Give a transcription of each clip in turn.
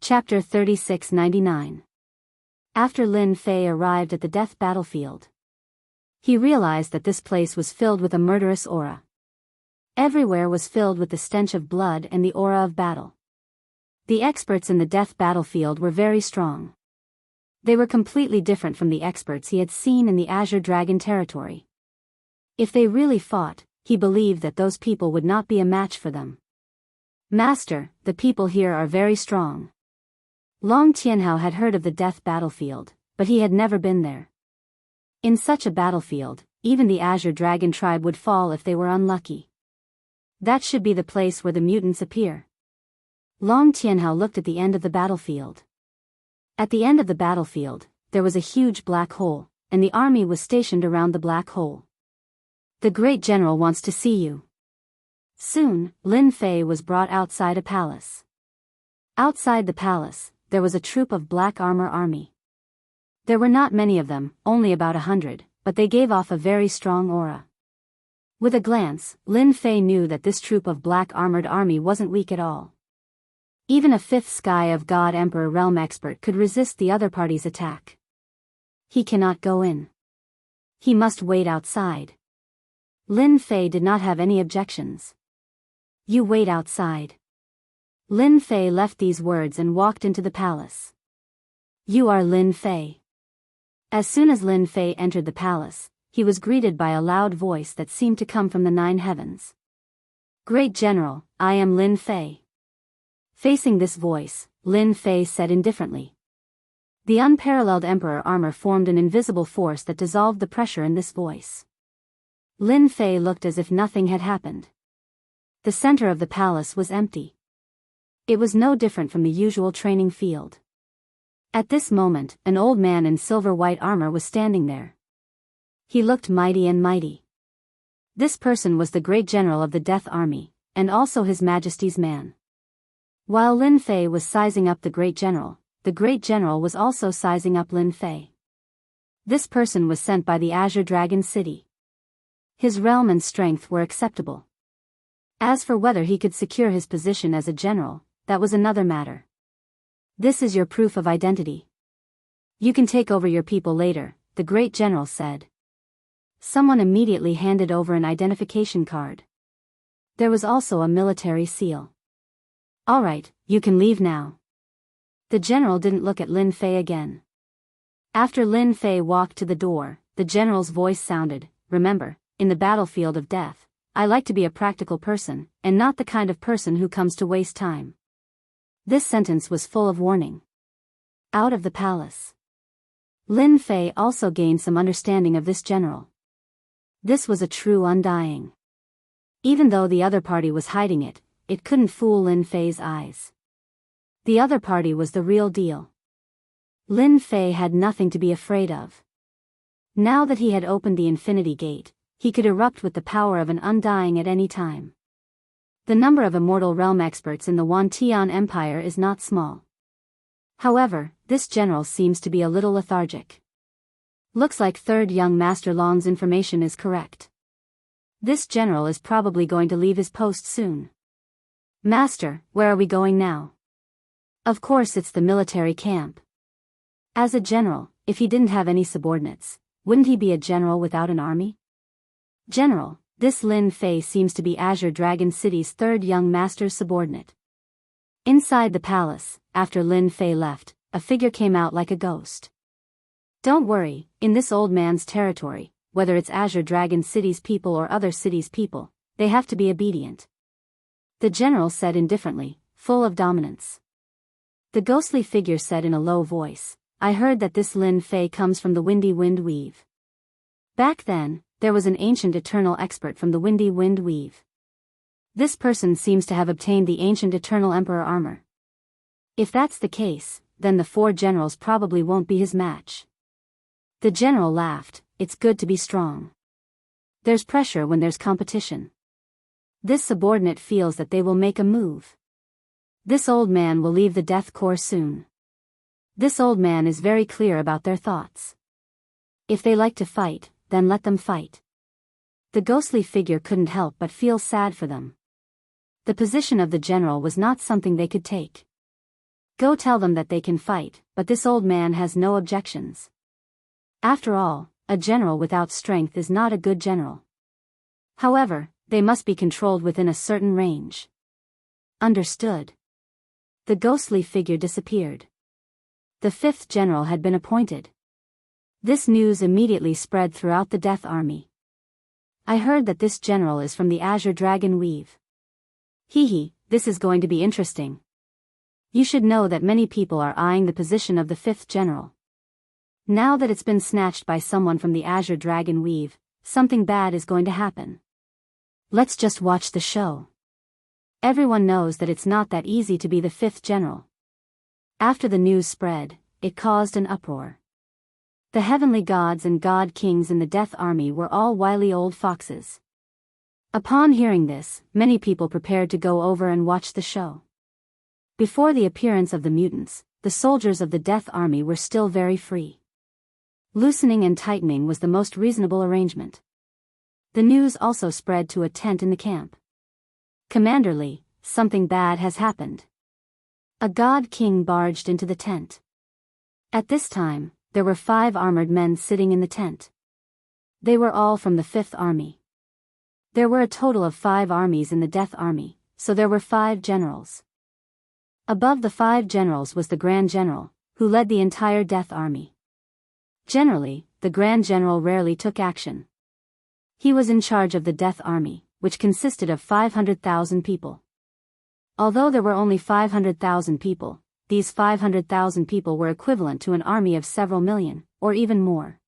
Chapter 3699. After Lin Fei arrived at the death battlefield, he realized that this place was filled with a murderous aura. Everywhere was filled with the stench of blood and the aura of battle. The experts in the death battlefield were very strong. They were completely different from the experts he had seen in the Azure Dragon territory. If they really fought, he believed that those people would not be a match for them. Master, the people here are very strong. Long Tianhao had heard of the death battlefield, but he had never been there. In such a battlefield, even the Azure Dragon tribe would fall if they were unlucky. That should be the place where the mutants appear. Long Tianhao looked at the end of the battlefield. At the end of the battlefield, there was a huge black hole, and the army was stationed around the black hole. The great general wants to see you. Soon, Lin Fei was brought outside a palace. Outside the palace, there was a troop of black armor army. There were not many of them, only about 100, but they gave off a very strong aura. With a glance, Lin Fei knew that this troop of black armored army wasn't weak at all. Even a fifth Sky of God Emperor realm expert could resist the other party's attack. He cannot go in. He must wait outside. Lin Fei did not have any objections. You wait outside. Lin Fei left these words and walked into the palace. You are Lin Fei. As soon as Lin Fei entered the palace, he was greeted by a loud voice that seemed to come from the 9 heavens. Great General, I am Lin Fei. Facing this voice, Lin Fei said indifferently. The unparalleled Emperor armor formed an invisible force that dissolved the pressure in this voice. Lin Fei looked as if nothing had happened. The center of the palace was empty. It was no different from the usual training field. At this moment, an old man in silver-white armor was standing there. He looked mighty and mighty. This person was the great general of the Death Army, and also His Majesty's man. While Lin Fei was sizing up the great general was also sizing up Lin Fei. This person was sent by the Azure Dragon City. His realm and strength were acceptable. As for whether he could secure his position as a general, that was another matter. This is your proof of identity. You can take over your people later, the great general said. Someone immediately handed over an identification card. There was also a military seal. All right, you can leave now. The general didn't look at Lin Fei again. After Lin Fei walked to the door, the general's voice sounded, remember, in the battlefield of death, I like to be a practical person, and not the kind of person who comes to waste time. This sentence was full of warning. Out of the palace. Lin Fei also gained some understanding of this general. This was a true undying. Even though the other party was hiding it, it couldn't fool Lin Fei's eyes. The other party was the real deal. Lin Fei had nothing to be afraid of. Now that he had opened the Infinity Gate, he could erupt with the power of an undying at any time. The number of immortal realm experts in the Wantian Empire is not small. However, this general seems to be a little lethargic. Looks like third young Master Long's information is correct. This general is probably going to leave his post soon. Master, where are we going now? Of course it's the military camp. As a general, if he didn't have any subordinates, wouldn't he be a general without an army? General, this Lin Fei seems to be Azure Dragon City's third young master's subordinate. Inside the palace, after Lin Fei left, a figure came out like a ghost. Don't worry, in this old man's territory, whether it's Azure Dragon City's people or other cities' people, they have to be obedient. The general said indifferently, full of dominance. The ghostly figure said in a low voice, I heard that this Lin Fei comes from the Windy Wind Weave. Back then, there was an ancient eternal expert from the Windy Wind Weave. This person seems to have obtained the ancient eternal emperor armor. If that's the case, then the 4 generals probably won't be his match. The general laughed, it's good to be strong. There's pressure when there's competition. This subordinate feels that they will make a move. This old man will leave the death corps soon. This old man is very clear about their thoughts. If they like to fight, then let them fight. The ghostly figure couldn't help but feel sad for them. The position of the general was not something they could take. Go tell them that they can fight, but this old man has no objections. After all, a general without strength is not a good general. However, they must be controlled within a certain range. Understood. The ghostly figure disappeared. The fifth general had been appointed. This news immediately spread throughout the Death Army. I heard that this general is from the Azure Dragon Weave. Hee, this is going to be interesting. You should know that many people are eyeing the position of the fifth general. Now that it's been snatched by someone from the Azure Dragon Weave, something bad is going to happen. Let's just watch the show. Everyone knows that it's not that easy to be the fifth general. After the news spread, it caused an uproar. The heavenly gods and god kings in the Death Army were all wily old foxes. Upon hearing this, many people prepared to go over and watch the show. Before the appearance of the mutants, the soldiers of the Death Army were still very free. Loosening and tightening was the most reasonable arrangement. The news also spread to a tent in the camp. Commander Lee, something bad has happened. A god king barged into the tent. At this time, there were 5 armored men sitting in the tent. They were all from the Fifth Army. There were a total of 5 armies in the Death Army, so there were 5 generals. Above the 5 generals was the Grand General, who led the entire Death Army. Generally, the Grand General rarely took action. He was in charge of the Death Army, which consisted of 500,000 people. Although there were only 500,000 people, these 500,000 people were equivalent to an army of several million, or even more.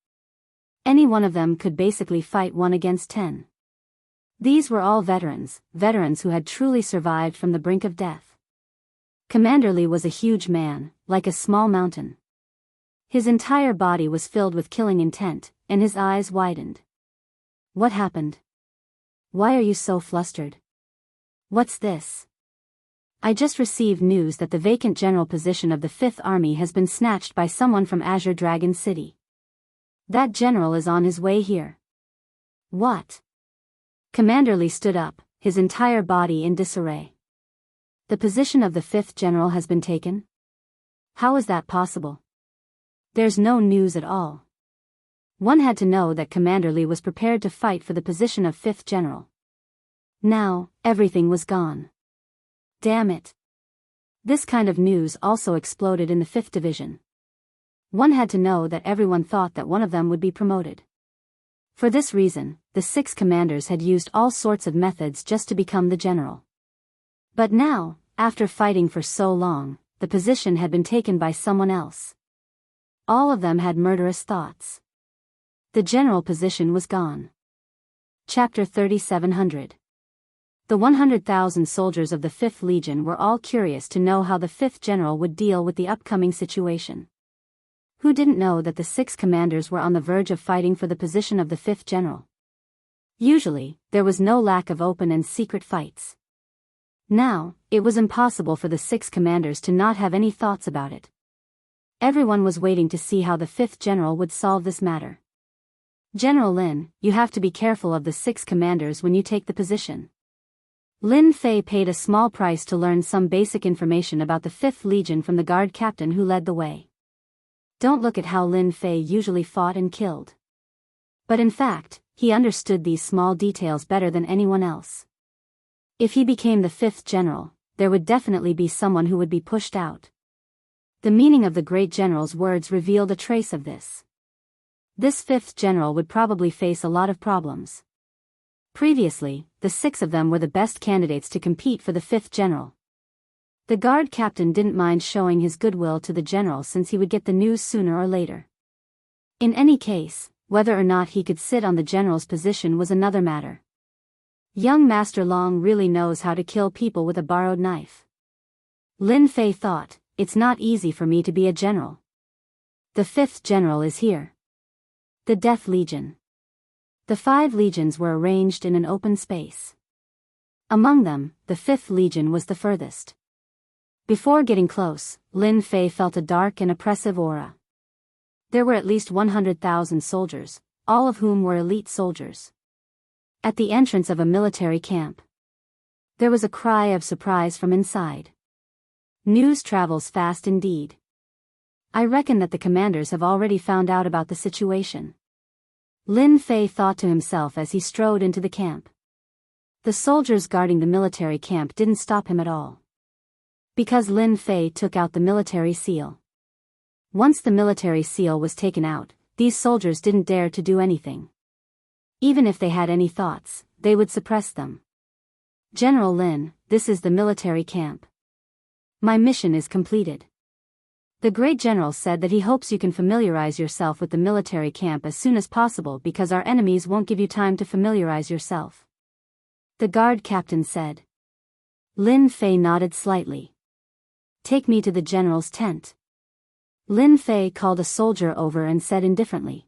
Any one of them could basically fight 1 against 10. These were all veterans who had truly survived from the brink of death. Commander Lee was a huge man, like a small mountain. His entire body was filled with killing intent, and his eyes widened. What happened? Why are you so flustered? What's this? I just received news that the vacant general position of the Fifth Army has been snatched by someone from Azure Dragon City. That general is on his way here. What? Commander Lee stood up, his entire body in disarray. The position of the fifth general has been taken? How is that possible? There's no news at all. One had to know that Commander Lee was prepared to fight for the position of fifth general. Now, everything was gone. Damn it. This kind of news also exploded in the 5th Division. One had to know that everyone thought that one of them would be promoted. For this reason, the 6 commanders had used all sorts of methods just to become the general. But now, after fighting for so long, the position had been taken by someone else. All of them had murderous thoughts. The general position was gone. Chapter 3700. The 100,000 soldiers of the 5th Legion were all curious to know how the 5th General would deal with the upcoming situation. Who didn't know that the 6 commanders were on the verge of fighting for the position of the 5th General? Usually, there was no lack of open and secret fights. Now, it was impossible for the 6 commanders to not have any thoughts about it. Everyone was waiting to see how the 5th General would solve this matter. General Lin, you have to be careful of the 6 commanders when you take the position. Lin Fei paid a small price to learn some basic information about the 5th Legion from the guard captain who led the way. Don't look at how Lin Fei usually fought and killed. But in fact, he understood these small details better than anyone else. If he became the 5th General, there would definitely be someone who would be pushed out. The meaning of the great general's words revealed a trace of this. This 5th General would probably face a lot of problems. Previously, the 6 of them were the best candidates to compete for the 5th General. The guard captain didn't mind showing his goodwill to the general since he would get the news sooner or later. In any case, whether or not he could sit on the general's position was another matter. Young Master Long really knows how to kill people with a borrowed knife. Lin Fei thought, it's not easy for me to be a general. The 5th General is here. The Death Legion. The 5 legions were arranged in an open space. Among them, the 5th Legion was the furthest. Before getting close, Lin Fei felt a dark and oppressive aura. There were at least 100,000 soldiers, all of whom were elite soldiers. At the entrance of a military camp, there was a cry of surprise from inside. News travels fast indeed. I reckon that the commanders have already found out about the situation. Lin Fei thought to himself as he strode into the camp. The soldiers guarding the military camp didn't stop him at all. Because Lin Fei took out the military seal. Once the military seal was taken out, these soldiers didn't dare to do anything. Even if they had any thoughts, they would suppress them. General Lin, this is the military camp. My mission is completed. The great general said that he hopes you can familiarize yourself with the military camp as soon as possible because our enemies won't give you time to familiarize yourself. The guard captain said. Lin Fei nodded slightly. Take me to the general's tent. Lin Fei called a soldier over and said indifferently.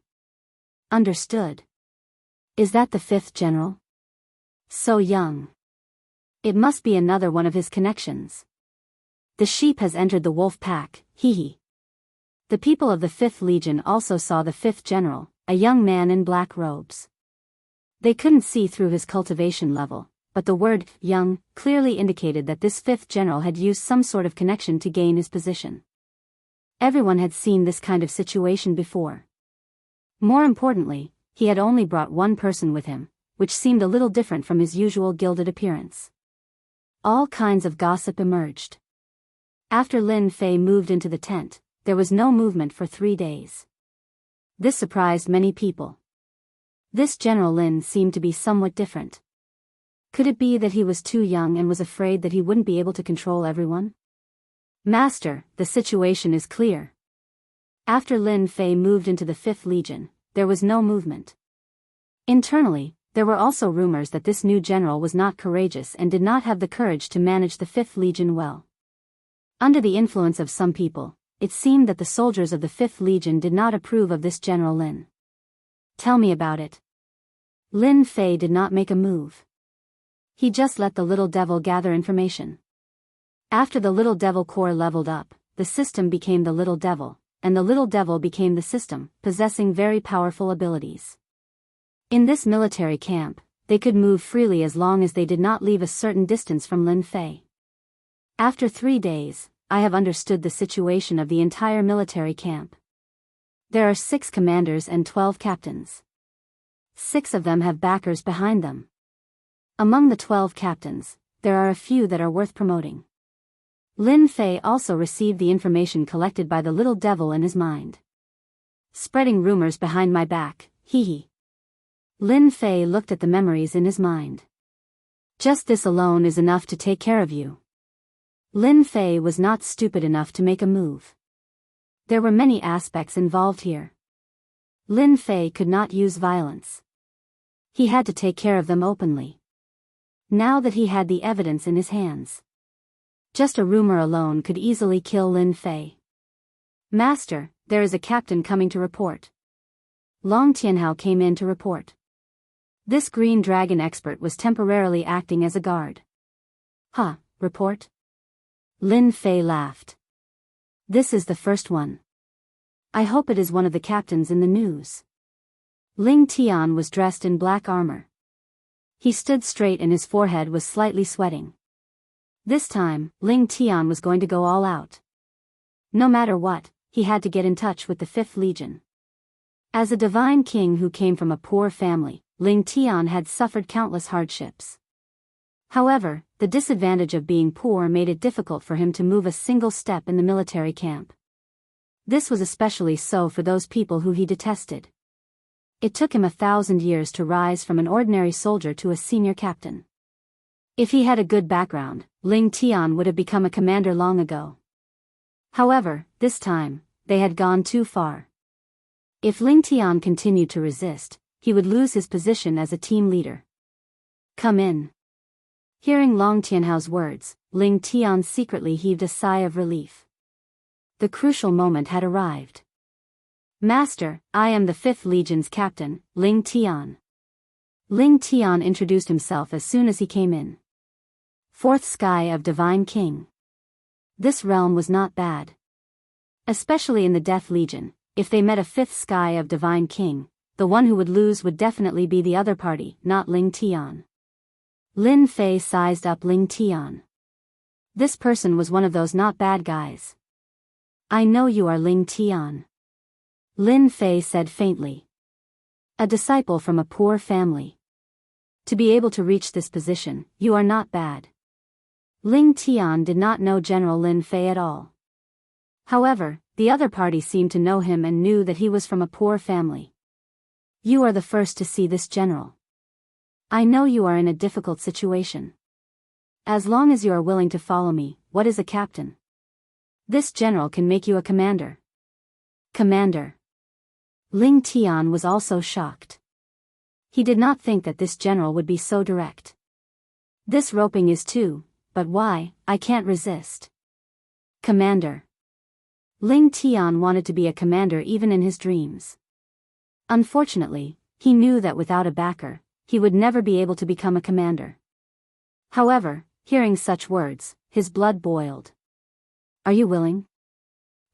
Understood. Is that the 5th general? So young. It must be another one of his connections. The sheep has entered the wolf pack, hee hee. The people of the 5th Legion also saw the 5th general, a young man in black robes. They couldn't see through his cultivation level, but the word young clearly indicated that this 5th general had used some sort of connection to gain his position. Everyone had seen this kind of situation before. More importantly, he had only brought one person with him, which seemed a little different from his usual gilded appearance. All kinds of gossip emerged. After Lin Fei moved into the tent, there was no movement for 3 days. This surprised many people. This General Lin seemed to be somewhat different. Could it be that he was too young and was afraid that he wouldn't be able to control everyone? Master, the situation is clear. After Lin Fei moved into the 5th Legion, there was no movement. Internally, there were also rumors that this new general was not courageous and did not have the courage to manage the 5th Legion well. Under the influence of some people, it seemed that the soldiers of the 5th Legion did not approve of this General Lin. Tell me about it. Lin Fei did not make a move. He just let the little devil gather information. After the little devil core leveled up, the system became the little devil, and the little devil became the system, possessing very powerful abilities. In this military camp, they could move freely as long as they did not leave a certain distance from Lin Fei. After 3 days, I have understood the situation of the entire military camp. There are 6 commanders and 12 captains. 6 of them have backers behind them. Among the 12 captains, there are a few that are worth promoting. Lin Fei also received the information collected by the little devil in his mind. Spreading rumors behind my back, hee hee. Lin Fei looked at the memories in his mind. Just this alone is enough to take care of you. Lin Fei was not stupid enough to make a move. There were many aspects involved here. Lin Fei could not use violence. He had to take care of them openly. Now that he had the evidence in his hands. Just a rumor alone could easily kill Lin Fei. Master, there is a captain coming to report. Long Tianhao came in to report. This green dragon expert was temporarily acting as a guard. Huh, report? Lin Fei laughed. This is the first one. I hope it is one of the captains in the news. Ling Tian was dressed in black armor. He stood straight and his forehead was slightly sweating. This time, Ling Tian was going to go all out. No matter what, he had to get in touch with the 5th Legion. As a divine king who came from a poor family, Ling Tian had suffered countless hardships. However, the disadvantage of being poor made it difficult for him to move a single step in the military camp. This was especially so for those people who he detested. It took him 1,000 years to rise from an ordinary soldier to a senior captain. If he had a good background, Ling Tian would have become a commander long ago. However, this time, they had gone too far. If Ling Tian continued to resist, he would lose his position as a team leader. Come in. Hearing Long Tianhao's words, Ling Tian secretly heaved a sigh of relief. The crucial moment had arrived. Master, I am the 5th Legion's captain, Ling Tian. Ling Tian introduced himself as soon as he came in. 4th Sky of Divine King. This realm was not bad. Especially in the Death Legion, if they met a 5th Sky of Divine King, the one who would lose would definitely be the other party, not Ling Tian. Lin Fei sized up Ling Tian. This person was one of those not bad guys. I know you are Ling Tian. Lin Fei said faintly. A disciple from a poor family. To be able to reach this position, you are not bad. Ling Tian did not know General Lin Fei at all. However, the other party seemed to know him and knew that he was from a poor family. You are the first to see this general. I know you are in a difficult situation. As long as you are willing to follow me, what is a captain? This general can make you a commander. Commander. Ling Tian was also shocked. He did not think that this general would be so direct. This roping is too, but why, I can't resist. Commander. Ling Tian wanted to be a commander even in his dreams. Unfortunately, he knew that without a backer, he would never be able to become a commander. However, hearing such words, his blood boiled. Are you willing?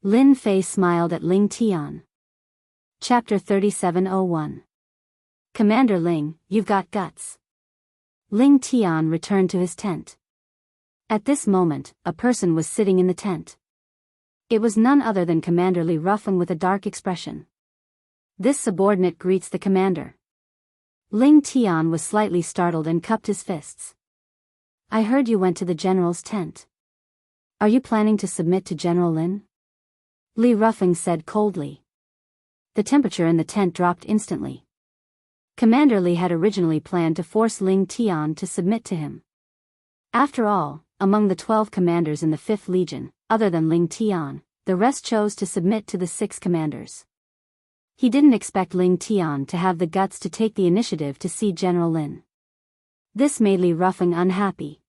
Lin Fei smiled at Ling Tian. Chapter 3701. Commander Ling, you've got guts. Ling Tian returned to his tent. At this moment, a person was sitting in the tent. It was none other than Commander Li Ruffeng with a dark expression. This subordinate greets the commander. Ling Tian was slightly startled and cupped his fists. I heard you went to the general's tent. Are you planning to submit to General Lin? Li Ruffeng said coldly. The temperature in the tent dropped instantly. Commander Li had originally planned to force Ling Tian to submit to him. After all, among the 12 commanders in the 5th Legion, other than Ling Tian, the rest chose to submit to the 6 commanders. He didn't expect Ling Tian to have the guts to take the initiative to see General Lin. This made Li Ruffeng unhappy.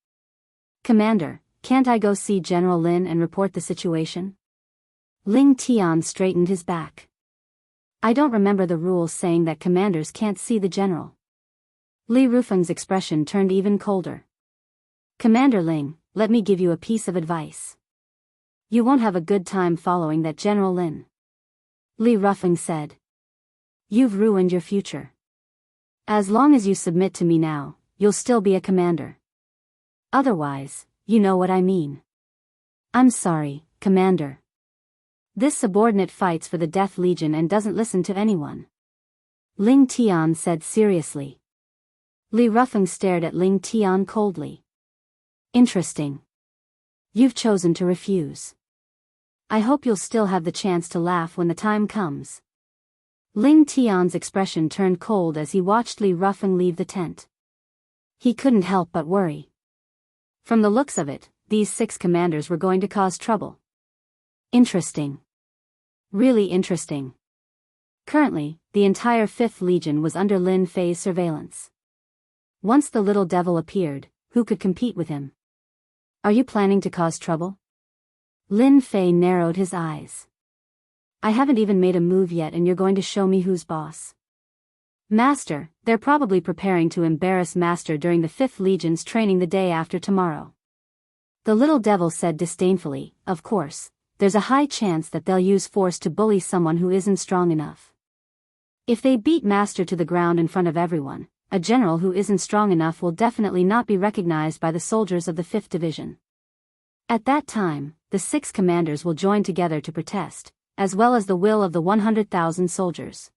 Commander, can't I go see General Lin and report the situation? Ling Tian straightened his back. I don't remember the rules saying that commanders can't see the general. Li Ruffeng's expression turned even colder. Commander Ling, let me give you a piece of advice. You won't have a good time following that General Lin. Li Ruffeng said. You've ruined your future. As long as you submit to me now, you'll still be a commander. Otherwise, you know what I mean. I'm sorry, Commander. This subordinate fights for the Death Legion and doesn't listen to anyone. Ling Tian said seriously. Li Ruffeng stared at Ling Tian coldly. Interesting. You've chosen to refuse. I hope you'll still have the chance to laugh when the time comes. Ling Tian's expression turned cold as he watched Li Ruffeng leave the tent. He couldn't help but worry. From the looks of it, these 6 commanders were going to cause trouble. Interesting. Really interesting. Currently, the entire 5th Legion was under Lin Fei's surveillance. Once the little devil appeared, who could compete with him? Are you planning to cause trouble? Lin Fei narrowed his eyes. I haven't even made a move yet and you're going to show me who's boss. Master, they're probably preparing to embarrass Master during the 5th Legion's training the day after tomorrow. The little devil said disdainfully, of course, there's a high chance that they'll use force to bully someone who isn't strong enough. If they beat Master to the ground in front of everyone, a general who isn't strong enough will definitely not be recognized by the soldiers of the 5th Division. At that time, the 6 commanders will join together to protest, as well as the will of the 100,000 soldiers.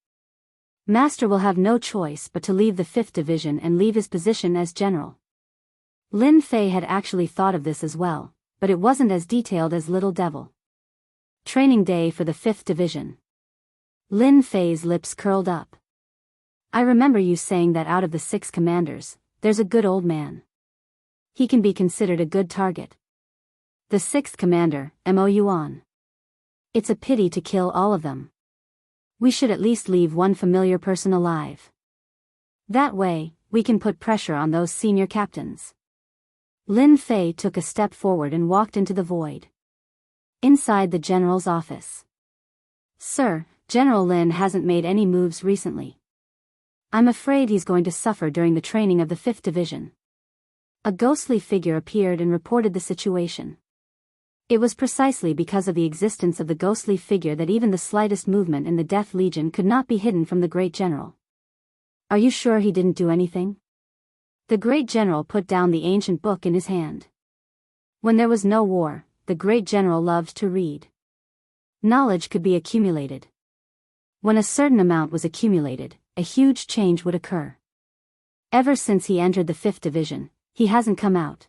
Master will have no choice but to leave the 5th Division and leave his position as general. Lin Fei had actually thought of this as well, but it wasn't as detailed as Little Devil. Training day for the 5th Division. Lin Fei's lips curled up. I remember you saying that out of the 6 commanders, there's a good old man. He can be considered a good target. The 6th commander, Mo Yuan. It's a pity to kill all of them. We should at least leave one familiar person alive. That way, we can put pressure on those senior captains. Lin Fei took a step forward and walked into the void. Inside the general's office. Sir, General Lin hasn't made any moves recently. I'm afraid he's going to suffer during the training of the 5th Division. A ghostly figure appeared and reported the situation. It was precisely because of the existence of the ghostly figure that even the slightest movement in the Death Legion could not be hidden from the great general. Are you sure he didn't do anything? The great general put down the ancient book in his hand. When there was no war, the great general loved to read. Knowledge could be accumulated. When a certain amount was accumulated, a huge change would occur. Ever since he entered the 5th Division, he hasn't come out.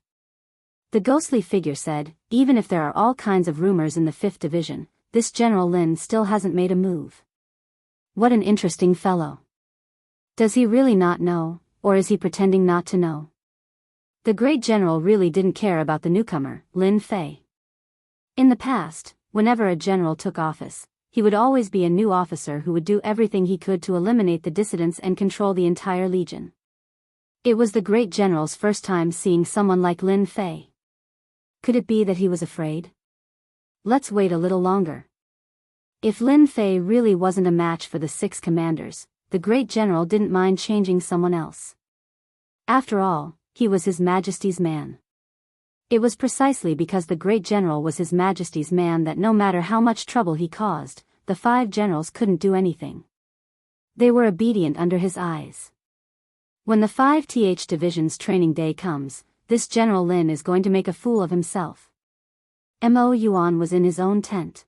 The ghostly figure said, even if there are all kinds of rumors in the 5th Division, this General Lin still hasn't made a move. What an interesting fellow. Does he really not know, or is he pretending not to know? The great general really didn't care about the newcomer, Lin Fei. In the past, whenever a general took office, he would always be a new officer who would do everything he could to eliminate the dissidents and control the entire legion. It was the great general's first time seeing someone like Lin Fei. Could it be that he was afraid? Let's wait a little longer. If Lin Fei really wasn't a match for the 6 commanders, the great general didn't mind changing someone else. After all, he was His Majesty's man. It was precisely because the great general was His Majesty's man that no matter how much trouble he caused, the 5 generals couldn't do anything. They were obedient under his eyes. When the 5th Division's training day comes, this General Lin is going to make a fool of himself. Mo Yuan was in his own tent.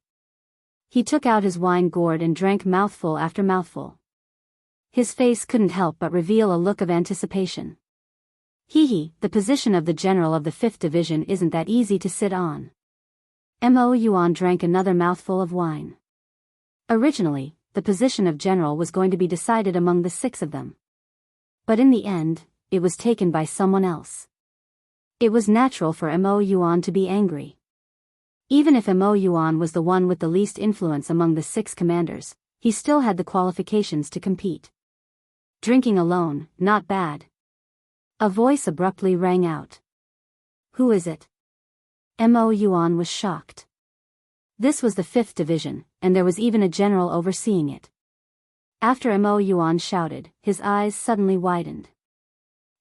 He took out his wine gourd and drank mouthful after mouthful. His face couldn't help but reveal a look of anticipation. The position of the general of the 5th Division isn't that easy to sit on. Mo Yuan drank another mouthful of wine. Originally, the position of general was going to be decided among the 6 of them. But in the end, it was taken by someone else. It was natural for Mo Yuan to be angry. Even if Mo Yuan was the one with the least influence among the 6 commanders, he still had the qualifications to compete. Drinking alone, not bad. A voice abruptly rang out. Who is it? Mo Yuan was shocked. This was the 5th Division, and there was even a general overseeing it. After Mo Yuan shouted, his eyes suddenly widened.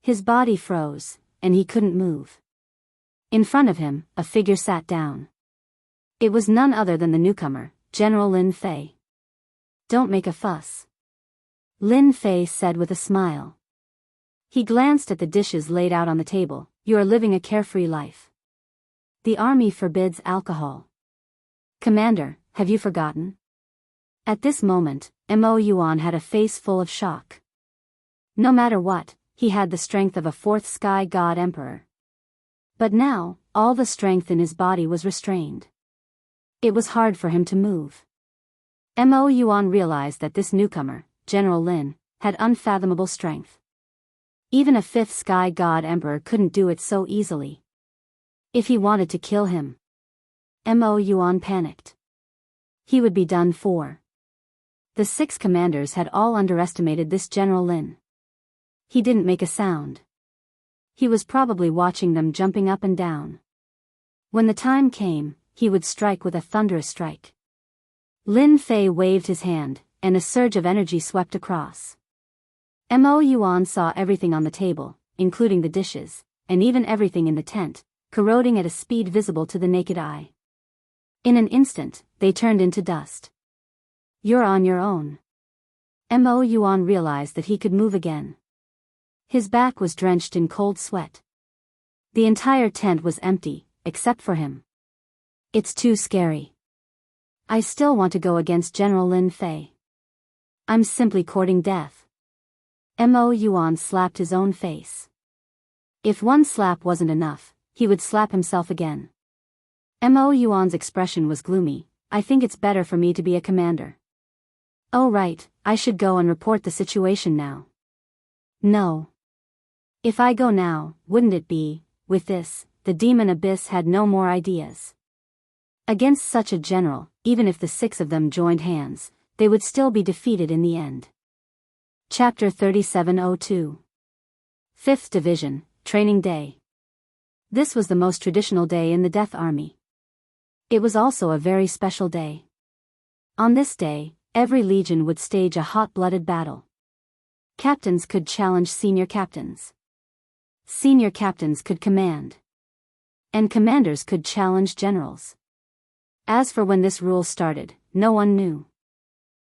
His body froze, and he couldn't move. In front of him, a figure sat down. It was none other than the newcomer, General Lin Fei. Don't make a fuss, Lin Fei said with a smile. He glanced at the dishes laid out on the table. You are living a carefree life. The army forbids alcohol. Commander, have you forgotten? At this moment, Mo Yuan had a face full of shock. No matter what, he had the strength of a 4th sky god emperor. But now, all the strength in his body was restrained. It was hard for him to move. Mo Yuan realized that this newcomer, General Lin, had unfathomable strength. Even a 5th sky god emperor couldn't do it so easily. If he wanted to kill him, Mo Yuan panicked. He would be done for. The 6 commanders had all underestimated this General Lin. He didn't make a sound. He was probably watching them jumping up and down. When the time came, he would strike with a thunderous strike. Lin Fei waved his hand, and a surge of energy swept across. Mo Yuan saw everything on the table, including the dishes, and even everything in the tent, corroding at a speed visible to the naked eye. In an instant, they turned into dust. You're on your own. Mo Yuan realized that he could move again. His back was drenched in cold sweat. The entire tent was empty, except for him. It's too scary. I still want to go against General Lin Fei. I'm simply courting death. Mo Yuan slapped his own face. If one slap wasn't enough, he would slap himself again. Mo Yuan's expression was gloomy. I think it's better for me to be a commander. Oh right, I should go and report the situation now. No. If I go now, wouldn't it be, with this, the demon abyss had no more ideas. Against such a general, even if the 6 of them joined hands, they would still be defeated in the end. Chapter 3702. 5th Division, Training Day. This was the most traditional day in the Death Army. It was also a very special day. On this day, every legion would stage a hot-blooded battle. Captains could challenge senior captains. Senior captains could command. And commanders could challenge generals. As for when this rule started, no one knew.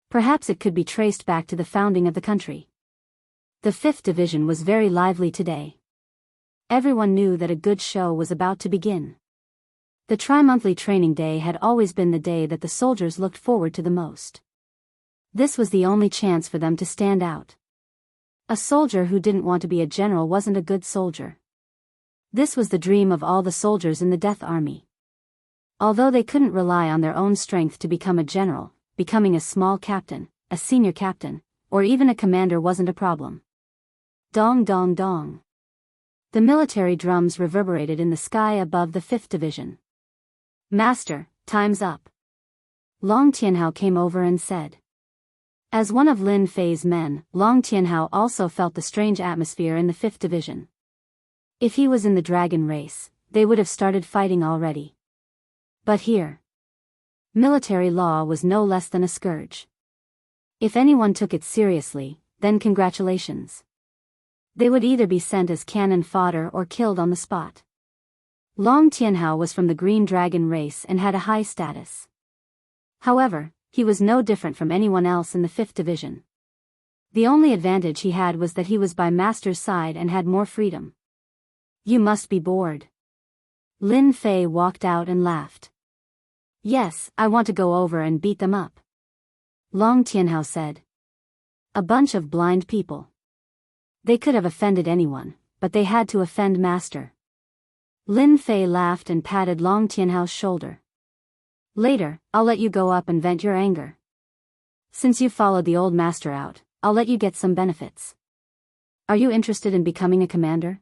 Perhaps it could be traced back to the founding of the country. The 5th Division was very lively today. Everyone knew that a good show was about to begin. The tri-monthly training day had always been the day that the soldiers looked forward to the most. This was the only chance for them to stand out. A soldier who didn't want to be a general wasn't a good soldier. This was the dream of all the soldiers in the Death Army. Although they couldn't rely on their own strength to become a general, becoming a small captain, a senior captain, or even a commander wasn't a problem. Dong dong dong. The military drums reverberated in the sky above the 5th Division. "Master, time's up." Long Tianhao came over and said. As one of Lin Fei's men, Long Tianhao also felt the strange atmosphere in the 5th Division. If he was in the dragon race, they would have started fighting already. But here, military law was no less than a scourge. If anyone took it seriously, then congratulations. They would either be sent as cannon fodder or killed on the spot. Long Tianhao was from the Green Dragon race and had a high status. However, he was no different from anyone else in the 5th Division. The only advantage he had was that he was by Master's side and had more freedom. "You must be bored." Lin Fei walked out and laughed. "Yes, I want to go over and beat them up," Long Tianhao said. "A bunch of blind people. They could have offended anyone, but they had to offend Master." Lin Fei laughed and patted Long Tianhao's shoulder. "Later, I'll let you go up and vent your anger. Since you followed the old master out, I'll let you get some benefits. Are you interested in becoming a commander?"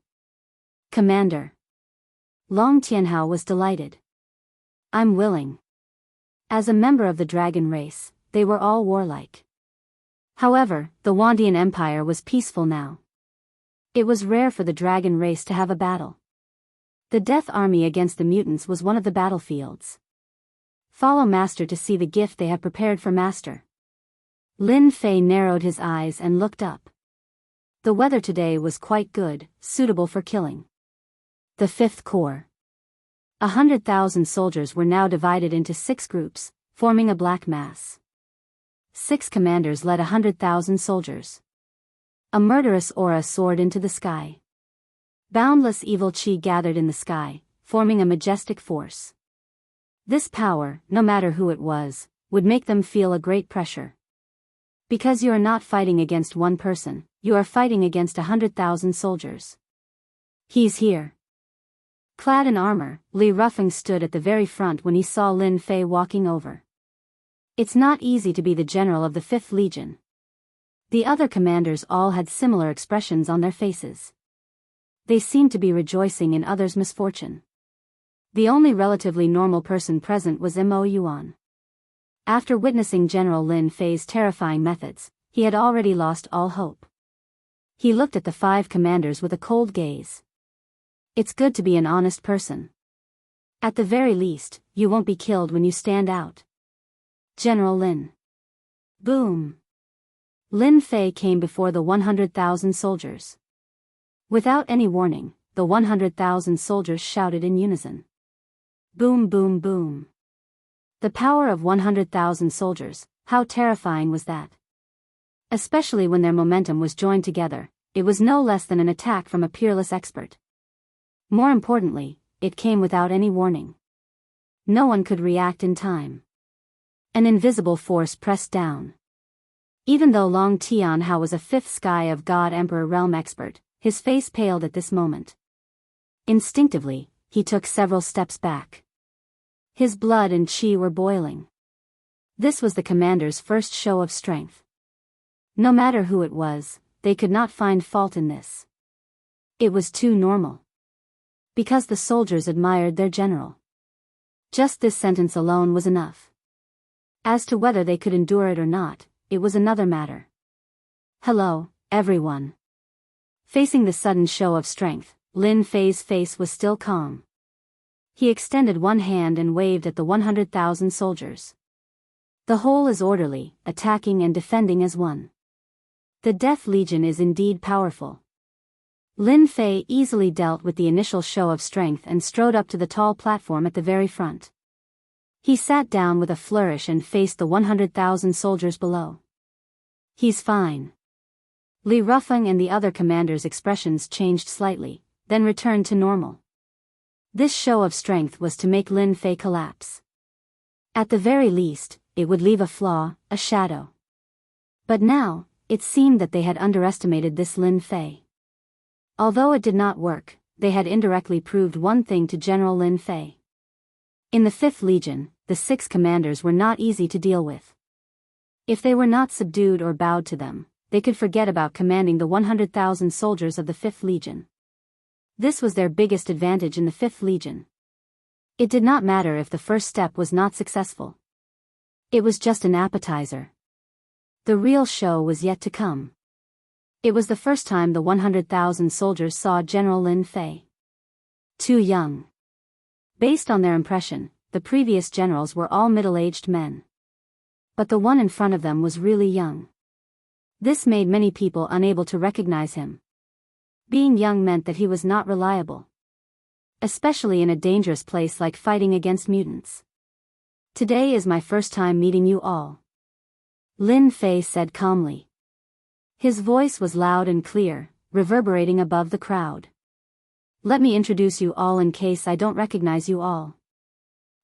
"Commander." Long Tianhao was delighted. "I'm willing." As a member of the dragon race, they were all warlike. However, the Wandian Empire was peaceful now. It was rare for the dragon race to have a battle. The Death Army against the mutants was one of the battlefields. Follow Master to see the gift they have prepared for Master. Lin Fei narrowed his eyes and looked up. The weather today was quite good, suitable for killing. The 5th Corps. 100,000 soldiers were now divided into 6 groups, forming a black mass. 6 commanders led 100,000 soldiers. A murderous aura soared into the sky. Boundless evil chi gathered in the sky, forming a majestic force. This power, no matter who it was, would make them feel a great pressure. Because you are not fighting against one person, you are fighting against 100,000 soldiers. "He's here." Clad in armor, Li Ruffing stood at the very front when he saw Lin Fei walking over. It's not easy to be the general of the 5th Legion. The other commanders all had similar expressions on their faces. They seemed to be rejoicing in others' misfortune. The only relatively normal person present was Mo Yuan. After witnessing General Lin Fei's terrifying methods, he had already lost all hope. He looked at the 5 commanders with a cold gaze. It's good to be an honest person. At the very least, you won't be killed when you stand out. General Lin. Boom. Lin Fei came before the 100,000 soldiers. Without any warning, the 100,000 soldiers shouted in unison. Boom boom boom. The power of 100,000 soldiers, how terrifying was that? Especially when their momentum was joined together, it was no less than an attack from a peerless expert. More importantly, it came without any warning. No one could react in time. An invisible force pressed down. Even though Long Tianhao was a 5th Sky of God Emperor realm expert, his face paled at this moment. Instinctively, he took several steps back. His blood and chi were boiling. This was the commander's first show of strength. No matter who it was, they could not find fault in this. It was too normal. Because the soldiers admired their general. Just this sentence alone was enough. As to whether they could endure it or not, it was another matter. "Hello, everyone." Facing the sudden show of strength, Lin Fei's face was still calm. He extended one hand and waved at the 100,000 soldiers. The whole is orderly, attacking and defending as one. The Death Legion is indeed powerful. Lin Fei easily dealt with the initial show of strength and strode up to the tall platform at the very front. He sat down with a flourish and faced the 100,000 soldiers below. "He's fine." Li Ruffing and the other commanders' expressions changed slightly, then returned to normal. This show of strength was to make Lin Fei collapse. At the very least, it would leave a flaw, a shadow. But now, it seemed that they had underestimated this Lin Fei. Although it did not work, they had indirectly proved one thing to General Lin Fei. In the 5th Legion, the 6 commanders were not easy to deal with. If they were not subdued or bowed to them, they could forget about commanding the 100,000 soldiers of the 5th Legion. This was their biggest advantage in the 5th Legion. It did not matter if the first step was not successful. It was just an appetizer. The real show was yet to come. It was the first time the 100,000 soldiers saw General Lin Fei. Too young. Based on their impression, the previous generals were all middle-aged men. But the one in front of them was really young. This made many people unable to recognize him. Being young meant that he was not reliable. Especially in a dangerous place like fighting against mutants. Today is my first time meeting you all. Lin Fei said calmly. His voice was loud and clear, reverberating above the crowd. Let me introduce you all in case I don't recognize you all.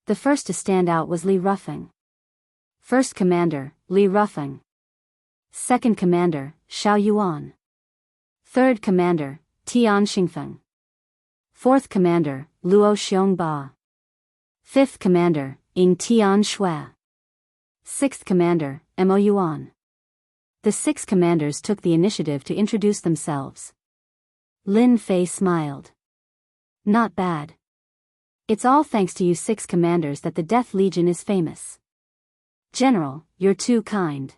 The first to stand out was Li Rufeng. First Commander, Li Rufeng. Second Commander, Xiao Yuan. Third Commander, Tian Xingfeng. Fourth Commander, Luo Xiongba. Fifth Commander, Ying Tian Shui. Sixth Commander, Mo Yuan. The 6 commanders took the initiative to introduce themselves. Lin Fei smiled. Not bad. It's all thanks to you 6 commanders that the Death Legion is famous. General, you're too kind.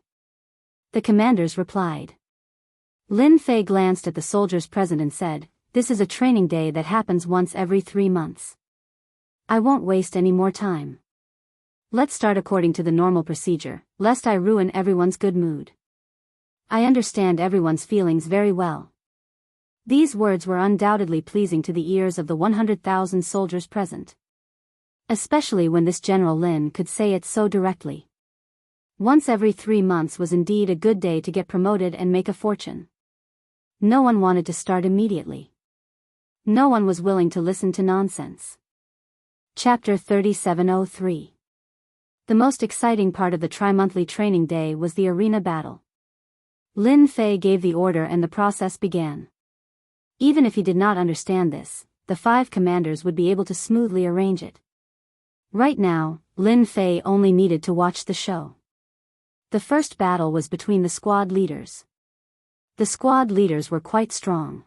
The commanders replied. Lin Fei glanced at the soldiers present and said, this is a training day that happens once every 3 months. I won't waste any more time. Let's start according to the normal procedure, lest I ruin everyone's good mood. I understand everyone's feelings very well. These words were undoubtedly pleasing to the ears of the 100,000 soldiers present. Especially when this General Lin could say it so directly. Once every 3 months was indeed a good day to get promoted and make a fortune. No one wanted to start immediately. No one was willing to listen to nonsense. Chapter 3703. The most exciting part of the tri-monthly training day was the arena battle. Lin Fei gave the order and the process began. Even if he did not understand this, the 5 commanders would be able to smoothly arrange it. Right now, Lin Fei only needed to watch the show. The first battle was between the squad leaders. The squad leaders were quite strong.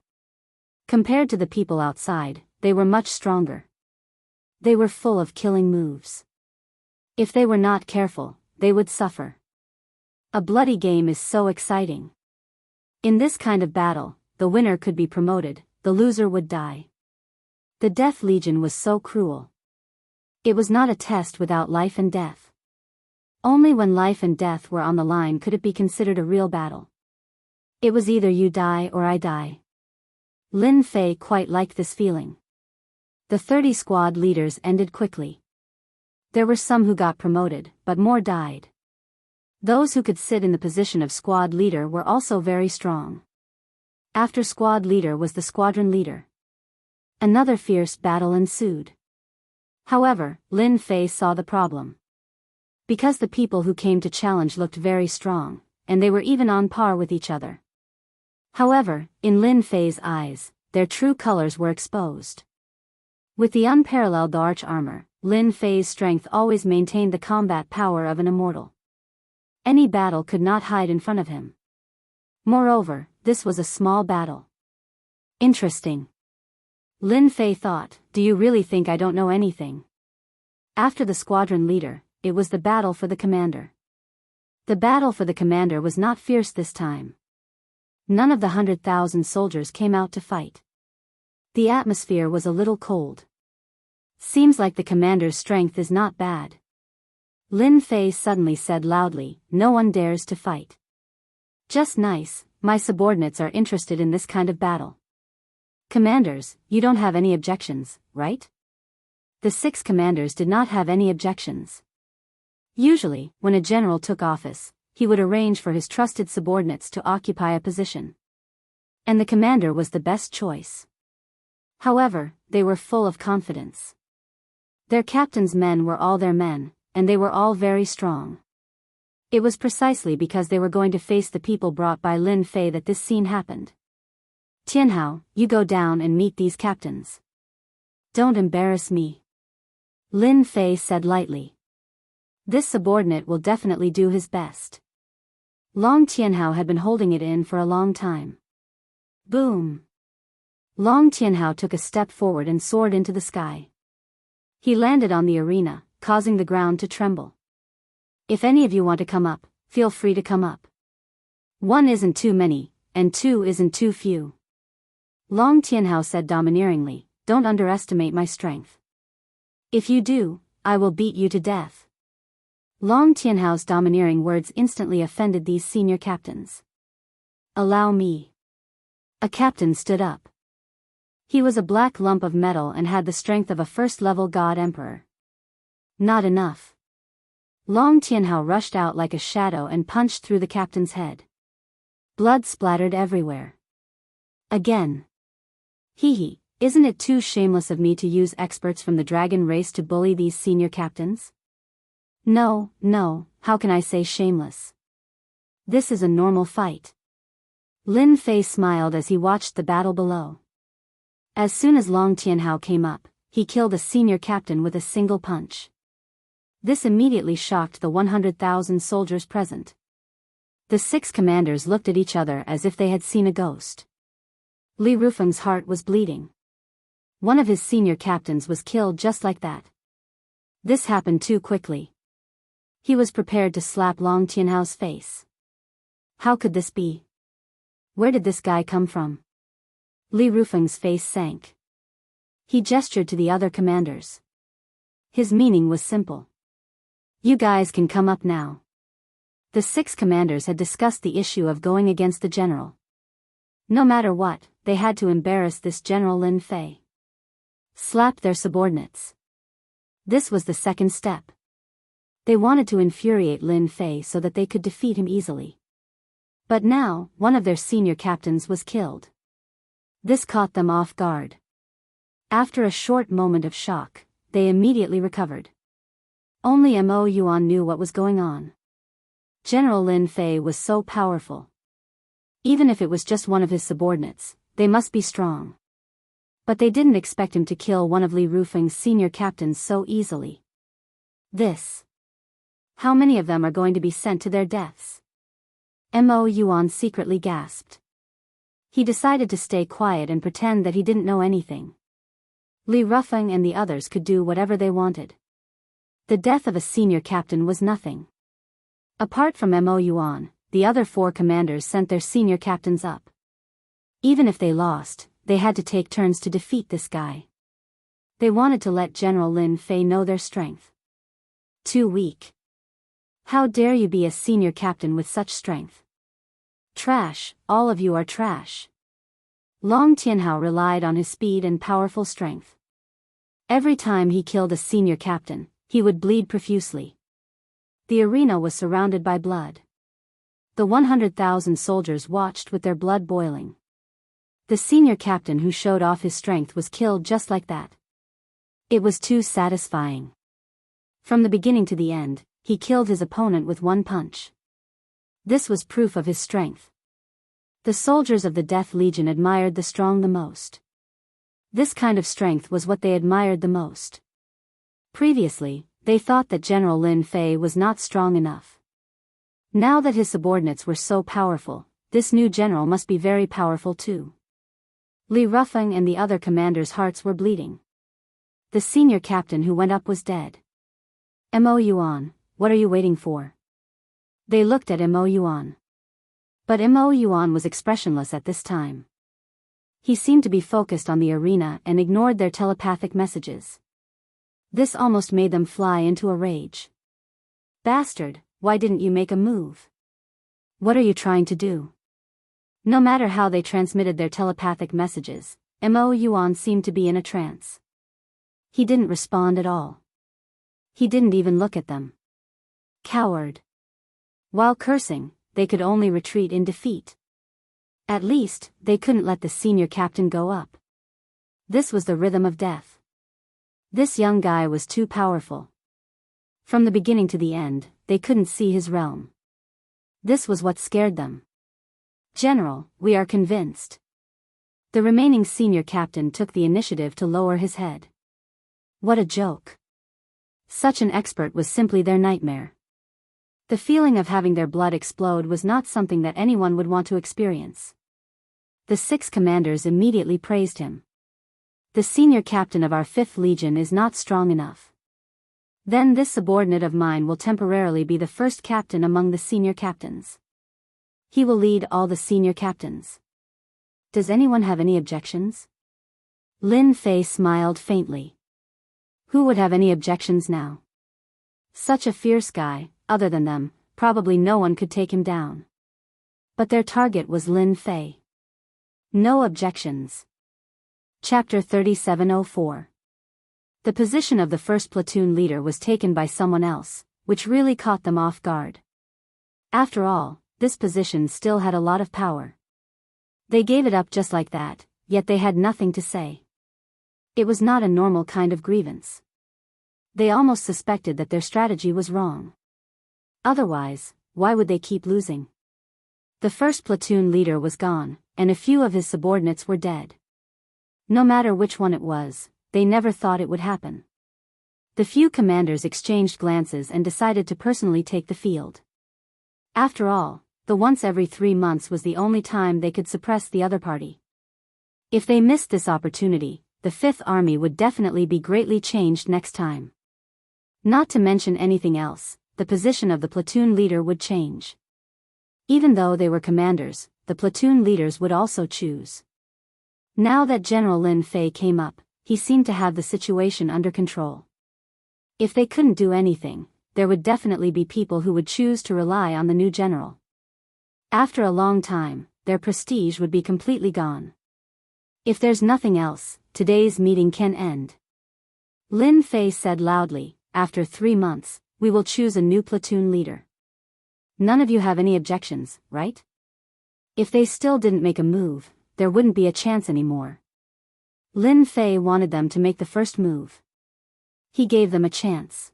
Compared to the people outside, they were much stronger. They were full of killing moves. If they were not careful, they would suffer. A bloody game is so exciting. In this kind of battle, the winner could be promoted, the loser would die. The Death Legion was so cruel. It was not a test without life and death. Only when life and death were on the line could it be considered a real battle. It was either you die or I die. Lin Fei quite liked this feeling. The 30 squad leaders ended quickly. There were some who got promoted, but more died. Those who could sit in the position of squad leader were also very strong. After squad leader was the squadron leader. Another fierce battle ensued. However, Lin Fei saw the problem. Because the people who came to challenge looked very strong, and they were even on par with each other. However, in Lin Fei's eyes, their true colors were exposed. With the unparalleled arch armor, Lin Fei's strength always maintained the combat power of an immortal. Any battle could not hide in front of him. Moreover, this was a small battle. Interesting. Lin Fei thought, do you really think I don't know anything? After the squadron leader, it was the battle for the commander. The battle for the commander was not fierce this time. None of the 100,000 soldiers came out to fight. The atmosphere was a little cold. Seems like the commander's strength is not bad. Lin Fei suddenly said loudly, no one dares to fight. Just nice, my subordinates are interested in this kind of battle. Commanders, you don't have any objections, right? The 6 commanders did not have any objections. Usually, when a general took office, he would arrange for his trusted subordinates to occupy a position. And the commander was the best choice. However, they were full of confidence. Their captain's men were all their men, and they were all very strong. It was precisely because they were going to face the people brought by Lin Fei that this scene happened. Tianhao, you go down and meet these captains. Don't embarrass me. Lin Fei said lightly. This subordinate will definitely do his best. Long Tianhao had been holding it in for a long time. Boom! Long Tianhao took a step forward and soared into the sky. He landed on the arena, causing the ground to tremble. If any of you want to come up, feel free to come up. 1 isn't too many, and 2 isn't too few. Long Tianhao said domineeringly, don't underestimate my strength. If you do, I will beat you to death. Long Tianhao's domineering words instantly offended these senior captains. Allow me. A captain stood up. He was a black lump of metal and had the strength of a first-level god emperor. Not enough. Long Tianhao rushed out like a shadow and punched through the captain's head. Blood splattered everywhere. Again. Hee, isn't it too shameless of me to use experts from the dragon race to bully these senior captains? No, how can I say shameless? This is a normal fight. Lin Fei smiled as he watched the battle below. As soon as Long Tianhao came up, he killed a senior captain with a single punch. This immediately shocked the 100,000 soldiers present. The 6 commanders looked at each other as if they had seen a ghost. Li Rufeng's heart was bleeding. One of his senior captains was killed just like that. This happened too quickly. He was prepared to slap Long Tianhao's face. How could this be? Where did this guy come from? Li Rufeng's face sank. He gestured to the other commanders. His meaning was simple. You guys can come up now. The 6 commanders had discussed the issue of going against the general. No matter what, they had to embarrass this General Lin Fei. Slap their subordinates. This was the second step. They wanted to infuriate Lin Fei so that they could defeat him easily. But now, one of their senior captains was killed. This caught them off guard. After a short moment of shock, they immediately recovered. Only Mo Yuan knew what was going on. General Lin Fei was so powerful. Even if it was just one of his subordinates, they must be strong. But they didn't expect him to kill one of Li Rufeng's senior captains so easily. How many of them are going to be sent to their deaths? Mo Yuan secretly gasped. He decided to stay quiet and pretend that he didn't know anything. Li Rufeng and the others could do whatever they wanted. The death of a senior captain was nothing. Apart from Mo Yuan, the other 4 commanders sent their senior captains up. Even if they lost, they had to take turns to defeat this guy. They wanted to let General Lin Fei know their strength. Too weak. How dare you be a senior captain with such strength? Trash, all of you are trash. Long Tianhao relied on his speed and powerful strength. Every time he killed a senior captain, he would bleed profusely. The arena was surrounded by blood. The 100,000 soldiers watched with their blood boiling. The senior captain who showed off his strength was killed just like that. It was too satisfying. From the beginning to the end, he killed his opponent with 1 punch. This was proof of his strength. The soldiers of the Death Legion admired the strong the most. This kind of strength was what they admired the most. Previously, they thought that General Lin Fei was not strong enough. Now that his subordinates were so powerful, this new general must be very powerful too. Li Rufeng and the other commanders' hearts were bleeding. The senior captain who went up was dead. Mo Yuan, what are you waiting for? They looked at Mo Yuan. But Mo Yuan was expressionless at this time. He seemed to be focused on the arena and ignored their telepathic messages. This almost made them fly into a rage. Bastard, why didn't you make a move? What are you trying to do? No matter how they transmitted their telepathic messages, Mo Yuan seemed to be in a trance. He didn't respond at all. He didn't even look at them. Coward. While cursing, they could only retreat in defeat. At least, they couldn't let the senior captain go up. This was the rhythm of death. This young guy was too powerful. From the beginning to the end, they couldn't see his realm. This was what scared them. "General, we are convinced." The remaining senior captain took the initiative to lower his head. What a joke. Such an expert was simply their nightmare. The feeling of having their blood explode was not something that anyone would want to experience. The 6 commanders immediately praised him. "The senior captain of our 5th Legion is not strong enough. Then this subordinate of mine will temporarily be the first captain among the senior captains. He will lead all the senior captains. Does anyone have any objections?" Lin Fei smiled faintly. Who would have any objections now? Such a fierce guy, other than them, probably no one could take him down. But their target was Lin Fei. No objections. Chapter 3704. The position of the first platoon leader was taken by someone else, which really caught them off guard. After all, this position still had a lot of power. They gave it up just like that, yet they had nothing to say. It was not a normal kind of grievance. They almost suspected that their strategy was wrong. Otherwise, why would they keep losing? The first platoon leader was gone, and a few of his subordinates were dead. No matter which one it was, they never thought it would happen. The few commanders exchanged glances and decided to personally take the field. After all, the once every 3 months was the only time they could suppress the other party. If they missed this opportunity, the 5th Army would definitely be greatly changed next time. Not to mention anything else, the position of the platoon leader would change. Even though they were commanders, the platoon leaders would also choose. Now that General Lin Fei came up, he seemed to have the situation under control. If they couldn't do anything, there would definitely be people who would choose to rely on the new general. After a long time, their prestige would be completely gone. If there's nothing else, today's meeting can end. Lin Fei said loudly, "After 3 months, we will choose a new platoon leader. None of you have any objections, right?" If they still didn't make a move, there wouldn't be a chance anymore. Lin Fei wanted them to make the first move. He gave them a chance.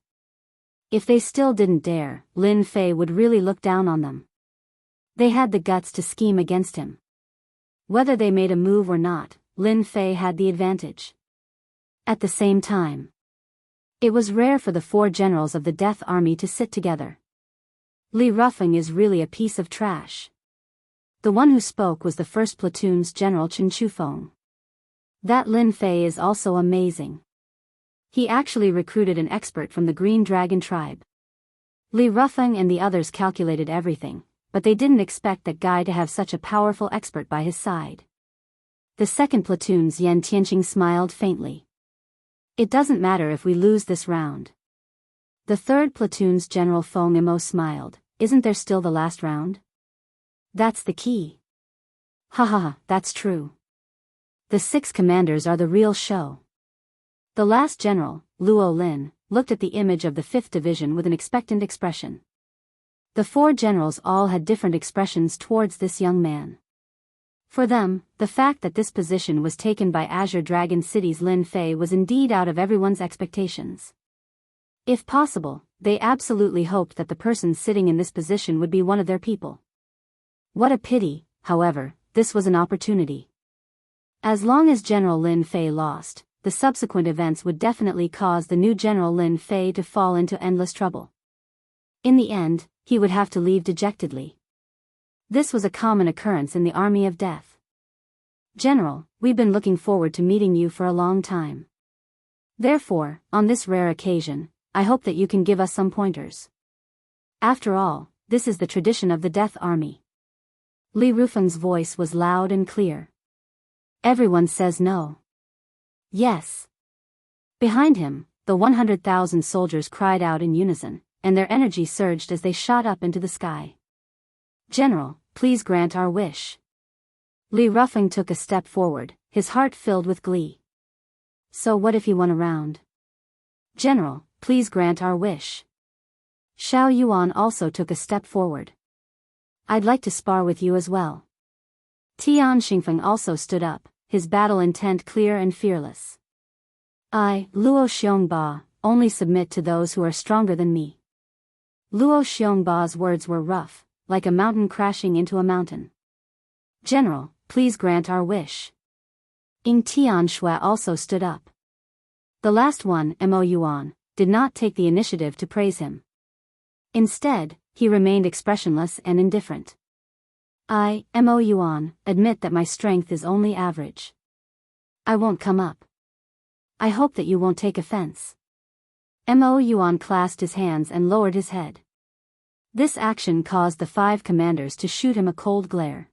If they still didn't dare, Lin Fei would really look down on them. They had the guts to scheme against him. Whether they made a move or not, Lin Fei had the advantage. At the same time, it was rare for the 4 generals of the Death Army to sit together. Li Rufeng is really a piece of trash. The one who spoke was the 1st Platoon's General Chen Chufeng. That Lin Fei is also amazing. He actually recruited an expert from the Green Dragon tribe. Li Rufeng and the others calculated everything, but they didn't expect that guy to have such a powerful expert by his side. The 2nd Platoon's Yan Tianqing smiled faintly. "It doesn't matter if we lose this round." The 3rd Platoon's General Feng Imo smiled. "Isn't there still the last round?" "That's the key." "Ha ha ha, that's true. The 6 commanders are the real show." The last general, Luo Lin, looked at the image of the 5th Division with an expectant expression. The 4 generals all had different expressions towards this young man. For them, the fact that this position was taken by Azure Dragon City's Lin Fei was indeed out of everyone's expectations. If possible, they absolutely hoped that the person sitting in this position would be one of their people. What a pity, however, this was an opportunity. As long as General Lin Fei lost, the subsequent events would definitely cause the new General Lin Fei to fall into endless trouble. In the end, he would have to leave dejectedly. This was a common occurrence in the Army of Death. "General, we've been looking forward to meeting you for a long time. Therefore, on this rare occasion, I hope that you can give us some pointers. After all, this is the tradition of the Death Army." Li Rufeng's voice was loud and clear. Everyone says no. Yes. Behind him, the 100,000 soldiers cried out in unison, and their energy surged as they shot up into the sky. "General, please grant our wish." Li Rufeng took a step forward, his heart filled with glee. "So what if he won a round?" "General, please grant our wish." Xiao Yuan also took a step forward. "I'd like to spar with you as well." Tian Xingfeng also stood up, his battle intent clear and fearless. I, Luo Xiongba, only submit to those who are stronger than me. Luo Xiongba's words were rough, like a mountain crashing into a mountain. General, please grant our wish. Ying Tianxue also stood up. The last one, Mo Yuan, did not take the initiative to praise him. Instead, he remained expressionless and indifferent. I, Mo Yuan, admit that my strength is only average. I won't come up. I hope that you won't take offense. Mo Yuan clasped his hands and lowered his head. This action caused the 5 commanders to shoot him a cold glare.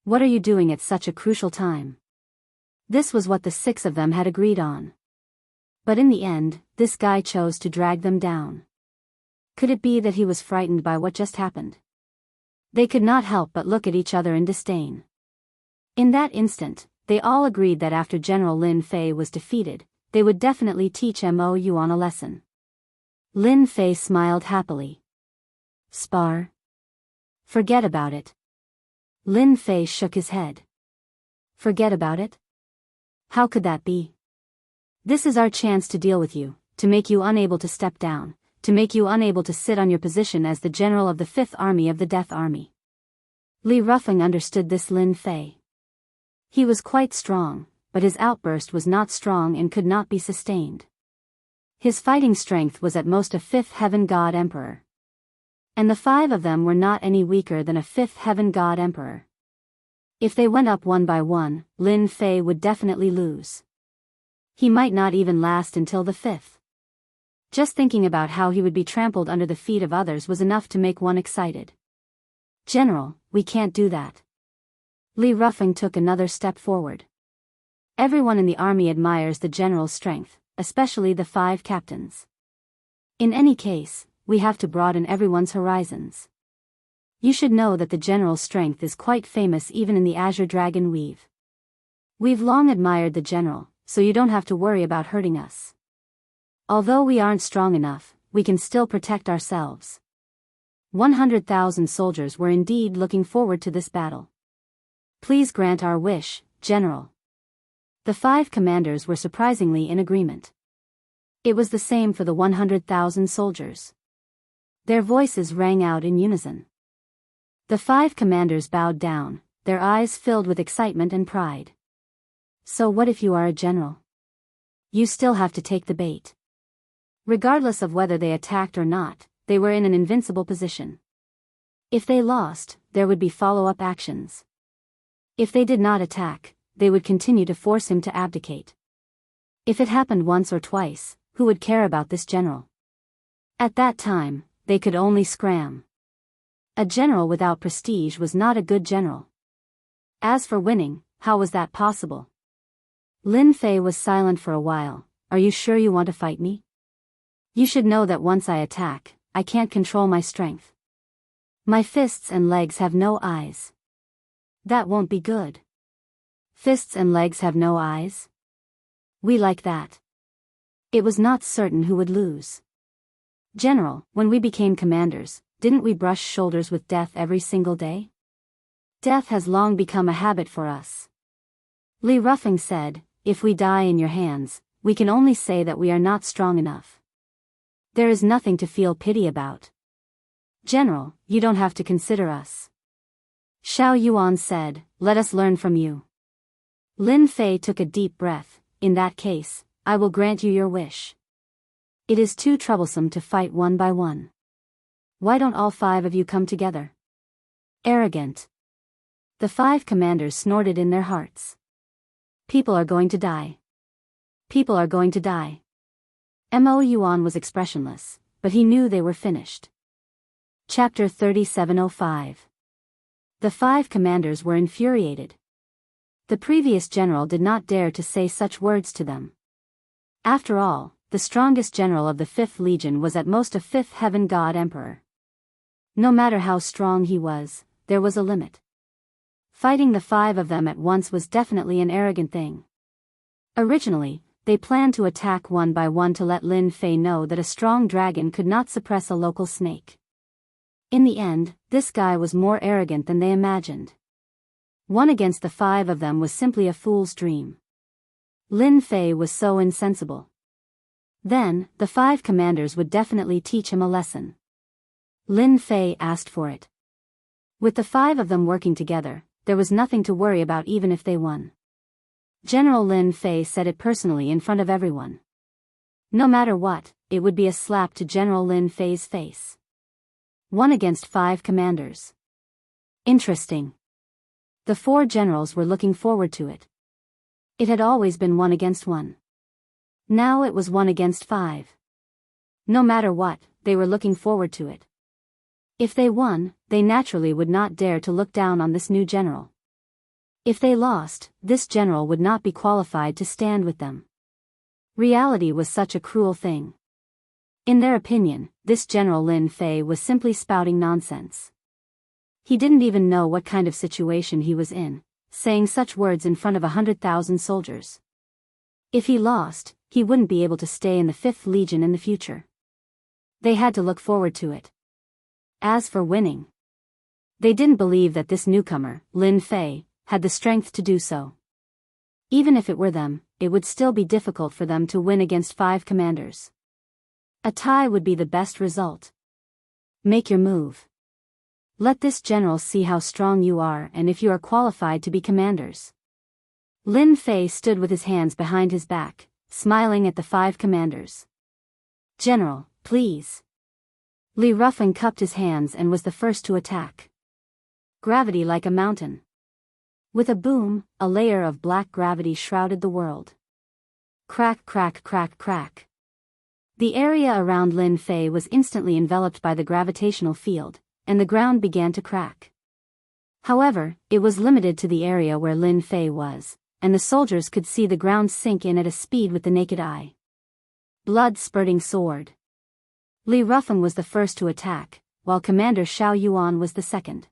What are you doing at such a crucial time? This was what the 6 of them had agreed on. But in the end, this guy chose to drag them down. Could it be that he was frightened by what just happened? They could not help but look at each other in disdain. In that instant, they all agreed that after General Lin Fei was defeated, they would definitely teach Mo Yuan a lesson. Lin Fei smiled happily. Spar? Forget about it. Lin Fei shook his head. Forget about it? How could that be? This is our chance to deal with you, to make you unable to step down, to make you unable to sit on your position as the general of the 5th Army of the Death Army. Li Rufeng understood this Lin Fei. He was quite strong, but his outburst was not strong and could not be sustained. His fighting strength was at most a 5th Heaven God Emperor. And the 5 of them were not any weaker than a 5th Heaven God Emperor. If they went up one by one, Lin Fei would definitely lose. He might not even last until the 5th. Just thinking about how he would be trampled under the feet of others was enough to make one excited. General, we can't do that. Li Rufeng took another step forward. Everyone in the army admires the general's strength, especially the 5 captains. In any case, we have to broaden everyone's horizons. You should know that the general's strength is quite famous even in the Azure Dragon Weave. We've long admired the general, so you don't have to worry about hurting us. Although we aren't strong enough, we can still protect ourselves. 100,000 soldiers were indeed looking forward to this battle. Please grant our wish, General. The 5 commanders were surprisingly in agreement. It was the same for the 100,000 soldiers. Their voices rang out in unison. The 5 commanders bowed down, their eyes filled with excitement and pride. So what if you are a general? You still have to take the bait. Regardless of whether they attacked or not, they were in an invincible position. If they lost, there would be follow-up actions. If they did not attack, they would continue to force him to abdicate. If it happened once or twice, who would care about this general? At that time, they could only scram. A general without prestige was not a good general. As for winning, how was that possible? Lin Fei was silent for a while. Are you sure you want to fight me? You should know that once I attack, I can't control my strength. My fists and legs have no eyes. That won't be good. Fists and legs have no eyes? We like that. It was not certain who would lose. General, when we became commanders, didn't we brush shoulders with death every single day? Death has long become a habit for us. Li Rufeng said, if we die in your hands, we can only say that we are not strong enough. There is nothing to feel pity about. General, you don't have to consider us. Xiao Yuan said, let us learn from you. Lin Fei took a deep breath. In that case, I will grant you your wish. It is too troublesome to fight one by one. Why don't all 5 of you come together? Arrogant. The 5 commanders snorted in their hearts. People are going to die. People are going to die. Mo Yuan was expressionless, but he knew they were finished. Chapter 3705. The 5 commanders were infuriated. The previous general did not dare to say such words to them. After all, the strongest general of the 5th Legion was at most a 5th Heaven God Emperor. No matter how strong he was, there was a limit. Fighting the 5 of them at once was definitely an arrogant thing. Originally, they planned to attack one by one to let Lin Fei know that a strong dragon could not suppress a local snake. In the end, this guy was more arrogant than they imagined. One against the 5 of them was simply a fool's dream. Lin Fei was so insensible. Then, the 5 commanders would definitely teach him a lesson. Lin Fei asked for it. With the 5 of them working together, there was nothing to worry about even if they won. General Lin Fei said it personally in front of everyone. No matter what, it would be a slap to General Lin Fei's face. 1 against 5 commanders. Interesting. The 4 generals were looking forward to it. It had always been 1 against 1. Now it was 1 against 5. No matter what, they were looking forward to it. If they won, they naturally would not dare to look down on this new general. If they lost, this general would not be qualified to stand with them. Reality was such a cruel thing. In their opinion, this General Lin Fei was simply spouting nonsense. He didn't even know what kind of situation he was in, saying such words in front of 100,000 soldiers. If he lost, he wouldn't be able to stay in the 5th Legion in the future. They had to look forward to it. As for winning, they didn't believe that this newcomer, Lin Fei, had the strength to do so. Even if it were them, it would still be difficult for them to win against 5 commanders. A tie would be the best result. Make your move. Let this general see how strong you are and if you are qualified to be commanders. Lin Fei stood with his hands behind his back, smiling at the 5 commanders. General, please. Li Rufeng cupped his hands and was the first to attack. Gravity like a mountain. With a boom, a layer of black gravity shrouded the world. Crack, crack, crack, crack. The area around Lin Fei was instantly enveloped by the gravitational field, and the ground began to crack. However, it was limited to the area where Lin Fei was, and the soldiers could see the ground sink in at a speed with the naked eye. Blood-spurting sword. Li Rufeng was the first to attack, while Commander Xiao Yuan was the second.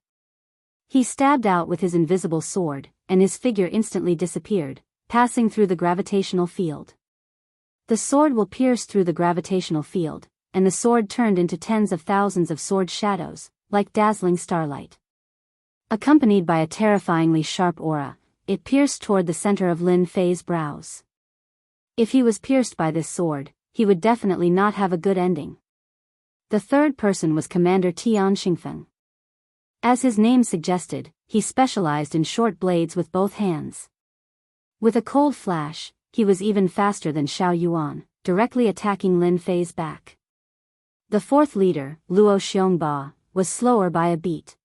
He stabbed out with his invisible sword, and his figure instantly disappeared, passing through the gravitational field. The sword will pierce through the gravitational field, and the sword turned into tens of thousands of sword shadows, like dazzling starlight. Accompanied by a terrifyingly sharp aura, it pierced toward the center of Lin Fei's brows. If he was pierced by this sword, he would definitely not have a good ending. The third person was Commander Tian Xingfeng. As his name suggested, he specialized in short blades with both hands. With a cold flash, he was even faster than Xiao Yuan, directly attacking Lin Fei's back. The 4th leader, Luo Xiongba, was slower by a beat.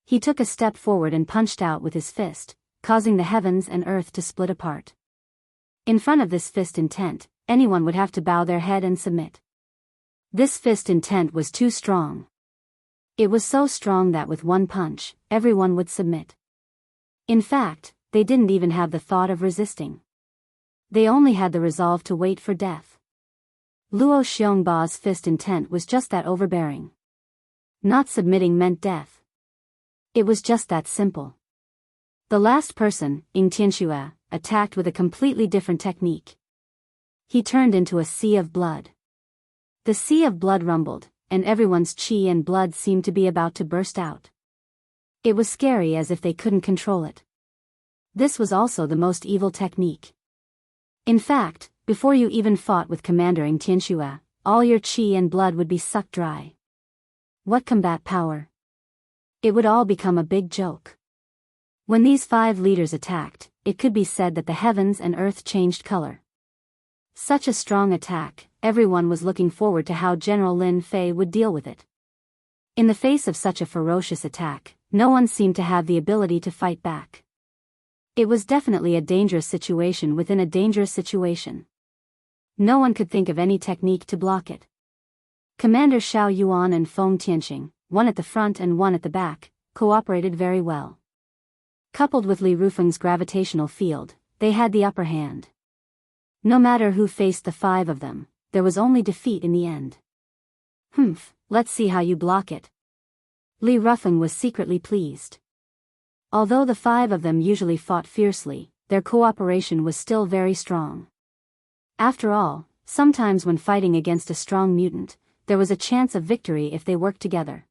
He took a step forward and punched out with his fist, causing the heavens and earth to split apart. In front of this fist intent, anyone would have to bow their head and submit. This fist intent was too strong. It was so strong that with one punch, everyone would submit. In fact, they didn't even have the thought of resisting. They only had the resolve to wait for death. Luo Xiongba's fist intent was just that overbearing. Not submitting meant death. It was just that simple. The last person, Ying Tianxue, attacked with a completely different technique. He turned into a sea of blood. The sea of blood rumbled, and everyone's qi and blood seemed to be about to burst out. It was scary as if they couldn't control it. This was also the most evil technique. In fact, before you even fought with Commander Ying Tianxue, all your qi and blood would be sucked dry. What combat power! It would all become a big joke. When these 5 leaders attacked, it could be said that the heavens and earth changed color. Such a strong attack, everyone was looking forward to how General Lin Fei would deal with it. In the face of such a ferocious attack, no one seemed to have the ability to fight back. It was definitely a dangerous situation within a dangerous situation. No one could think of any technique to block it. Commander Xiao Yuan and Feng Tianxing, one at the front and one at the back, cooperated very well. Coupled with Li Rufeng's gravitational field, they had the upper hand. No matter who faced the 5 of them, there was only defeat in the end. Let's see how you block it. Li Rufeng was secretly pleased. Although the 5 of them usually fought fiercely, their cooperation was still very strong. After all, sometimes when fighting against a strong mutant, there was a chance of victory if they worked together.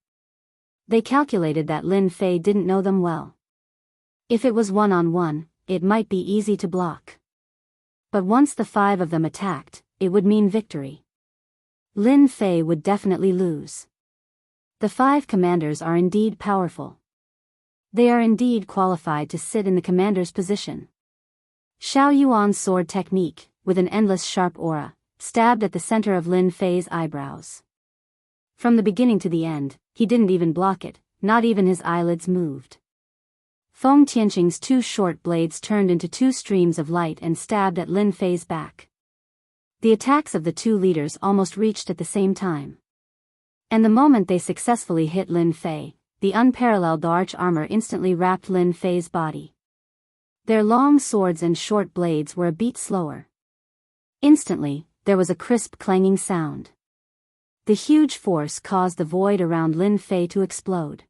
They calculated that Lin Fei didn't know them well. If it was one-on-one, it might be easy to block. But once the 5 of them attacked, it would mean victory. Lin Fei would definitely lose. The 5 commanders are indeed powerful. They are indeed qualified to sit in the commander's position. Xiao Yuan's sword technique, with an endless sharp aura, stabbed at the center of Lin Fei's eyebrows. From the beginning to the end, he didn't even block it, not even his eyelids moved. Feng Tianqing's 2 short blades turned into 2 streams of light and stabbed at Lin Fei's back. The attacks of the 2 leaders almost reached at the same time. And the moment they successfully hit Lin Fei, the unparalleled arch armor instantly wrapped Lin Fei's body. Their long swords and short blades were a beat slower. Instantly, there was a crisp clanging sound. The huge force caused the void around Lin Fei to explode.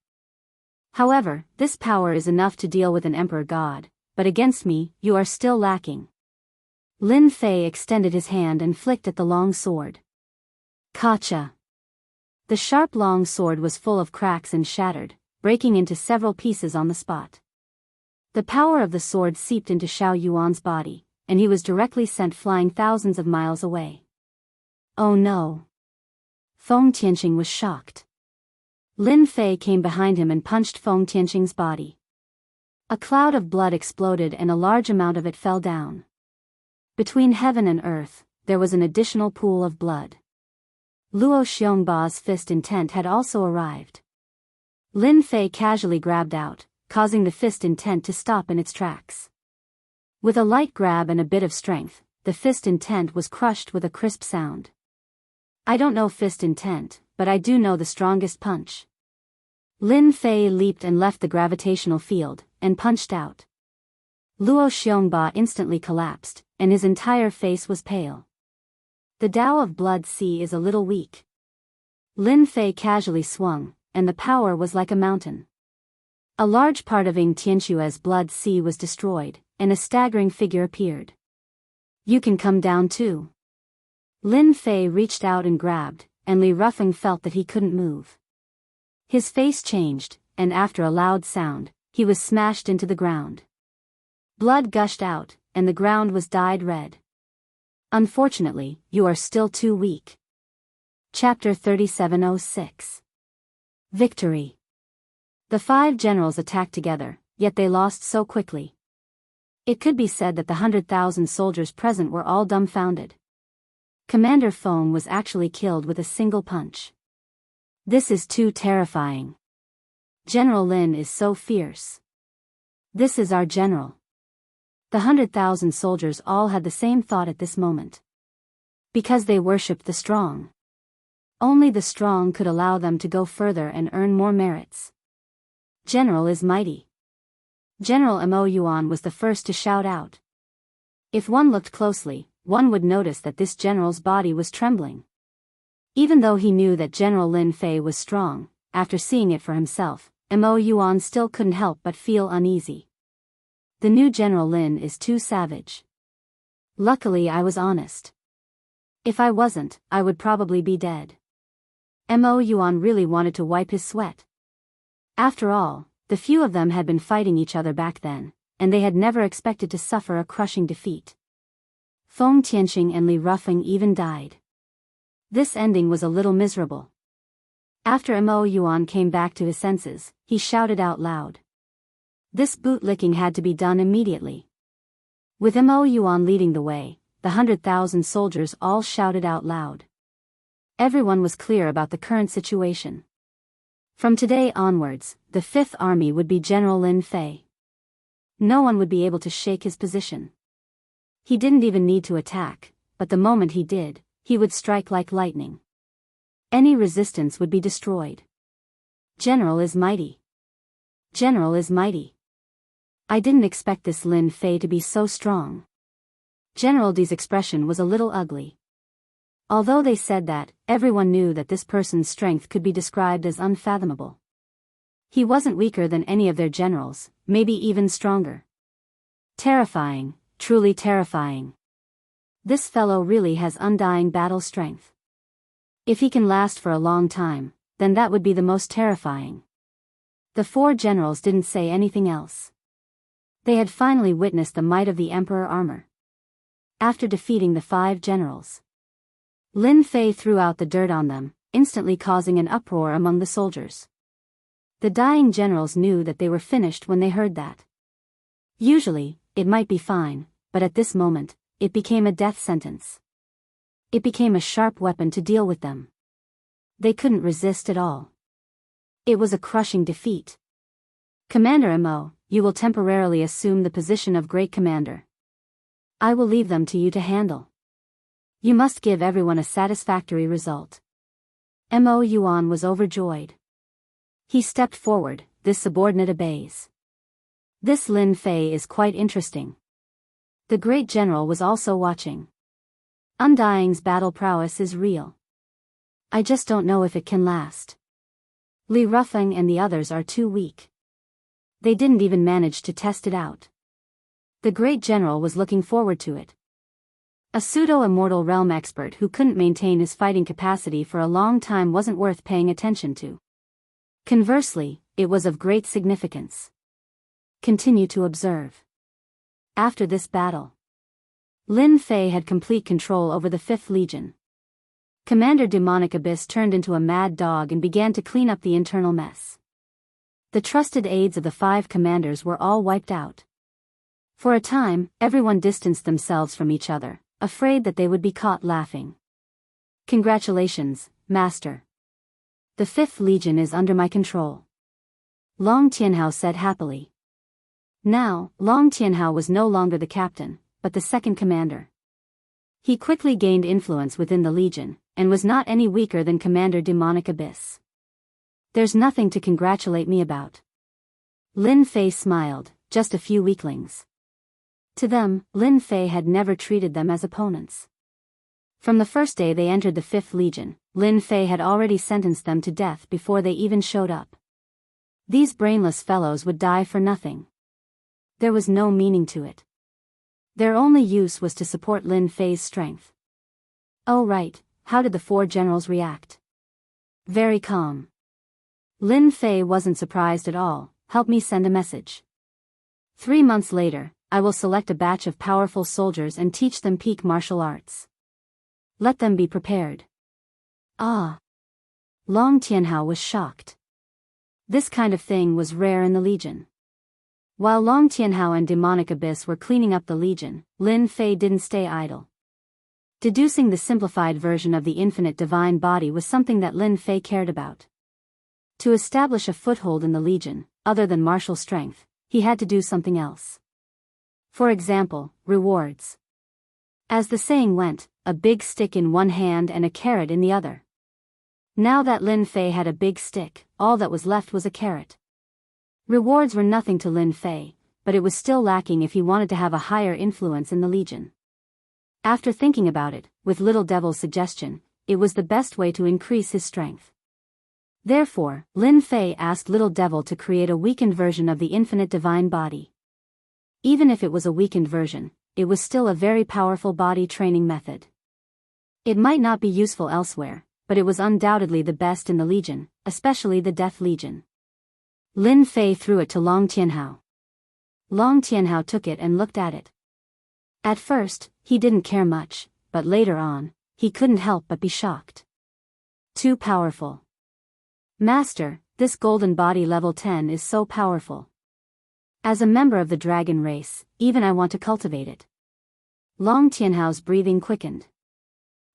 However, this power is enough to deal with an emperor god, but against me, you are still lacking. Lin Fei extended his hand and flicked at the long sword. Kacha! The sharp long sword was full of cracks and shattered, breaking into several pieces on the spot. The power of the sword seeped into Xiao Yuan's body, and he was directly sent flying thousands of miles away. Oh no! Feng Tianqing was shocked. Lin Fei came behind him and punched Feng Tianqing's body. A cloud of blood exploded and a large amount of it fell down. Between heaven and earth, there was an additional pool of blood. Luo Xiongba's fist intent had also arrived. Lin Fei casually grabbed out, causing the fist intent to stop in its tracks. With a light grab and a bit of strength, the fist intent was crushed with a crisp sound. I don't know fist intent, but I do know the strongest punch. Lin Fei leaped and left the gravitational field, and punched out. Luo Xiongba instantly collapsed, and his entire face was pale. The Tao of Blood Sea is a little weak. Lin Fei casually swung, and the power was like a mountain. A large part of Ying Tianxue's Blood Sea was destroyed, and a staggering figure appeared. You can come down too. Lin Fei reached out and grabbed, and Li Rufeng felt that he couldn't move. His face changed, and after a loud sound, he was smashed into the ground. Blood gushed out, and the ground was dyed red. Unfortunately, you are still too weak. Chapter 3706. Victory. The 5 generals attacked together, yet they lost so quickly. It could be said that the 100,000 soldiers present were all dumbfounded. Commander Feng was actually killed with a single punch. This is too terrifying. General Lin is so fierce. This is our general. The 100,000 soldiers all had the same thought at this moment. Because they worshipped the strong. Only the strong could allow them to go further and earn more merits. General is mighty. General Mo Yuan was the first to shout out. If one looked closely, one would notice that this general's body was trembling. Even though he knew that General Lin Fei was strong, after seeing it for himself, Mo Yuan still couldn't help but feel uneasy. The new General Lin is too savage. Luckily I was honest. If I wasn't, I would probably be dead. Mo Yuan really wanted to wipe his sweat. After all, the few of them had been fighting each other back then, and they had never expected to suffer a crushing defeat. Feng Tianqing and Li Rufeng even died. This ending was a little miserable. After Mo Yuan came back to his senses, he shouted out loud. This bootlicking had to be done immediately. With Mo Yuan leading the way, the 100,000 soldiers all shouted out loud. Everyone was clear about the current situation. From today onwards, the Fifth Army would be General Lin Fei. No one would be able to shake his position. He didn't even need to attack, but the moment he did, he would strike like lightning. Any resistance would be destroyed. General is mighty. General is mighty. I didn't expect this Lin Fei to be so strong. General D's expression was a little ugly. Although they said that, everyone knew that this person's strength could be described as unfathomable. He wasn't weaker than any of their generals, maybe even stronger. Terrifying, truly terrifying. This fellow really has undying battle strength. If he can last for a long time, then that would be the most terrifying. The 4 generals didn't say anything else. They had finally witnessed the might of the Emperor armor. After defeating the 5 generals, Lin Fei threw out the dirt on them, instantly causing an uproar among the soldiers. The dying generals knew that they were finished when they heard that. Usually, it might be fine, but at this moment, it became a death sentence. It became a sharp weapon to deal with them. They couldn't resist at all. It was a crushing defeat. Commander Mo, you will temporarily assume the position of Great Commander. I will leave them to you to handle. You must give everyone a satisfactory result. Mo Yuan was overjoyed. He stepped forward, this subordinate obeys. This Lin Fei is quite interesting. The great general was also watching. Undying's battle prowess is real. I just don't know if it can last. Li Rufeng and the others are too weak. They didn't even manage to test it out. The great general was looking forward to it. A pseudo-immortal realm expert who couldn't maintain his fighting capacity for a long time wasn't worth paying attention to. Conversely, it was of great significance. Continue to observe. After this battle, Lin Fei had complete control over the 5th Legion. Commander Demonic Abyss turned into a mad dog and began to clean up the internal mess. The trusted aides of the 5 commanders were all wiped out. For a time, everyone distanced themselves from each other, afraid that they would be caught laughing. Congratulations, Master. The 5th Legion is under my control. Long Tianhao said happily. Now, Long Tianhao was no longer the captain, but the 2nd commander. He quickly gained influence within the Legion, and was not any weaker than Commander Demonic Abyss. There's nothing to congratulate me about. Lin Fei smiled, just a few weaklings. To them, Lin Fei had never treated them as opponents. From the first day they entered the 5th Legion, Lin Fei had already sentenced them to death before they even showed up. These brainless fellows would die for nothing. There was no meaning to it. Their only use was to support Lin Fei's strength. Oh right, how did the 4 generals react? Very calm. Lin Fei wasn't surprised at all. Help me send a message. 3 months later, I will select a batch of powerful soldiers and teach them peak martial arts. Let them be prepared. Ah. Long Tianhao was shocked. This kind of thing was rare in the Legion. While Long Tianhao and Demonic Abyss were cleaning up the Legion, Lin Fei didn't stay idle. Deducing the simplified version of the infinite divine body was something that Lin Fei cared about. To establish a foothold in the Legion, other than martial strength, he had to do something else. For example, rewards. As the saying went, a big stick in one hand and a carrot in the other. Now that Lin Fei had a big stick, all that was left was a carrot. Rewards were nothing to Lin Fei, but it was still lacking if he wanted to have a higher influence in the Legion. After thinking about it, with Little Devil's suggestion, it was the best way to increase his strength. Therefore, Lin Fei asked Little Devil to create a weakened version of the infinite divine body. Even if it was a weakened version, it was still a very powerful body training method. It might not be useful elsewhere, but it was undoubtedly the best in the Legion, especially the Death Legion. Lin Fei threw it to Long Tianhao. Long Tianhao took it and looked at it. At first, he didn't care much, but later on, he couldn't help but be shocked. Too powerful. Master, this golden body level 10 is so powerful. As a member of the dragon race, even I want to cultivate it. Long Tianhao's breathing quickened.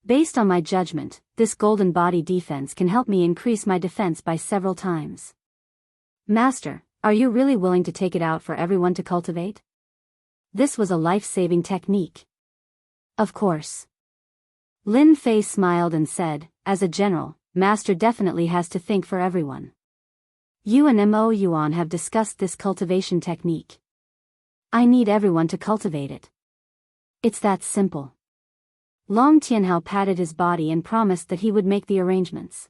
Based on my judgment, this golden body defense can help me increase my defense by several times. Master, are you really willing to take it out for everyone to cultivate? This was a life-saving technique. Of course. Lin Fei smiled and said, as a general, Master definitely has to think for everyone. You and Mo Yuan have discussed this cultivation technique. I need everyone to cultivate it. It's that simple. Long Tianhao patted his body and promised that he would make the arrangements.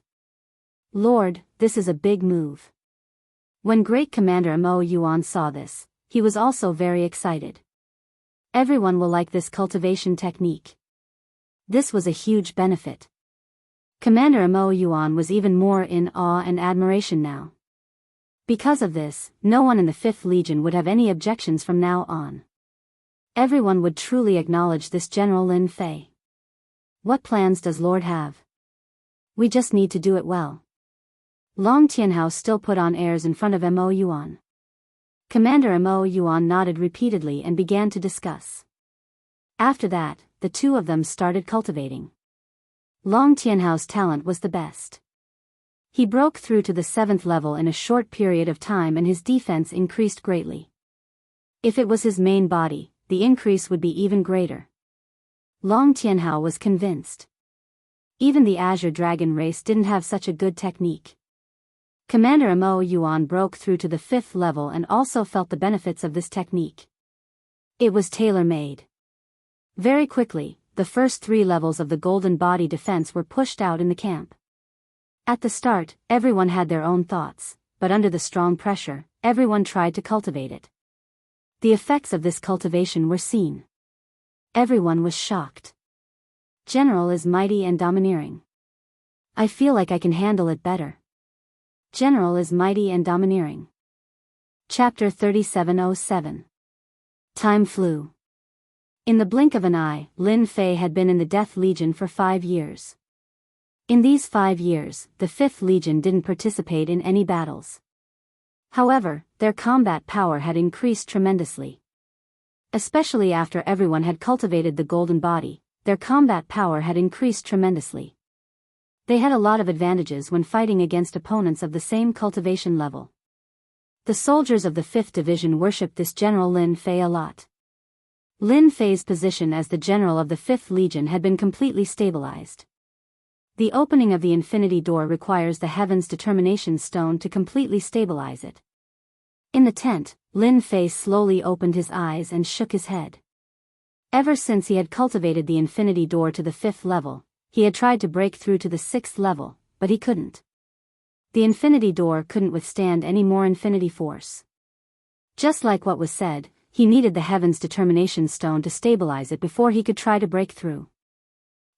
Lord, this is a big move. When Great Commander Mo Yuan saw this, he was also very excited. Everyone will like this cultivation technique. This was a huge benefit. Commander Mo Yuan was even more in awe and admiration now. Because of this, no one in the 5th Legion would have any objections from now on. Everyone would truly acknowledge this General Lin Fei. What plans does Lord have? We just need to do it well. Long Tianhao still put on airs in front of Mo Yuan. Commander Mo Yuan nodded repeatedly and began to discuss. After that, the two of them started cultivating. Long Tianhao's talent was the best. He broke through to the 7th level in a short period of time and his defense increased greatly. If it was his main body, the increase would be even greater. Long Tianhao was convinced. Even the Azure Dragon race didn't have such a good technique. Commander Mo Yuan broke through to the 5th level and also felt the benefits of this technique. It was tailor-made. Very quickly, the first 3 levels of the Golden Body defense were pushed out in the camp. At the start, everyone had their own thoughts, but under the strong pressure, everyone tried to cultivate it. The effects of this cultivation were seen. Everyone was shocked. General is mighty and domineering. I feel like I can handle it better. General is mighty and domineering. Chapter 3707. Time flew. In the blink of an eye, Lin Fei had been in the Death Legion for 5 years. In these 5 years, the 5th Legion didn't participate in any battles. However, their combat power had increased tremendously. Especially after everyone had cultivated the Golden Body, their combat power had increased tremendously. They had a lot of advantages when fighting against opponents of the same cultivation level. The soldiers of the 5th Division worshipped this General Lin Fei a lot. Lin Fei's position as the general of the 5th Legion had been completely stabilized. The opening of the Infinity Door requires the Heaven's Determination Stone to completely stabilize it. In the tent, Lin Fei slowly opened his eyes and shook his head. Ever since he had cultivated the Infinity Door to the 5th level, he had tried to break through to the 6th level, but he couldn't. The Infinity Door couldn't withstand any more infinity force. Just like what was said, he needed the Heaven's Determination Stone to stabilize it before he could try to break through.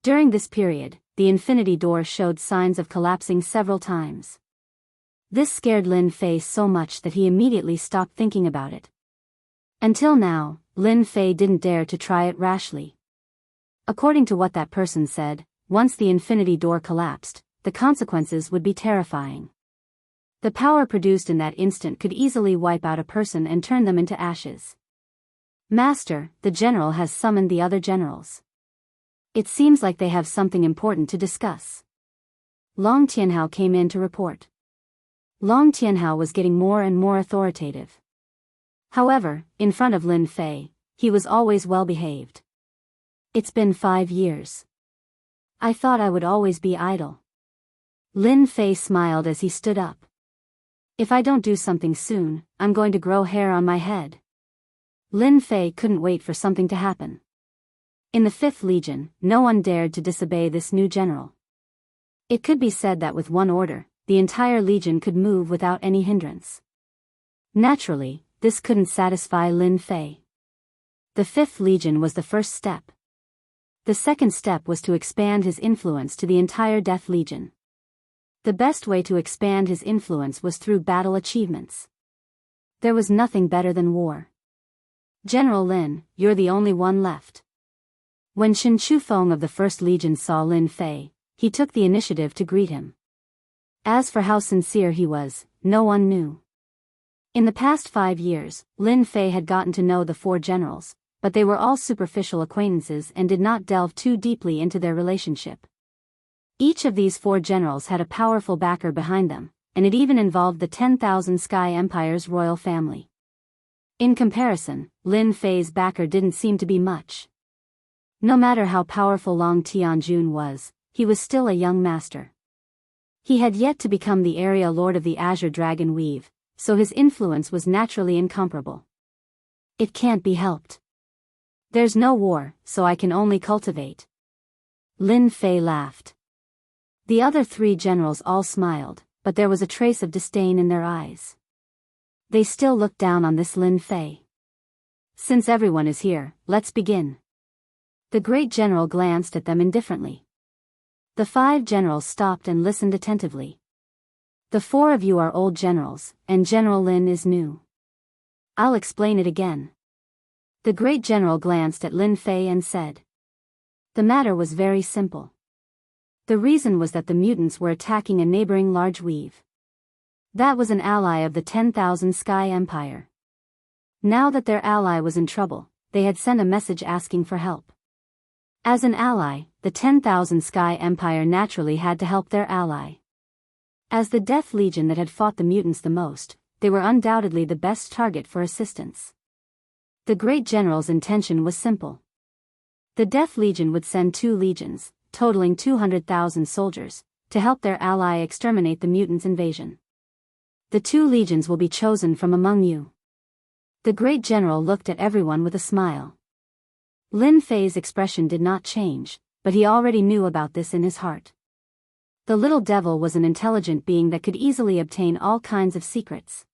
During this period, the Infinity Door showed signs of collapsing several times. This scared Lin Fei so much that he immediately stopped thinking about it. Until now, Lin Fei didn't dare to try it rashly. According to what that person said, once the Infinity Door collapsed, the consequences would be terrifying. The power produced in that instant could easily wipe out a person and turn them into ashes. Master, the general has summoned the other generals. It seems like they have something important to discuss. Long Tianhao came in to report. Long Tianhao was getting more and more authoritative. However, in front of Lin Fei, he was always well behaved. It's been 5 years. I thought I would always be idle. Lin Fei smiled as he stood up. If I don't do something soon, I'm going to grow hair on my head. Lin Fei couldn't wait for something to happen. In the 5th Legion, no one dared to disobey this new general. It could be said that with one order, the entire legion could move without any hindrance. Naturally, this couldn't satisfy Lin Fei. The 5th Legion was the first step. The second step was to expand his influence to the entire Death Legion. The best way to expand his influence was through battle achievements. There was nothing better than war. General Lin, you're the only one left. When Shen Chufeng of the 1st Legion saw Lin Fei, he took the initiative to greet him. As for how sincere he was, no one knew. In the past 5 years, Lin Fei had gotten to know the 4 generals, but they were all superficial acquaintances and did not delve too deeply into their relationship. Each of these 4 generals had a powerful backer behind them, and it even involved the 10,000 Sky Empire's royal family. In comparison, Lin Fei's backer didn't seem to be much. No matter how powerful Long Tianjun was, he was still a young master. He had yet to become the area lord of the Azure Dragon Weave, so his influence was naturally incomparable. It can't be helped. There's no war, so I can only cultivate. Lin Fei laughed. The other 3 generals all smiled, but there was a trace of disdain in their eyes. They still looked down on this Lin Fei. Since everyone is here, let's begin. The great general glanced at them indifferently. The 5 generals stopped and listened attentively. The four of you are old generals, and General Lin is new. I'll explain it again. The great general glanced at Lin Fei and said. The matter was very simple. The reason was that the mutants were attacking a neighboring large weave. That was an ally of the 10,000 Sky Empire. Now that their ally was in trouble, they had sent a message asking for help. As an ally, the 10,000 Sky Empire naturally had to help their ally. As the Death Legion that had fought the mutants the most, they were undoubtedly the best target for assistance. The great general's intention was simple. The Death Legion would send 2 legions, totaling 200,000 soldiers, to help their ally exterminate the mutants' invasion. The 2 legions will be chosen from among you. The great general looked at everyone with a smile. Lin Fei's expression did not change, but he already knew about this in his heart. The little devil was an intelligent being that could easily obtain all kinds of secrets.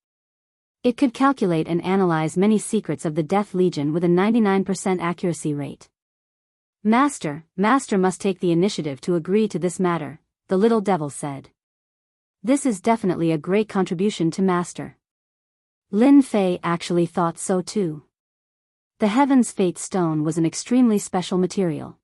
It could calculate and analyze many secrets of the Death Legion with a 99% accuracy rate. Master must take the initiative to agree to this matter, the little devil said. This is definitely a great contribution to Master. Lin Fei actually thought so too. The Heaven's Fate Stone was an extremely special material.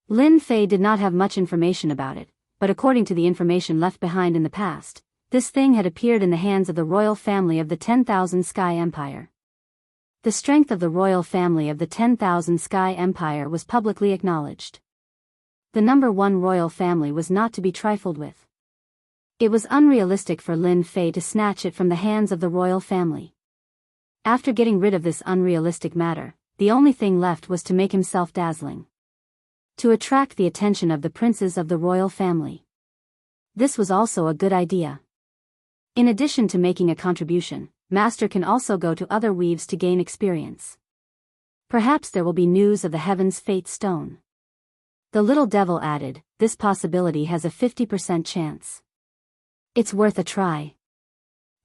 Lin Fei did not have much information about it, but according to the information left behind in the past, this thing had appeared in the hands of the royal family of the 10,000 Sky Empire. The strength of the royal family of the 10,000 Sky Empire was publicly acknowledged. The number 1 royal family was not to be trifled with. It was unrealistic for Lin Fei to snatch it from the hands of the royal family. After getting rid of this unrealistic matter, the only thing left was to make himself dazzling. To attract the attention of the princes of the royal family. This was also a good idea. In addition to making a contribution, Master can also go to other weaves to gain experience. Perhaps there will be news of the Heaven's Fate Stone. The little devil added, this possibility has a 50% chance. It's worth a try.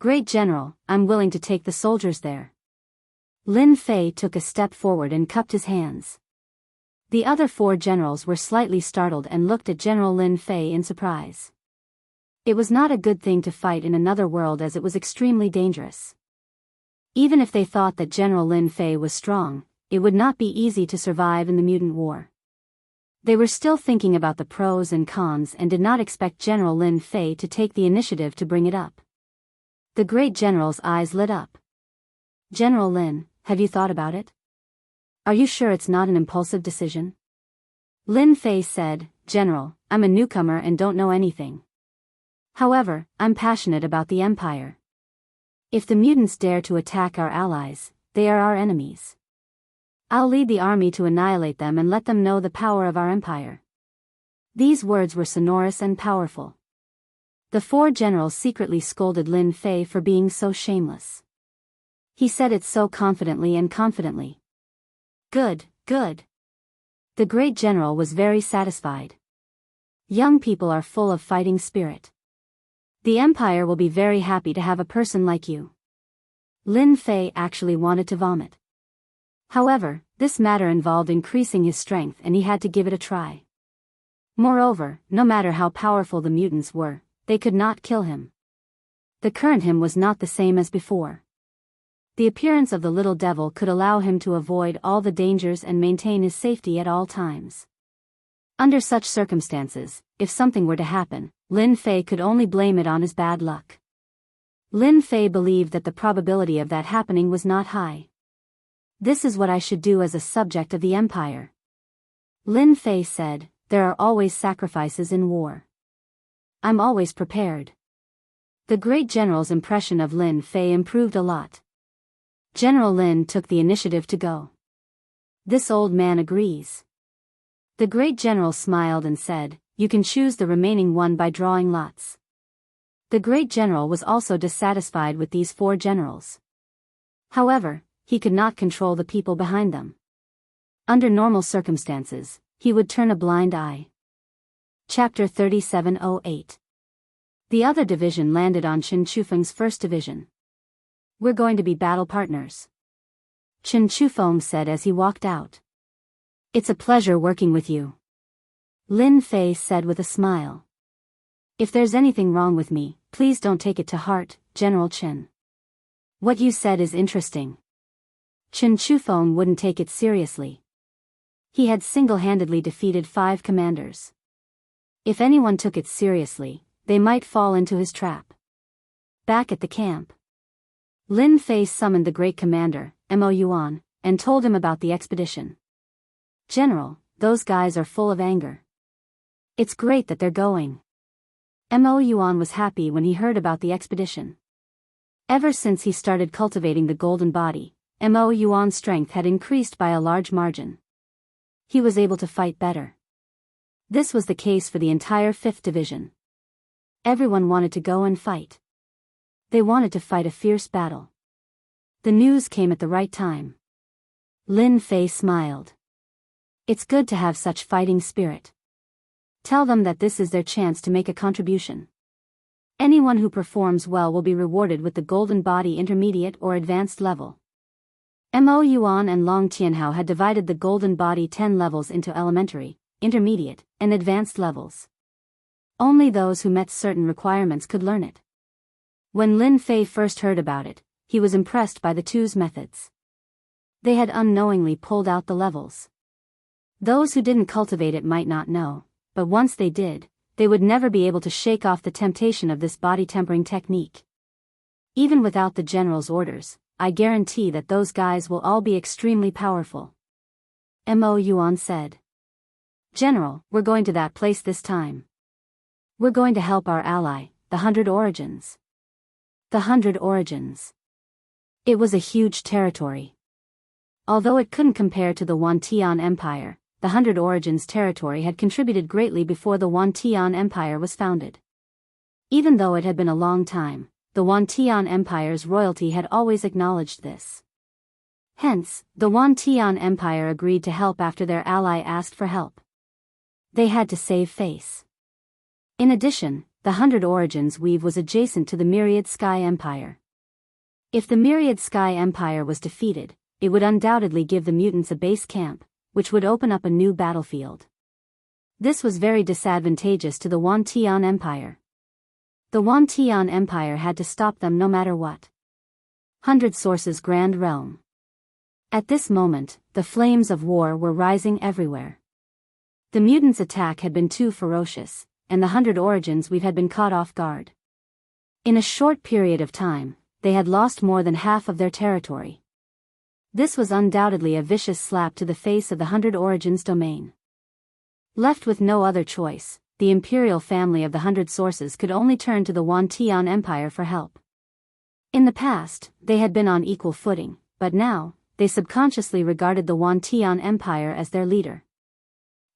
Great General, I'm willing to take the soldiers there. Lin Fei took a step forward and cupped his hands. The other 4 generals were slightly startled and looked at General Lin Fei in surprise. It was not a good thing to fight in another world as it was extremely dangerous. Even if they thought that General Lin Fei was strong, it would not be easy to survive in the mutant war. They were still thinking about the pros and cons and did not expect General Lin Fei to take the initiative to bring it up. The great general's eyes lit up. General Lin, have you thought about it? Are you sure it's not an impulsive decision? Lin Fei said, General, I'm a newcomer and don't know anything. However, I'm passionate about the Empire. If the mutants dare to attack our allies, they are our enemies. I'll lead the army to annihilate them and let them know the power of our Empire. These words were sonorous and powerful. The 4 generals secretly scolded Lin Fei for being so shameless. He said it so confidently and confidently. Good. The great general was very satisfied. Young people are full of fighting spirit. The Empire will be very happy to have a person like you. Lin Fei actually wanted to vomit. However, this matter involved increasing his strength and he had to give it a try. Moreover, no matter how powerful the mutants were, they could not kill him. The current him was not the same as before. The appearance of the little devil could allow him to avoid all the dangers and maintain his safety at all times. Under such circumstances, if something were to happen, Lin Fei could only blame it on his bad luck. Lin Fei believed that the probability of that happening was not high. This is what I should do as a subject of the Empire. Lin Fei said, there are always sacrifices in war. I'm always prepared. The great general's impression of Lin Fei improved a lot. General Lin took the initiative to go. This old man agrees. The great general smiled and said, you can choose the remaining one by drawing lots. The great general was also dissatisfied with these 4 generals. However, he could not control the people behind them. Under normal circumstances, he would turn a blind eye. Chapter 3708. The other division landed on Chen Chufeng's first division. We're going to be battle partners. Chen Chufeng said as he walked out. It's a pleasure working with you. Lin Fei said with a smile. If there's anything wrong with me, please don't take it to heart, General Chen. What you said is interesting. Chen Chufeng wouldn't take it seriously. He had single-handedly defeated 5 commanders. If anyone took it seriously, they might fall into his trap. Back at the camp, Lin Fei summoned the great commander, Mo Yuan, and told him about the expedition. General, those guys are full of anger. It's great that they're going. Mo Yuan was happy when he heard about the expedition. Ever since he started cultivating the golden body, Mo Yuan's strength had increased by a large margin. He was able to fight better. This was the case for the entire 5th Division. Everyone wanted to go and fight. They wanted to fight a fierce battle. The news came at the right time. Lin Fei smiled. It's good to have such fighting spirit. Tell them that this is their chance to make a contribution. Anyone who performs well will be rewarded with the golden body intermediate or advanced level. Mo Yuan and Long Tianhao had divided the golden body 10 levels into elementary, intermediate, and advanced levels. Only those who met certain requirements could learn it. When Lin Fei first heard about it, he was impressed by the two's methods. They had unknowingly pulled out the levels. Those who didn't cultivate it might not know, but once they did, they would never be able to shake off the temptation of this body tempering technique. Even without the general's orders, I guarantee that those guys will all be extremely powerful. Mo Yuan said. General, we're going to that place this time. We're going to help our ally, the 100 Origins. The 100 Origins. It was a huge territory. Although it couldn't compare to the Wantian Empire, the 100 Origins territory had contributed greatly before the Wantian Empire was founded. Even though it had been a long time, the Wantian Empire's royalty had always acknowledged this. Hence, the Wantian Empire agreed to help after their ally asked for help. They had to save face. In addition, the 100 Origins weave was adjacent to the Myriad Sky Empire. If the Myriad Sky Empire was defeated, it would undoubtedly give the mutants a base camp, which would open up a new battlefield. This was very disadvantageous to the Wantian Empire. The Wantian Empire had to stop them no matter what. 100 Sources Grand Realm. At this moment, the flames of war were rising everywhere. The mutants' attack had been too ferocious, and the 100 Origins weave had been caught off guard. In a short period of time, they had lost more than half of their territory. This was undoubtedly a vicious slap to the face of the 100 Origins domain. Left with no other choice, the imperial family of the 100 Sources could only turn to the Wantian Empire for help. In the past, they had been on equal footing, but now, they subconsciously regarded the Wantian Empire as their leader.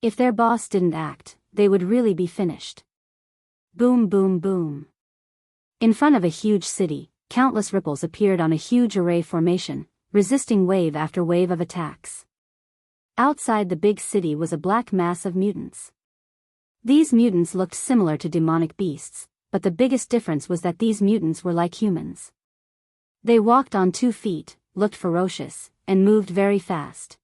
If their boss didn't act, they would really be finished. Boom boom boom. In front of a huge city, countless ripples appeared on a huge array formation, resisting wave after wave of attacks. Outside the big city was a black mass of mutants. These mutants looked similar to demonic beasts, but the biggest difference was that these mutants were like humans. They walked on 2 feet, looked ferocious, and moved very fast.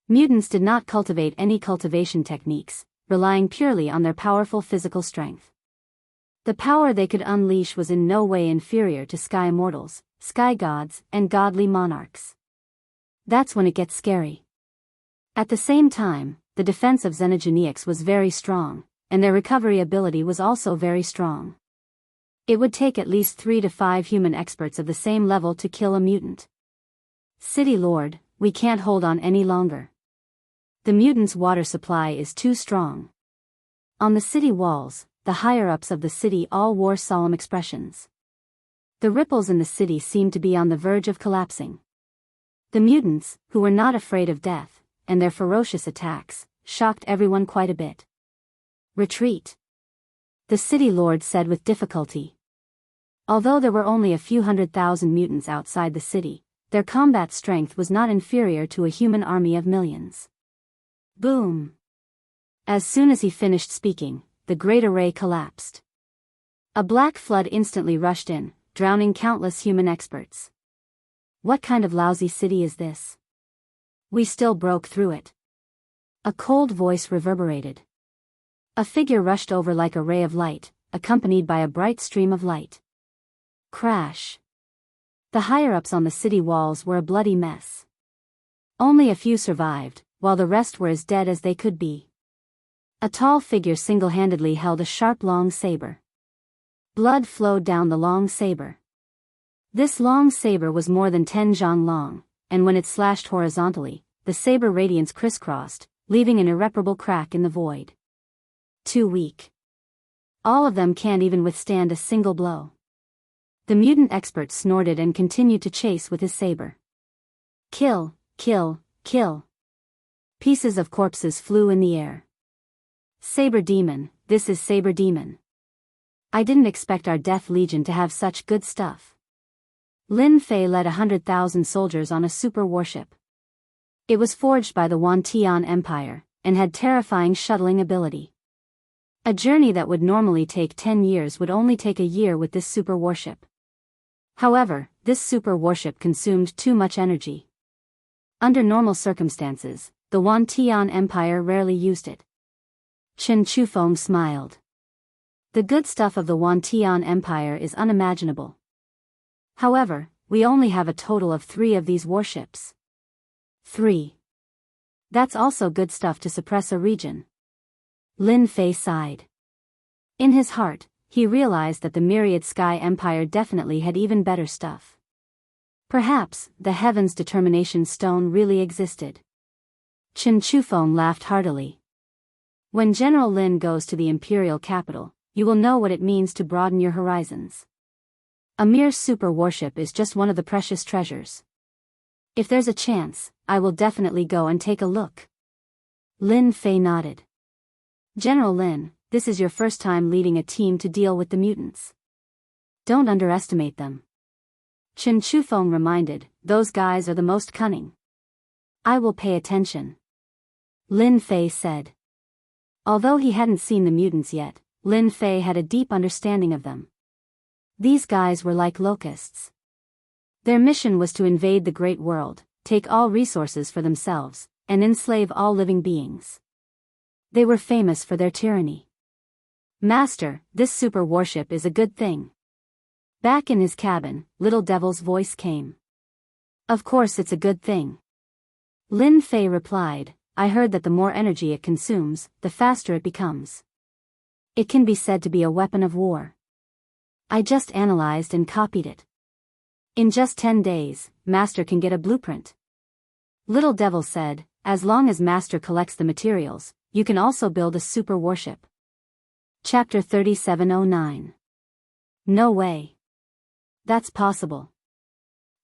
Mutants did not cultivate any cultivation techniques, relying purely on their powerful physical strength. The power they could unleash was in no way inferior to sky immortals, sky gods, and godly monarchs. That's when it gets scary. At the same time, the defense of xenogeneics was very strong, and their recovery ability was also very strong. It would take at least 3 to 5 human experts of the same level to kill a mutant. City Lord, we can't hold on any longer. The mutants' water supply is too strong. On the city walls, the higher-ups of the city all wore solemn expressions. The ripples in the city seemed to be on the verge of collapsing. The mutants, who were not afraid of death, and their ferocious attacks, shocked everyone quite a bit. Retreat. The city lord said with difficulty. Although there were only a few 100,000 mutants outside the city, their combat strength was not inferior to a human army of millions. Boom. As soon as he finished speaking, the great array collapsed. A black flood instantly rushed in, drowning countless human experts. What kind of lousy city is this? We still broke through it. A cold voice reverberated. A figure rushed over like a ray of light, accompanied by a bright stream of light. Crash. The higher-ups on the city walls were a bloody mess. Only a few survived, while the rest were as dead as they could be. A tall figure single-handedly held a sharp long saber. Blood flowed down the long saber. This long saber was more than 10 zhang long, and when it slashed horizontally, the saber radiance crisscrossed, leaving an irreparable crack in the void. Too weak. All of them can't even withstand a single blow. The mutant expert snorted and continued to chase with his saber. Kill, kill, kill. Pieces of corpses flew in the air. Saber demon, this is Saber demon. I didn't expect our Death Legion to have such good stuff. Lin Fei led 100,000 soldiers on a super warship. It was forged by the Wantian Empire, and had terrifying shuttling ability. A journey that would normally take 10 years would only take a year with this super warship. However, this super warship consumed too much energy. Under normal circumstances, the Wantian Empire rarely used it. Chen Chufeng smiled. The good stuff of the Wantian Empire is unimaginable. However, we only have a total of 3 of these warships. 3. That's also good stuff to suppress a region. Lin Fei sighed. In his heart, he realized that the Myriad Sky Empire definitely had even better stuff. Perhaps, the Heaven's Determination Stone really existed. Chen Chufeng laughed heartily. When General Lin goes to the Imperial capital, you will know what it means to broaden your horizons. A mere super warship is just one of the precious treasures. If there's a chance, I will definitely go and take a look. Lin Fei nodded. General Lin, this is your first time leading a team to deal with the mutants. Don't underestimate them. Chen Chufeng reminded, those guys are the most cunning. I will pay attention. Lin Fei said. Although he hadn't seen the mutants yet, Lin Fei had a deep understanding of them. These guys were like locusts. Their mission was to invade the great world, take all resources for themselves, and enslave all living beings. They were famous for their tyranny. Master, this super warship is a good thing. Back in his cabin, Little Devil's voice came. Of course it's a good thing. Lin Fei replied, I heard that the more energy it consumes, the faster it becomes. It can be said to be a weapon of war. I just analyzed and copied it. In just 10 days, Master can get a blueprint. Little Devil said, as long as Master collects the materials, you can also build a super warship. Chapter 3709. No way. That's possible.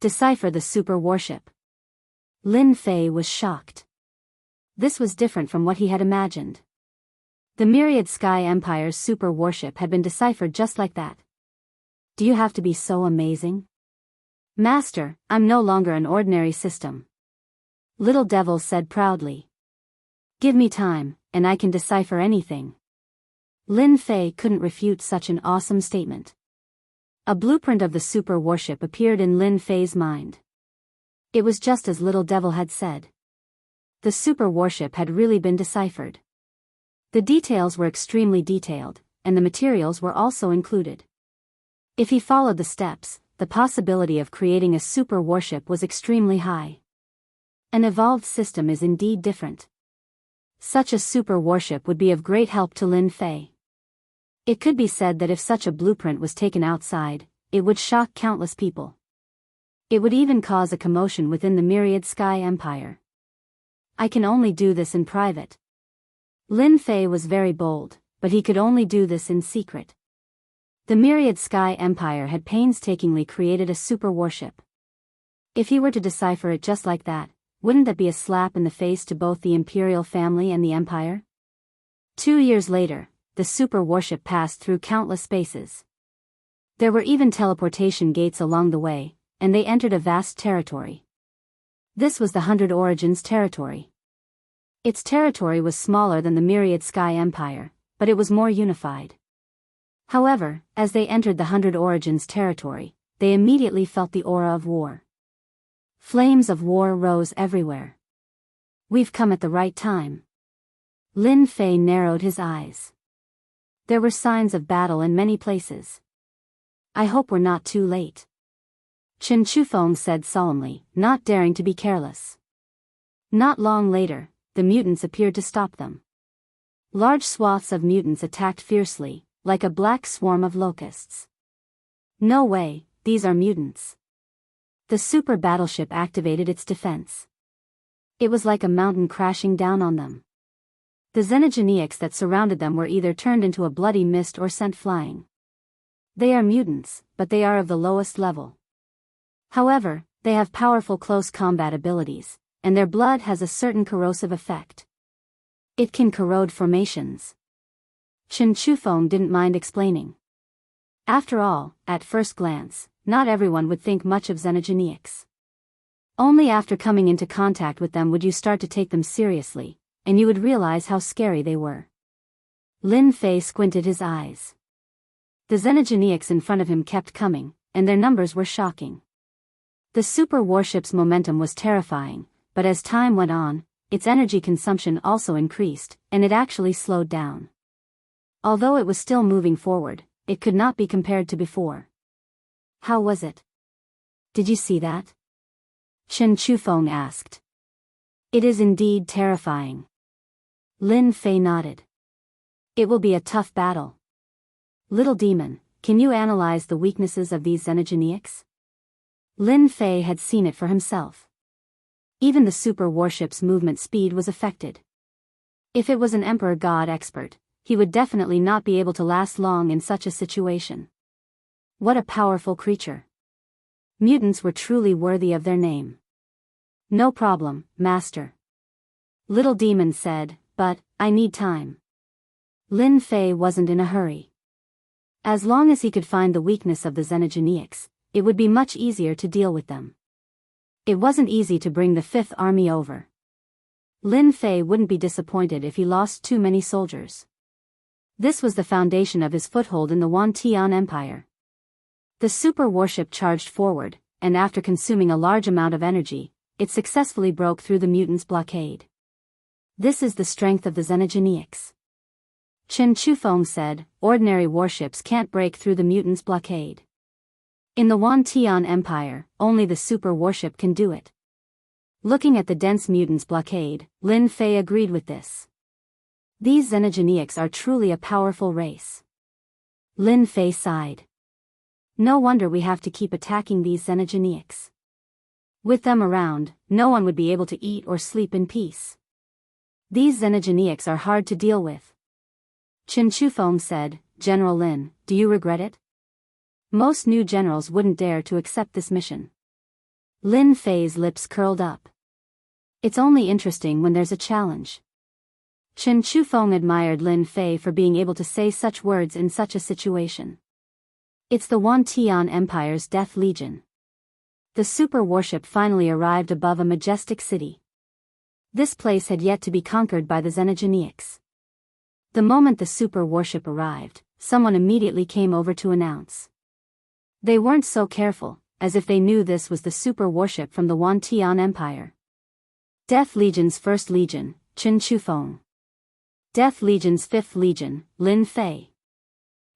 Decipher the super warship. Lin Fei was shocked. This was different from what he had imagined. The Myriad Sky Empire's super warship had been deciphered just like that. Do you have to be so amazing? Master, I'm no longer an ordinary system. Little Devil said proudly. Give me time, and I can decipher anything. Lin Fei couldn't refute such an awesome statement. A blueprint of the super warship appeared in Lin Fei's mind. It was just as Little Devil had said. The super warship had really been deciphered. The details were extremely detailed, and the materials were also included. If he followed the steps, the possibility of creating a super warship was extremely high. An evolved system is indeed different. Such a super warship would be of great help to Lin Fei. It could be said that if such a blueprint was taken outside, it would shock countless people. It would even cause a commotion within the Myriad Sky Empire. I can only do this in private. Lin Fei was very bold, but he could only do this in secret. The Myriad Sky Empire had painstakingly created a super warship. If he were to decipher it just like that, wouldn't that be a slap in the face to both the Imperial family and the Empire? 2 years later, the super warship passed through countless spaces. There were even teleportation gates along the way, and they entered a vast territory. This was the 100 Origins territory. Its territory was smaller than the Myriad Sky Empire, but it was more unified. However, as they entered the 100 Origins territory, they immediately felt the aura of war. Flames of war rose everywhere. We've come at the right time. Lin Fei narrowed his eyes. There were signs of battle in many places. I hope we're not too late, Chen Chufeng said solemnly, not daring to be careless. Not long later, the mutants appeared to stop them. Large swaths of mutants attacked fiercely, like a black swarm of locusts. No way, these are mutants. The super battleship activated its defense. It was like a mountain crashing down on them. The xenogeneics that surrounded them were either turned into a bloody mist or sent flying. They are mutants, but they are of the lowest level. However, they have powerful close combat abilities, and their blood has a certain corrosive effect. It can corrode formations. Chen Chufeng didn't mind explaining. After all, at first glance, not everyone would think much of xenogeneics. Only after coming into contact with them would you start to take them seriously, and you would realize how scary they were. Lin Fei squinted his eyes. The xenogeneics in front of him kept coming, and their numbers were shocking. The super warship's momentum was terrifying, but as time went on, its energy consumption also increased, and it actually slowed down. Although it was still moving forward, it could not be compared to before. How was it? Did you see that? Chen Chufeng asked. It is indeed terrifying. Lin Fei nodded. It will be a tough battle. Little demon, can you analyze the weaknesses of these xenogeneics? Lin Fei had seen it for himself. Even the super warship's movement speed was affected. If it was an Emperor God expert, he would definitely not be able to last long in such a situation. What a powerful creature. Mutants were truly worthy of their name. No problem, Master. Little Demon said, but, I need time. Lin Fei wasn't in a hurry. As long as he could find the weakness of the xenogeneics, it would be much easier to deal with them. It wasn't easy to bring the Fifth Army over. Lin Fei wouldn't be disappointed if he lost too many soldiers. This was the foundation of his foothold in the Wantian Empire. The super warship charged forward, and after consuming a large amount of energy, it successfully broke through the mutants' blockade. This is the strength of the xenogeneics. Chen Chufeng said, ordinary warships can't break through the mutants' blockade. In the Wantian Empire, only the super warship can do it. Looking at the dense mutants' blockade, Lin Fei agreed with this. These xenogeneics are truly a powerful race. Lin Fei sighed. No wonder we have to keep attacking these xenogeneics. With them around, no one would be able to eat or sleep in peace. These xenogeneics are hard to deal with. Chen Chufeng said, General Lin, do you regret it? Most new generals wouldn't dare to accept this mission. Lin Fei's lips curled up. It's only interesting when there's a challenge. Chen Chufeng admired Lin Fei for being able to say such words in such a situation. It's the Wantian Empire's Death Legion. The super warship finally arrived above a majestic city. This place had yet to be conquered by the xenogeneics. The moment the super warship arrived, someone immediately came over to announce. They weren't so careful, as if they knew this was the super warship from the Wantian Empire. Death Legion's 1st Legion, Chen Chufeng. Death Legion's 5th Legion, Lin Fei.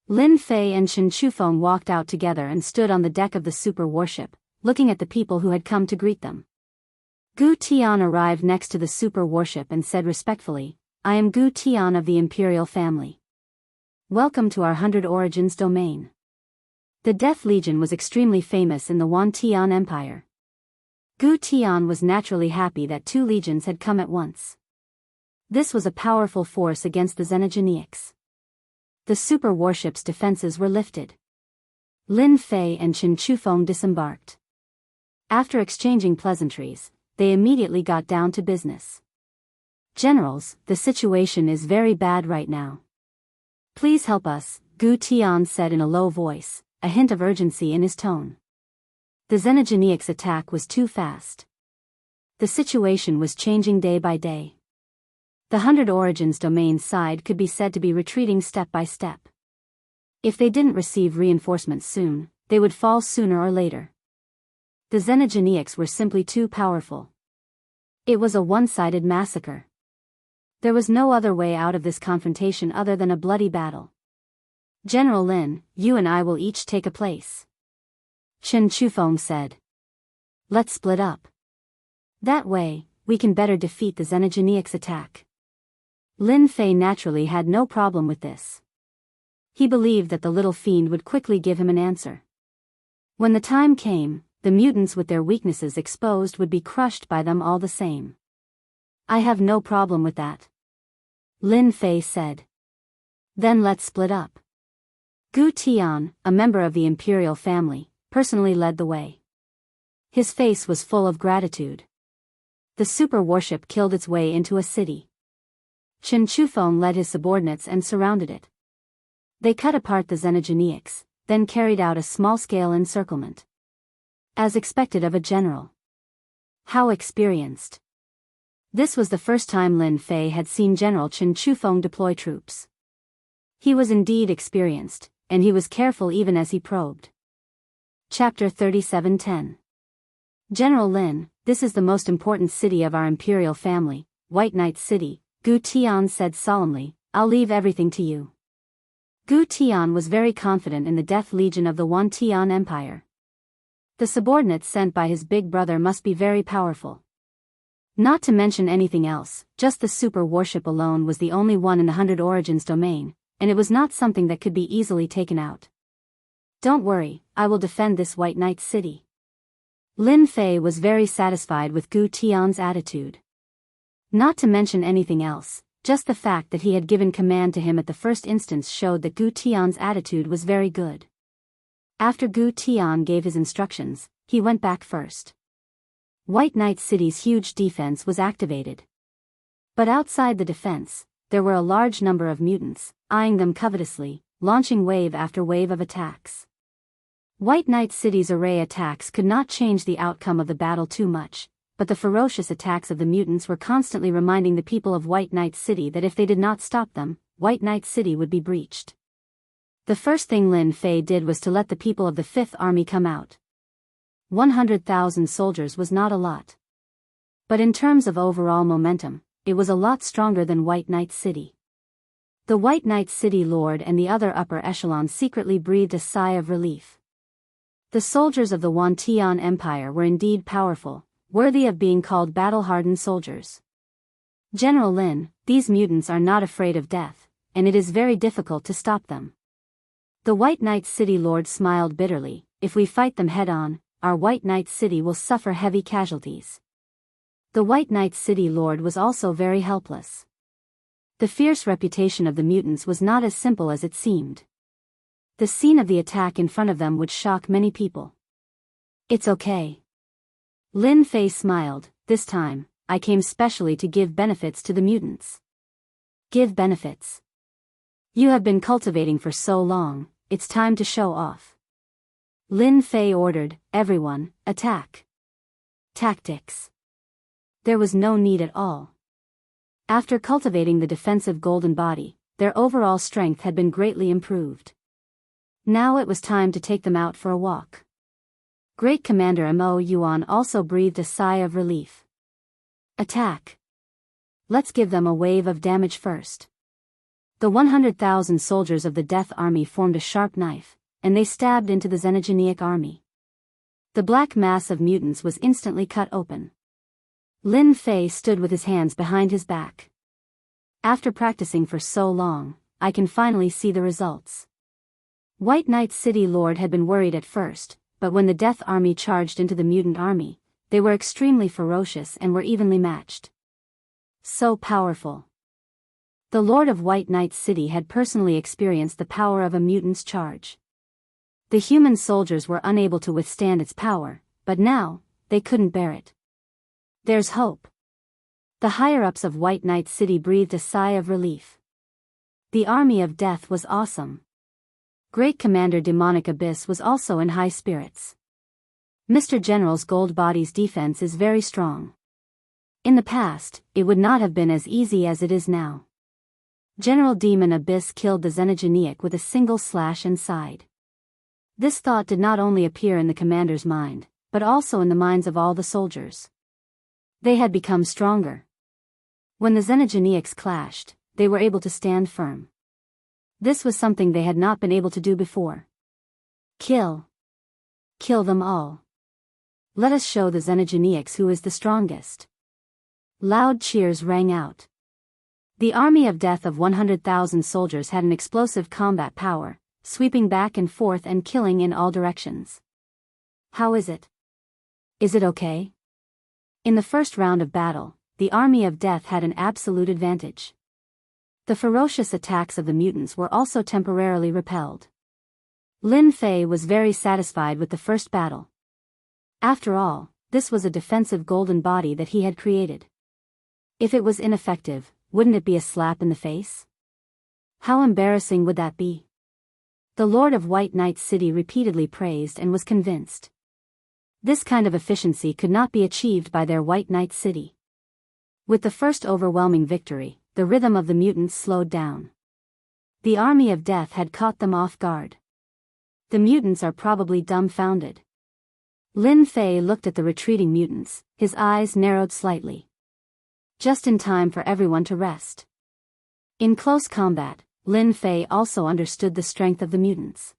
Lin Fei and Chen Chufeng walked out together and stood on the deck of the super warship, looking at the people who had come to greet them. Gu Tian arrived next to the super warship and said respectfully, I am Gu Tian of the Imperial family. Welcome to our 100 Origins domain. The Death Legion was extremely famous in the Wantian Empire. Gu Tian was naturally happy that 2 legions had come at once. This was a powerful force against the xenogeneics. The super warship's defenses were lifted. Lin Fei and Chen Chufeng disembarked. After exchanging pleasantries, they immediately got down to business. Generals, the situation is very bad right now. Please help us, Gu Tian said in a low voice, a hint of urgency in his tone. The xenogeneics' attack was too fast. The situation was changing day by day. The 100 Origins domain side could be said to be retreating step by step. If they didn't receive reinforcements soon, they would fall sooner or later. The xenogeneics were simply too powerful. It was a one-sided massacre. There was no other way out of this confrontation other than a bloody battle. General Lin, you and I will each take a place. Chen Chufeng said. Let's split up. That way, we can better defeat the Xenogeniac's attack. Lin Fei naturally had no problem with this. He believed that the little fiend would quickly give him an answer. When the time came, the mutants with their weaknesses exposed would be crushed by them all the same. I have no problem with that. Lin Fei said. Then let's split up. Gu Tian, a member of the imperial family, personally led the way. His face was full of gratitude. The super warship killed its way into a city. Chen Chufeng led his subordinates and surrounded it. They cut apart the Xenogeniacs, then carried out a small-scale encirclement. As expected of a general. How experienced. This was the first time Lin Fei had seen General Chen Chufeng deploy troops. He was indeed experienced, and he was careful even as he probed. Chapter 37:10. General Lin, this is the most important city of our imperial family, White Knight City, Gu Tian said solemnly. I'll leave everything to you. Gu Tian was very confident in the Death Legion of the Wan Tian Empire. The subordinates sent by his big brother must be very powerful. Not to mention anything else, just the super warship alone was the only one in the 100 Origins domain, and it was not something that could be easily taken out. Don't worry, I will defend this White Knight City. Lin Fei was very satisfied with Gu Tian's attitude. Not to mention anything else, just the fact that he had given command to him at the first instance showed that Gu Tian's attitude was very good. After Gu Tian gave his instructions, he went back first. White Knight City's huge defense was activated. But outside the defense, there were a large number of mutants, eyeing them covetously, launching wave after wave of attacks. White Knight City's array attacks could not change the outcome of the battle too much, but the ferocious attacks of the mutants were constantly reminding the people of White Knight City that if they did not stop them, White Knight City would be breached. The first thing Lin Fei did was to let the people of the Fifth Army come out. 100,000 soldiers was not a lot. But in terms of overall momentum, it was a lot stronger than White Knight City. The White Knight City Lord and the other upper echelons secretly breathed a sigh of relief. The soldiers of the Wan Tian Empire were indeed powerful, worthy of being called battle-hardened soldiers. General Lin, these mutants are not afraid of death, and it is very difficult to stop them. The White Knight City Lord smiled bitterly. If we fight them head-on, our White Knight City will suffer heavy casualties. The White Knight City Lord was also very helpless. The fierce reputation of the mutants was not as simple as it seemed. The scene of the attack in front of them would shock many people. It's okay. Lin Fei smiled. This time, I came specially to give benefits to the mutants. Give benefits. You have been cultivating for so long, it's time to show off. Lin Fei ordered, everyone, attack. Tactics. There was no need at all. After cultivating the defensive golden body, their overall strength had been greatly improved. Now it was time to take them out for a walk. Great Commander Mo Yuan also breathed a sigh of relief. Attack. Let's give them a wave of damage first. The 100,000 soldiers of the Death Army formed a sharp knife, and they stabbed into the Xenogeniac army. The black mass of mutants was instantly cut open. Lin Fei stood with his hands behind his back. After practicing for so long, I can finally see the results. White Knight City Lord had been worried at first, but when the Death Army charged into the mutant army, they were extremely ferocious and were evenly matched. So powerful. The Lord of White Knight City had personally experienced the power of a mutant's charge. The human soldiers were unable to withstand its power, but now, they couldn't bear it. There's hope. The higher-ups of White Knight City breathed a sigh of relief. The army of death was awesome. Great Commander Demonic Abyss was also in high spirits. Mr. General's gold body's defense is very strong. In the past, it would not have been as easy as it is now. General Demon Abyss killed the Xenogeniac with a single slash and sighed. This thought did not only appear in the commander's mind, but also in the minds of all the soldiers. They had become stronger. When the Xenogeniacs clashed, they were able to stand firm. This was something they had not been able to do before. Kill. Kill them all. Let us show the Xenogeniacs who is the strongest. Loud cheers rang out. The army of death of 100,000 soldiers had an explosive combat power, sweeping back and forth and killing in all directions. How is it? Is it okay? In the first round of battle, the army of death had an absolute advantage. The ferocious attacks of the mutants were also temporarily repelled. Lin Fei was very satisfied with the first battle. After all, this was a defensive golden body that he had created. If it was ineffective, wouldn't it be a slap in the face? How embarrassing would that be? The Lord of White Knight City repeatedly praised and was convinced. This kind of efficiency could not be achieved by their White Knight City. With the first overwhelming victory, the rhythm of the mutants slowed down. The army of death had caught them off guard. The mutants are probably dumbfounded. Lin Fei looked at the retreating mutants, his eyes narrowed slightly. Just in time for everyone to rest. In close combat, Lin Fei also understood the strength of the mutants.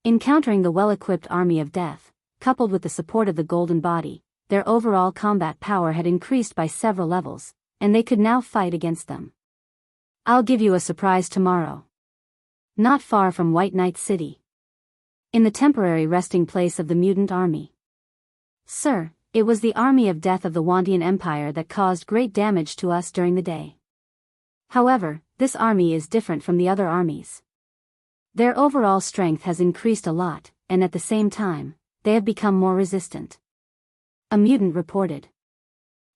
Encountering the well-equipped army of death, coupled with the support of the golden body, their overall combat power had increased by several levels, and they could now fight against them. I'll give you a surprise tomorrow. Not far from White Knight City. In the temporary resting place of the mutant army. Sir, it was the army of death of the Wandian Empire that caused great damage to us during the day. However, this army is different from the other armies. Their overall strength has increased a lot, and at the same time, they have become more resistant. A mutant reported.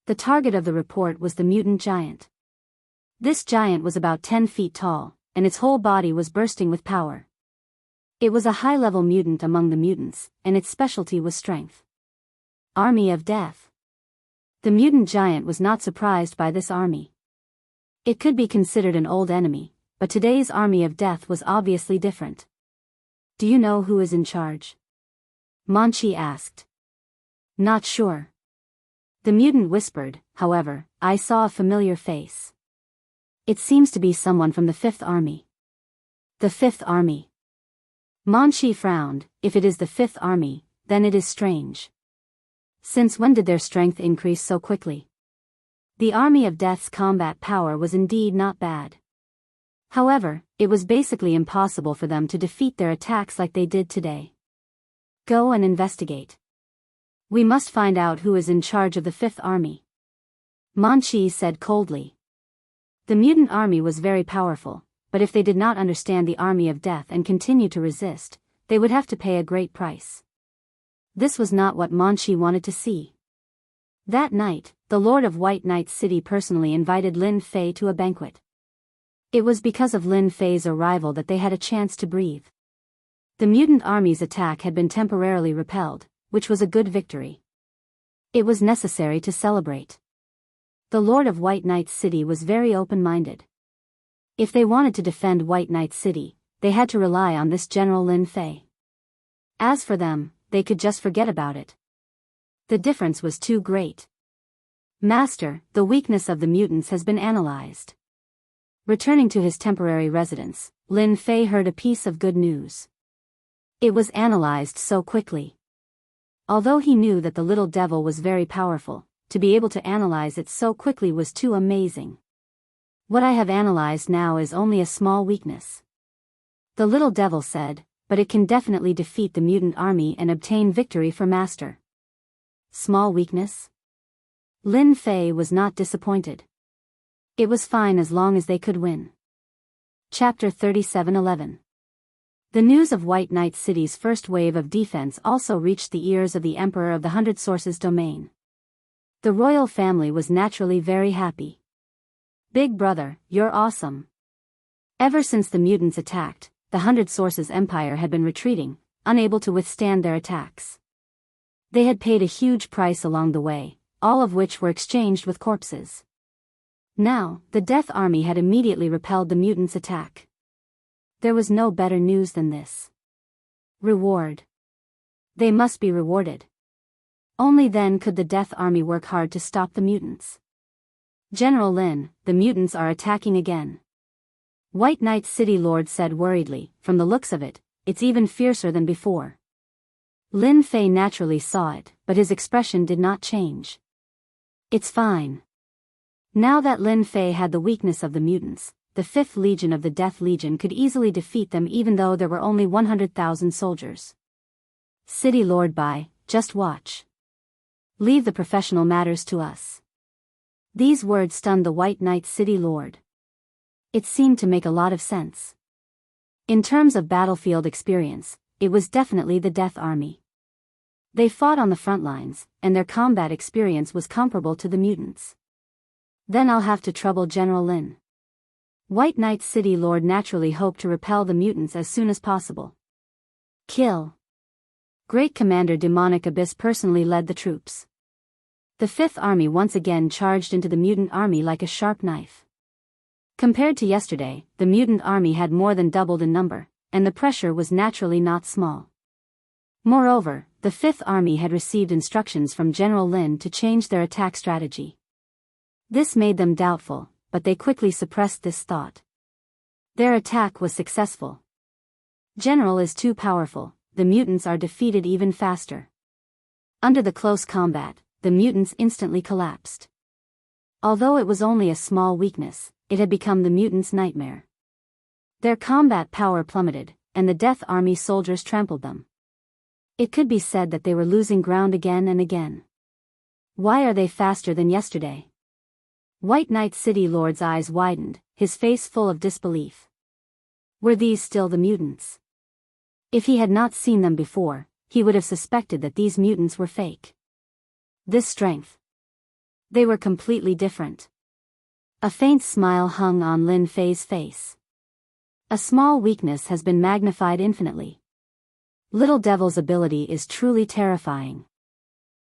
The target of the report was the mutant giant. This giant was about 10 feet tall, and its whole body was bursting with power. It was a high-level mutant among the mutants, and its specialty was strength. Army of Death. The mutant giant was not surprised by this army. It could be considered an old enemy, but today's army of death was obviously different. Do you know who is in charge? Manchi asked. Not sure. The mutant whispered, however, I saw a familiar face. It seems to be someone from the Fifth Army. The Fifth Army. Manchi frowned. If it is the Fifth Army, then it is strange. Since when did their strength increase so quickly? The army of death's combat power was indeed not bad. However, it was basically impossible for them to defeat their attacks like they did today. Go and investigate. We must find out who is in charge of the Fifth Army. Manchi said coldly. The mutant army was very powerful, but if they did not understand the army of death and continue to resist, they would have to pay a great price. This was not what Manchi wanted to see. That night, the Lord of White Knight City personally invited Lin Fei to a banquet. It was because of Lin Fei's arrival that they had a chance to breathe. The mutant army's attack had been temporarily repelled, which was a good victory. It was necessary to celebrate. The Lord of White Knight City was very open-minded. If they wanted to defend White Knight City, they had to rely on this General Lin Fei. As for them, they could just forget about it. The difference was too great. Master, the weakness of the mutants has been analyzed. Returning to his temporary residence, Lin Fei heard a piece of good news. It was analyzed so quickly. Although he knew that the little devil was very powerful, to be able to analyze it so quickly was too amazing. What I have analyzed now is only a small weakness. The little devil said, but it can definitely defeat the mutant army and obtain victory for Master. Small weakness? Lin Fei was not disappointed. It was fine as long as they could win. Chapter 37:11. The news of White Knight City's first wave of defense also reached the ears of the Emperor of the Hundred Sources domain. The royal family was naturally very happy. Big brother, you're awesome. Ever since the mutants attacked, the Hundred Sources Empire had been retreating, unable to withstand their attacks. They had paid a huge price along the way, all of which were exchanged with corpses. Now, the Death Army had immediately repelled the mutants' attack. There was no better news than this. Reward. They must be rewarded. Only then could the Death Army work hard to stop the mutants. General Lin, the mutants are attacking again. White Knight City Lord said worriedly, from the looks of it, it's even fiercer than before. Lin Fei naturally saw it, but his expression did not change. It's fine. Now that Lin Fei had the weakness of the mutants, the 5th Legion of the Death Legion could easily defeat them even though there were only 100,000 soldiers. City Lord Bai, just watch. Leave the professional matters to us. These words stunned the White Knight City Lord. It seemed to make a lot of sense. In terms of battlefield experience, it was definitely the Death Army. They fought on the front lines, and their combat experience was comparable to the mutants. Then I'll have to trouble General Lin. White Knight City Lord naturally hoped to repel the mutants as soon as possible. Kill. Great Commander Demonic Abyss personally led the troops. The 5th Army once again charged into the mutant army like a sharp knife. Compared to yesterday, the mutant army had more than doubled in number, and the pressure was naturally not small. Moreover, the 5th Army had received instructions from General Lin to change their attack strategy. This made them doubtful, but they quickly suppressed this thought. Their attack was successful. General is too powerful, the mutants are defeated even faster. Under the close combat, the mutants instantly collapsed. Although it was only a small weakness, it had become the mutants' nightmare. Their combat power plummeted, and the Death Army soldiers trampled them. It could be said that they were losing ground again and again. Why are they faster than yesterday? White Knight City Lord's eyes widened, his face full of disbelief. Were these still the mutants? If he had not seen them before, he would have suspected that these mutants were fake. This strength. They were completely different. A faint smile hung on Lin Fei's face. A small weakness has been magnified infinitely. Little Devil's ability is truly terrifying.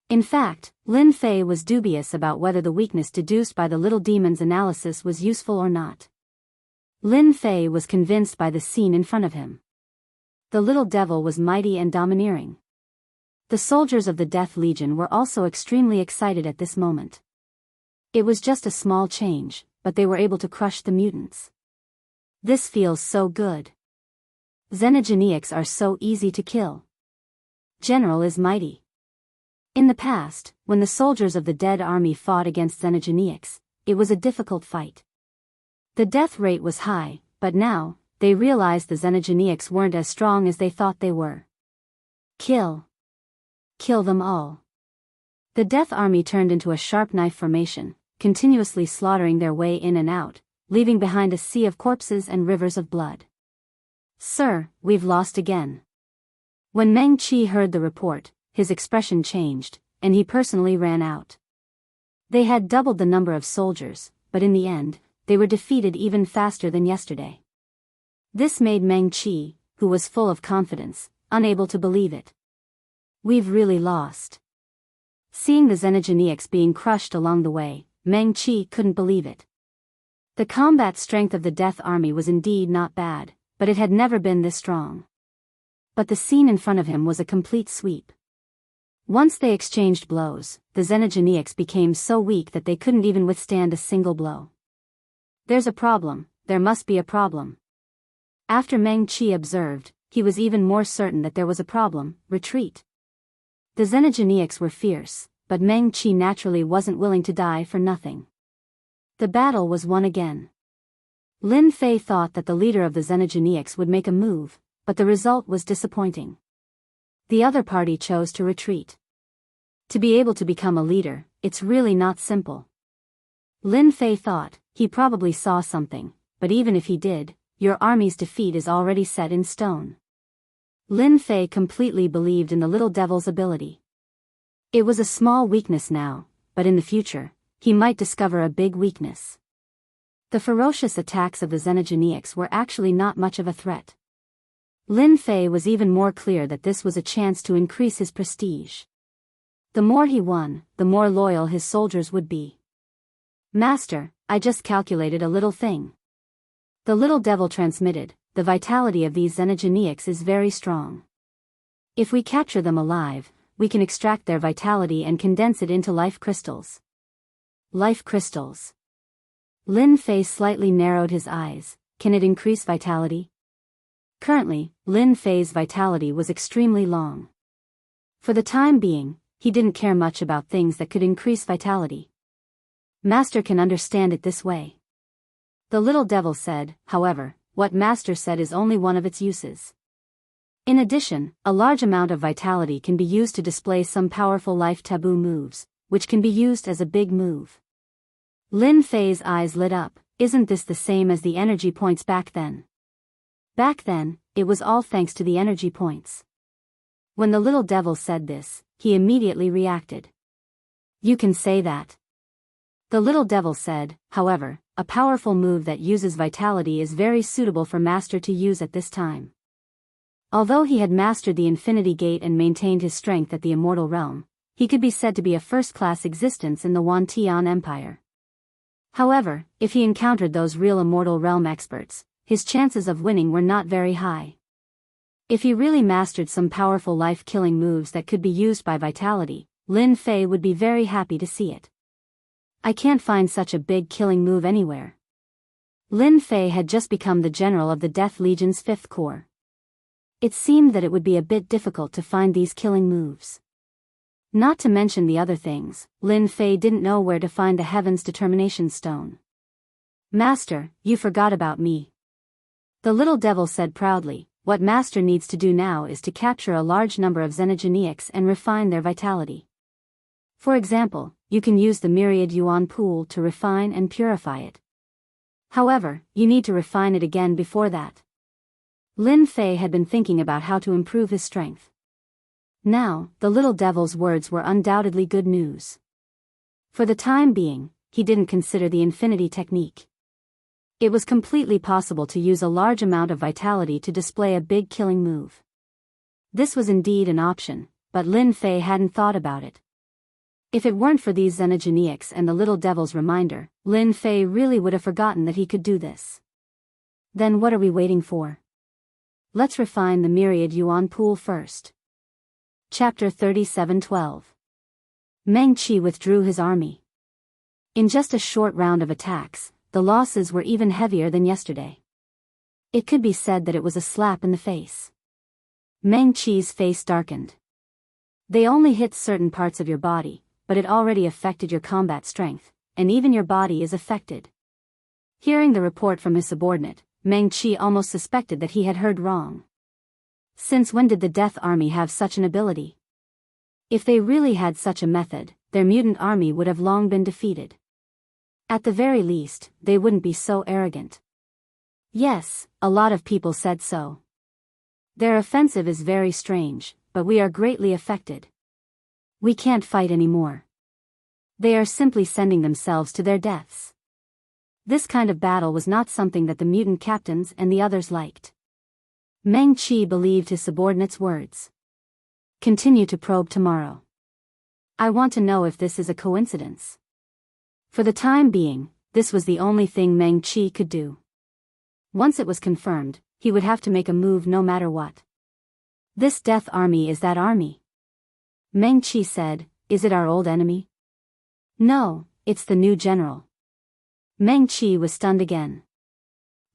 In fact, Lin Fei was dubious about whether the weakness deduced by the Little Demon's analysis was useful or not. Lin Fei was convinced by the scene in front of him. The Little Devil was mighty and domineering. The soldiers of the Death Legion were also extremely excited at this moment. It was just a small change, but they were able to crush the mutants. This feels so good. Xenogeneics are so easy to kill. General is mighty. In the past, when the soldiers of the Dead Army fought against Xenogeneics, it was a difficult fight. The death rate was high, but now, they realized the Xenogeneics weren't as strong as they thought they were. Kill. Kill them all. The Death Army turned into a sharp knife formation, continuously slaughtering their way in and out, leaving behind a sea of corpses and rivers of blood. Sir, we've lost again. When Meng Qi heard the report, his expression changed, and he personally ran out. They had doubled the number of soldiers, but in the end, they were defeated even faster than yesterday. This made Meng Qi, who was full of confidence, unable to believe it. We've really lost. Seeing the Xenogeneics being crushed along the way, Meng Qi couldn't believe it. The combat strength of the Death Army was indeed not bad, but it had never been this strong. But the scene in front of him was a complete sweep. Once they exchanged blows, the Xenogeneics became so weak that they couldn't even withstand a single blow. There's a problem, there must be a problem. After Meng Qi observed, he was even more certain that there was a problem: retreat. The Xenogeneics were fierce, but Meng Qi naturally wasn't willing to die for nothing. The battle was won again. Lin Fei thought that the leader of the Xenogeneics would make a move, but the result was disappointing. The other party chose to retreat. To be able to become a leader, it's really not simple. Lin Fei thought, he probably saw something, but even if he did, your army's defeat is already set in stone. Lin Fei completely believed in the Little Devil's ability. It was a small weakness now, but in the future, he might discover a big weakness. The ferocious attacks of the Xenogeneics were actually not much of a threat. Lin Fei was even more clear that this was a chance to increase his prestige. The more he won, the more loyal his soldiers would be. Master, I just calculated a little thing. The Little Devil transmitted, the vitality of these Xenogeneics is very strong. If we capture them alive, we can extract their vitality and condense it into life crystals. Life crystals. Lin Fei slightly narrowed his eyes, can it increase vitality? Currently, Lin Fei's vitality was extremely long. For the time being, he didn't care much about things that could increase vitality. Master can understand it this way. The little devil said, however, what Master said is only one of its uses. In addition, a large amount of vitality can be used to display some powerful life taboo moves, which can be used as a big move. Lin Fei's eyes lit up. Isn't this the same as the energy points back then? Back then, it was all thanks to the energy points. When the little devil said this, he immediately reacted. You can say that. The little devil said, however, a powerful move that uses vitality is very suitable for Master to use at this time. Although he had mastered the Infinity Gate and maintained his strength at the Immortal Realm, he could be said to be a first-class existence in the Wantian Empire. However, if he encountered those real Immortal Realm experts, his chances of winning were not very high. If he really mastered some powerful life-killing moves that could be used by vitality, Lin Fei would be very happy to see it. I can't find such a big killing move anywhere. Lin Fei had just become the general of the Death Legion's 5th Corps. It seemed that it would be a bit difficult to find these killing moves. Not to mention the other things, Lin Fei didn't know where to find the Heaven's Determination Stone. Master, you forgot about me. The little devil said proudly, what Master needs to do now is to capture a large number of xenogeniacs and refine their vitality. For example, you can use the Myriad Yuan Pool to refine and purify it. However, you need to refine it again before that. Lin Fei had been thinking about how to improve his strength. Now, the little devil's words were undoubtedly good news. For the time being, he didn't consider the infinity technique. It was completely possible to use a large amount of vitality to display a big killing move. This was indeed an option, but Lin Fei hadn't thought about it. If it weren't for these xenogeniacs and the little devil's reminder, Lin Fei really would have forgotten that he could do this. Then what are we waiting for? Let's refine the Myriad Yuan Pool first. Chapter 37:12. Meng Qi withdrew his army. In just a short round of attacks, the losses were even heavier than yesterday. It could be said that it was a slap in the face. Meng Qi's face darkened. They only hit certain parts of your body, but it already affected your combat strength, and even your body is affected. Hearing the report from his subordinate, Meng Qi almost suspected that he had heard wrong. Since when did the Death Army have such an ability? If they really had such a method, their mutant army would have long been defeated. At the very least, they wouldn't be so arrogant. Yes, a lot of people said so. Their offensive is very strange, but we are greatly affected. We can't fight anymore. They are simply sending themselves to their deaths. This kind of battle was not something that the mutant captains and the others liked. Meng Qi believed his subordinate's words. Continue to probe tomorrow. I want to know if this is a coincidence. For the time being, this was the only thing Meng Qi could do. Once it was confirmed, he would have to make a move no matter what. This Death Army is that army. Meng Qi said, is it our old enemy? No, it's the new general. Meng Qi was stunned again.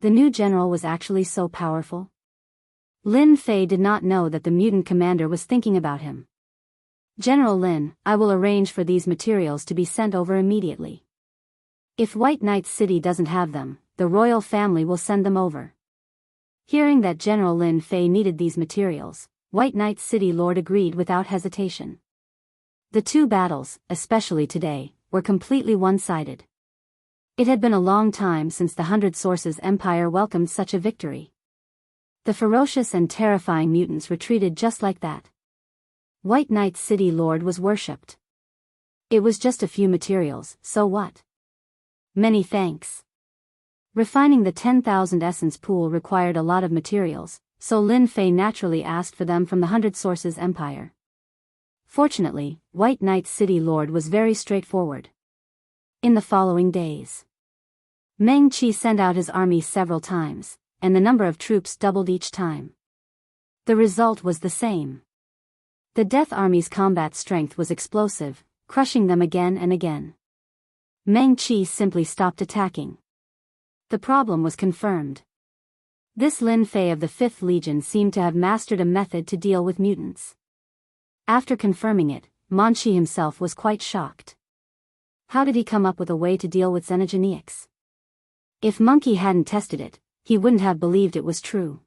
The new general was actually so powerful? Lin Fei did not know that the mutant commander was thinking about him. General Lin, I will arrange for these materials to be sent over immediately. If White Knight City doesn't have them, the royal family will send them over. Hearing that General Lin Fei needed these materials, White Knight City Lord agreed without hesitation. The two battles, especially today, were completely one-sided. It had been a long time since the Hundred Sources Empire welcomed such a victory. The ferocious and terrifying mutants retreated just like that. White Knight City Lord was worshipped. It was just a few materials, so what? Many thanks. Refining the 10,000 essence pool required a lot of materials, so Lin Fei naturally asked for them from the Hundred Sources Empire. Fortunately, White Knight City Lord was very straightforward. In the following days, Meng Qi sent out his army several times, and the number of troops doubled each time. The result was the same. The Death Army's combat strength was explosive, crushing them again and again. Meng Qi simply stopped attacking. The problem was confirmed. This Lin Fei of the 5th Legion seemed to have mastered a method to deal with mutants. After confirming it, Manchi himself was quite shocked. How did he come up with a way to deal with xenogeneics? If Monkey hadn't tested it, he wouldn't have believed it was true.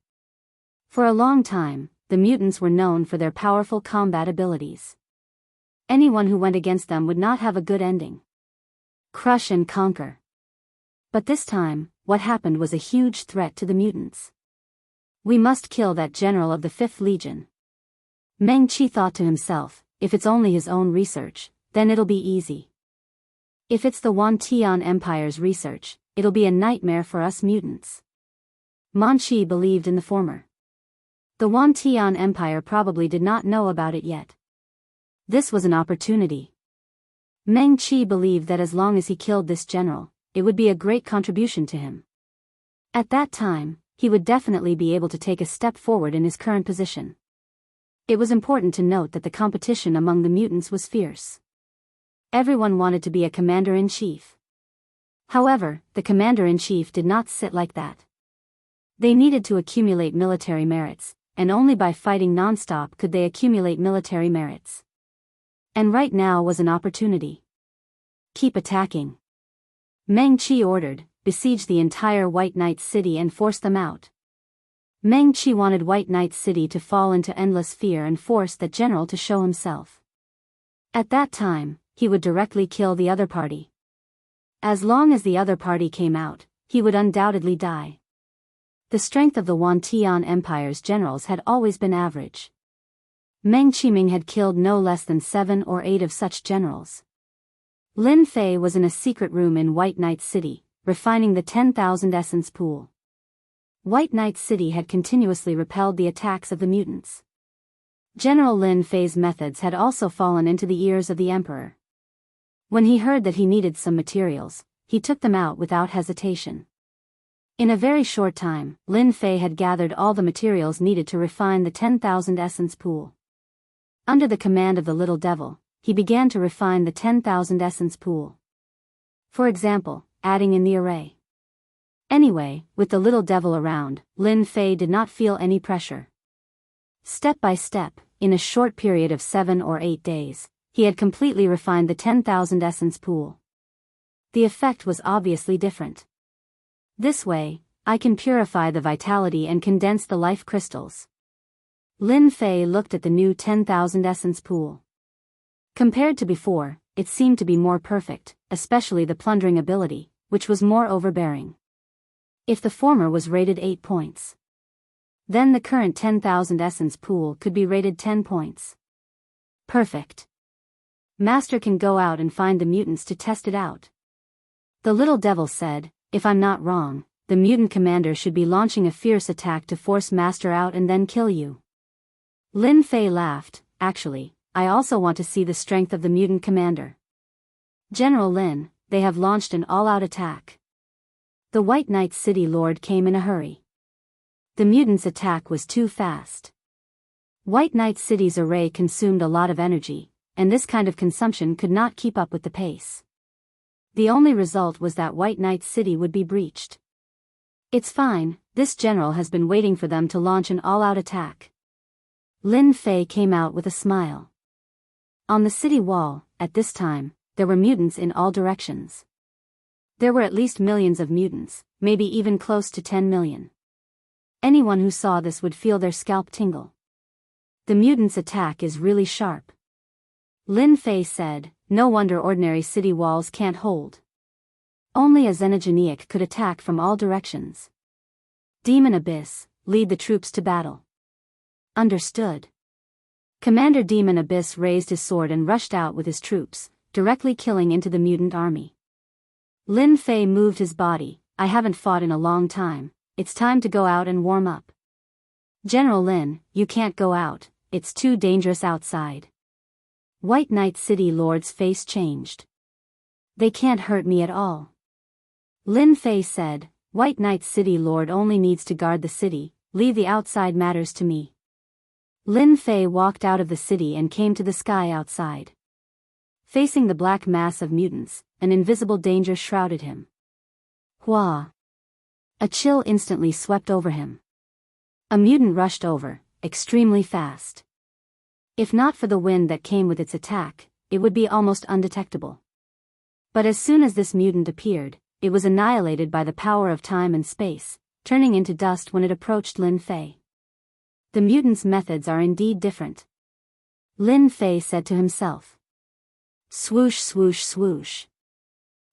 For a long time, the mutants were known for their powerful combat abilities. Anyone who went against them would not have a good ending. Crush and conquer. But this time, what happened was a huge threat to the mutants. We must kill that general of the 5th Legion. Meng Qi thought to himself, if it's only his own research, then it'll be easy. If it's the Wantian Empire's research, it'll be a nightmare for us mutants. Manchi believed in the former. The Wantian Empire probably did not know about it yet. This was an opportunity. Meng Qi believed that as long as he killed this general, it would be a great contribution to him. At that time, he would definitely be able to take a step forward in his current position. It was important to note that the competition among the mutants was fierce. Everyone wanted to be a commander-in-chief. However, the commander-in-chief did not sit like that. They needed to accumulate military merits, and only by fighting non-stop could they accumulate military merits. And right now was an opportunity. Keep attacking. Meng Qi ordered, besiege the entire White Knight City and force them out. Meng Qi wanted White Knight City to fall into endless fear and force that general to show himself. At that time, he would directly kill the other party. As long as the other party came out, he would undoubtedly die. The strength of the Wantian Empire's generals had always been average. Meng Qiming had killed no less than 7 or 8 of such generals. Lin Fei was in a secret room in White Knight City, refining the 10,000 essence pool. White Knight City had continuously repelled the attacks of the mutants. General Lin Fei's methods had also fallen into the ears of the Emperor. When he heard that he needed some materials, he took them out without hesitation. In a very short time, Lin Fei had gathered all the materials needed to refine the 10,000 essence pool. Under the command of the Little Devil, he began to refine the 10,000 essence pool. For example, adding in the array. Anyway, with the Little Devil around, Lin Fei did not feel any pressure. Step by step, in a short period of 7 or 8 days, he had completely refined the 10,000 essence pool. The effect was obviously different. This way, I can purify the vitality and condense the life crystals. Lin Fei looked at the new 10,000 essence pool. Compared to before, it seemed to be more perfect, especially the plundering ability, which was more overbearing. If the former was rated 8 points, then the current 10,000 essence pool could be rated 10 points. Perfect. Master can go out and find the mutants to test it out. The Little Devil said, if I'm not wrong, the mutant commander should be launching a fierce attack to force Master out and then kill you. Lin Fei laughed, actually, I also want to see the strength of the mutant commander. General Lin, they have launched an all-out attack. The White Knight City Lord came in a hurry. The mutants' attack was too fast. White Knight City's array consumed a lot of energy, and this kind of consumption could not keep up with the pace. The only result was that White Knight City would be breached. It's fine, this general has been waiting for them to launch an all-out attack. Lin Fei came out with a smile. On the city wall, at this time, there were mutants in all directions. There were at least millions of mutants, maybe even close to 10 million. Anyone who saw this would feel their scalp tingle. The mutants' attack is really sharp. Lin Fei said, no wonder ordinary city walls can't hold. Only a xenogeneic could attack from all directions. Demon Abyss, lead the troops to battle. Understood. Commander Demon Abyss raised his sword and rushed out with his troops, directly killing into the mutant army. Lin Fei moved his body, I haven't fought in a long time, it's time to go out and warm up. General Lin, you can't go out, it's too dangerous outside. White Knight City Lord's face changed. They can't hurt me at all. Lin Fei said, White Knight City Lord only needs to guard the city, leave the outside matters to me. Lin Fei walked out of the city and came to the sky outside. Facing the black mass of mutants, an invisible danger shrouded him. Hua! A chill instantly swept over him. A mutant rushed over, extremely fast. If not for the wind that came with its attack, it would be almost undetectable. But as soon as this mutant appeared, it was annihilated by the power of time and space, turning into dust when it approached Lin Fei. The mutant's methods are indeed different. Lin Fei said to himself. Swoosh swoosh swoosh.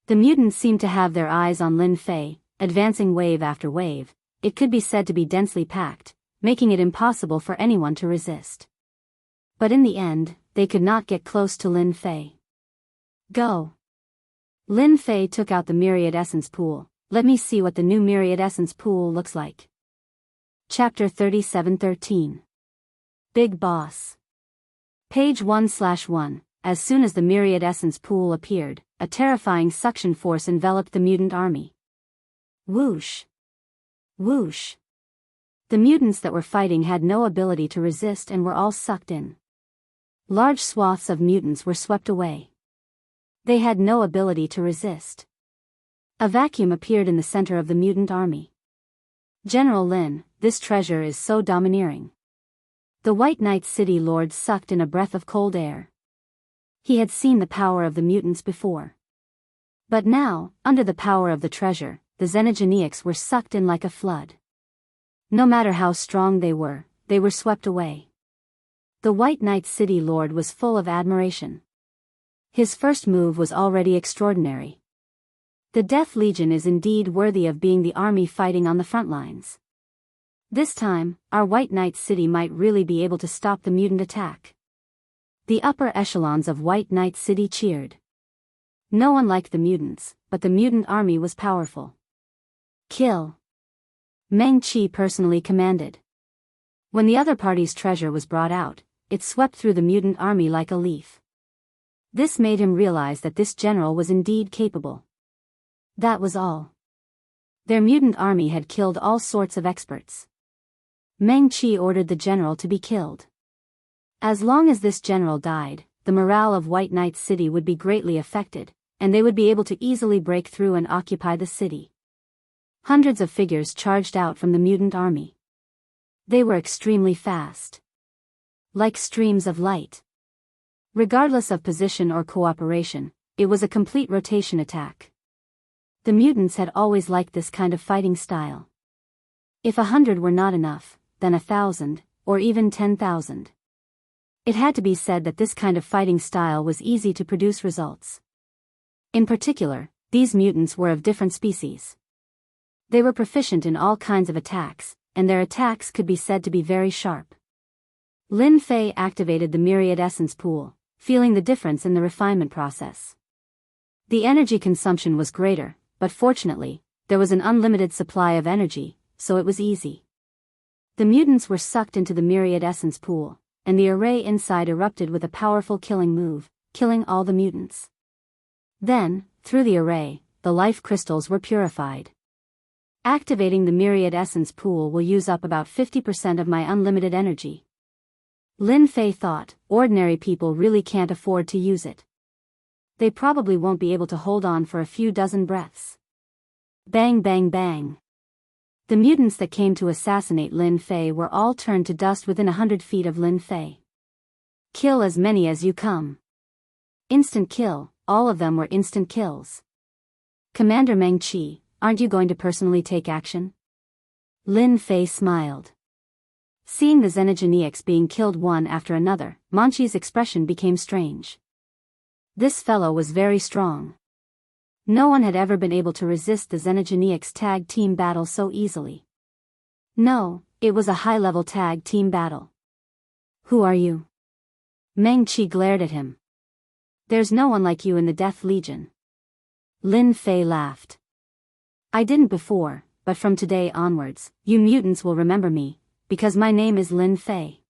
The mutants seemed to have their eyes on Lin Fei, advancing wave after wave. It could be said to be densely packed, making it impossible for anyone to resist. But in the end, they could not get close to Lin Fei. Go. Lin Fei took out the Myriad Essence Pool. Let me see what the new Myriad Essence Pool looks like. Chapter 37:13. Big Boss. Page 1/1. As soon as the Myriad Essence Pool appeared, a terrifying suction force enveloped the mutant army. Whoosh. Whoosh. The mutants that were fighting had no ability to resist and were all sucked in. Large swaths of mutants were swept away. They had no ability to resist. A vacuum appeared in the center of the mutant army. General Lin, this treasure is so domineering. The White Knight City Lord sucked in a breath of cold air. He had seen the power of the mutants before. But now, under the power of the treasure, the Xenogeneics were sucked in like a flood. No matter how strong they were swept away. The White Knight City Lord was full of admiration. His first move was already extraordinary. The Death Legion is indeed worthy of being the army fighting on the front lines. This time, our White Knight City might really be able to stop the mutant attack. The upper echelons of White Knight City cheered. No one liked the mutants, but the mutant army was powerful. Kill. Meng Qi personally commanded. When the other party's treasure was brought out, it swept through the mutant army like a leaf. This made him realize that this general was indeed capable. That was all. Their mutant army had killed all sorts of experts. Meng Qi ordered the general to be killed. As long as this general died, the morale of White Knight City would be greatly affected, and they would be able to easily break through and occupy the city. Hundreds of figures charged out from the mutant army. They were extremely fast. Like streams of light. Regardless of position or cooperation, it was a complete rotation attack. The mutants had always liked this kind of fighting style. If 100 were not enough, then 1,000, or even 10,000. It had to be said that this kind of fighting style was easy to produce results. In particular, these mutants were of different species. They were proficient in all kinds of attacks, and their attacks could be said to be very sharp. Lin Fei activated the Myriad Essence Pool, feeling the difference in the refinement process. The energy consumption was greater, but fortunately, there was an unlimited supply of energy, so it was easy. The mutants were sucked into the Myriad Essence Pool, and the array inside erupted with a powerful killing move, killing all the mutants. Then, through the array, the life crystals were purified. Activating the Myriad Essence Pool will use up about 50% of my unlimited energy. Lin Fei thought, ordinary people really can't afford to use it. They probably won't be able to hold on for a few dozen breaths. Bang bang bang. The mutants that came to assassinate Lin Fei were all turned to dust within 100 feet of Lin Fei. Kill as many as you come. Instant kill, all of them were instant kills. Commander Meng Qi, aren't you going to personally take action? Lin Fei smiled. Seeing the Xenogeneics being killed one after another, Meng Qi's expression became strange. This fellow was very strong. No one had ever been able to resist the Xenogeneics tag team battle so easily. No, it was a high-level tag team battle. Who are you? Meng Qi glared at him. There's no one like you in the Death Legion. Lin Fei laughed. I didn't before, but from today onwards, you mutants will remember me, because my name is Lin Fei.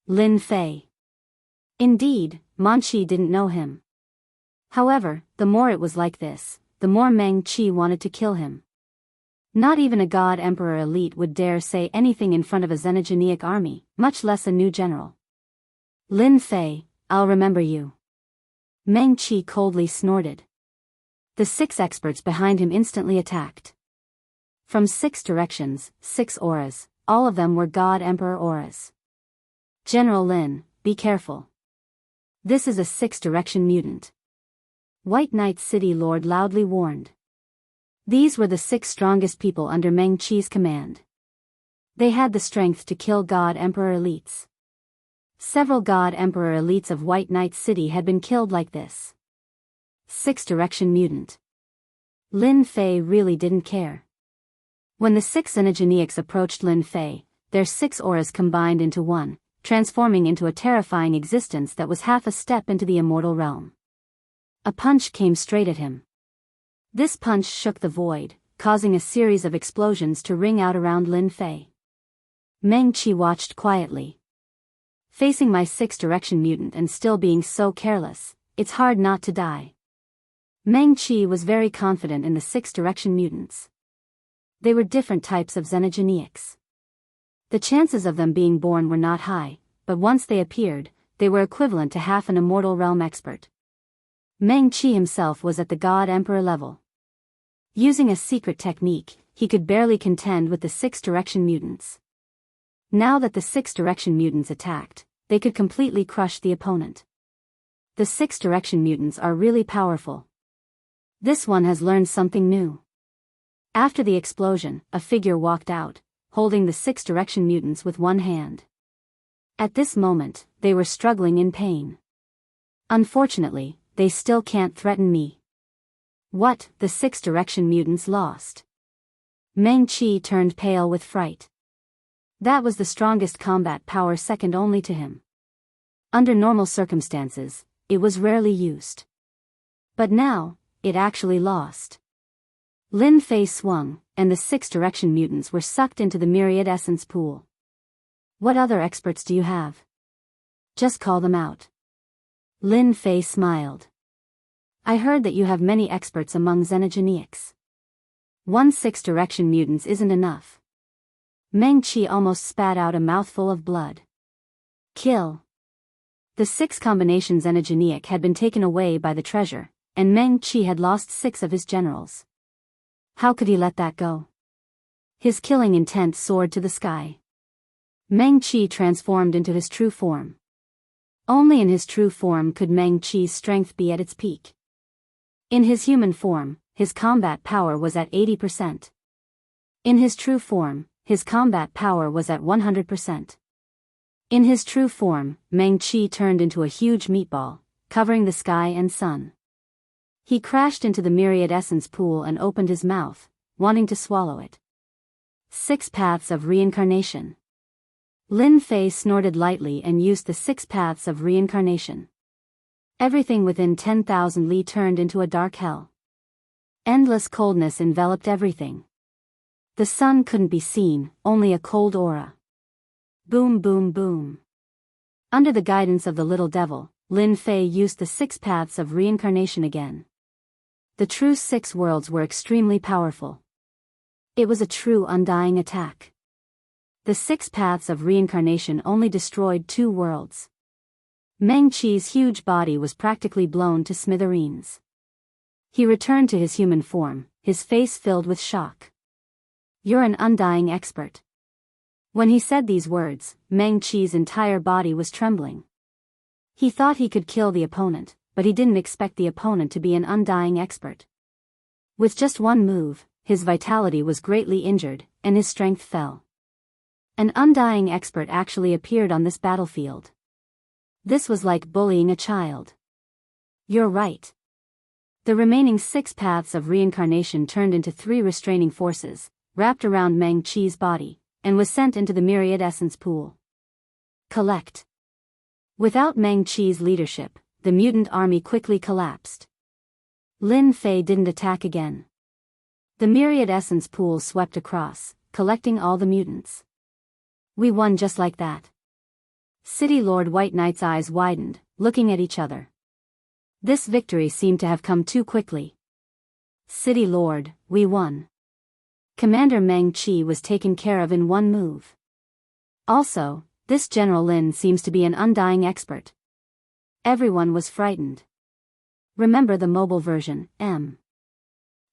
Lin Fei. Indeed, Meng Qi didn't know him. However, the more it was like this, the more Meng Qi wanted to kill him. Not even a God Emperor elite would dare say anything in front of a Xenogeneic army, much less a new general. Lin Fei, I'll remember you. Meng Qi coldly snorted. The 6 experts behind him instantly attacked. From 6 directions, 6 auras, all of them were God Emperor auras. "General Lin, be careful. This is a six-direction mutant," White Knight City Lord loudly warned. These were the 6 strongest people under Meng Qi's command. They had the strength to kill God Emperor elites. Several God Emperor elites of White Knight City had been killed like this. Six-direction mutant. Lin Fei really didn't care. When the 6 Xenogeneics approached Lin Fei, their 6 auras combined into one, transforming into a terrifying existence that was half a step into the immortal realm. A punch came straight at him. This punch shook the void, causing a series of explosions to ring out around Lin Fei. Meng Qi watched quietly. Facing my six-direction mutant and still being so careless, it's hard not to die. Meng Qi was very confident in the six-direction mutants. They were different types of Xenogeneics. The chances of them being born were not high, but once they appeared, they were equivalent to half an immortal realm expert. Meng Qi himself was at the God Emperor level. Using a secret technique, he could barely contend with the six-direction mutants. Now that the six-direction mutants attacked, they could completely crush the opponent. The six-direction mutants are really powerful. This one has learned something new. After the explosion, a figure walked out, holding the six-direction mutants with one hand. At this moment, they were struggling in pain. "Unfortunately, they still can't threaten me." "What?" The six-direction mutants lost. Meng Qi turned pale with fright. That was the strongest combat power second only to him. Under normal circumstances, it was rarely used. But now, it actually lost. Lin Fei swung, and the six-direction mutants were sucked into the myriad essence pool. "What other experts do you have? Just call them out." Lin Fei smiled. "I heard that you have many experts among Xenogeneics. One six-direction mutants isn't enough." Meng Qi almost spat out a mouthful of blood. "Kill." The 6 combination Xenogeneic had been taken away by the treasure, and Meng Qi had lost 6 of his generals. How could he let that go? His killing intent soared to the sky. Meng Qi transformed into his true form. Only in his true form could Meng Qi's strength be at its peak. In his human form, his combat power was at 80%. In his true form, his combat power was at 100%. In his true form, Meng Qi turned into a huge meatball, covering the sky and sun. He crashed into the myriad essence pool and opened his mouth, wanting to swallow it. 6 paths of reincarnation. Lin Fei snorted lightly and used the 6 paths of reincarnation. Everything within 10,000 li turned into a dark hell. Endless coldness enveloped everything. The sun couldn't be seen, only a cold aura. Boom boom boom. Under the guidance of the little devil, Lin Fei used the 6 paths of reincarnation again. The true 6 worlds were extremely powerful. It was a true undying attack. The 6 paths of reincarnation only destroyed 2 worlds. Meng Qi's huge body was practically blown to smithereens. He returned to his human form, his face filled with shock. "You're an undying expert." When he said these words, Meng Qi's entire body was trembling. He thought he could kill the opponent, but he didn't expect the opponent to be an undying expert. With just one move, his vitality was greatly injured, and his strength fell. An undying expert actually appeared on this battlefield. This was like bullying a child. "You're right." The remaining 6 paths of reincarnation turned into 3 restraining forces, wrapped around Meng Qi's body, and was sent into the myriad essence pool. Collect. Without Meng Qi's leadership, the mutant army quickly collapsed. Lin Fei didn't attack again. The myriad essence pool swept across, collecting all the mutants. "We won just like that." City Lord White Knight's eyes widened, looking at each other. This victory seemed to have come too quickly. "City Lord, we won." Commander Meng Qi was taken care of in one move. Also, this General Lin seems to be an undying expert. Everyone was frightened. Remember the mobile version, M.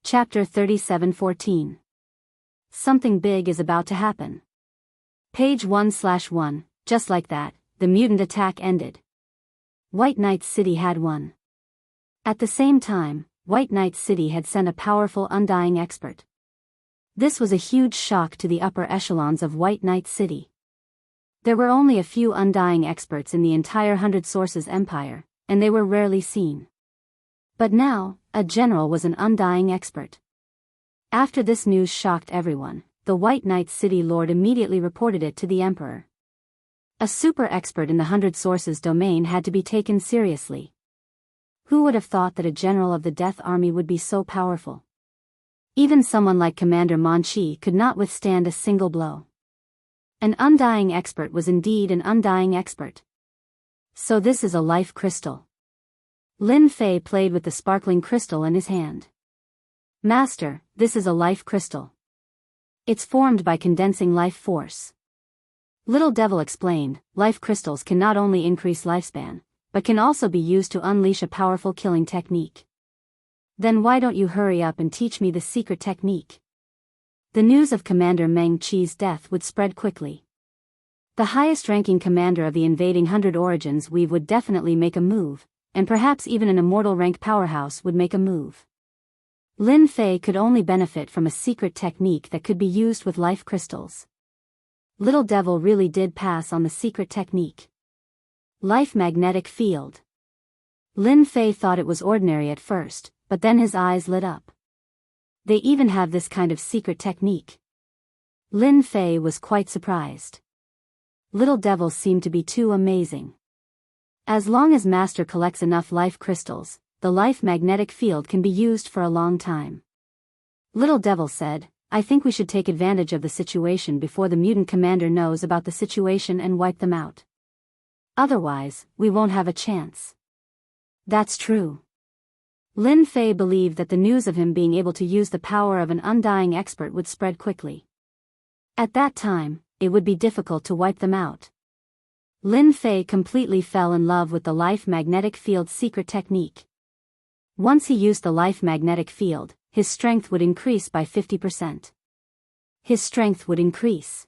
Chapter 37:14. Something big is about to happen. Page 1/1. Just like that, the mutant attack ended. White Knight's City had won. At the same time, White Knight's City had sent a powerful Undying expert. This was a huge shock to the upper echelons of White Knight's City. There were only a few Undying experts in the entire 100 Sources Empire, and they were rarely seen. But now, a general was an Undying expert. After this news shocked everyone, the White Knight's City Lord immediately reported it to the Emperor. A super expert in the 100 Sources domain had to be taken seriously. Who would have thought that a general of the Death Army would be so powerful? Even someone like Commander Mon-Chi could not withstand a single blow. An Undying expert was indeed an Undying expert. So this is a life crystal. Lin Fei played with the sparkling crystal in his hand. Master, this is a life crystal. It's formed by condensing life force. Little Devil explained, life crystals can not only increase lifespan, but can also be used to unleash a powerful killing technique. Then why don't you hurry up and teach me the secret technique? The news of Commander Meng Qi's death would spread quickly. The highest-ranking commander of the invading 100 Origins Weave would definitely make a move, and perhaps even an immortal rank powerhouse would make a move. Lin Fei could only benefit from a secret technique that could be used with life crystals. Little Devil really did pass on the secret technique. Life magnetic field. Lin Fei thought it was ordinary at first, but then his eyes lit up. They even have this kind of secret technique. Lin Fei was quite surprised. Little Devil seemed to be too amazing. As long as Master collects enough life crystals, the life magnetic field can be used for a long time. Little Devil said, I think we should take advantage of the situation before the mutant commander knows about the situation and wipe them out. Otherwise, we won't have a chance. That's true. Lin Fei believed that the news of him being able to use the power of an Undying expert would spread quickly. At that time, it would be difficult to wipe them out. Lin Fei completely fell in love with the life magnetic field secret technique. Once he used the life magnetic field, his strength would increase by 50%. His strength would increase.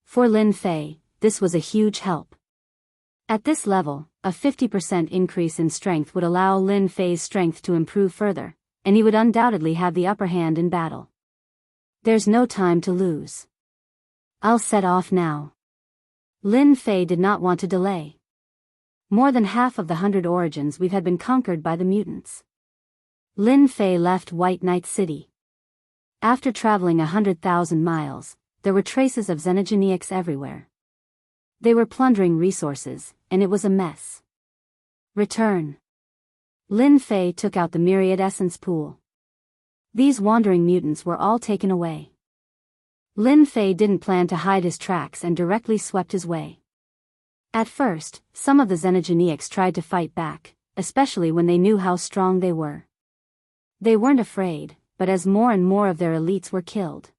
For Lin Fei, this was a huge help. At this level, a 50% increase in strength would allow Lin Fei's strength to improve further, and he would undoubtedly have the upper hand in battle. There's no time to lose. I'll set off now. Lin Fei did not want to delay. More than half of the 100 Origins Weave had been conquered by the mutants. Lin Fei left White Knight City. After traveling 100,000 miles, there were traces of xenogenics everywhere. They were plundering resources, and it was a mess. Return. Lin Fei took out the myriad essence pool. These wandering mutants were all taken away. Lin Fei didn't plan to hide his tracks and directly swept his way. At first, some of the xenogenics tried to fight back, especially when they knew how strong they were. They weren't afraid, but as more and more of their elites were killed,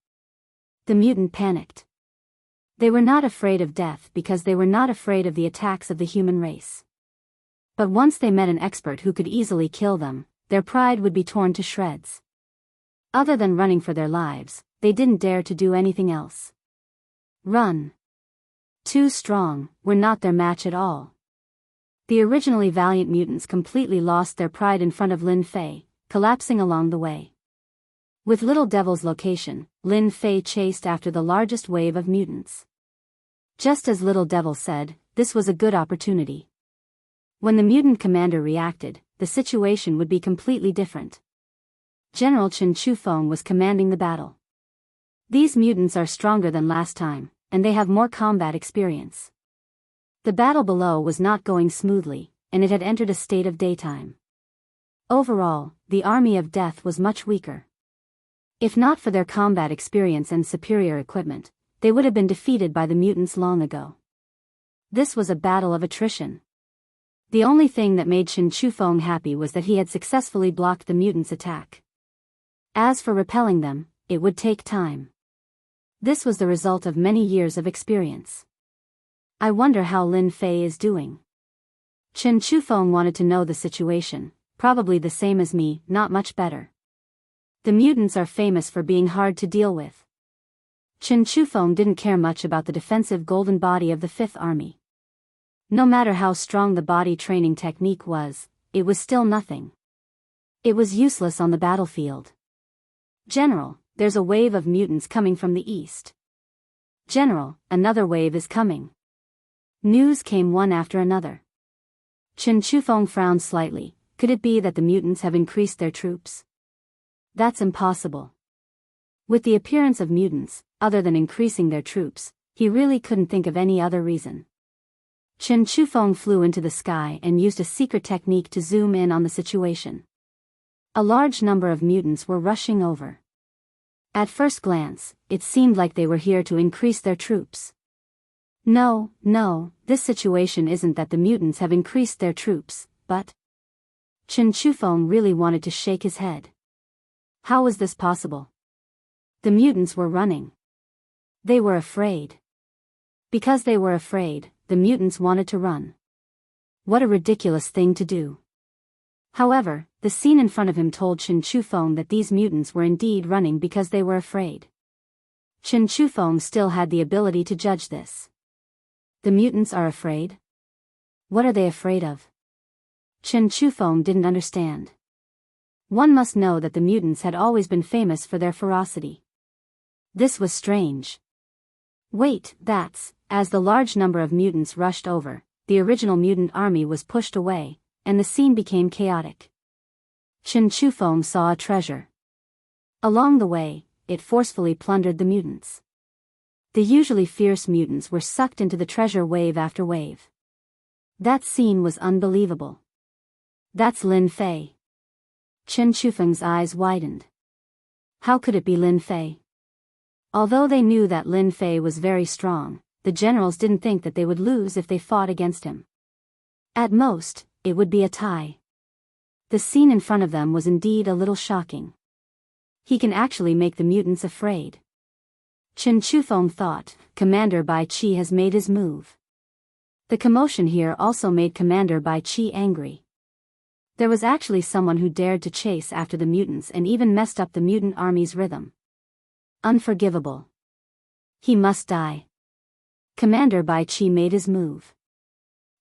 the mutant panicked. They were not afraid of death because they were not afraid of the attacks of the human race. But once they met an expert who could easily kill them, their pride would be torn to shreds. Other than running for their lives, they didn't dare to do anything else. Run. Too strong, were not their match at all. The originally valiant mutants completely lost their pride in front of Lin Fei, collapsing along the way. With Little Devil's location, Lin Fei chased after the largest wave of mutants. Just as Little Devil said, this was a good opportunity. When the mutant commander reacted, the situation would be completely different. General Chen Chufeng was commanding the battle. These mutants are stronger than last time, and they have more combat experience. The battle below was not going smoothly, and it had entered a state of daytime. Overall, the army of death was much weaker. If not for their combat experience and superior equipment, they would have been defeated by the mutants long ago. This was a battle of attrition. The only thing that made Chen Chufeng happy was that he had successfully blocked the mutants' attack. As for repelling them, it would take time. This was the result of many years of experience. I wonder how Lin Fei is doing. Chen Chufeng wanted to know the situation, probably the same as me, not much better. The mutants are famous for being hard to deal with. Chen Chufeng didn't care much about the defensive golden body of the Fifth Army. No matter how strong the body training technique was, it was still nothing. It was useless on the battlefield. General, there's a wave of mutants coming from the east. General, another wave is coming. News came one after another. Chen Chufeng frowned slightly. Could it be that the mutants have increased their troops? That's impossible. With the appearance of mutants, other than increasing their troops, he really couldn't think of any other reason. Chen Chufeng flew into the sky and used a secret technique to zoom in on the situation. A large number of mutants were rushing over. At first glance, it seemed like they were here to increase their troops. No, this situation isn't that the mutants have increased their troops, but... Chen Chufeng really wanted to shake his head. How was this possible? The mutants were running. They were afraid. Because they were afraid, the mutants wanted to run. What a ridiculous thing to do. However, the scene in front of him told Chen Chufeng that these mutants were indeed running because they were afraid. Chen Chufeng still had the ability to judge this. The mutants are afraid? What are they afraid of? Chen Chufeng didn't understand. One must know that the mutants had always been famous for their ferocity. This was strange. Wait, as the large number of mutants rushed over, the original mutant army was pushed away, and the scene became chaotic. Chen Chufeng saw a treasure. Along the way, it forcefully plundered the mutants. The usually fierce mutants were sucked into the treasure wave after wave. That scene was unbelievable. That's Lin Fei. Chen Chufeng's eyes widened. How could it be Lin Fei? Although they knew that Lin Fei was very strong, the generals didn't think that they would lose if they fought against him. At most, it would be a tie. The scene in front of them was indeed a little shocking. He can actually make the mutants afraid. Chen Chufeng thought, Commander Bai Qi has made his move. The commotion here also made Commander Bai Qi angry. There was actually someone who dared to chase after the mutants and even messed up the mutant army's rhythm. Unforgivable. He must die. Commander Bai Qi made his move.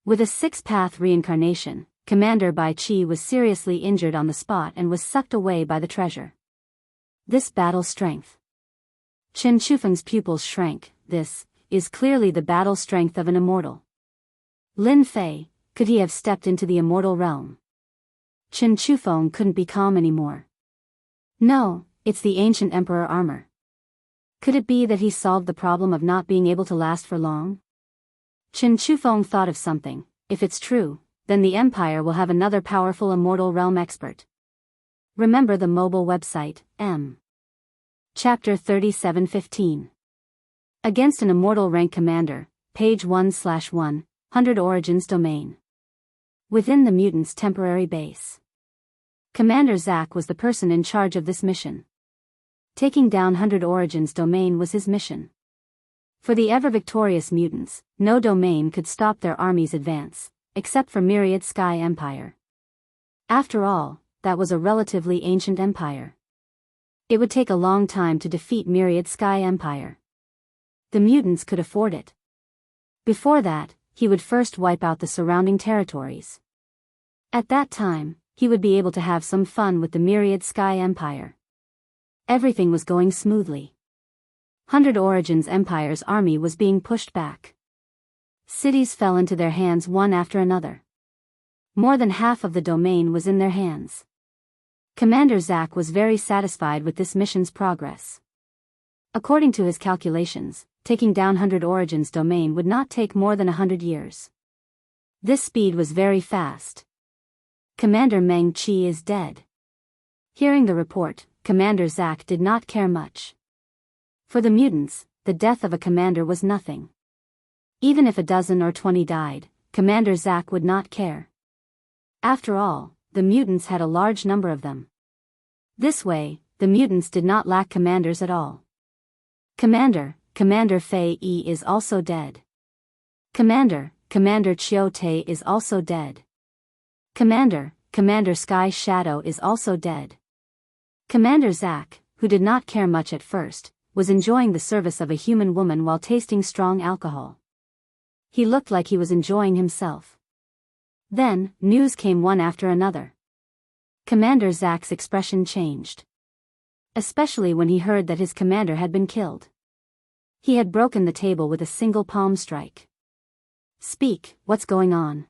With a six-path reincarnation, Commander Bai Qi was seriously injured on the spot and was sucked away by the treasure. This battle strength. Chen Chufeng's pupils shrank. This is clearly the battle strength of an immortal. Lin Fei, could he have stepped into the immortal realm? Chen Chufeng couldn't be calm anymore. No, it's the ancient emperor armor. Could it be that he solved the problem of not being able to last for long? Chen Chufeng thought of something. If it's true, then the empire will have another powerful immortal realm expert. Remember the mobile website, M. Chapter 37:15. Against an immortal rank commander, page 1/1, 100 Origins domain. Within the mutants' temporary base. Commander Zack was the person in charge of this mission. Taking down 100 Origins domain was his mission. For the ever-victorious mutants, no domain could stop their army's advance, except for Myriad Sky Empire. After all, that was a relatively ancient empire. It would take a long time to defeat Myriad Sky Empire. The mutants could afford it. Before that, he would first wipe out the surrounding territories. At that time, he would be able to have some fun with the Myriad Sky Empire. Everything was going smoothly. 100 Origins Empire's army was being pushed back. Cities fell into their hands one after another. More than half of the domain was in their hands. Commander Zack was very satisfied with this mission's progress. According to his calculations, taking down 100 Origins domain would not take more than 100 years. This speed was very fast. Commander Meng Qi is dead. Hearing the report, Commander Zack did not care much. For the mutants, the death of a commander was nothing. Even if a dozen or 20 died, Commander Zack would not care. After all, the mutants had a large number of them. This way, the mutants did not lack commanders at all. Commander Fei Yi is also dead. Commander Chiu Te is also dead. Commander Sky Shadow is also dead. Commander Zack, who did not care much at first, was enjoying the service of a human woman while tasting strong alcohol. He looked like he was enjoying himself. Then, news came one after another. Commander Zack's expression changed. Especially when he heard that his commander had been killed. He had broken the table with a single palm strike. Speak, what's going on?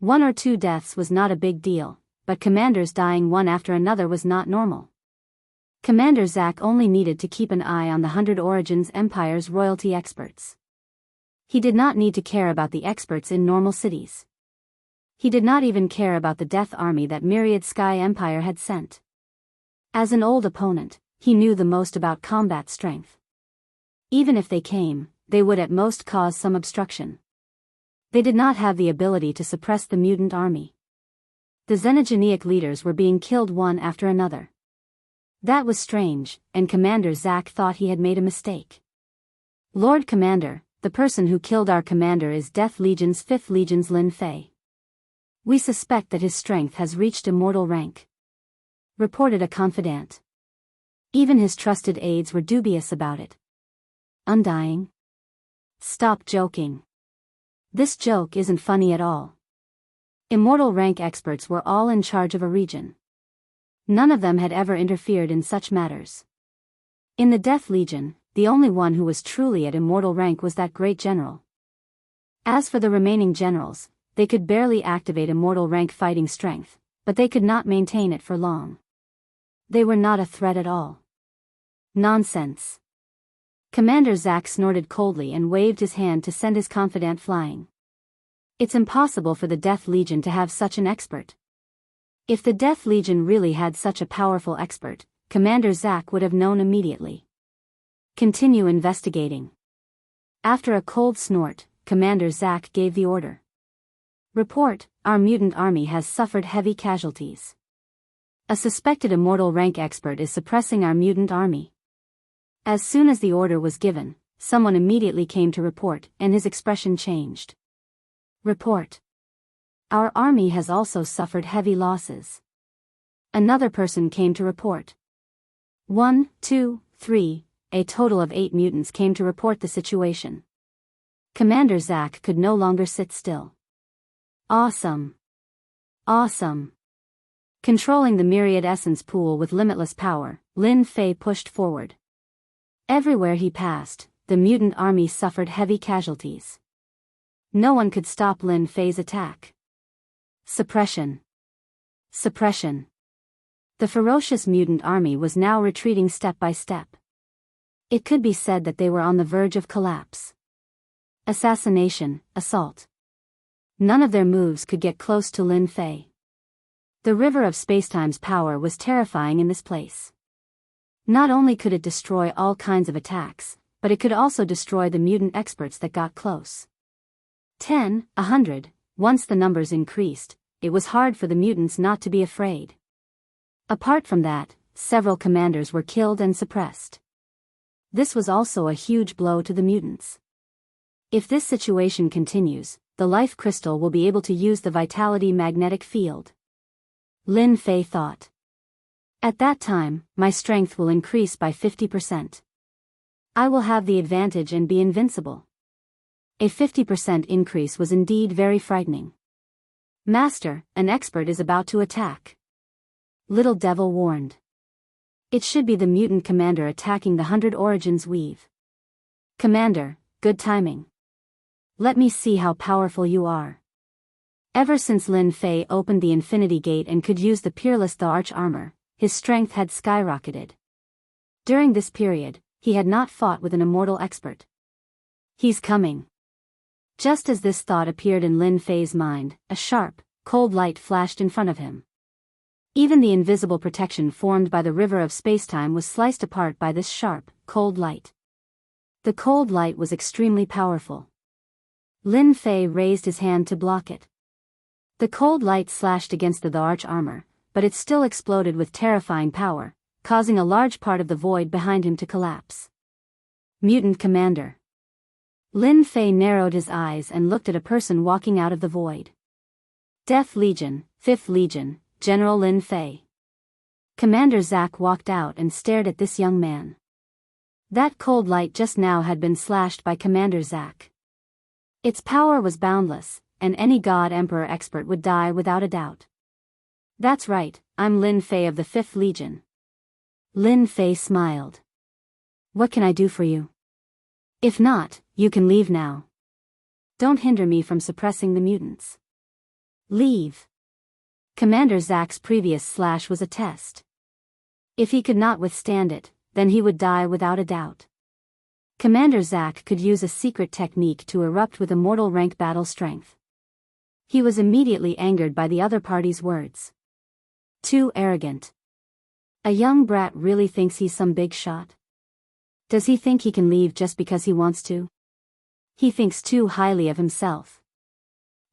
1 or 2 deaths was not a big deal, but commanders dying one after another was not normal. Commander Zack only needed to keep an eye on the 100 Origins Empire's royalty experts. He did not need to care about the experts in normal cities. He did not even care about the death army that Myriad Sky Empire had sent. As an old opponent, he knew the most about combat strength. Even if they came, they would at most cause some obstruction. They did not have the ability to suppress the mutant army. The xenogenic leaders were being killed one after another. That was strange, and Commander Zack thought he had made a mistake. Lord Commander, the person who killed our commander is Death Legion's 5th Legion's Lin Fei. We suspect that his strength has reached immortal rank, reported a confidant. Even his trusted aides were dubious about it. Undying? Stop joking. This joke isn't funny at all. Immortal rank experts were all in charge of a region. None of them had ever interfered in such matters. In the Death Legion, the only one who was truly at immortal rank was that great general. As for the remaining generals, they could barely activate immortal rank fighting strength, but they could not maintain it for long. They were not a threat at all. Nonsense. Commander Zack snorted coldly and waved his hand to send his confidant flying. It's impossible for the Death Legion to have such an expert. If the Death Legion really had such a powerful expert, Commander Zack would have known immediately. Continue investigating. After a cold snort, Commander Zack gave the order. Report, our mutant army has suffered heavy casualties. A suspected immortal rank expert is suppressing our mutant army. As soon as the order was given, someone immediately came to report, and his expression changed. Report. Our army has also suffered heavy losses. Another person came to report. 1, 2, 3, a total of 8 mutants came to report the situation. Commander Zack could no longer sit still. Awesome. Awesome. Controlling the myriad essence pool with limitless power, Lin Fei pushed forward. Everywhere he passed, the mutant army suffered heavy casualties. No one could stop Lin Fei's attack. Suppression. Suppression. The ferocious mutant army was now retreating step by step. It could be said that they were on the verge of collapse. Assassination, assault. None of their moves could get close to Lin Fei. The river of spacetime's power was terrifying in this place. Not only could it destroy all kinds of attacks, but it could also destroy the mutant experts that got close. 10, 100, once the numbers increased, it was hard for the mutants not to be afraid. Apart from that, several commanders were killed and suppressed. This was also a huge blow to the mutants. If this situation continues, the life crystal will be able to use the vitality magnetic field. Lin Fei thought. At that time, my strength will increase by 50%. I will have the advantage and be invincible. A 50% increase was indeed very frightening. Master, an expert is about to attack. Little Devil warned. It should be the mutant commander attacking the 100 Origins Weave. Commander, good timing. Let me see how powerful you are. Ever since Lin Fei opened the Infinity Gate and could use the Peerless the Arch Armor, his strength had skyrocketed. During this period, he had not fought with an immortal expert. He's coming. Just as this thought appeared in Lin Fei's mind, a sharp, cold light flashed in front of him. Even the invisible protection formed by the river of spacetime was sliced apart by this sharp, cold light. The cold light was extremely powerful. Lin Fei raised his hand to block it. The cold light slashed against the arch armor, but it still exploded with terrifying power, causing a large part of the void behind him to collapse. Mutant Commander. Lin Fei narrowed his eyes and looked at a person walking out of the void. Death Legion, 5th Legion, General Lin Fei. Commander Zack walked out and stared at this young man. That cold light just now had been slashed by Commander Zack. Its power was boundless, and any God Emperor expert would die without a doubt. That's right, I'm Lin Fei of the 5th Legion. Lin Fei smiled. What can I do for you? If not, you can leave now. Don't hinder me from suppressing the mutants. Leave. Commander Zack's previous slash was a test. If he could not withstand it, then he would die without a doubt. Commander Zack could use a secret technique to erupt with immortal rank battle strength. He was immediately angered by the other party's words. Too arrogant. A young brat really thinks he's some big shot? Does he think he can leave just because he wants to? He thinks too highly of himself.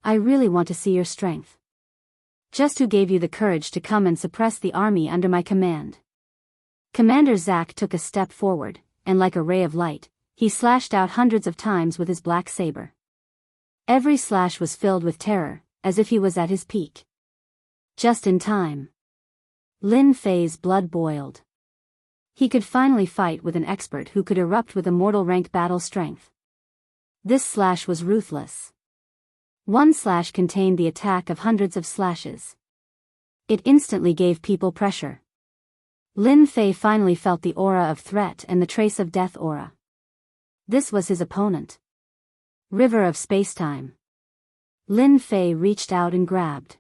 I really want to see your strength. Just who gave you the courage to come and suppress the army under my command? Commander Zack took a step forward, and like a ray of light, he slashed out hundreds of times with his black saber. Every slash was filled with terror, as if he was at his peak. Just in time. Lin Fei's blood boiled. He could finally fight with an expert who could erupt with immortal rank battle strength. This slash was ruthless. One slash contained the attack of hundreds of slashes. It instantly gave people pressure. Lin Fei finally felt the aura of threat and the trace of death aura. This was his opponent. River of Spacetime. Lin Fei reached out and grabbed.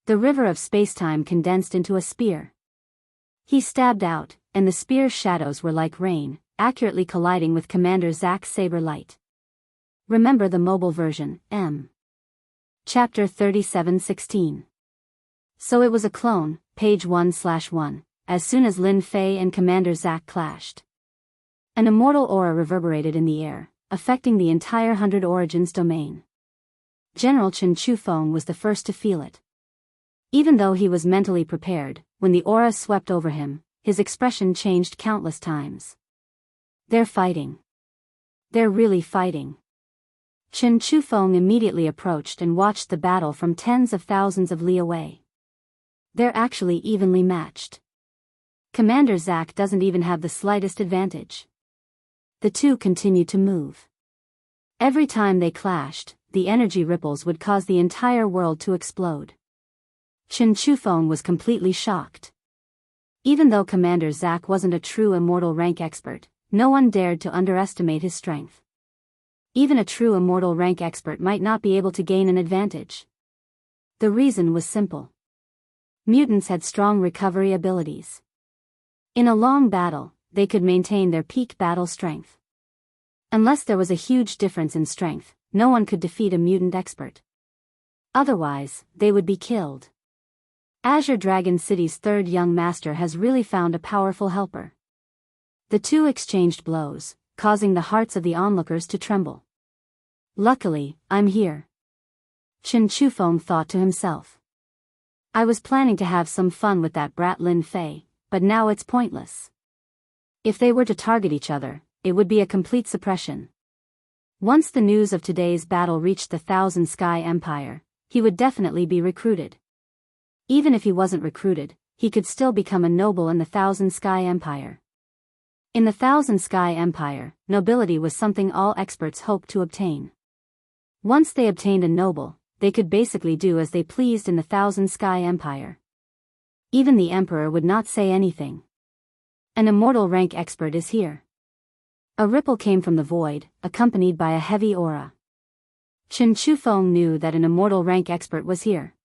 The river of spacetime condensed into a spear. He stabbed out, and the spear's shadows were like rain, accurately colliding with Commander Zack's saber light. Remember the mobile version, M. Chapter 37:16. So it was a clone, page 1/1, as soon as Lin Fei and Commander Zack clashed. An immortal aura reverberated in the air, affecting the entire 100 Origins domain. General Chen Chufeng was the first to feel it. Even though he was mentally prepared, when the aura swept over him, his expression changed countless times. They're fighting. They're really fighting. Chen Chufeng immediately approached and watched the battle from tens of thousands of li away. They're actually evenly matched. Commander Zack doesn't even have the slightest advantage. The two continued to move. Every time they clashed, the energy ripples would cause the entire world to explode. Chen Chufeng was completely shocked. Even though Commander Zack wasn't a true immortal rank expert, no one dared to underestimate his strength. Even a true immortal rank expert might not be able to gain an advantage. The reason was simple. Mutants had strong recovery abilities. In a long battle, they could maintain their peak battle strength. Unless there was a huge difference in strength, no one could defeat a mutant expert. Otherwise, they would be killed. Azure Dragon City's third young master has really found a powerful helper. The two exchanged blows, causing the hearts of the onlookers to tremble. Luckily, I'm here. Chen Chufeng thought to himself. I was planning to have some fun with that brat Lin Fei, but now it's pointless. If they were to target each other, it would be a complete suppression. Once the news of today's battle reached the Thousand Sky Empire, he would definitely be recruited. Even if he wasn't recruited, he could still become a noble in the Thousand Sky Empire. In the Thousand Sky Empire, nobility was something all experts hoped to obtain. Once they obtained a noble, they could basically do as they pleased in the Thousand Sky Empire. Even the emperor would not say anything. An immortal rank expert is here. A ripple came from the void, accompanied by a heavy aura. Chen Chufeng knew that an immortal rank expert was here.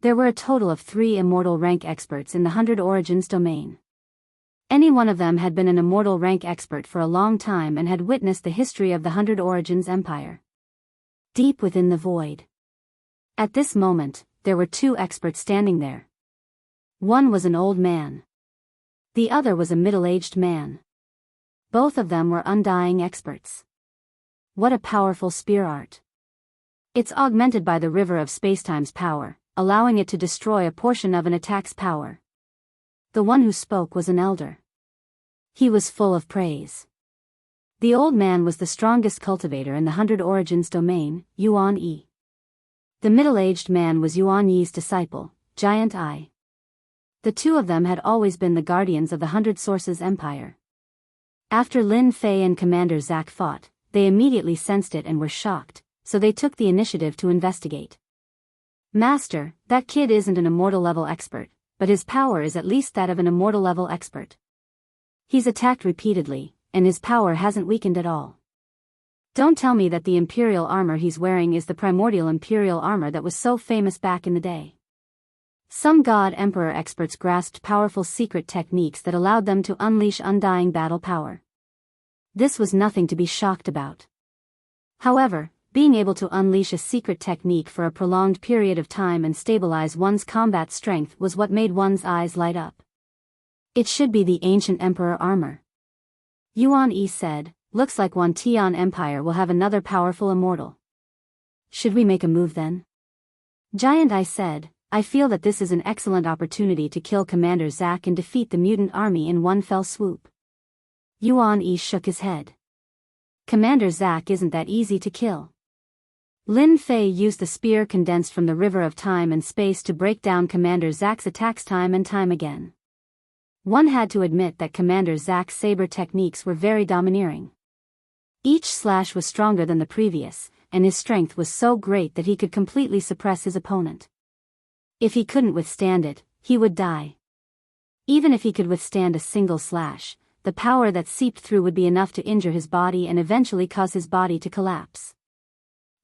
There were a total of 3 immortal rank experts in the 100 Origins domain. Any one of them had been an immortal rank expert for a long time and had witnessed the history of the 100 Origins Empire. Deep within the void. At this moment, there were 2 experts standing there. One was an old man. The other was a middle-aged man. Both of them were undying experts. What a powerful spear art. It's augmented by the river of spacetime's power, allowing it to destroy a portion of an attack's power. The one who spoke was an elder. He was full of praise. The old man was the strongest cultivator in the 100 Origins domain, Yuan Yi. The middle-aged man was Yuan Yi's disciple, Giant Ai. The two of them had always been the guardians of the 100 Sources Empire. After Lin Fei and Commander Zack fought, they immediately sensed it and were shocked, so they took the initiative to investigate. Master, that kid isn't an immortal level expert, but his power is at least that of an immortal level expert. He's attacked repeatedly, and his power hasn't weakened at all. Don't tell me that the Imperial armor he's wearing is the primordial Imperial armor that was so famous back in the day. Some God Emperor experts grasped powerful secret techniques that allowed them to unleash undying battle power. This was nothing to be shocked about. However, being able to unleash a secret technique for a prolonged period of time and stabilize one's combat strength was what made one's eyes light up. It should be the ancient Emperor armor. Yuan Yi said, looks like Wantian Empire will have another powerful immortal. Should we make a move then? Giant I said, I feel that this is an excellent opportunity to kill Commander Zack and defeat the mutant army in one fell swoop. Yuan Yi shook his head. Commander Zack isn't that easy to kill. Lin Fei used the spear condensed from the river of time and space to break down Commander Zack's attacks time and time again. One had to admit that Commander Zack's saber techniques were very domineering. Each slash was stronger than the previous, and his strength was so great that he could completely suppress his opponent. If he couldn't withstand it, he would die. Even if he could withstand a single slash, the power that seeped through would be enough to injure his body and eventually cause his body to collapse.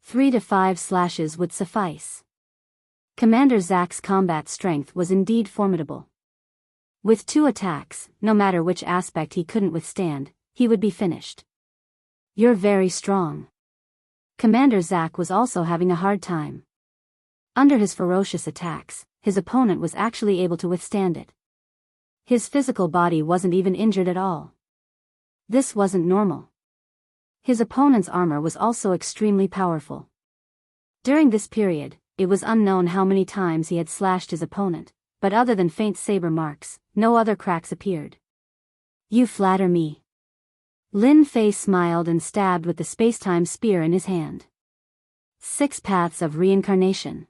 3 to 5 slashes would suffice. Commander Zack's combat strength was indeed formidable. With 2 attacks, no matter which aspect he couldn't withstand, he would be finished. You're very strong. Commander Zack was also having a hard time. Under his ferocious attacks, his opponent was actually able to withstand it. His physical body wasn't even injured at all. This wasn't normal. His opponent's armor was also extremely powerful. During this period, it was unknown how many times he had slashed his opponent, but other than faint saber marks, no other cracks appeared. You flatter me. Lin Fei smiled and stabbed with the space-time spear in his hand. 6 Paths of Reincarnation.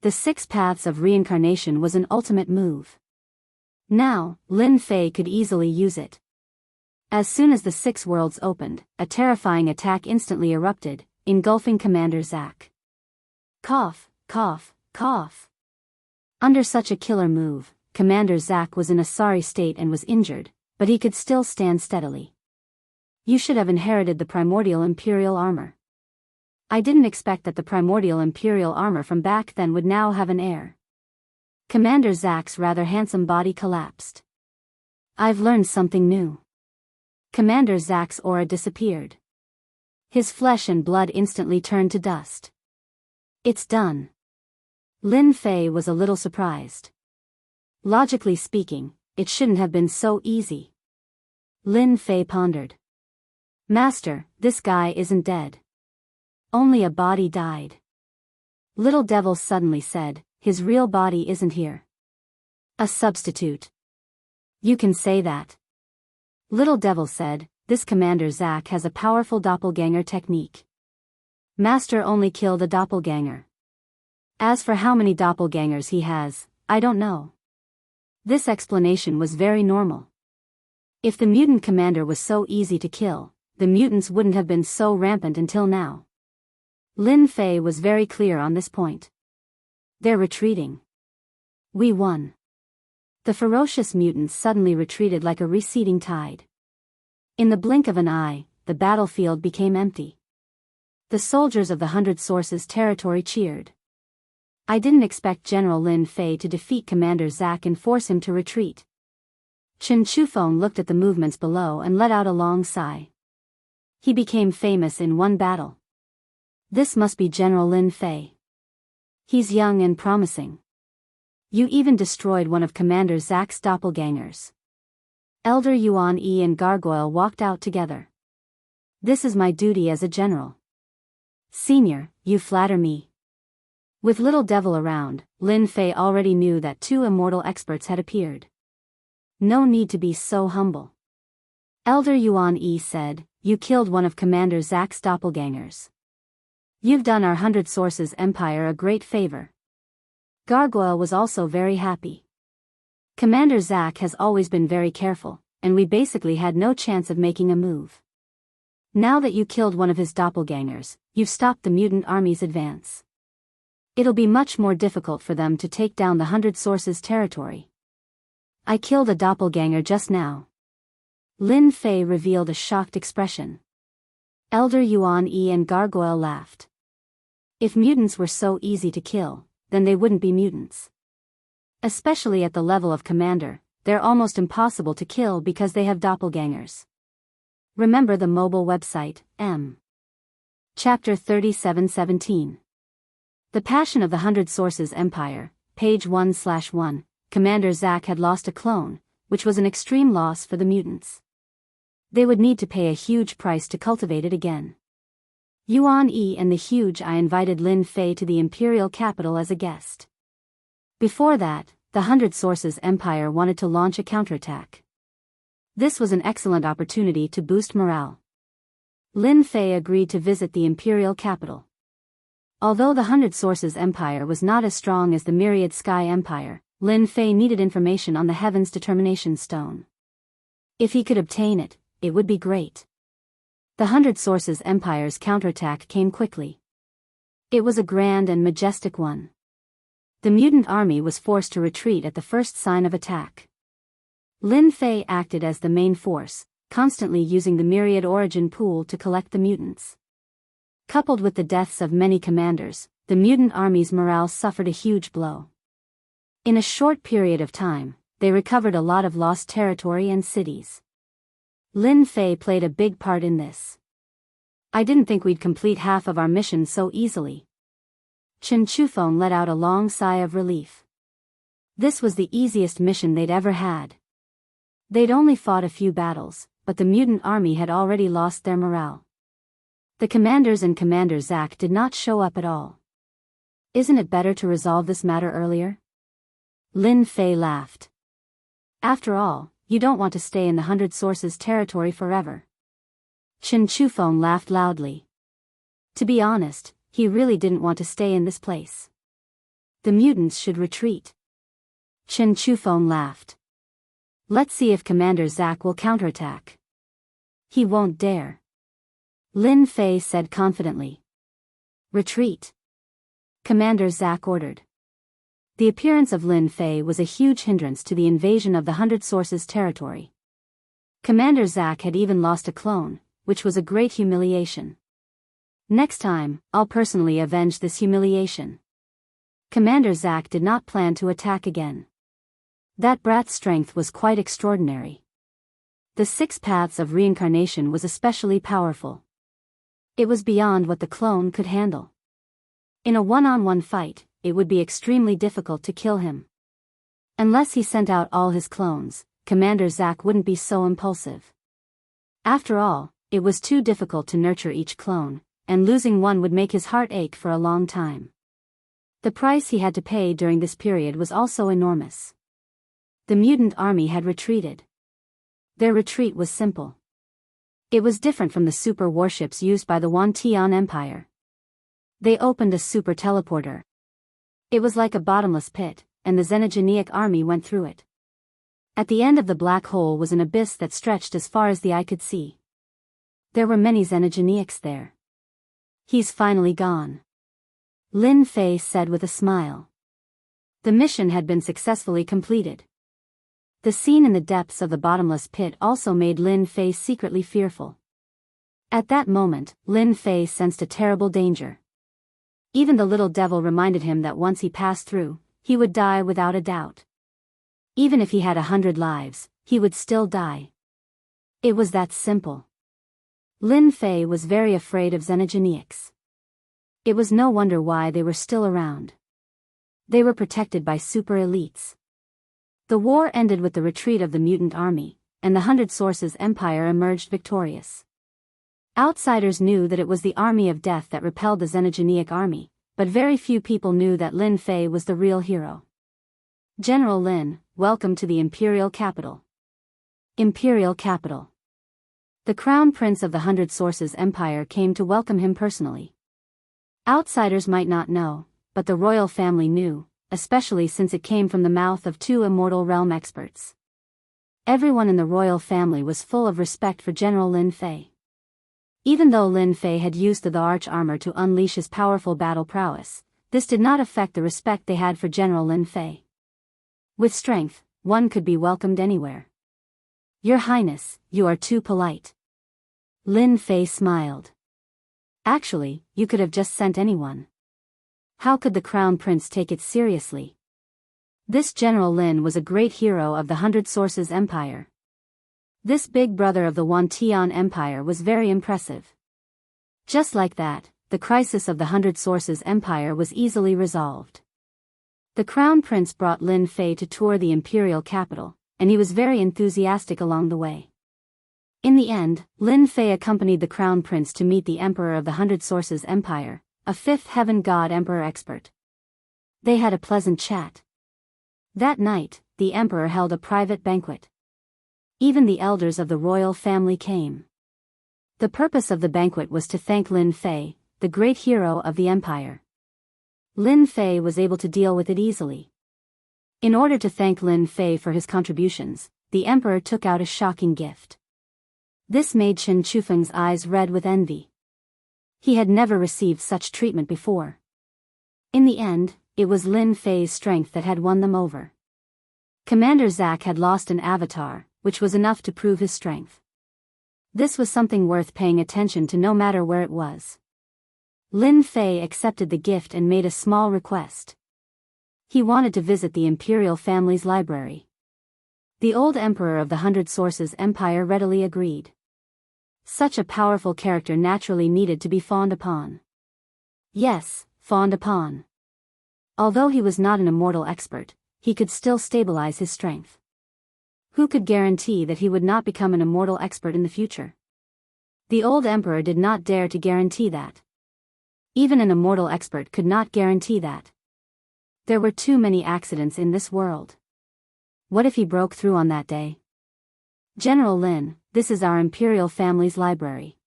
The 6 Paths of Reincarnation was an ultimate move. Now, Lin Fei could easily use it. As soon as the 6 worlds opened, a terrifying attack instantly erupted, engulfing Commander Zack. Cough, cough, cough. Under such a killer move, Commander Zack was in a sorry state and was injured, but he could still stand steadily. You should have inherited the primordial Imperial armor. I didn't expect that the primordial Imperial armor from back then would now have an heir. Commander Zack's rather handsome body collapsed. I've learned something new. Commander Zack's aura disappeared. His flesh and blood instantly turned to dust. It's done. Lin Fei was a little surprised. Logically speaking, it shouldn't have been so easy. Lin Fei pondered. Master, this guy isn't dead. Only a body died. Little Devil suddenly said, his real body isn't here. A substitute. You can say that. Little Devil said, this Commander Zack has a powerful doppelganger technique. Master only killed a doppelganger. As for how many doppelgangers he has, I don't know. This explanation was very normal. If the mutant commander was so easy to kill, the mutants wouldn't have been so rampant until now. Lin Fei was very clear on this point. They're retreating. We won. The ferocious mutants suddenly retreated like a receding tide. In the blink of an eye, the battlefield became empty. The soldiers of the 100 Sources territory cheered. I didn't expect General Lin Fei to defeat Commander Zack and force him to retreat. Chen Chufeng looked at the movements below and let out a long sigh. He became famous in one battle. This must be General Lin Fei. He's young and promising. You even destroyed one of Commander Zack's doppelgangers. Elder Yuan Yi and Gargoyle walked out together. This is my duty as a general. Senior, you flatter me. With Little Devil around, Lin Fei already knew that 2 immortal experts had appeared. No need to be so humble. Elder Yuan Yi said, you killed one of Commander Zack's doppelgangers. You've done our 100 Sources Empire a great favor. Gargoyle was also very happy. Commander Zack has always been very careful, and we basically had no chance of making a move. Now that you killed one of his doppelgangers, you've stopped the mutant army's advance. It'll be much more difficult for them to take down the 100 Sources territory. I killed a doppelganger just now. Lin Fei revealed a shocked expression. Elder Yuan Yi and Gargoyle laughed. If mutants were so easy to kill, then they wouldn't be mutants. Especially at the level of commander, they're almost impossible to kill because they have doppelgangers. Remember the mobile website, M. Chapter 37-17. The Passion of the 100 Sources Empire, page 1/1. Commander Zack had lost a clone, which was an extreme loss for the mutants. They would need to pay a huge price to cultivate it again. Yuan Yi and the Huge I invited Lin Fei to the imperial capital as a guest. Before that, the 100 Sources Empire wanted to launch a counterattack. This was an excellent opportunity to boost morale. Lin Fei agreed to visit the imperial capital. Although the 100 Sources Empire was not as strong as the Myriad Sky Empire, Lin Fei needed information on the Heaven's Determination Stone. If he could obtain it, it would be great. The 100 Sources Empire's counterattack came quickly. It was a grand and majestic one. The mutant army was forced to retreat at the first sign of attack. Lin Fei acted as the main force, constantly using the Myriad Origin Pool to collect the mutants. Coupled with the deaths of many commanders, the mutant army's morale suffered a huge blow. In a short period of time, they recovered a lot of lost territory and cities. Lin Fei played a big part in this. I didn't think we'd complete half of our mission so easily. Chen Chufeng let out a long sigh of relief. This was the easiest mission they'd ever had. They'd only fought a few battles, but the mutant army had already lost their morale. The commanders and Commander Zack did not show up at all. Isn't it better to resolve this matter earlier? Lin Fei laughed. After all, you don't want to stay in the 100 Sources territory forever. Chen Chufeng laughed loudly. To be honest, he really didn't want to stay in this place. The mutants should retreat. Chen Chufeng laughed. Let's see if Commander Zack will counterattack. He won't dare. Lin Fei said confidently. Retreat. Commander Zack ordered. The appearance of Lin Fei was a huge hindrance to the invasion of the 100 Sources territory. Commander Zack had even lost a clone, which was a great humiliation. Next time, I'll personally avenge this humiliation. Commander Zack did not plan to attack again. That brat's strength was quite extraordinary. The 6 paths of reincarnation was especially powerful. It was beyond what the clone could handle. In a one-on-one fight, it would be extremely difficult to kill him. Unless he sent out all his clones, Commander Zack wouldn't be so impulsive. After all, it was too difficult to nurture each clone, and losing one would make his heart ache for a long time. The price he had to pay during this period was also enormous. The mutant army had retreated. Their retreat was simple. It was different from the super warships used by the Wantian Empire. They opened a super teleporter. It was like a bottomless pit, and the Xenogeneic army went through it. At the end of the black hole was an abyss that stretched as far as the eye could see. There were many Xenogeneics there. He's finally gone. Lin Fei said with a smile. The mission had been successfully completed. The scene in the depths of the bottomless pit also made Lin Fei secretly fearful. At that moment, Lin Fei sensed a terrible danger. Even the little devil reminded him that once he passed through, he would die without a doubt. Even if he had 100 lives, he would still die. It was that simple. Lin Fei was very afraid of Xenogeneics. It was no wonder why they were still around. They were protected by super elites. The war ended with the retreat of the mutant army, and the 100 Sources Empire emerged victorious. Outsiders knew that it was the army of death that repelled the Xenogeneic army, but very few people knew that Lin Fei was the real hero. General Lin, welcome to the Imperial Capital. Imperial Capital. The Crown Prince of the 100 Sources Empire came to welcome him personally. Outsiders might not know, but the royal family knew, especially since it came from the mouth of 2 immortal realm experts. Everyone in the royal family was full of respect for General Lin Fei. Even though Lin Fei had used the arch armor to unleash his powerful battle prowess, this did not affect the respect they had for General Lin Fei. With strength, one could be welcomed anywhere. Your Highness, you are too polite. Lin Fei smiled. Actually, you could have just sent anyone. How could the Crown Prince take it seriously? This General Lin was a great hero of the Hundred Sources Empire. This big brother of the Wantian Empire was very impressive. Just like that, the crisis of the Hundred Sources Empire was easily resolved. The Crown Prince brought Lin Fei to tour the imperial capital, and he was very enthusiastic along the way. In the end, Lin Fei accompanied the Crown Prince to meet the Emperor of the Hundred Sources Empire, a fifth heaven god emperor expert. They had a pleasant chat. That night, the emperor held a private banquet. Even the elders of the royal family came. The purpose of the banquet was to thank Lin Fei, the great hero of the empire. Lin Fei was able to deal with it easily. In order to thank Lin Fei for his contributions, the emperor took out a shocking gift. This made Chen Chufeng's eyes red with envy. He had never received such treatment before. In the end, it was Lin Fei's strength that had won them over. Commander Zack had lost an avatar, which was enough to prove his strength. This was something worth paying attention to no matter where it was. Lin Fei accepted the gift and made a small request. He wanted to visit the imperial family's library. The old emperor of the Hundred Sources Empire readily agreed. Such a powerful character naturally needed to be fawned upon. Yes, fawned upon. Although he was not an immortal expert, he could still stabilize his strength. Who could guarantee that he would not become an immortal expert in the future? The old emperor did not dare to guarantee that. Even an immortal expert could not guarantee that. There were too many accidents in this world. What if he broke through on that day? General Lin, this is our imperial family's library.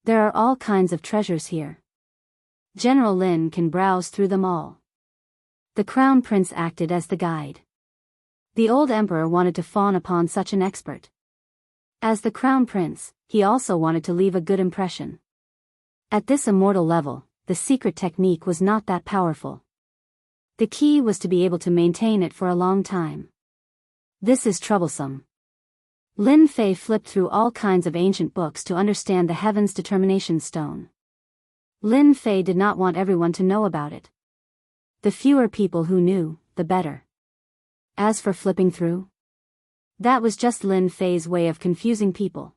There are all kinds of treasures here. General Lin can browse through them all. The Crown Prince acted as the guide. The old emperor wanted to fawn upon such an expert. As the Crown Prince, he also wanted to leave a good impression. At this immortal level, the secret technique was not that powerful. The key was to be able to maintain it for a long time. This is troublesome. Lin Fei flipped through all kinds of ancient books to understand the Heaven's Determination Stone. Lin Fei did not want everyone to know about it. The fewer people who knew, the better. As for flipping through, that was just Lin Fei's way of confusing people.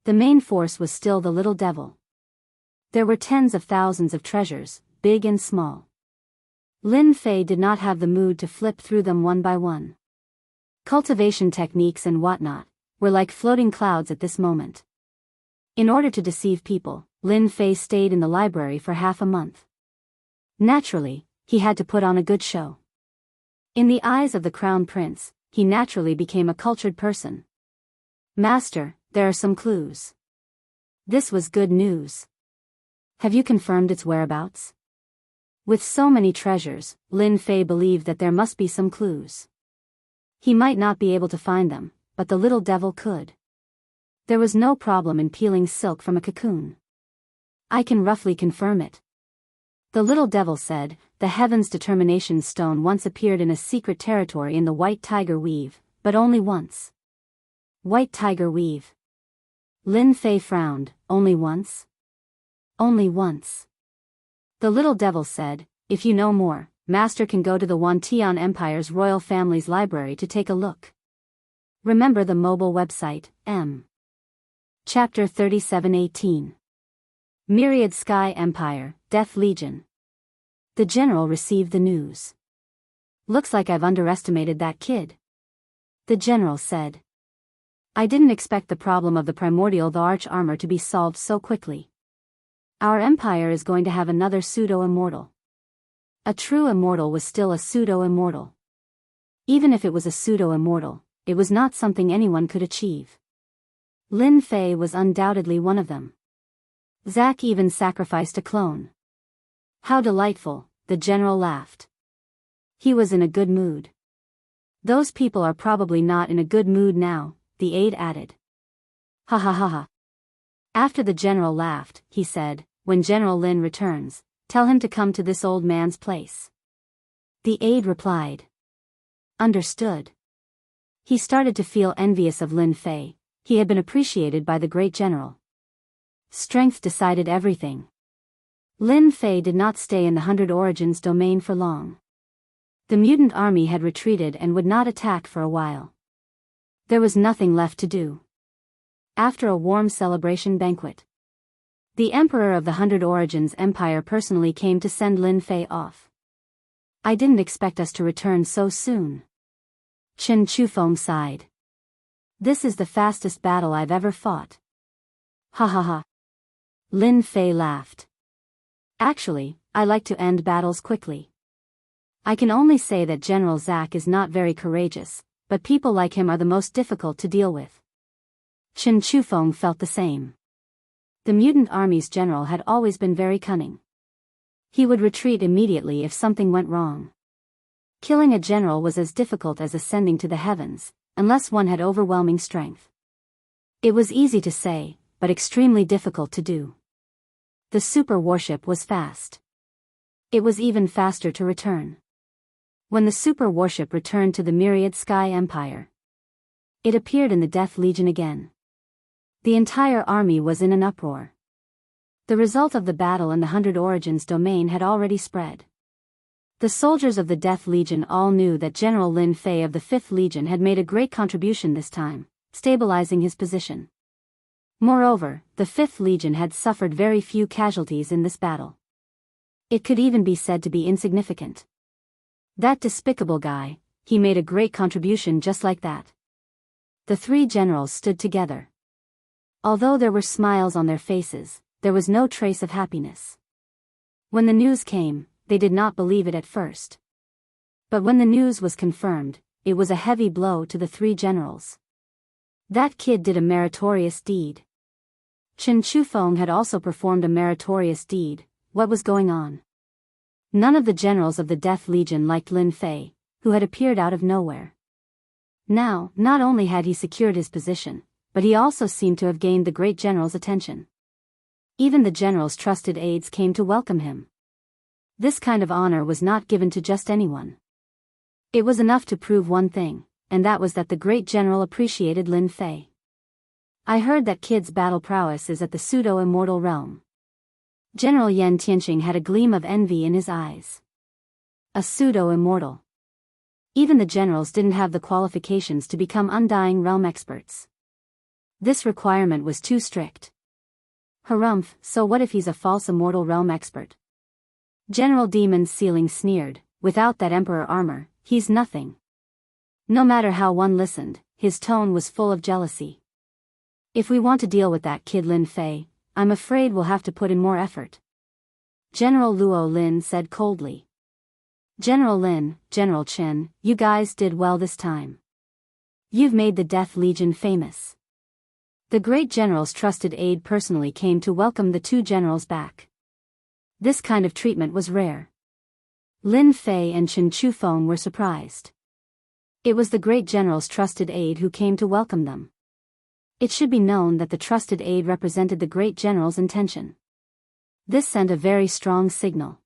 The main force was still the little devil. There were tens of thousands of treasures, big and small. Lin Fei did not have the mood to flip through them one by one. Cultivation techniques and whatnot were like floating clouds at this moment. In order to deceive people, Lin Fei stayed in the library for half a month. Naturally, he had to put on a good show. In the eyes of the Crown Prince, he naturally became a cultured person. Master, there are some clues. This was good news. Have you confirmed its whereabouts? With so many treasures, Lin Fei believed that there must be some clues. He might not be able to find them, but the little devil could. There was no problem in peeling silk from a cocoon. I can roughly confirm it. The little devil said, the Heaven's Determination Stone once appeared in a secret territory in the White Tiger Weave, but only once. White Tiger Weave. Lin Fei frowned, only once? Only once. The little devil said, if you know more, Master can go to the Wantian Empire's royal family's library to take a look. Remember the mobile website, M. Chapter 37:18. Myriad Sky Empire, Death Legion. The general received the news. Looks like I've underestimated that kid. The general said. I didn't expect the problem of the primordial arch armor to be solved so quickly. Our empire is going to have another pseudo-immortal. A true immortal was still a pseudo-immortal. Even if it was a pseudo-immortal, it was not something anyone could achieve. Lin Fei was undoubtedly one of them. Zack even sacrificed a clone. How delightful, the general laughed. He was in a good mood. Those people are probably not in a good mood now, the aide added. Ha ha ha ha. After the general laughed, he said, when General Lin returns, tell him to come to this old man's place. The aide replied. Understood. He started to feel envious of Lin Fei. He had been appreciated by the great general. Strength decided everything. Lin Fei did not stay in the 100 Origins domain for long. The mutant army had retreated and would not attack for a while. There was nothing left to do. After a warm celebration banquet, the Emperor of the 100 Origins Empire personally came to send Lin Fei off. I didn't expect us to return so soon. Chen Chufeng sighed. This is the fastest battle I've ever fought. Ha ha ha. Lin Fei laughed. Actually, I like to end battles quickly. I can only say that General Zack is not very courageous, but people like him are the most difficult to deal with. Chen Chufeng felt the same. The mutant army's general had always been very cunning. He would retreat immediately if something went wrong. Killing a general was as difficult as ascending to the heavens, unless one had overwhelming strength. It was easy to say, but extremely difficult to do. The super warship was fast. It was even faster to return. When the super warship returned to the Myriad Sky Empire, it appeared in the Death Legion again. The entire army was in an uproar. The result of the battle in the 100 Origins domain had already spread. The soldiers of the Death Legion all knew that General Lin Fei of the 5th Legion had made a great contribution this time, stabilizing his position. Moreover, the 5th Legion had suffered very few casualties in this battle. It could even be said to be insignificant. That despicable guy, he made a great contribution just like that. The three generals stood together. Although there were smiles on their faces, there was no trace of happiness. When the news came, they did not believe it at first. But when the news was confirmed, it was a heavy blow to the three generals. That kid did a meritorious deed. Chen Chufeng had also performed a meritorious deed. What was going on? None of the generals of the Death Legion liked Lin Fei, who had appeared out of nowhere. Now, not only had he secured his position, but he also seemed to have gained the great general's attention. Even the general's trusted aides came to welcome him. This kind of honor was not given to just anyone. It was enough to prove one thing, and that was that the great general appreciated Lin Fei. I heard that kid's battle prowess is at the pseudo-immortal realm. General Yan Tianqing had a gleam of envy in his eyes. A pseudo-immortal. Even the generals didn't have the qualifications to become undying realm experts. This requirement was too strict. Harumph, so what if he's a false immortal realm expert? General Demon's Ceiling sneered, without that emperor armor, he's nothing. No matter how one listened, his tone was full of jealousy. If we want to deal with that kid Lin Fei, I'm afraid we'll have to put in more effort. General Luo Lin said coldly. General Lin, General Chen, you guys did well this time. You've made the Death Legion famous. The great general's trusted aide personally came to welcome the two generals back. This kind of treatment was rare. Lin Fei and Chen Chufeng were surprised. It was the great general's trusted aide who came to welcome them. It should be known that the trusted aide represented the great general's intention. This sent a very strong signal.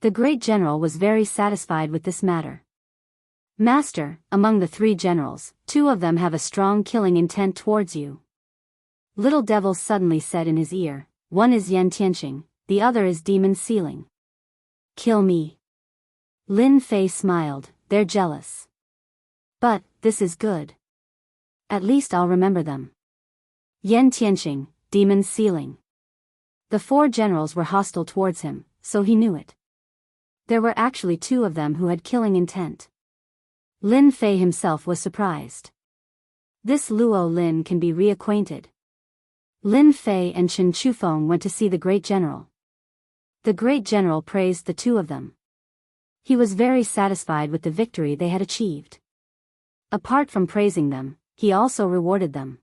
The great general was very satisfied with this matter. Master, among the three generals, two of them have a strong killing intent towards you. Little Devil suddenly said in his ear, one is Yan Tianqing, the other is Demon's Ceiling. Kill me. Lin Fei smiled, they're jealous. But, this is good. At least I'll remember them. Yan Tianqing, Demon's Ceiling. The four generals were hostile towards him, so he knew it. There were actually two of them who had killing intent. Lin Fei himself was surprised. This Luo Lin can be reacquainted. Lin Fei and Chen Chufeng went to see the great general. The great general praised the two of them. He was very satisfied with the victory they had achieved. Apart from praising them, he also rewarded them.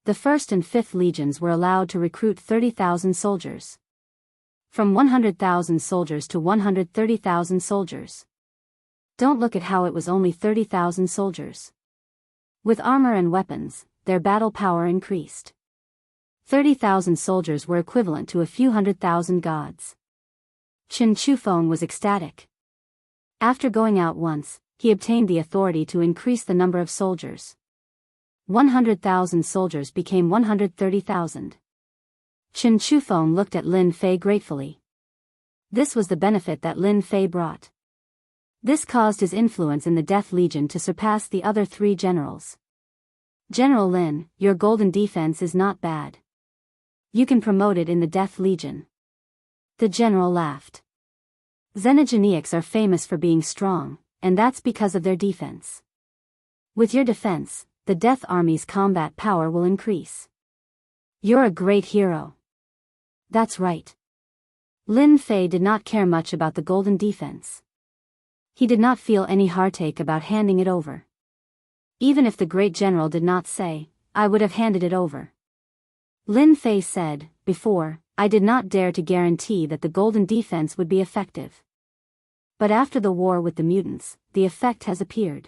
The 1st and 5th Legions were allowed to recruit 30,000 soldiers. From 100,000 soldiers to 130,000 soldiers. Don't look at how it was only 30,000 soldiers. With armor and weapons, their battle power increased. 30,000 soldiers were equivalent to a few 100,000 gods. Chen Chufeng was ecstatic. After going out once, he obtained the authority to increase the number of soldiers. 100,000 soldiers became 130,000. Chen Chufeng looked at Lin Fei gratefully. This was the benefit that Lin Fei brought. This caused his influence in the Death Legion to surpass the other 3 generals. General Lin, your golden defense is not bad. You can promote it in the Death Legion. The general laughed. Xenogeneics are famous for being strong, and that's because of their defense. With your defense, the Death Army's combat power will increase. You're a great hero. That's right. Lin Fei did not care much about the golden defense. He did not feel any heartache about handing it over. Even if the great general did not say, I would have handed it over. Lin Fei said, before, I did not dare to guarantee that the golden defense would be effective. But after the war with the mutants, the effect has appeared.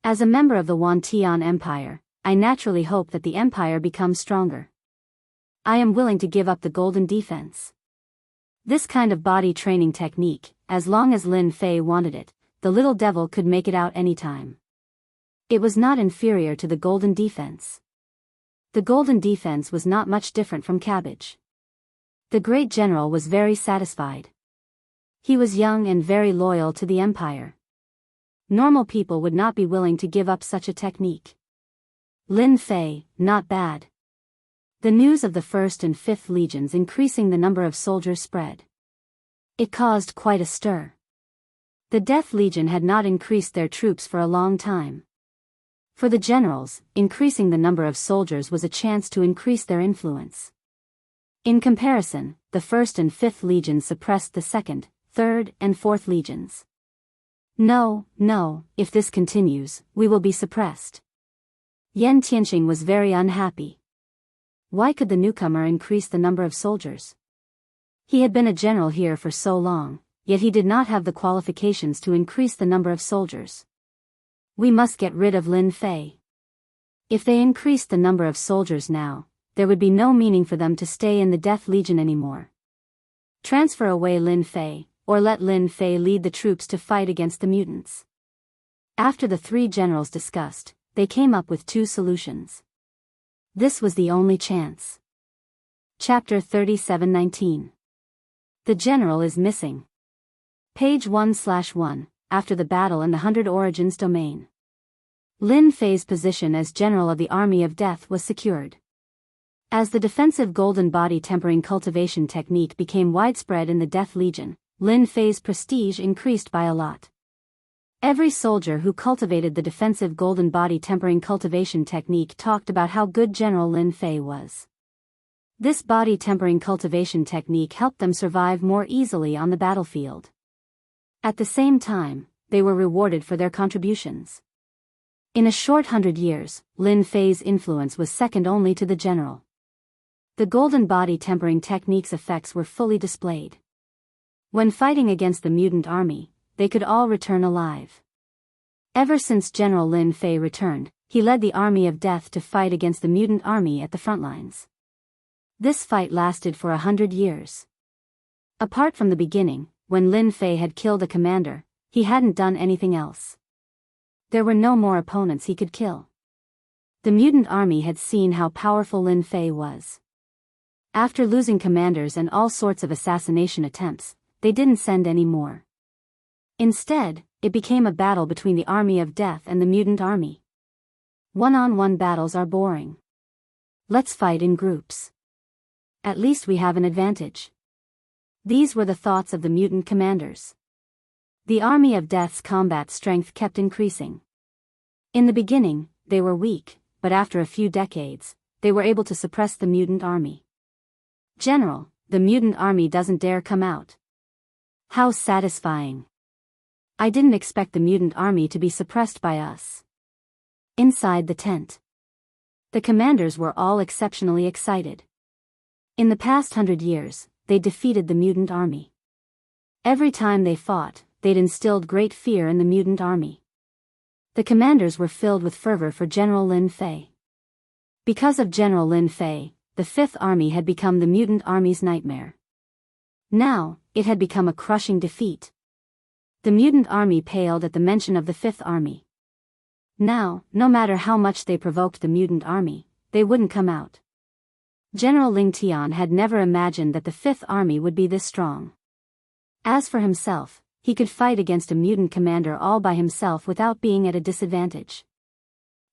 As a member of the Wantian Empire, I naturally hope that the empire becomes stronger. I am willing to give up the golden defense. This kind of body training technique, as long as Lin Fei wanted it, the little devil could make it out anytime. It was not inferior to the golden defense. The golden defense was not much different from cabbage. The great general was very satisfied. He was young and very loyal to the empire. Normal people would not be willing to give up such a technique. Lin Fei, not bad. The news of the 1st and 5th legions increasing the number of soldiers spread. It caused quite a stir. The Death Legion had not increased their troops for a long time. For the generals, increasing the number of soldiers was a chance to increase their influence. In comparison, the 1st and 5th legions suppressed the 2nd, 3rd, and 4th legions. No, if this continues, we will be suppressed. Yan Tianxing was very unhappy. Why could the newcomer increase the number of soldiers? He had been a general here for so long, yet he did not have the qualifications to increase the number of soldiers. We must get rid of Lin Fei. If they increased the number of soldiers now, there would be no meaning for them to stay in the Death Legion anymore. Transfer away Lin Fei, or let Lin Fei lead the troops to fight against the mutants. After the 3 generals discussed, they came up with 2 solutions. This was the only chance. Chapter 37:19. The general is missing. Page 1/1, after the battle in the 100 Origins domain. Lin Fei's position as general of the Army of Death was secured. As the defensive golden body tempering cultivation technique became widespread in the Death Legion, Lin Fei's prestige increased by a lot. Every soldier who cultivated the defensive golden body tempering cultivation technique talked about how good General Lin Fei was. This body tempering cultivation technique helped them survive more easily on the battlefield. At the same time, they were rewarded for their contributions. In a short 100 years, Lin Fei's influence was second only to the general. The golden body tempering technique's effects were fully displayed. When fighting against the mutant army, they could all return alive. Ever since General Lin Fei returned, he led the Army of Death to fight against the mutant army at the front lines. This fight lasted for 100 years. Apart from the beginning, when Lin Fei had killed a commander, he hadn't done anything else. There were no more opponents he could kill. The mutant army had seen how powerful Lin Fei was. After losing commanders and all sorts of assassination attempts, they didn't send any more. Instead, it became a battle between the Army of Death and the mutant army. One-on-one battles are boring. Let's fight in groups. At least we have an advantage. These were the thoughts of the mutant commanders. The Army of Death's combat strength kept increasing. In the beginning, they were weak, but after a few decades, they were able to suppress the mutant army. General, the mutant army doesn't dare come out. How satisfying. I didn't expect the mutant army to be suppressed by us. Inside the tent, the commanders were all exceptionally excited. In the past 100 years, they defeated the mutant army. Every time they fought, they'd instilled great fear in the mutant army. The commanders were filled with fervor for General Lin Fei. Because of General Lin Fei, the Fifth Army had become the mutant army's nightmare. Now, it had become a crushing defeat. The mutant army paled at the mention of the Fifth Army. Now, no matter how much they provoked the mutant army, they wouldn't come out. General Ling Tian had never imagined that the Fifth Army would be this strong. As for himself, he could fight against a mutant commander all by himself without being at a disadvantage.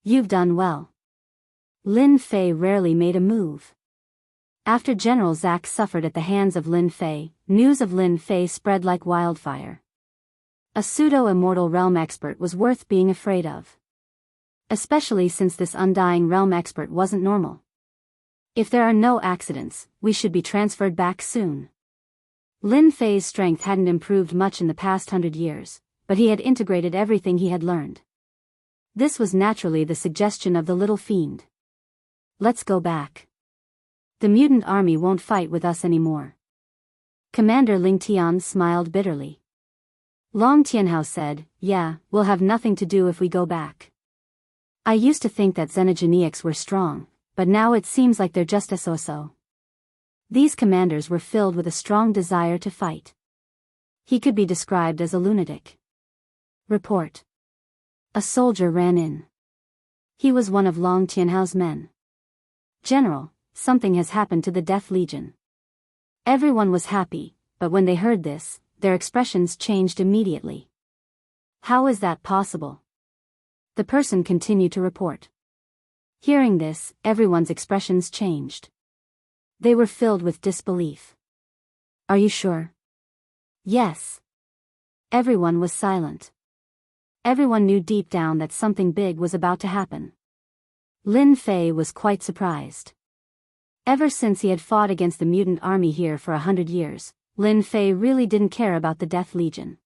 You've done well. Lin Fei rarely made a move. After General Zack suffered at the hands of Lin Fei, news of Lin Fei spread like wildfire. A pseudo-immortal realm expert was worth being afraid of. Especially since this undying realm expert wasn't normal. If there are no accidents, we should be transferred back soon. Lin Fei's strength hadn't improved much in the past 100 years, but he had integrated everything he had learned. This was naturally the suggestion of the little fiend. Let's go back. The mutant army won't fight with us anymore. Commander Ling Tian smiled bitterly. Long Tianhao said, yeah, we'll have nothing to do if we go back. I used to think that xenogeneics were strong, but now it seems like they're just a so-so. These commanders were filled with a strong desire to fight. He could be described as a lunatic. Report. A soldier ran in. He was one of Long Tianhao's men. General, something has happened to the Death Legion. Everyone was happy, but when they heard this, their expressions changed immediately. How is that possible? The person continued to report. Hearing this, everyone's expressions changed. They were filled with disbelief. Are you sure? Yes. Everyone was silent. Everyone knew deep down that something big was about to happen. Lin Fei was quite surprised. Ever since he had fought against the mutant army here for 100 years, Lin Fei really didn't care about the Death Legion.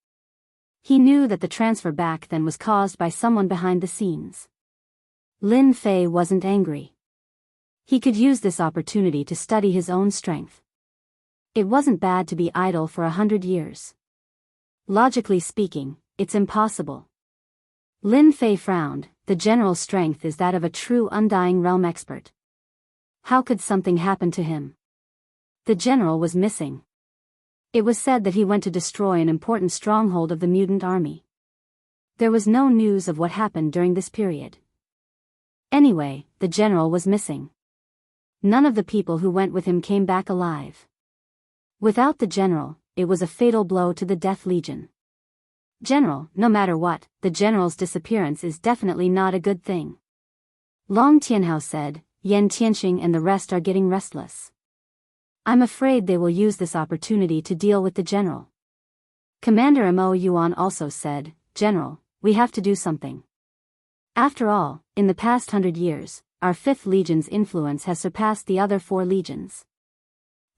He knew that the transfer back then was caused by someone behind the scenes. Lin Fei wasn't angry. He could use this opportunity to study his own strength. It wasn't bad to be idle for 100 years. Logically speaking, it's impossible. Lin Fei frowned. The general's strength is that of a true undying realm expert. How could something happen to him? The general was missing. It was said that he went to destroy an important stronghold of the mutant army. There was no news of what happened during this period. Anyway, the general was missing. None of the people who went with him came back alive. Without the general, it was a fatal blow to the Death Legion. General, no matter what, the general's disappearance is definitely not a good thing. Long Tianhao said, Yan Tianxing and the rest are getting restless. I'm afraid they will use this opportunity to deal with the general. Commander Mo Yuan also said, General, we have to do something. After all, in the past 100 years, our 5th Legion's influence has surpassed the other 4 legions.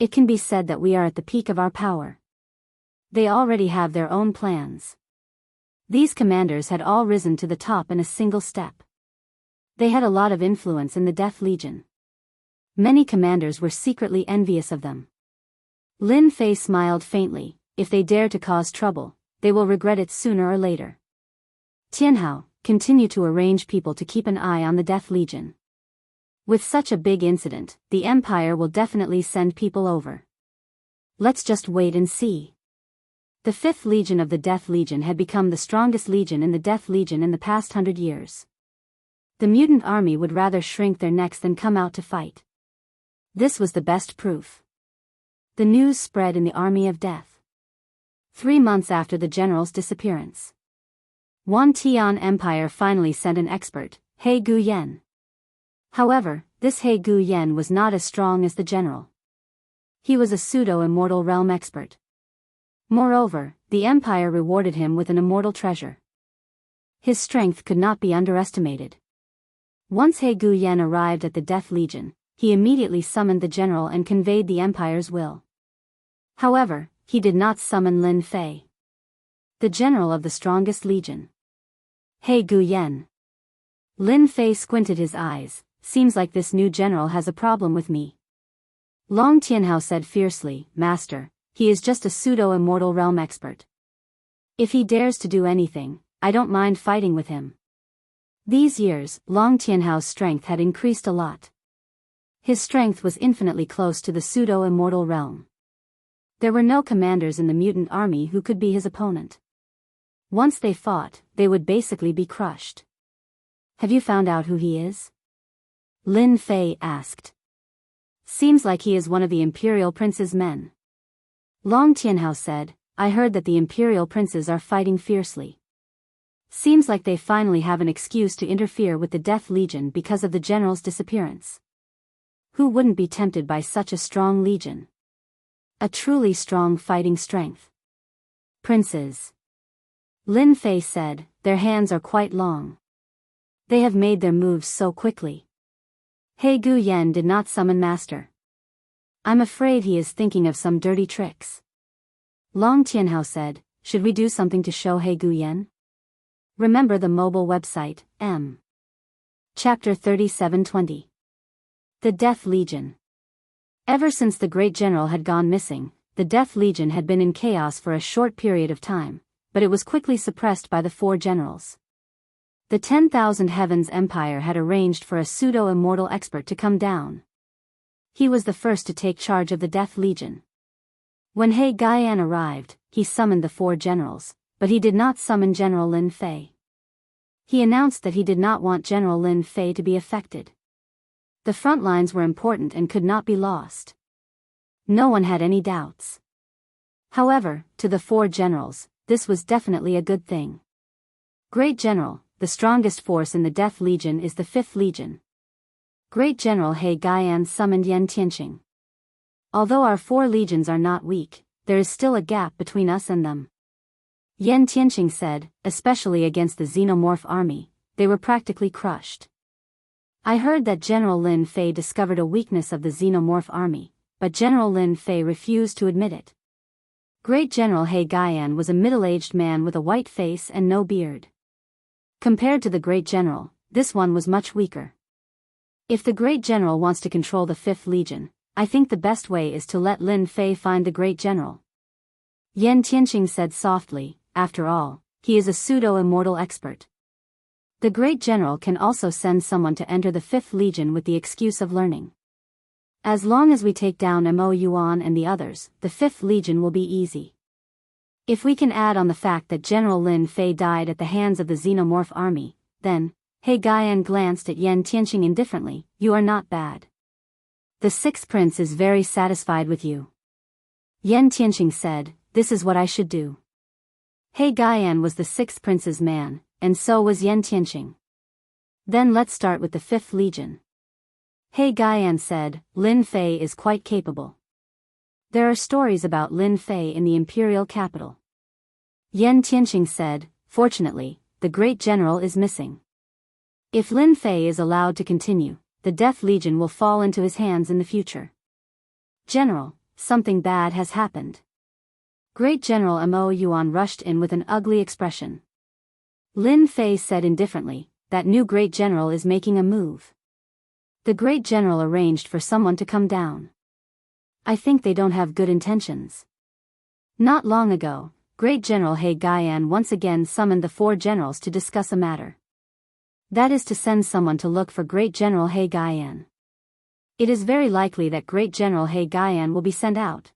It can be said that we are at the peak of our power. They already have their own plans. These commanders had all risen to the top in a single step. They had a lot of influence in the Death Legion. Many commanders were secretly envious of them. Lin Fei smiled faintly. If they dare to cause trouble, they will regret it sooner or later. Tianhao, continue to arrange people to keep an eye on the Death Legion. With such a big incident, the Empire will definitely send people over. Let's just wait and see. The 5th Legion of the Death Legion had become the strongest legion in the Death Legion in the past 100 years. The mutant army would rather shrink their necks than come out to fight. This was the best proof. The news spread in the army of death. 3 months after the general's disappearance, Wan Tian Empire finally sent an expert, He Guyen. However, this He Guyen was not as strong as the general. He was a pseudo-immortal realm expert. Moreover, the Empire rewarded him with an immortal treasure. His strength could not be underestimated. Once He Guyen arrived at the Death Legion, he immediately summoned the general and conveyed the Empire's will. However, he did not summon Lin Fei, the general of the strongest legion. He Guyen. Lin Fei squinted his eyes. Seems like this new general has a problem with me. Long Tianhao said fiercely, Master, he is just a pseudo-immortal realm expert. If he dares to do anything, I don't mind fighting with him. These years, Long Tianhao's strength had increased a lot. His strength was infinitely close to the pseudo-immortal realm. There were no commanders in the mutant army who could be his opponent. Once they fought, they would basically be crushed. Have you found out who he is? Lin Fei asked. Seems like he is one of the Imperial Prince's men. Long Tianhao said, I heard that the Imperial Princes are fighting fiercely. Seems like they finally have an excuse to interfere with the Death Legion because of the general's disappearance. Who wouldn't be tempted by such a strong legion? A truly strong fighting strength. Princes. Lin Fei said, their hands are quite long. They have made their moves so quickly. He Guyan did not summon master. I'm afraid he is thinking of some dirty tricks. Long Tianhao said, should we do something to show He Guyan? Remember the mobile website, M. Chapter 3720. The Death Legion. Ever since the Great General had gone missing, the Death Legion had been in chaos for a short period of time, but it was quickly suppressed by the 4 generals. The 10,000 Heavens Empire had arranged for a pseudo-immortal expert to come down. He was the first to take charge of the Death Legion. When He Guyan arrived, he summoned the 4 generals, but he did not summon General Lin Fei. He announced that he did not want General Lin Fei to be affected. The front lines were important and could not be lost. No one had any doubts. However, to the 4 generals, this was definitely a good thing. Great General, the strongest force in the Death Legion is the 5th Legion. Great General He Guyan summoned Yan Tianqing. Although our 4 legions are not weak, there is still a gap between us and them. Yan Tianqing said, especially against the Xenomorph army, they were practically crushed. I heard that General Lin Fei discovered a weakness of the Xenomorph army, but General Lin Fei refused to admit it. Great General He Guyan was a middle-aged man with a white face and no beard. Compared to the Great General, this one was much weaker. If the Great General wants to control the 5th Legion, I think the best way is to let Lin Fei find the Great General. Yan Tianqing said softly, after all, he is a pseudo-immortal expert. The Great General can also send someone to enter the 5th Legion with the excuse of learning. As long as we take down Mo Yuan and the others, the 5th Legion will be easy. If we can add on the fact that General Lin Fei died at the hands of the Xenomorph army, then, He Guyan glanced at Yan Tianqing indifferently, you are not bad. The 6th Prince is very satisfied with you. Yan Tianqing said, this is what I should do. He Guyan was the 6th Prince's man, and so was Yan Tianqing. Then let's start with the 5th Legion. He Guyan said, Lin Fei is quite capable. There are stories about Lin Fei in the imperial capital. Yan Tianqing said, fortunately, the Great General is missing. If Lin Fei is allowed to continue, the Death Legion will fall into his hands in the future. General, something bad has happened. Great General Mo Yuan rushed in with an ugly expression. Lin Fei said indifferently, that new Great General is making a move. The Great General arranged for someone to come down. I think they don't have good intentions. Not long ago, Great General He Guyan once again summoned the 4 generals to discuss a matter. That is to send someone to look for Great General He Guyan. It is very likely that Great General He Guyan will be sent out.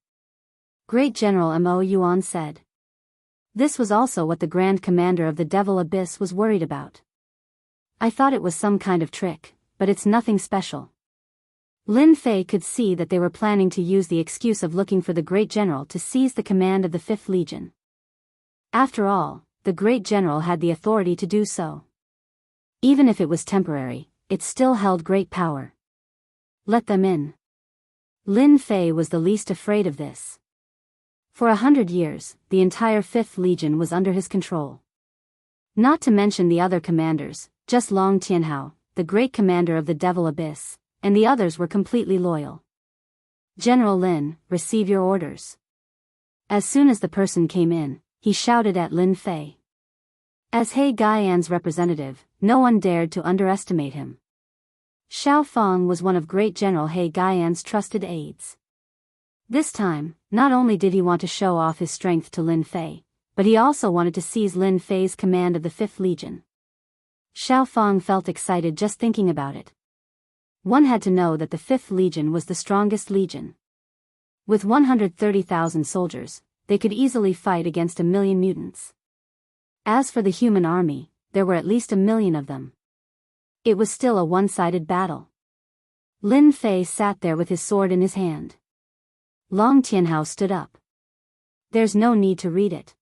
Great General Mo Yuan said. This was also what the Grand Commander of the Devil Abyss was worried about. I thought it was some kind of trick, but it's nothing special. Lin Fei could see that they were planning to use the excuse of looking for the Great General to seize the command of the 5th Legion. After all, the Great General had the authority to do so. Even if it was temporary, it still held great power. Let them in. Lin Fei was the least afraid of this. For 100 years, the entire 5th Legion was under his control. Not to mention the other commanders, just Long Tianhao, the great commander of the Devil Abyss, and the others were completely loyal. General Lin, receive your orders. As soon as the person came in, he shouted at Lin Fei. As He Guyan's representative, no one dared to underestimate him. Xiao Feng was one of Great General He Guyan's trusted aides. This time, not only did he want to show off his strength to Lin Fei, but he also wanted to seize Lin Fei's command of the 5th Legion. Xiao Fang felt excited just thinking about it. One had to know that the 5th Legion was the strongest legion. With 130,000 soldiers, they could easily fight against 1,000,000 mutants. As for the human army, there were at least 1,000,000 of them. It was still a one-sided battle. Lin Fei sat there with his sword in his hand. Long Tianhao stood up. There's no need to read it.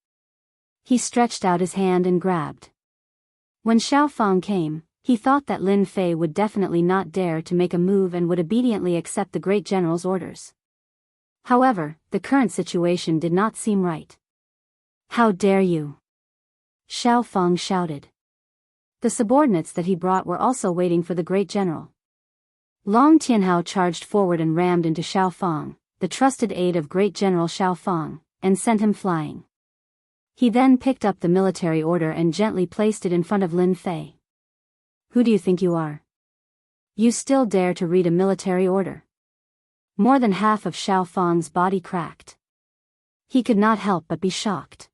He stretched out his hand and grabbed. When Xiao Fang came, he thought that Lin Fei would definitely not dare to make a move and would obediently accept the great general's orders. However, the current situation did not seem right. How dare you? Xiao Fang shouted. The subordinates that he brought were also waiting for the great general. Long Tianhao charged forward and rammed into Xiao Fang, the trusted aide of great general Xiao Fang, and sent him flying. He then picked up the military order and gently placed it in front of Lin Fei. Who do you think you are? You still dare to read a military order? More than half of Xiao Fang's body cracked. He could not help but be shocked.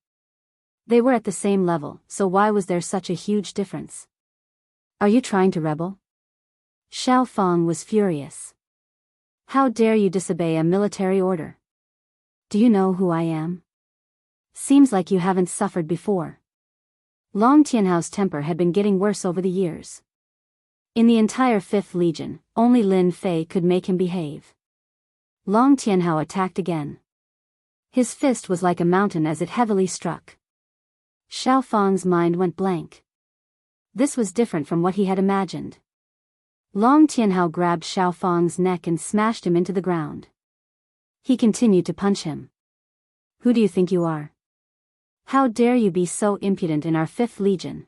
They were at the same level, so why was there such a huge difference? Are you trying to rebel? Xiao Fang was furious. How dare you disobey a military order? Do you know who I am? Seems like you haven't suffered before. Long Tianhao's temper had been getting worse over the years. In the entire 5th Legion, only Lin Fei could make him behave. Long Tianhao attacked again. His fist was like a mountain as it heavily struck. Xiao Fang's mind went blank. This was different from what he had imagined. Long Tianhao grabbed Xiao Fang's neck and smashed him into the ground. He continued to punch him. Who do you think you are? How dare you be so impudent in our 5th Legion?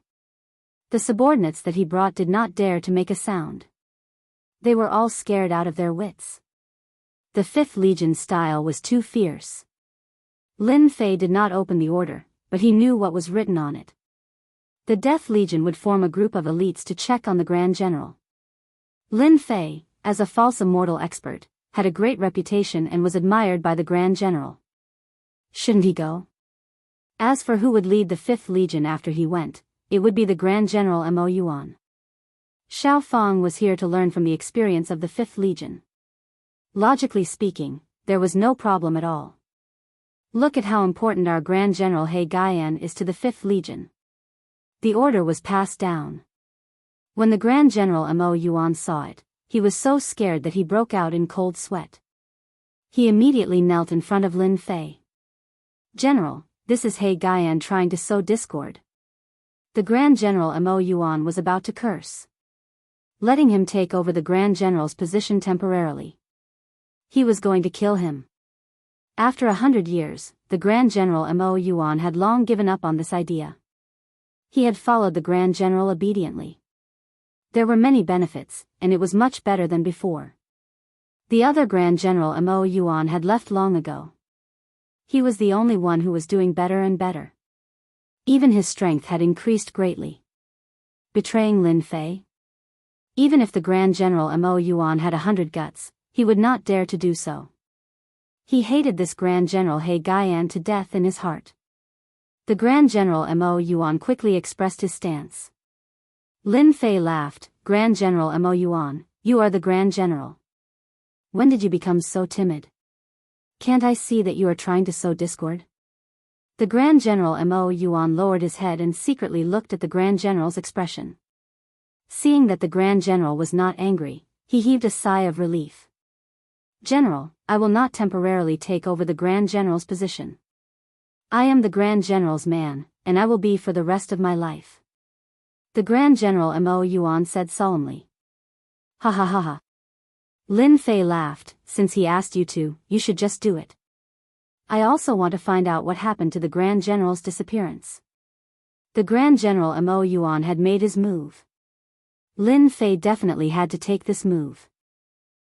The subordinates that he brought did not dare to make a sound. They were all scared out of their wits. The 5th Legion's style was too fierce. Lin Fei did not open the order, but he knew what was written on it. The Death Legion would form a group of elites to check on the Grand General. Lin Fei, as a false immortal expert, had a great reputation and was admired by the Grand General. Shouldn't he go? As for who would lead the 5th Legion after he went, it would be the Grand General Mo Yuan. Xiao Fang was here to learn from the experience of the 5th Legion. Logically speaking, there was no problem at all. Look at how important our Grand General He Gaian is to the 5th Legion. The order was passed down. When the Grand General Mo Yuan saw it, he was so scared that he broke out in cold sweat. He immediately knelt in front of Lin Fei. General, this is He Gaian trying to sow discord. The Grand General Mo Yuan was about to curse. Letting him take over the Grand General's position temporarily. He was going to kill him. After 100 years, the Grand General Mo Yuan had long given up on this idea. He had followed the Grand General obediently. There were many benefits, and it was much better than before. The other Grand General Mo Yuan had left long ago. He was the only one who was doing better and better. Even his strength had increased greatly. Betraying Lin Fei? Even if the Grand General Mo Yuan had 100 guts, he would not dare to do so. He hated this Grand General He Gaian to death in his heart. The Grand General Mo Yuan quickly expressed his stance. Lin Fei laughed. Grand General Mo Yuan, you are the Grand General. When did you become so timid? Can't I see that you are trying to sow discord? The Grand General Mo Yuan lowered his head and secretly looked at the Grand General's expression. Seeing that the Grand General was not angry, he heaved a sigh of relief. General, I will not temporarily take over the Grand General's position. I am the Grand General's man, and I will be for the rest of my life. The Grand General Mo Yuan said solemnly. Ha ha ha ha. Lin Fei laughed. Since he asked you to, you should just do it. I also want to find out what happened to the Grand General's disappearance. The Grand General Mo Yuan had made his move. Lin Fei definitely had to take this move.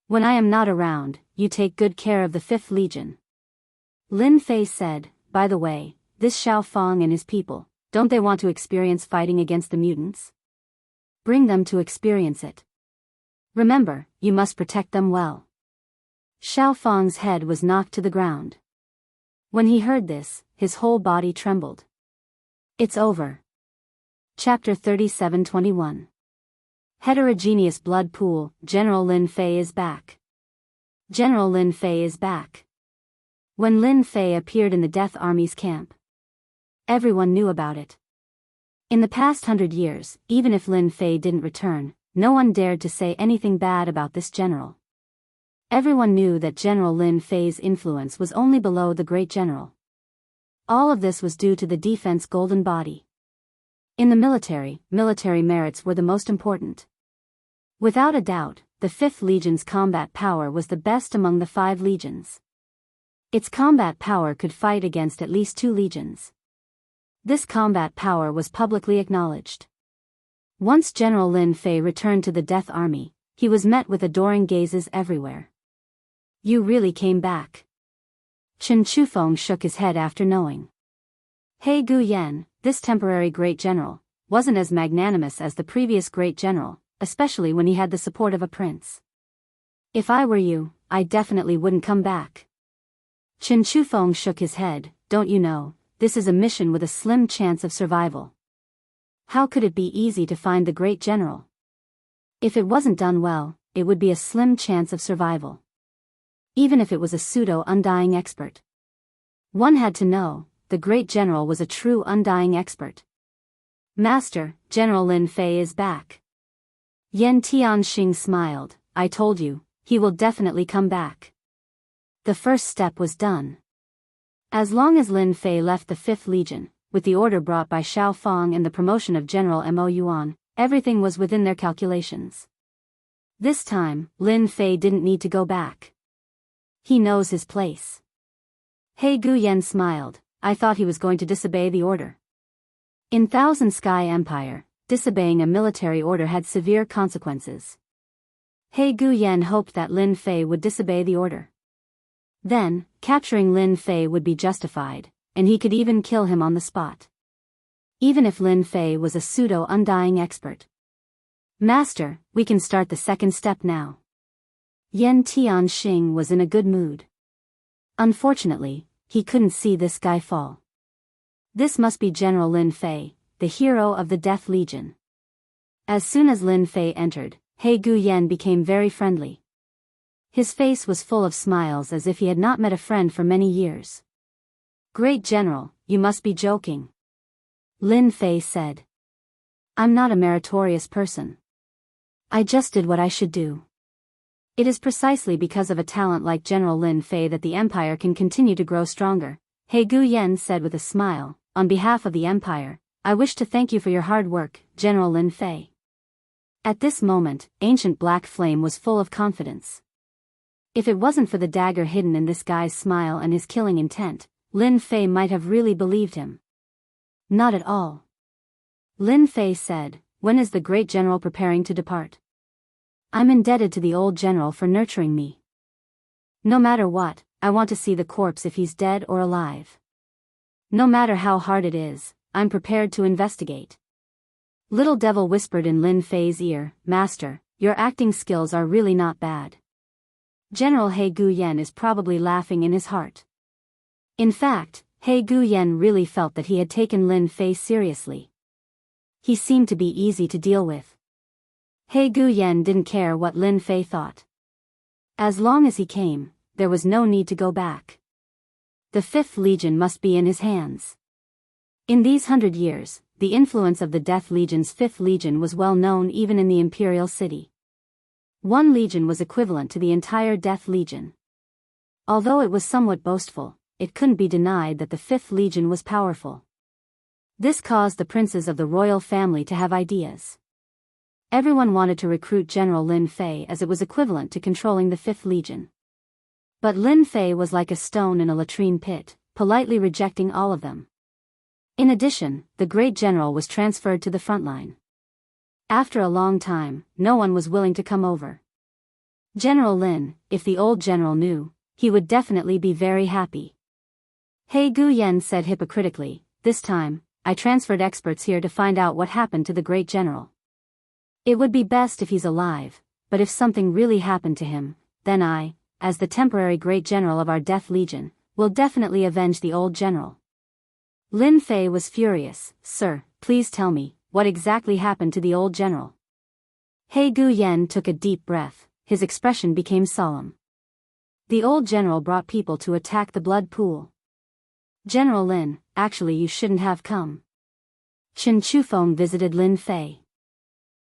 When I am not around, you take good care of the 5th Legion. Lin Fei said. By the way, this Xiao Fang and his people, don't they want to experience fighting against the mutants? Bring them to experience it. Remember, you must protect them well. Xiao Fang's head was knocked to the ground. When he heard this, his whole body trembled. It's over. Chapter 37-21. Heterogeneous Blood Pool, General Lin Fei is back. General Lin Fei is back. When Lin Fei appeared in the Death Army's camp, everyone knew about it. In the past 100 years, even if Lin Fei didn't return, no one dared to say anything bad about this general. Everyone knew that General Lin Fei's influence was only below the great general. All of this was due to the defense golden body. In the military merits were the most important. Without a doubt, the 5th Legion's combat power was the best among the 5 legions. Its combat power could fight against at least 2 legions. This combat power was publicly acknowledged. Once General Lin Fei returned to the Death Army, he was met with adoring gazes everywhere. You really came back. Chen Chufeng shook his head after knowing. He Guyan, this temporary great general, wasn't as magnanimous as the previous great general, especially when he had the support of a prince. If I were you, I definitely wouldn't come back. Chen Chufeng shook his head. Don't you know, this is a mission with a slim chance of survival. How could it be easy to find the great general? If it wasn't done well, it would be a slim chance of survival. Even if it was a pseudo-undying expert. One had to know, the great general was a true undying expert. Master, General Lin Fei is back. Yan Tianxing smiled. I told you, he will definitely come back. The first step was done. As long as Lin Fei left the 5th Legion, with the order brought by Xiao Fang and the promotion of General Mo Yuan, everything was within their calculations. This time, Lin Fei didn't need to go back. He knows his place. He Guyan smiled. I thought he was going to disobey the order. In Thousand Sky Empire, disobeying a military order had severe consequences. He Guyan hoped that Lin Fei would disobey the order. Then, capturing Lin Fei would be justified, and he could even kill him on the spot. Even if Lin Fei was a pseudo-undying expert. Master, we can start the second step now. Yan Tianxing was in a good mood. Unfortunately, he couldn't see this guy fall. This must be General Lin Fei, the hero of the Death Legion. As soon as Lin Fei entered, He Guyan became very friendly. His face was full of smiles as if he had not met a friend for many years. Great General, you must be joking. Lin Fei said. I'm not a meritorious person. I just did what I should do. It is precisely because of a talent like General Lin Fei that the Empire can continue to grow stronger, He Guyan said with a smile. On behalf of the Empire, I wish to thank you for your hard work, General Lin Fei. At this moment, Ancient Black Flame was full of confidence. If it wasn't for the dagger hidden in this guy's smile and his killing intent, Lin Fei might have really believed him. Not at all. Lin Fei said, when is the great general preparing to depart? I'm indebted to the old general for nurturing me. No matter what, I want to see the corpse if he's dead or alive. No matter how hard it is, I'm prepared to investigate. Little Devil whispered in Lin Fei's ear, Master, your acting skills are really not bad. General He Guyan is probably laughing in his heart. In fact, He Guyan really felt that he had taken Lin Fei seriously. He seemed to be easy to deal with. He Guyan didn't care what Lin Fei thought. As long as he came, there was no need to go back. The 5th Legion must be in his hands. In these 100 years, the influence of the Death Legion's 5th Legion was well known even in the Imperial City. One legion was equivalent to the entire Death Legion. Although it was somewhat boastful, it couldn't be denied that the 5th Legion was powerful. This caused the princes of the royal family to have ideas. Everyone wanted to recruit General Lin Fei as it was equivalent to controlling the 5th Legion. But Lin Fei was like a stone in a latrine pit, politely rejecting all of them. In addition, the great general was transferred to the front line. After a long time, no one was willing to come over. General Lin, if the old general knew, he would definitely be very happy. He Guyan said hypocritically, this time, I transferred experts here to find out what happened to the great general. It would be best if he's alive, but if something really happened to him, then I, as the temporary great general of our Death Legion, will definitely avenge the old general. Lin Fei was furious. Sir, please tell me, what exactly happened to the old general? He Guyen took a deep breath, his expression became solemn. The old general brought people to attack the blood pool. General Lin, actually you shouldn't have come. Chen Chufeng visited Lin Fei.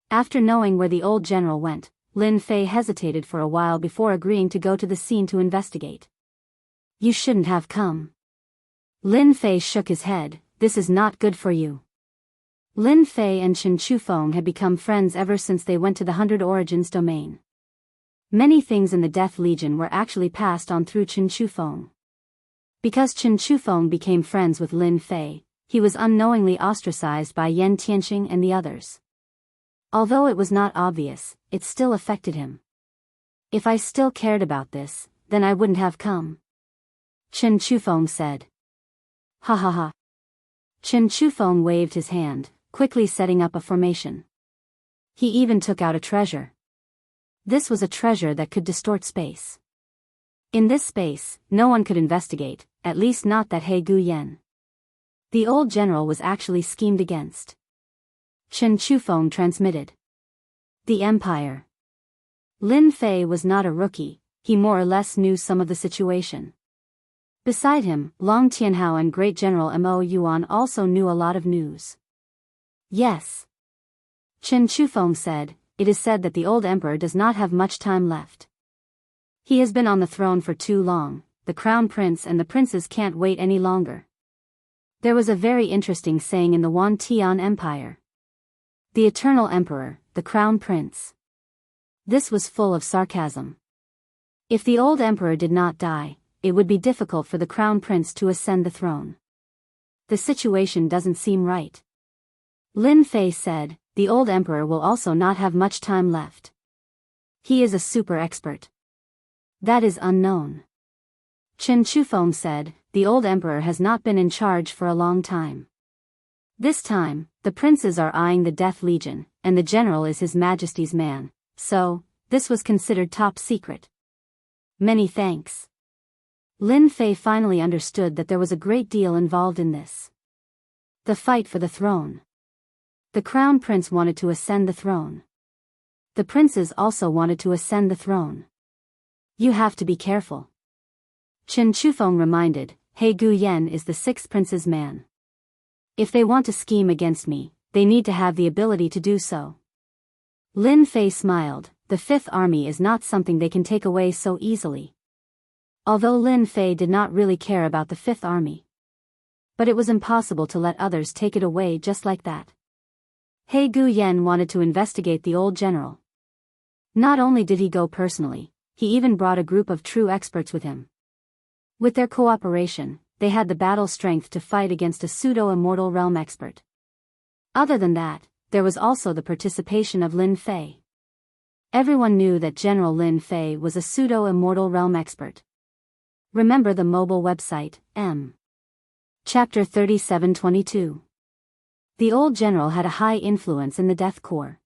After knowing where the old general went, Lin Fei hesitated for a while before agreeing to go to the scene to investigate. You shouldn't have come. Lin Fei shook his head, this is not good for you. Lin Fei and Chen Chufeng had become friends ever since they went to the 100 Origins domain. Many things in the Death Legion were actually passed on through Chen Chufeng. Because Chen Chufeng became friends with Lin Fei, he was unknowingly ostracized by Yan Tianxing and the others. Although it was not obvious, it still affected him. If I still cared about this, then I wouldn't have come. Chen Chufeng said. Ha ha ha. Chen Chufeng waved his hand, quickly setting up a formation. He even took out a treasure. This was a treasure that could distort space. In this space, no one could investigate, at least not that He Guyen. The old general was actually schemed against. Chen Chufeng transmitted. The Empire. Lin Fei was not a rookie, he more or less knew some of the situation. Beside him, Long Tianhao and Great General Mo Yuan also knew a lot of news. Yes. Chen Chufeng said, it is said that the old emperor does not have much time left. He has been on the throne for too long, the crown prince and the princes can't wait any longer. There was a very interesting saying in the Wan Tian Empire. The eternal emperor, the crown prince. This was full of sarcasm. If the old emperor did not die, it would be difficult for the crown prince to ascend the throne. The situation doesn't seem right. Lin Fei said, the old emperor will also not have much time left. He is a super expert. That is unknown. Chen Chufeng said, the old emperor has not been in charge for a long time. This time, the princes are eyeing the Death Legion, and the general is His Majesty's man, so, this was considered top secret. Many thanks. Lin Fei finally understood that there was a great deal involved in this. The fight for the throne. The crown prince wanted to ascend the throne. The princes also wanted to ascend the throne. You have to be careful. Chen Chufeng reminded, He Guyen is the sixth prince's man. If they want to scheme against me, they need to have the ability to do so. Lin Fei smiled, the Fifth Army is not something they can take away so easily. Although Lin Fei did not really care about the Fifth Army. But it was impossible to let others take it away just like that. He Guyen wanted to investigate the old general. Not only did he go personally, he even brought a group of true experts with him. With their cooperation, they had the battle strength to fight against a pseudo-immortal realm expert. Other than that, there was also the participation of Lin Fei. Everyone knew that General Lin Fei was a pseudo-immortal realm expert. Remember the mobile website, M. Chapter 3722. The old general had a high influence in the Death Corps.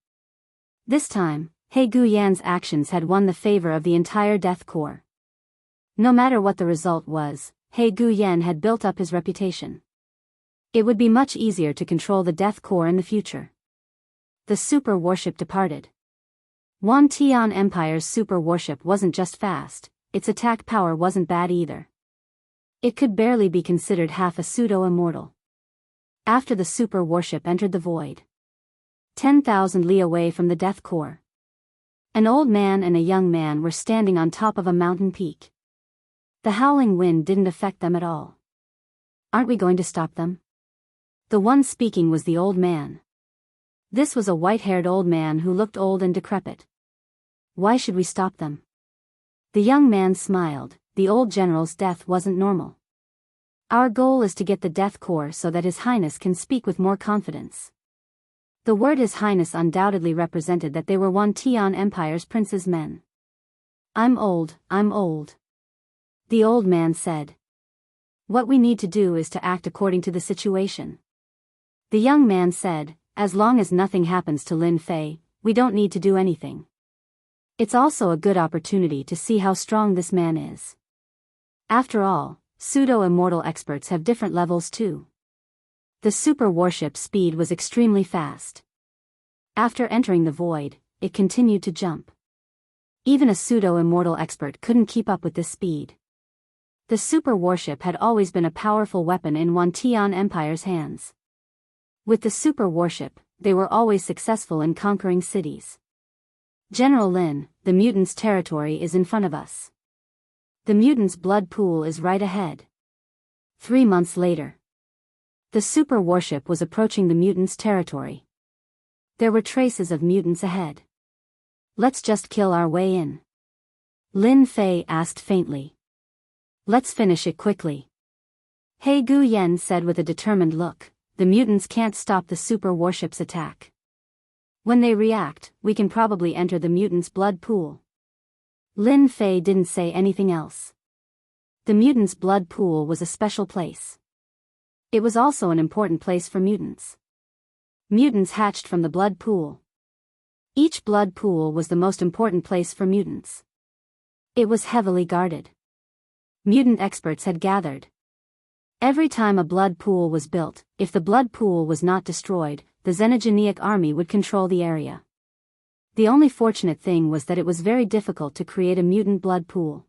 This time, He Guyan's actions had won the favor of the entire Death Corps. No matter what the result was, He Guyan had built up his reputation. It would be much easier to control the Death Corps in the future. The super warship departed. Wan Tian Empire's super warship wasn't just fast, its attack power wasn't bad either. It could barely be considered half a pseudo-immortal. After the super warship entered the void, 10,000 li away from the Death Corps, an old man and a young man were standing on top of a mountain peak. The howling wind didn't affect them at all. Aren't we going to stop them? The one speaking was the old man. This was a white-haired old man who looked old and decrepit. Why should we stop them? The young man smiled, the old general's death wasn't normal. Our goal is to get the Death Corps so that His Highness can speak with more confidence. The word His Highness undoubtedly represented that they were Wan Tian Empire's prince's men. I'm old. The old man said. What we need to do is to act according to the situation. The young man said, as long as nothing happens to Lin Fei, we don't need to do anything. It's also a good opportunity to see how strong this man is. After all, pseudo-immortal experts have different levels too. The super warship's speed was extremely fast. After entering the void, it continued to jump. Even a pseudo-immortal expert couldn't keep up with this speed. The super warship had always been a powerful weapon in Wantian Empire's hands. With the super warship, they were always successful in conquering cities. General Lin, the mutants' territory is in front of us. The mutants' blood pool is right ahead. 3 months later. The super warship was approaching the mutants' territory. There were traces of mutants ahead. Let's just kill our way in. Lin Fei asked faintly. Let's finish it quickly. He Gu Yen said with a determined look, the mutants can't stop the super warship's attack. When they react, we can probably enter the mutants' blood pool. Lin Fei didn't say anything else. The mutants' blood pool was a special place. It was also an important place for mutants. Mutants hatched from the blood pool. Each blood pool was the most important place for mutants. It was heavily guarded. Mutant experts had gathered. Every time a blood pool was built, if the blood pool was not destroyed, the Xenogeneic army would control the area. The only fortunate thing was that it was very difficult to create a mutant blood pool.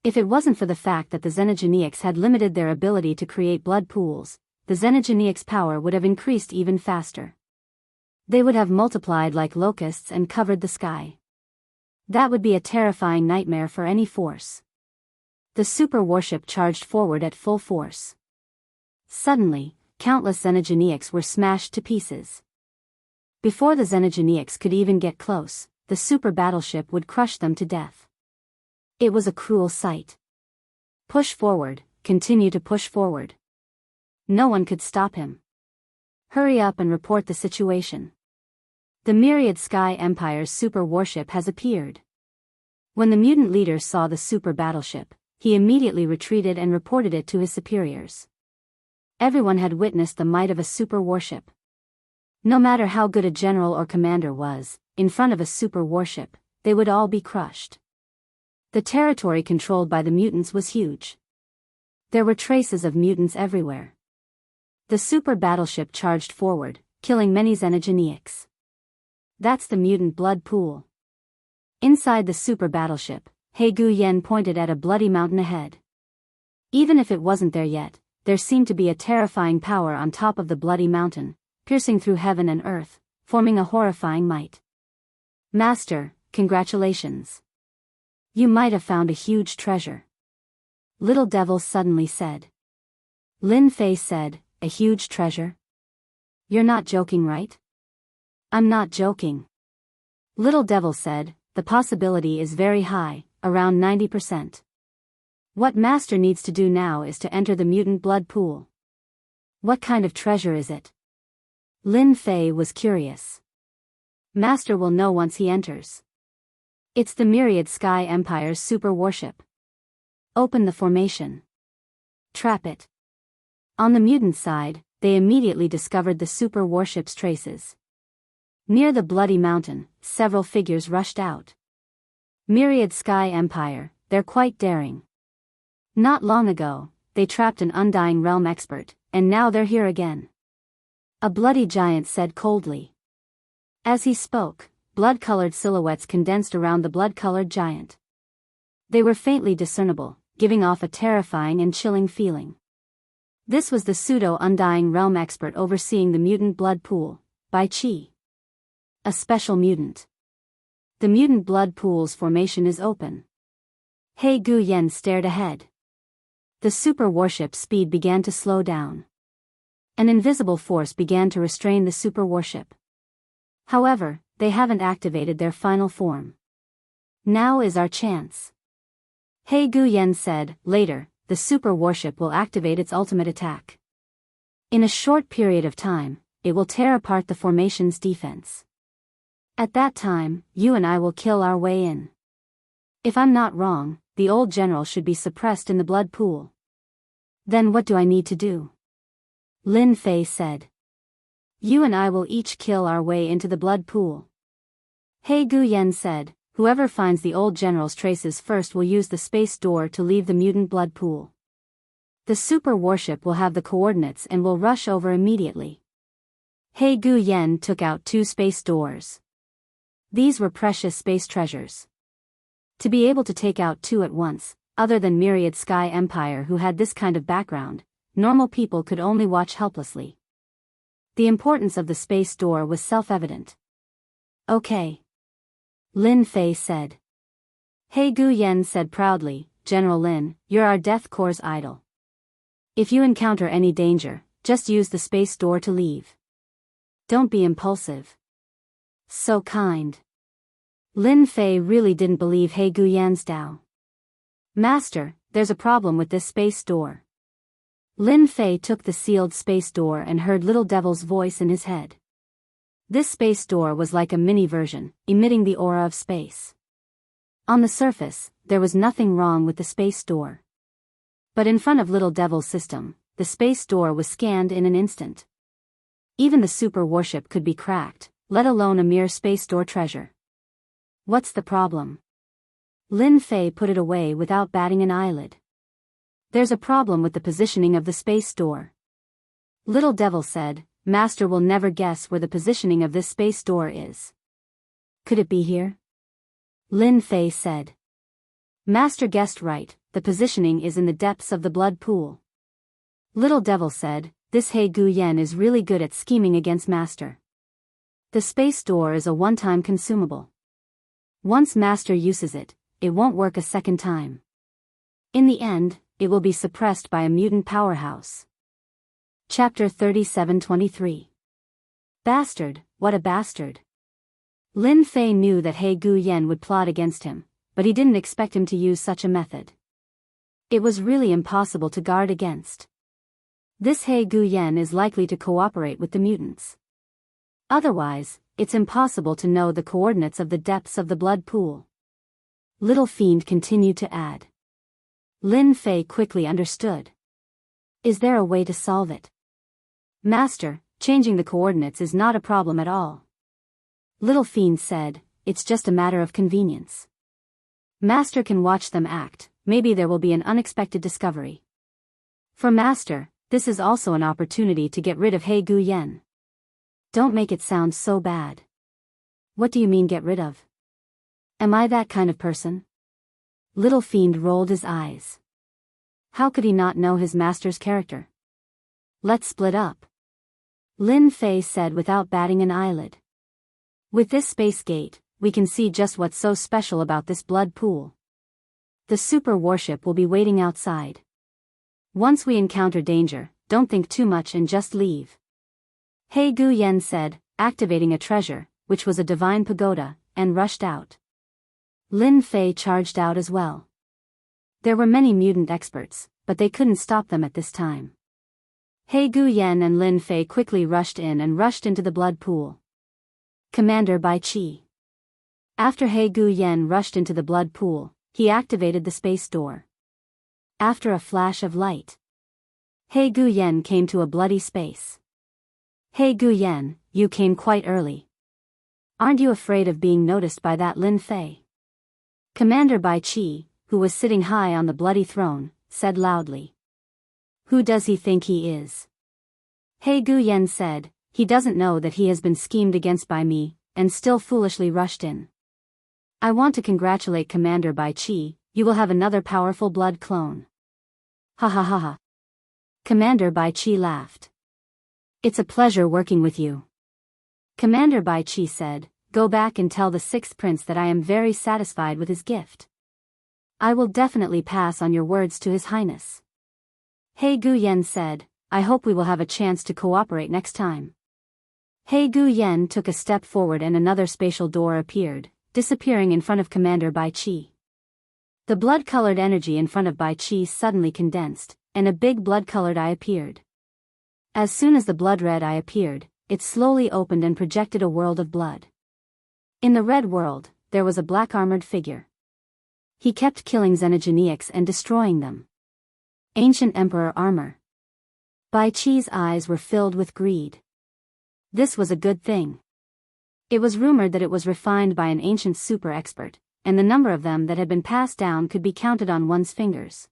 If it wasn't for the fact that the Xenogeneics had limited their ability to create blood pools, the Xenogeneics' power would have increased even faster. They would have multiplied like locusts and covered the sky. That would be a terrifying nightmare for any force. The super warship charged forward at full force. Suddenly, countless Xenogeneics were smashed to pieces. Before the Xenogeneics could even get close, the super battleship would crush them to death. It was a cruel sight. Push forward, continue to push forward. No one could stop him. Hurry up and report the situation. The Myriad Sky Empire's super warship has appeared. When the mutant leader saw the super battleship, he immediately retreated and reported it to his superiors. Everyone had witnessed the might of a super warship. No matter how good a general or commander was, in front of a super warship, they would all be crushed. The territory controlled by the mutants was huge. There were traces of mutants everywhere. The super battleship charged forward, killing many Xenogeneics. That's the mutant blood pool. Inside the super battleship, He Gu Yen pointed at a bloody mountain ahead. Even if it wasn't there yet, there seemed to be a terrifying power on top of the bloody mountain, piercing through heaven and earth, forming a horrifying might. Master, congratulations. You might have found a huge treasure. Little Devil suddenly said. Lin Fei said, a huge treasure? You're not joking, right? I'm not joking. Little Devil said, the possibility is very high, around 90%. What Master needs to do now is to enter the mutant blood pool. What kind of treasure is it? Lin Fei was curious. Master will know once he enters. It's the Myriad Sky Empire's super warship. Open the formation. Trap it. On the mutant side, they immediately discovered the super warship's traces. Near the bloody mountain, several figures rushed out. Myriad Sky Empire, they're quite daring. Not long ago, they trapped an Undying Realm expert, and now they're here again. A bloody giant said coldly. As he spoke, blood-colored silhouettes condensed around the blood-colored giant. They were faintly discernible, giving off a terrifying and chilling feeling. This was the pseudo-Undying Realm expert overseeing the mutant blood pool, Bai Qi. A special mutant. The mutant blood pool's formation is open. He Gu Yen stared ahead. The super warship's speed began to slow down. An invisible force began to restrain the super warship. However, they haven't activated their final form. Now is our chance. He Gu Yen said, later, the super warship will activate its ultimate attack. In a short period of time, it will tear apart the formation's defense. At that time, you and I will kill our way in. If I'm not wrong, the old general should be suppressed in the blood pool. Then what do I need to do? Lin Fei said. You and I will each kill our way into the blood pool. He Gu Yen said, whoever finds the old general's traces first will use the space door to leave the mutant blood pool. The super warship will have the coordinates and will rush over immediately. He Gu Yen took out 2 space doors. These were precious space treasures. To be able to take out 2 at once, other than Myriad Sky Empire who had this kind of background, normal people could only watch helplessly. The importance of the space door was self-evident. Okay. Lin Fei said. He Gu Yen said proudly, General Lin, you're our Death Corps' idol. If you encounter any danger, just use the space door to leave. Don't be impulsive. So kind. Lin Fei really didn't believe He Gu Yan's Tao. Master, there's a problem with this space door. Lin Fei took the sealed space door and heard Little Devil's voice in his head. This space door was like a mini version, emitting the aura of space. On the surface, there was nothing wrong with the space door. But in front of Little Devil's system, the space door was scanned in an instant. Even the super warship could be cracked, let alone a mere space door treasure. What's the problem? Lin Fei put it away without batting an eyelid. There's a problem with the positioning of the space door. Little Devil said, Master will never guess where the positioning of this space door is. Could it be here? Lin Fei said. Master guessed right, the positioning is in the depths of the blood pool. Little Devil said, this He Gu Yen is really good at scheming against Master. The space door is a one-time consumable. Once Master uses it, it won't work a second time. In the end, it will be suppressed by a mutant powerhouse. Chapter 37-23. Bastard, what a bastard. Lin Fei knew that He Gu Yen would plot against him, but he didn't expect him to use such a method. It was really impossible to guard against. This He Gu Yen is likely to cooperate with the mutants. Otherwise, it's impossible to know the coordinates of the depths of the blood pool. Little Fiend continued to add. Lin Fei quickly understood. Is there a way to solve it? Master, changing the coordinates is not a problem at all. Little Fiend said, it's just a matter of convenience. Master can watch them act, maybe there will be an unexpected discovery. For Master, this is also an opportunity to get rid of He Gu Yen. Don't make it sound so bad. What do you mean get rid of? Am I that kind of person? Little Fiend rolled his eyes. How could he not know his master's character? Let's split up. Lin Fei said without batting an eyelid. With this space gate, we can see just what's so special about this blood pool. The super warship will be waiting outside. Once we encounter danger, don't think too much and just leave. He Gu Yen said, activating a treasure, which was a divine pagoda, and rushed out. Lin Fei charged out as well. There were many mutant experts, but they couldn't stop them at this time. He Gu Yen and Lin Fei quickly rushed in and rushed into the blood pool. Commander Bai Qi. After He Gu Yen rushed into the blood pool, he activated the space door. After a flash of light, He Gu Yen came to a bloody space. He Gu Yen, you came quite early. Aren't you afraid of being noticed by that Lin Fei? Commander Bai Qi, who was sitting high on the bloody throne, said loudly. Who does he think he is? He Gu Yen said, he doesn't know that he has been schemed against by me, and still foolishly rushed in. I want to congratulate Commander Bai Qi, you will have another powerful blood clone. Ha ha ha ha. Commander Bai Qi laughed. It's a pleasure working with you. Commander Bai Qi said, go back and tell the 6th prince that I am very satisfied with his gift. I will definitely pass on your words to His Highness. He Gu Yen said, I hope we will have a chance to cooperate next time. He Gu Yen took a step forward and another spatial door appeared, disappearing in front of Commander Bai Qi. The blood-colored energy in front of Bai Qi suddenly condensed, and a big blood-colored eye appeared. As soon as the blood-red eye appeared, it slowly opened and projected a world of blood. In the red world, there was a black-armored figure. He kept killing xenogeniacs and destroying them. Ancient Emperor armor. Bai Qi's eyes were filled with greed. This was a good thing. It was rumored that it was refined by an ancient super expert, and the number of them that had been passed down could be counted on one's fingers.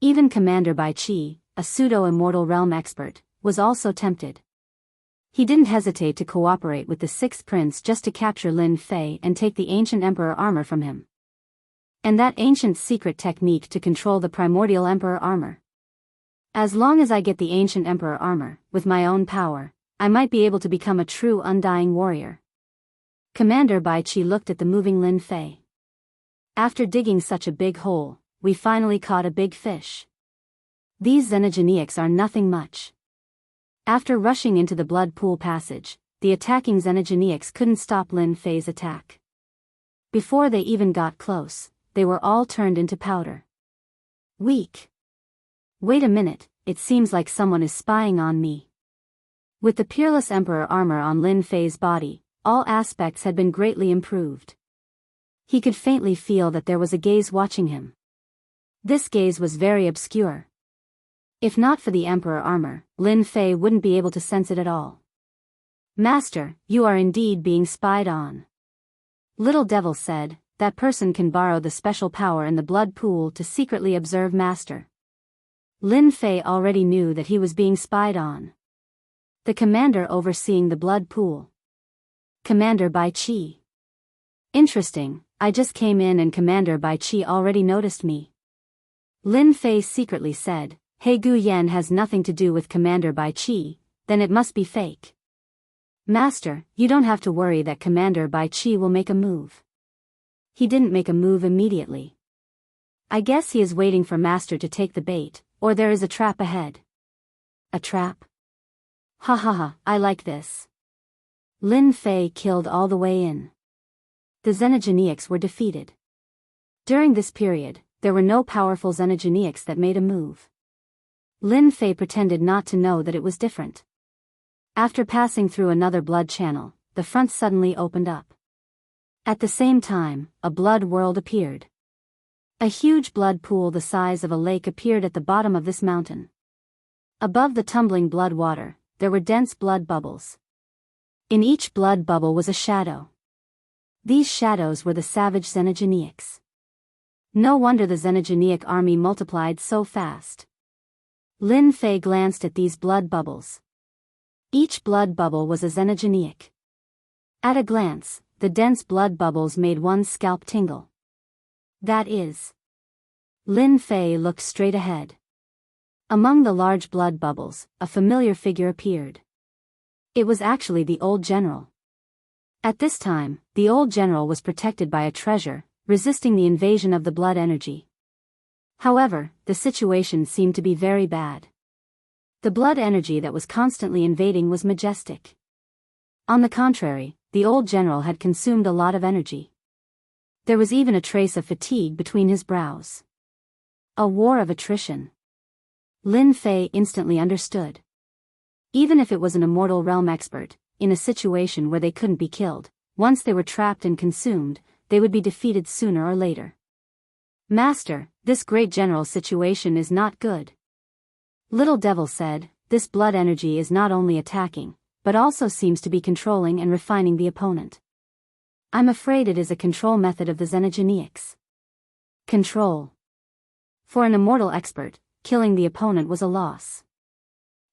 Even Commander Bai Qi, a pseudo-immortal realm expert, was also tempted. He didn't hesitate to cooperate with the sixth prince just to capture Lin Fei and take the ancient emperor armor from him. And that ancient secret technique to control the primordial emperor armor. As long as I get the ancient emperor armor, with my own power, I might be able to become a true undying warrior. Commander Bai Qi looked at the moving Lin Fei. After digging such a big hole, we finally caught a big fish. These xenogeniacs are nothing much. After rushing into the blood pool passage, the attacking xenogeniacs couldn't stop Lin Fei's attack. Before they even got close, they were all turned into powder. Weak. Wait a minute, it seems like someone is spying on me. With the peerless emperor armor on Lin Fei's body, all aspects had been greatly improved. He could faintly feel that there was a gaze watching him. This gaze was very obscure. If not for the emperor armor, Lin Fei wouldn't be able to sense it at all. Master, you are indeed being spied on. Little Devil said, that person can borrow the special power in the blood pool to secretly observe Master. Lin Fei already knew that he was being spied on. The commander overseeing the blood pool. Commander Bai Qi. Interesting, I just came in and Commander Bai Qi already noticed me. Lin Fei secretly said, He Gu Yan has nothing to do with Commander Bai Qi, then it must be fake. Master, you don't have to worry that Commander Bai Qi will make a move. He didn't make a move immediately. I guess he is waiting for Master to take the bait, or there is a trap ahead. A trap? Ha ha ha, I like this. Lin Fei killed all the way in. The xenogeniacs were defeated. During this period, there were no powerful xenogeniacs that made a move. Lin Fei pretended not to know that it was different. After passing through another blood channel, the front suddenly opened up. At the same time, a blood world appeared. A huge blood pool the size of a lake appeared at the bottom of this mountain. Above the tumbling blood water, there were dense blood bubbles. In each blood bubble was a shadow. These shadows were the savage xenogeniacs. No wonder the xenogeniac army multiplied so fast. Lin Fei glanced at these blood bubbles. Each blood bubble was a xenogeniac. At a glance, the dense blood bubbles made one's scalp tingle. That is. Lin Fei looked straight ahead. Among the large blood bubbles, a familiar figure appeared. It was actually the old general. At this time, the old general was protected by a treasure, resisting the invasion of the blood energy. However, the situation seemed to be very bad. The blood energy that was constantly invading was majestic. On the contrary, the old general had consumed a lot of energy. There was even a trace of fatigue between his brows. A war of attrition. Lin Fei instantly understood. Even if it was an immortal realm expert, in a situation where they couldn't be killed, once they were trapped and consumed, they would be defeated sooner or later. Master, this great general situation is not good. Little Devil said, this blood energy is not only attacking, but also seems to be controlling and refining the opponent. I'm afraid it is a control method of the xenogeniacs. Control. For an immortal expert, killing the opponent was a loss.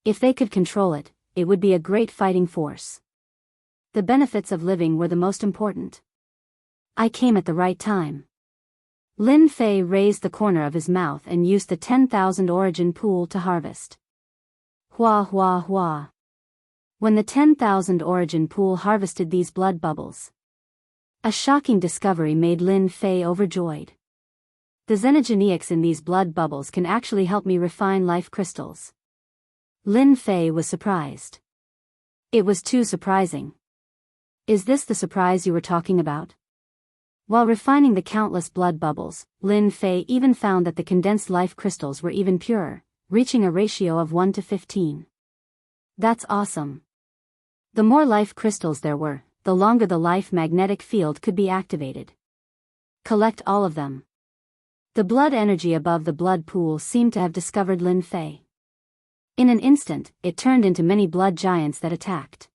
If they could control it, it would be a great fighting force. The benefits of living were the most important. I came at the right time. Lin Fei raised the corner of his mouth and used the 10,000 origin pool to harvest. Hua hua hua. When the 10,000 origin pool harvested these blood bubbles, a shocking discovery made Lin Fei overjoyed. The xenogeniacs in these blood bubbles can actually help me refine life crystals. Lin Fei was surprised. It was too surprising. Is this the surprise you were talking about? While refining the countless blood bubbles, Lin Fei even found that the condensed life crystals were even purer, reaching a ratio of 1 to 15. That's awesome. The more life crystals there were, the longer the life magnetic field could be activated. Collect all of them. The blood energy above the blood pool seemed to have discovered Lin Fei. In an instant, it turned into many blood giants that attacked.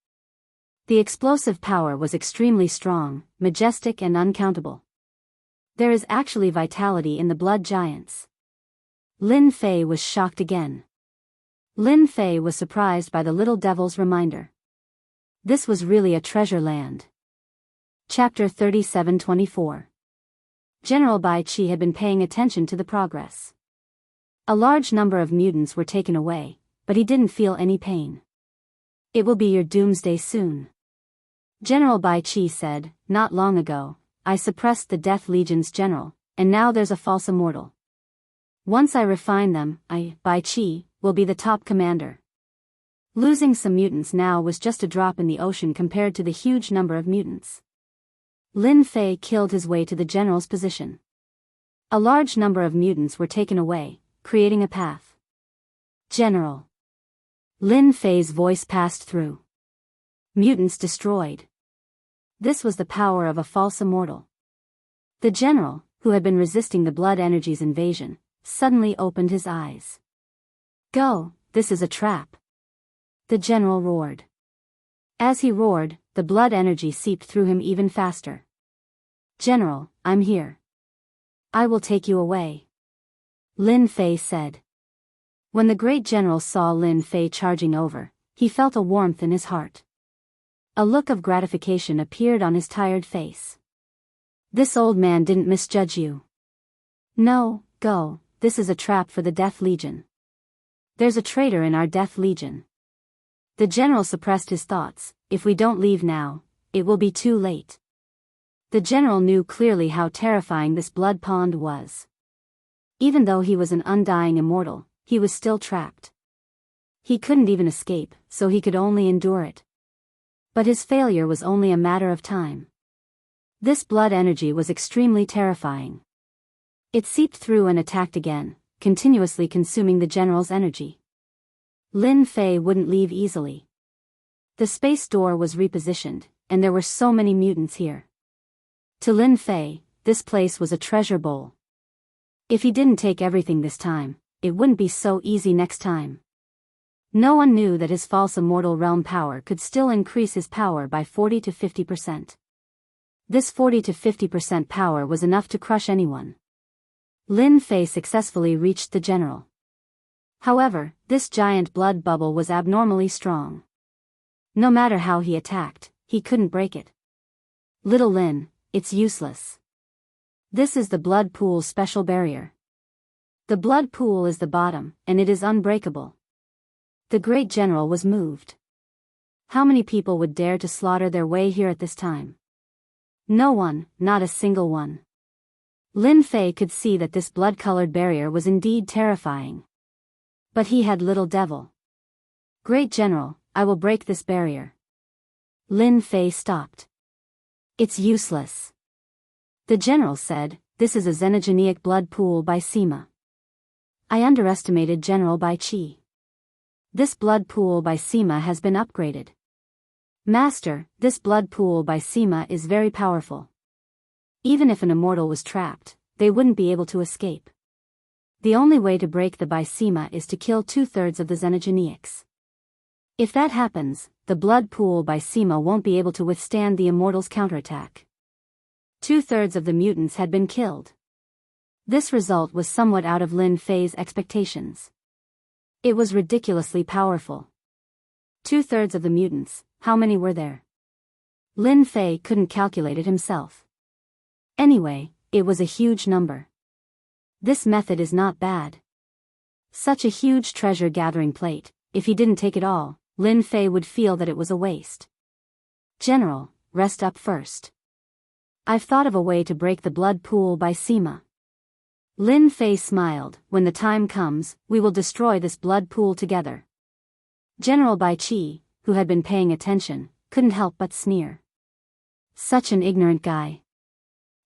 The explosive power was extremely strong, majestic and uncountable. There is actually vitality in the blood giants. Lin Fei was shocked again. Lin Fei was surprised by the little devil's reminder. This was really a treasure land. Chapter 37-24. General Bai Qi had been paying attention to the progress. A large number of mutants were taken away, but he didn't feel any pain. It will be your doomsday soon. General Bai Qi said, not long ago, I suppressed the Death Legion's general, and now there's a false immortal. Once I refine them, I, Bai Qi, will be the top commander. Losing some mutants now was just a drop in the ocean compared to the huge number of mutants. Lin Fei killed his way to the general's position. A large number of mutants were taken away, creating a path. General. Lin Fei's voice passed through. Mutants destroyed. This was the power of a false immortal. The general, who had been resisting the blood energy's invasion, suddenly opened his eyes. Go, this is a trap. The general roared. As he roared, the blood energy seeped through him even faster. General, I'm here. I will take you away. Lin Fei said. When the great general saw Lin Fei charging over, he felt a warmth in his heart. A look of gratification appeared on his tired face. This old man didn't misjudge you. No, go, this is a trap for the Death Legion. There's a traitor in our Death Legion. The general suppressed his thoughts, if we don't leave now, it will be too late. The general knew clearly how terrifying this blood pond was. Even though he was an undying immortal, he was still trapped. He couldn't even escape, so he could only endure it. But his failure was only a matter of time. This blood energy was extremely terrifying. It seeped through and attacked again, continuously consuming the general's energy. Lin Fei wouldn't leave easily. The space door was repositioned, and there were so many mutants here. To Lin Fei, this place was a treasure bowl. If he didn't take everything this time, it wouldn't be so easy next time. No one knew that his false immortal realm power could still increase his power by 40 to 50%. This 40 to 50% power was enough to crush anyone. Lin Fei successfully reached the general. However, this giant blood bubble was abnormally strong. No matter how he attacked, he couldn't break it. Little Lin, it's useless. This is the blood pool's special barrier. The blood pool is the bottom, and it is unbreakable. The great general was moved. How many people would dare to slaughter their way here at this time? No one, not a single one. Lin Fei could see that this blood-colored barrier was indeed terrifying. But he had little devil. Great general, I will break this barrier. Lin Fei stopped. It's useless. The general said, this is a xenogenic blood pool by Sima. I underestimated General Bai Qi. This blood pool by Sima has been upgraded. Master, this blood pool by Sima is very powerful. Even if an immortal was trapped, they wouldn't be able to escape. The only way to break the by Sima is to kill 2/3 of the xenogenics. If that happens, the blood pool by Sima won't be able to withstand the immortal's counterattack. 2/3 of the mutants had been killed. This result was somewhat out of Lin Fei's expectations. It was ridiculously powerful. 2/3 of the mutants, how many were there? Lin Fei couldn't calculate it himself. Anyway, it was a huge number. This method is not bad. Such a huge treasure-gathering plate, if he didn't take it all, Lin Fei would feel that it was a waste. General, rest up first. I've thought of a way to break the blood pool by Sima. Lin Fei smiled, when the time comes, we will destroy this blood pool together. General Bai Qi, who had been paying attention, couldn't help but sneer. Such an ignorant guy.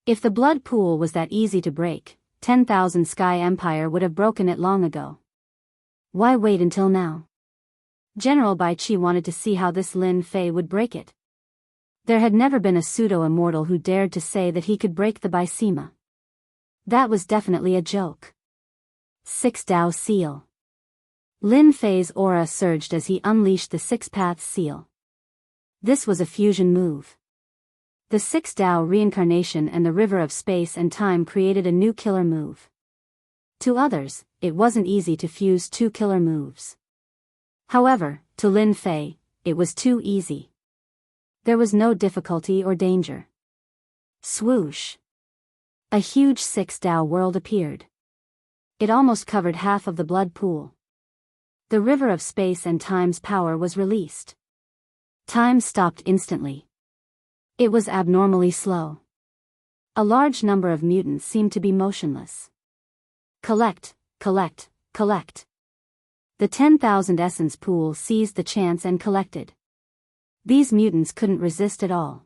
If the blood pool was that easy to break, 10,000 Sky Empire would have broken it long ago. Why wait until now? General Bai Qi wanted to see how this Lin Fei would break it. There had never been a pseudo-immortal who dared to say that he could break the Bai Sima. That was definitely a joke. 6 Dao Seal. Lin Fei's aura surged as he unleashed the 6 Paths Seal. This was a fusion move. The 6 Dao reincarnation and the river of space and time created a new killer move. To others, it wasn't easy to fuse two killer moves. However, to Lin Fei, it was too easy. There was no difficulty or danger. Swoosh! A huge 6-Dao world appeared. It almost covered half of the blood pool. The river of space and time's power was released. Time stopped instantly. It was abnormally slow. A large number of mutants seemed to be motionless. Collect, collect, collect. The 10,000 essence pool seized the chance and collected. These mutants couldn't resist at all.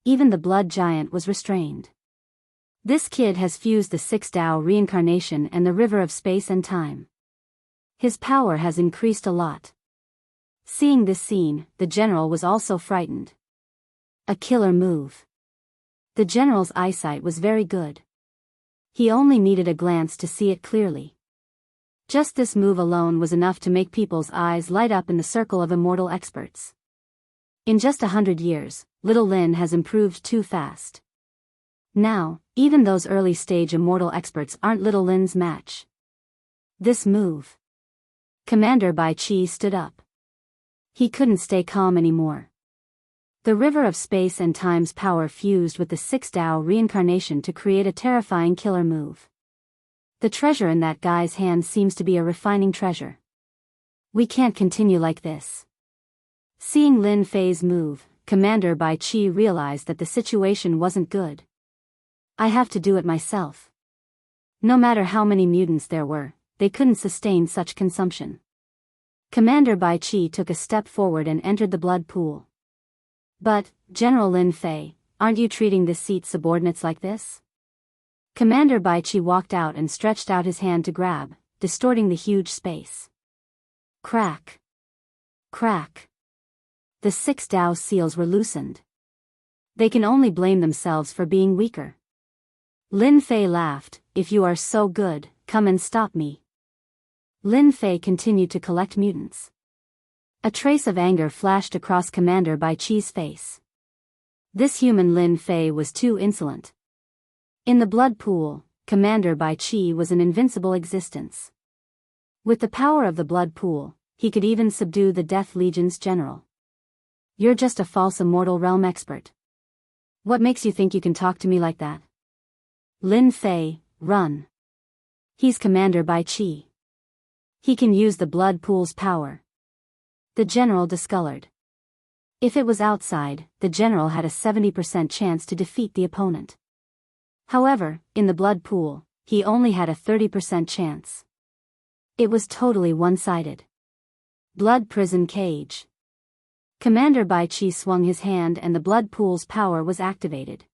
Even the blood giant was restrained. This kid has fused the 6-Dao reincarnation and the river of space and time. His power has increased a lot. Seeing this scene, the general was also frightened. A killer move. The general's eyesight was very good. He only needed a glance to see it clearly. Just this move alone was enough to make people's eyes light up in the circle of immortal experts. In just 100 years, little Lin has improved too fast. Now, even those early-stage immortal experts aren't little Lin's match. This move. Commander Bai Qi stood up. He couldn't stay calm anymore. The river of space and time's power fused with the 6-Dao reincarnation to create a terrifying killer move. The treasure in that guy's hand seems to be a refining treasure. We can't continue like this. Seeing Lin Fei's move, Commander Bai Qi realized that the situation wasn't good. I have to do it myself. No matter how many mutants there were, they couldn't sustain such consumption. Commander Bai Qi took a step forward and entered the blood pool. But, General Lin Fei, aren't you treating this seat's subordinates like this? Commander Bai Qi walked out and stretched out his hand to grab, distorting the huge space. Crack. Crack. The 6-Dao seals were loosened. They can only blame themselves for being weaker. Lin Fei laughed, if you are so good, come and stop me. Lin Fei continued to collect mutants. A trace of anger flashed across Commander Bai Qi's face. This human Lin Fei was too insolent. In the blood pool, Commander Bai Qi was an invincible existence. With the power of the blood pool, he could even subdue the Death Legion's general. You're just a false immortal realm expert. What makes you think you can talk to me like that? Lin Fei, run. He's Commander Bai Qi. He can use the blood pool's power. The general discolored. If it was outside, the general had a 70% chance to defeat the opponent. However, in the blood pool, he only had a 30% chance. It was totally one-sided. Blood prison cage. Commander Bai Qi swung his hand and the blood pool's power was activated.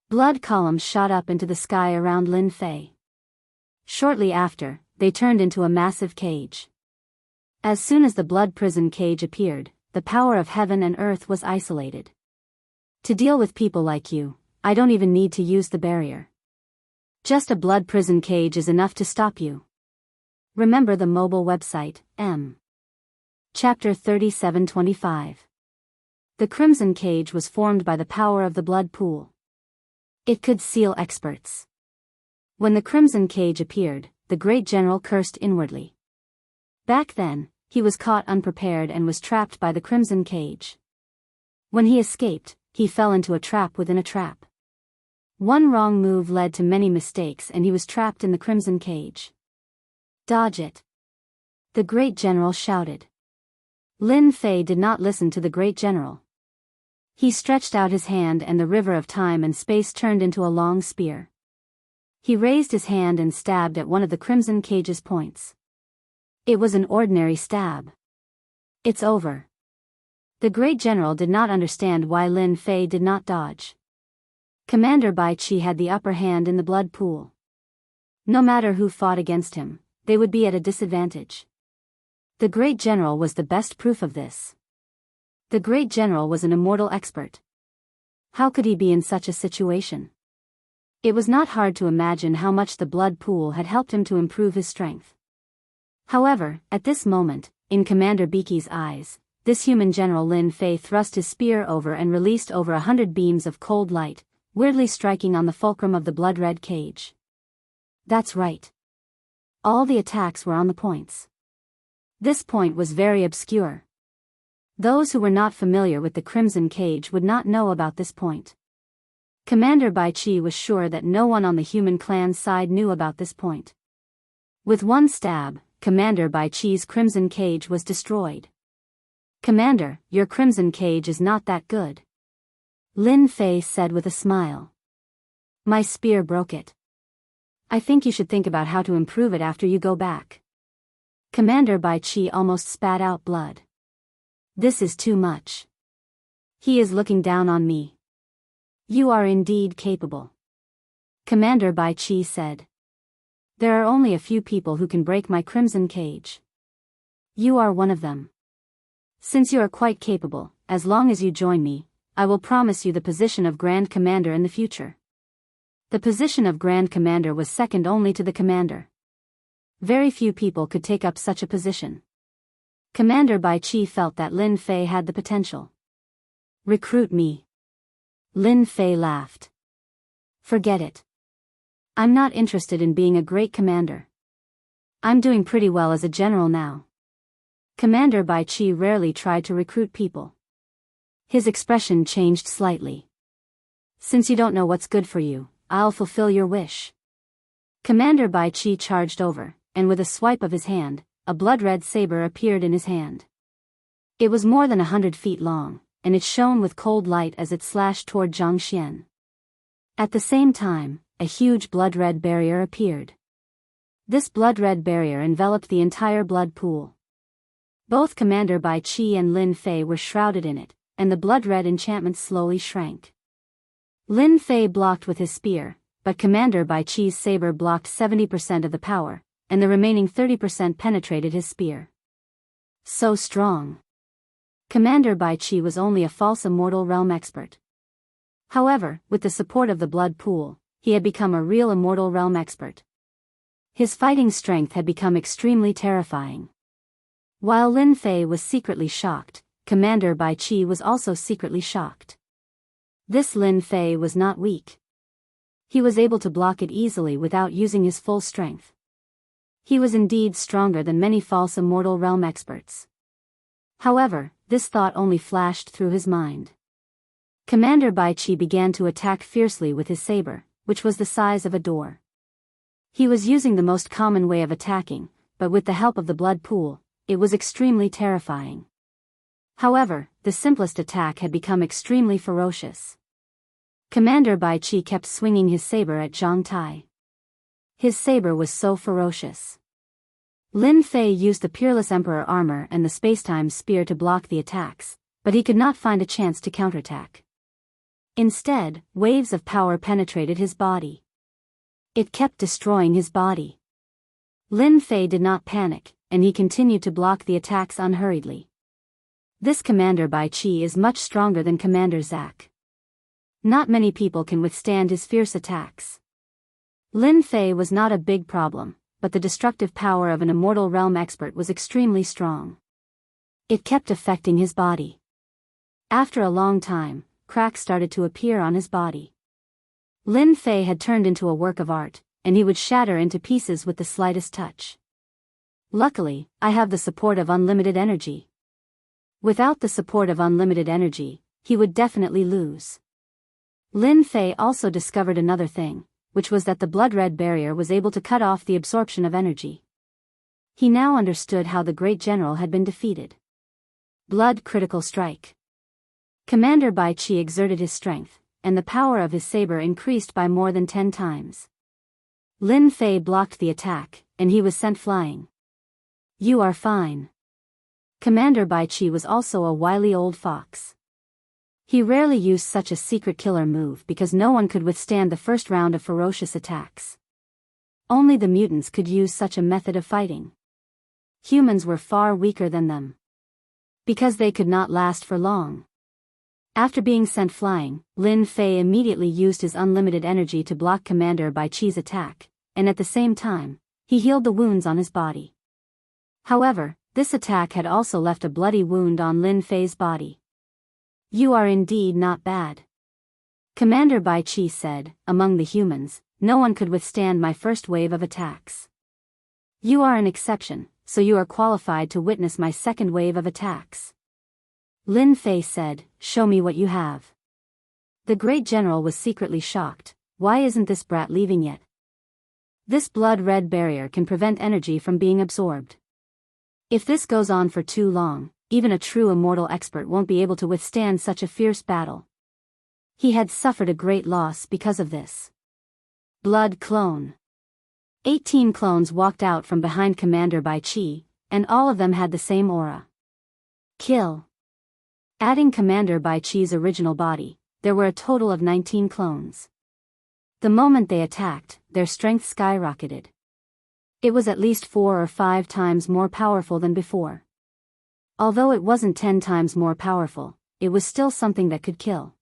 Blood columns shot up into the sky around Lin Fei. Shortly after, they turned into a massive cage. As soon as the blood prison cage appeared, the power of heaven and earth was isolated. To deal with people like you, I don't even need to use the barrier. Just a blood prison cage is enough to stop you. Remember the mobile website, M. Chapter 3725. The Crimson Cage was formed by the power of the blood pool. It could seal experts. When the Crimson Cage appeared, the great general cursed inwardly. Back then, he was caught unprepared and was trapped by the Crimson Cage. When he escaped, he fell into a trap within a trap. One wrong move led to many mistakes and he was trapped in the Crimson Cage. Dodge it. The great general shouted. Lin Fei did not listen to the great general. He stretched out his hand and the river of time and space turned into a long spear. He raised his hand and stabbed at one of the Crimson Cage's points. It was an ordinary stab. It's over. The great general did not understand why Lin Fei did not dodge. Commander Bai Qi had the upper hand in the blood pool. No matter who fought against him, they would be at a disadvantage. The great general was the best proof of this. The great general was an immortal expert. How could he be in such a situation? It was not hard to imagine how much the blood pool had helped him to improve his strength. However, at this moment, in Commander Biki's eyes, this human general Lin Fei thrust his spear over and released over 100 beams of cold light, weirdly striking on the fulcrum of the blood-red cage. That's right. All the attacks were on the points. This point was very obscure. Those who were not familiar with the Crimson Cage would not know about this point. Commander Bai Chi was sure that no one on the human clan's side knew about this point. With one stab, Commander Bai Chi's Crimson Cage was destroyed. "Commander, your Crimson Cage is not that good," Lin Fei said with a smile. "My spear broke it. I think you should think about how to improve it after you go back." Commander Bai Chi almost spat out blood. "This is too much. He is looking down on me." "You are indeed capable," Commander Bai Chi said. "There are only a few people who can break my Crimson Cage. You are one of them. Since you are quite capable, as long as you join me, I will promise you the position of Grand Commander in the future." The position of Grand Commander was second only to the Commander. Very few people could take up such a position. Commander Bai Chi felt that Lin Fei had the potential. "Recruit me." Lin Fei laughed. "Forget it. I'm not interested in being a great commander. I'm doing pretty well as a general now." Commander Bai Chi rarely tried to recruit people. His expression changed slightly. "Since you don't know what's good for you, I'll fulfill your wish." Commander Bai Chi charged over, and with a swipe of his hand, a blood-red saber appeared in his hand. It was more than 100 feet long, and it shone with cold light as it slashed toward Zhang Xian. At the same time, a huge blood-red barrier appeared. This blood-red barrier enveloped the entire blood pool. Both Commander Bai Chi and Lin Fei were shrouded in it, and the blood-red enchantment slowly shrank. Lin Fei blocked with his spear, but Commander Bai Chi's saber blocked 70% of the power, and the remaining 30% penetrated his spear. So strong. Commander Bai Chi was only a false immortal realm expert. However, with the support of the blood pool, he had become a real immortal realm expert. His fighting strength had become extremely terrifying. While Lin Fei was secretly shocked, Commander Bai Chi was also secretly shocked. This Lin Fei was not weak. He was able to block it easily without using his full strength. He was indeed stronger than many false immortal realm experts. However, this thought only flashed through his mind. Commander Bai Chi began to attack fiercely with his saber, which was the size of a door. He was using the most common way of attacking, but with the help of the blood pool, it was extremely terrifying. However, the simplest attack had become extremely ferocious. Commander Bai Chi kept swinging his saber at Zhang Tai. His saber was so ferocious. Lin Fei used the Peerless Emperor armor and the spacetime spear to block the attacks, but he could not find a chance to counterattack. Instead, waves of power penetrated his body. It kept destroying his body. Lin Fei did not panic, and he continued to block the attacks unhurriedly. This Commander Bai Chi is much stronger than Commander Zack. Not many people can withstand his fierce attacks. Lin Fei was not a big problem, but the destructive power of an immortal realm expert was extremely strong. It kept affecting his body. After a long time, cracks started to appear on his body. Lin Fei had turned into a work of art, and he would shatter into pieces with the slightest touch. Luckily, I have the support of unlimited energy. Without the support of unlimited energy, he would definitely lose. Lin Fei also discovered another thing, which was that the blood-red barrier was able to cut off the absorption of energy. He now understood how the great general had been defeated. Blood critical strike. Commander Bai Chi exerted his strength, and the power of his saber increased by more than 10 times. Lin Fei blocked the attack, and he was sent flying. "You are fine." Commander Bai Chi was also a wily old fox. He rarely used such a secret killer move because no one could withstand the first round of ferocious attacks. Only the mutants could use such a method of fighting. Humans were far weaker than them. Because they could not last for long. After being sent flying, Lin Fei immediately used his unlimited energy to block Commander Bai Chi's attack, and at the same time, he healed the wounds on his body. However, this attack had also left a bloody wound on Lin Fei's body. "You are indeed not bad," Commander Bai Chi said. "Among the humans, no one could withstand my first wave of attacks. You are an exception, so you are qualified to witness my second wave of attacks. Lin Fei said, show me what you have. The great general was secretly shocked. Why isn't this brat leaving yet? This blood-red barrier can prevent energy from being absorbed. If this goes on for too long, even a true immortal expert won't be able to withstand such a fierce battle. He had suffered a great loss because of this. Blood clone. 18 clones walked out from behind Commander Bai Qi, and all of them had the same aura. Kill. Adding Commander Bai Qi's original body, there were a total of 19 clones. The moment they attacked, their strength skyrocketed. It was at least 4 or 5 times more powerful than before. Although it wasn't 10 times more powerful, it was still something that could kill.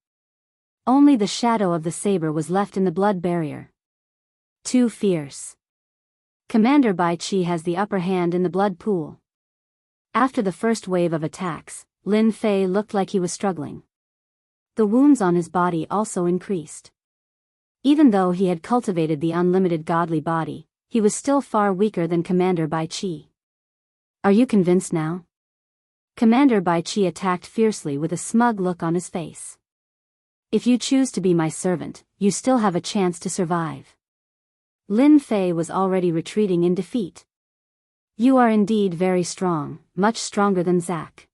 Only the shadow of the saber was left in the blood barrier. Too fierce. Commander Bai Qi has the upper hand in the blood pool. After the first wave of attacks, Lin Fei looked like he was struggling. The wounds on his body also increased. Even though he had cultivated the unlimited godly body, he was still far weaker than Commander Bai Qi. Are you convinced now? Commander Bai Qi attacked fiercely with a smug look on his face. If you choose to be my servant, you still have a chance to survive. Lin Fei was already retreating in defeat. You are indeed very strong, much stronger than Zack.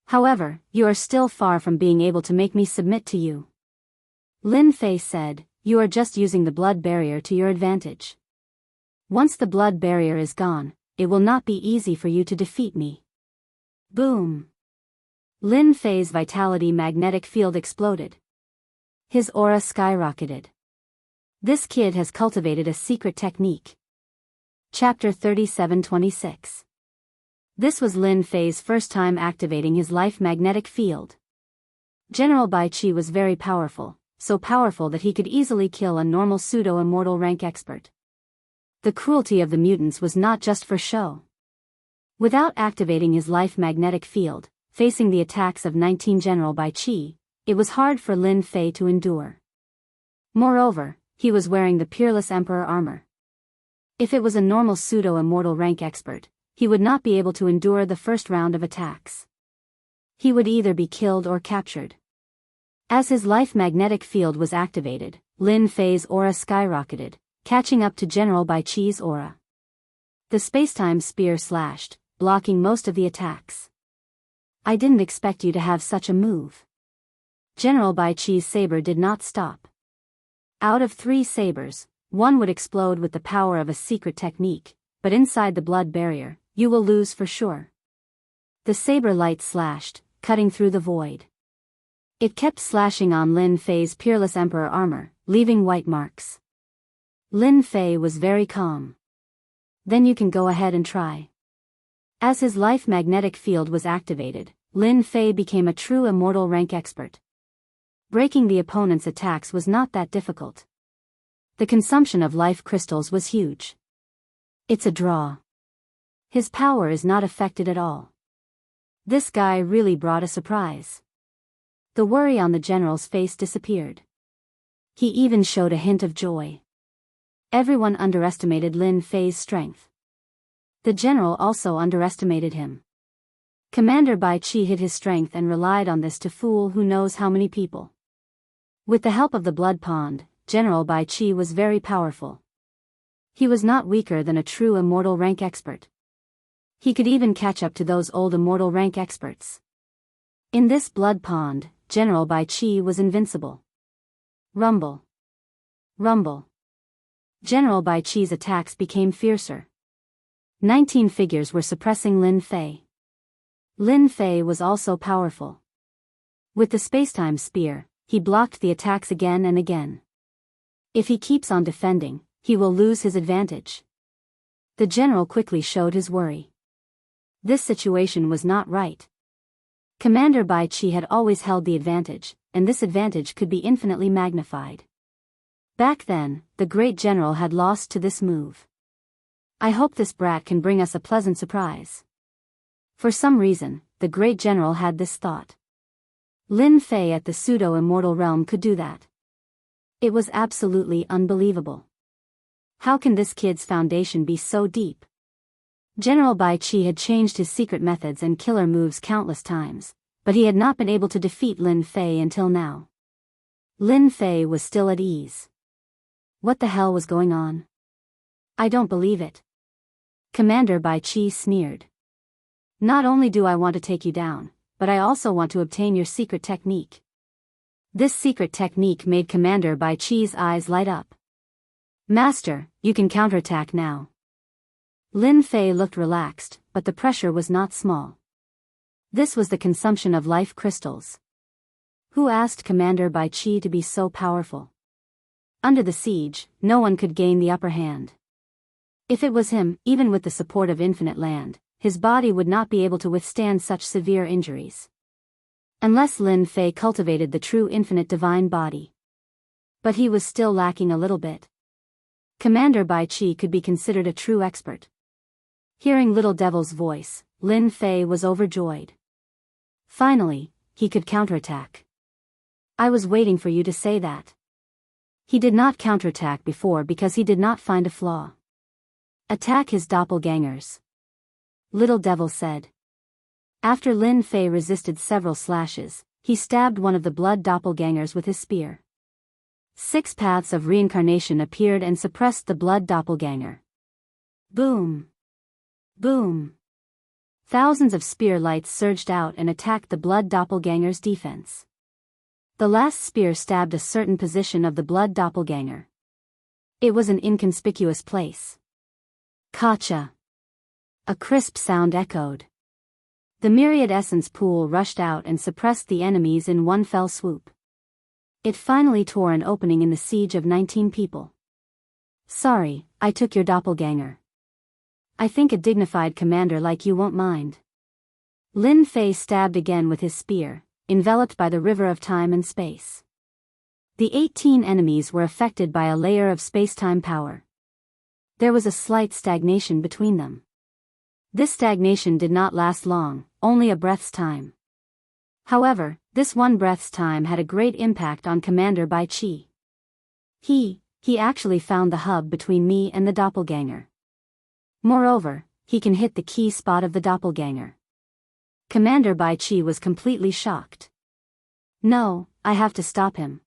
However, you are still far from being able to make me submit to you. Lin Fei said, you are just using the blood barrier to your advantage. Once the blood barrier is gone, it will not be easy for you to defeat me. Boom. Lin Fei's vitality magnetic field exploded. His aura skyrocketed. This kid has cultivated a secret technique. Chapter 37-26. This was Lin Fei's first time activating his life magnetic field. General Bai Qi was very powerful, so powerful that he could easily kill a normal pseudo-immortal rank expert. The cruelty of the mutants was not just for show. Without activating his life magnetic field, facing the attacks of 19 General Bai Qi, it was hard for Lin Fei to endure. Moreover, he was wearing the Peerless Emperor armor. If it was a normal pseudo-immortal rank expert, he would not be able to endure the first round of attacks. He would either be killed or captured. As his life magnetic field was activated, Lin Fei's aura skyrocketed, catching up to General Bai Qi's aura. The spacetime spear slashed, blocking most of the attacks. I didn't expect you to have such a move. General Bai Qi's saber did not stop. Out of 3 sabers, 1 would explode with the power of a secret technique, but inside the blood barrier, you will lose for sure. The saber light slashed, cutting through the void. It kept slashing on Lin Fei's Peerless Emperor armor, leaving white marks. Lin Fei was very calm. Then you can go ahead and try. As his life magnetic field was activated, Lin Fei became a true immortal rank expert. Breaking the opponent's attacks was not that difficult. The consumption of life crystals was huge. It's a draw. His power is not affected at all. This guy really brought a surprise. The worry on the general's face disappeared. He even showed a hint of joy. Everyone underestimated Lin Fei's strength. The general also underestimated him. Commander Bai Qi hid his strength and relied on this to fool who knows how many people. With the help of the blood pond, General Bai Qi was very powerful. He was not weaker than a true immortal rank expert. He could even catch up to those old immortal rank experts. In this blood pond, General Bai Qi was invincible. Rumble. Rumble. General Bai Qi's attacks became fiercer. 19 figures were suppressing Lin Fei. Lin Fei was also powerful. With the spacetime spear, he blocked the attacks again and again. If he keeps on defending, he will lose his advantage. The general quickly showed his worry. This situation was not right. Commander Bai Qi had always held the advantage, and this advantage could be infinitely magnified. Back then, the great general had lost to this move. I hope this brat can bring us a pleasant surprise. For some reason, the great general had this thought. Lin Fei at the pseudo-immortal realm could do that. It was absolutely unbelievable. How can this kid's foundation be so deep? General Bai Qi had changed his secret methods and killer moves countless times, but he had not been able to defeat Lin Fei until now. Lin Fei was still at ease. What the hell was going on? I don't believe it. Commander Bai Qi sneered. Not only do I want to take you down, but I also want to obtain your secret technique. This secret technique made Commander Bai Qi's eyes light up. Master, you can counterattack now. Lin Fei looked relaxed, but the pressure was not small. This was the consumption of life crystals. Who asked Commander Bai Qi to be so powerful? Under the siege, no one could gain the upper hand. If it was him, even with the support of infinite land, his body would not be able to withstand such severe injuries. Unless Lin Fei cultivated the true infinite divine body. But he was still lacking a little bit. Commander Bai Qi could be considered a true expert. Hearing Little Devil's voice, Lin Fei was overjoyed. Finally, he could counterattack. I was waiting for you to say that. He did not counterattack before because he did not find a flaw. Attack his doppelgangers. Little Devil said. After Lin Fei resisted several slashes, he stabbed one of the blood doppelgangers with his spear. 6 paths of reincarnation appeared and suppressed the blood doppelganger. Boom! Boom! Thousands of spear lights surged out and attacked the blood doppelganger's defense. The last spear stabbed a certain position of the blood doppelganger. It was an inconspicuous place. Gotcha! A crisp sound echoed. The myriad essence pool rushed out and suppressed the enemies in one fell swoop. It finally tore an opening in the siege of 19 people. Sorry, I took your doppelganger. I think a dignified commander like you won't mind. Lin Fei stabbed again with his spear, enveloped by the river of time and space. The 18 enemies were affected by a layer of space-time power. There was a slight stagnation between them. This stagnation did not last long, only a breath's time. However, this one breath's time had a great impact on Commander Bai Qi. He actually found the hub between me and the doppelganger. Moreover, he can hit the key spot of the doppelganger. Commander Bai Qi was completely shocked. No, I have to stop him.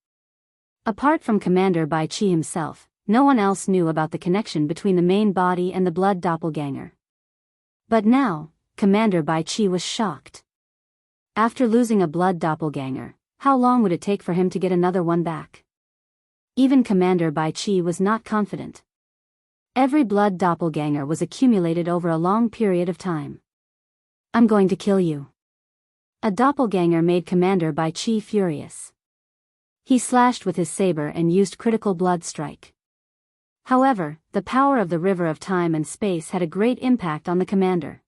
Apart from Commander Bai Qi himself, no one else knew about the connection between the main body and the blood doppelganger. But now, Commander Bai Qi was shocked. After losing a blood doppelganger, how long would it take for him to get another one back? Even Commander Bai Qi was not confident. Every blood doppelganger was accumulated over a long period of time. I'm going to kill you. A doppelganger made Commander Bai Qi furious. He slashed with his saber and used critical blood strike. However, the power of the river of time and space had a great impact on the commander.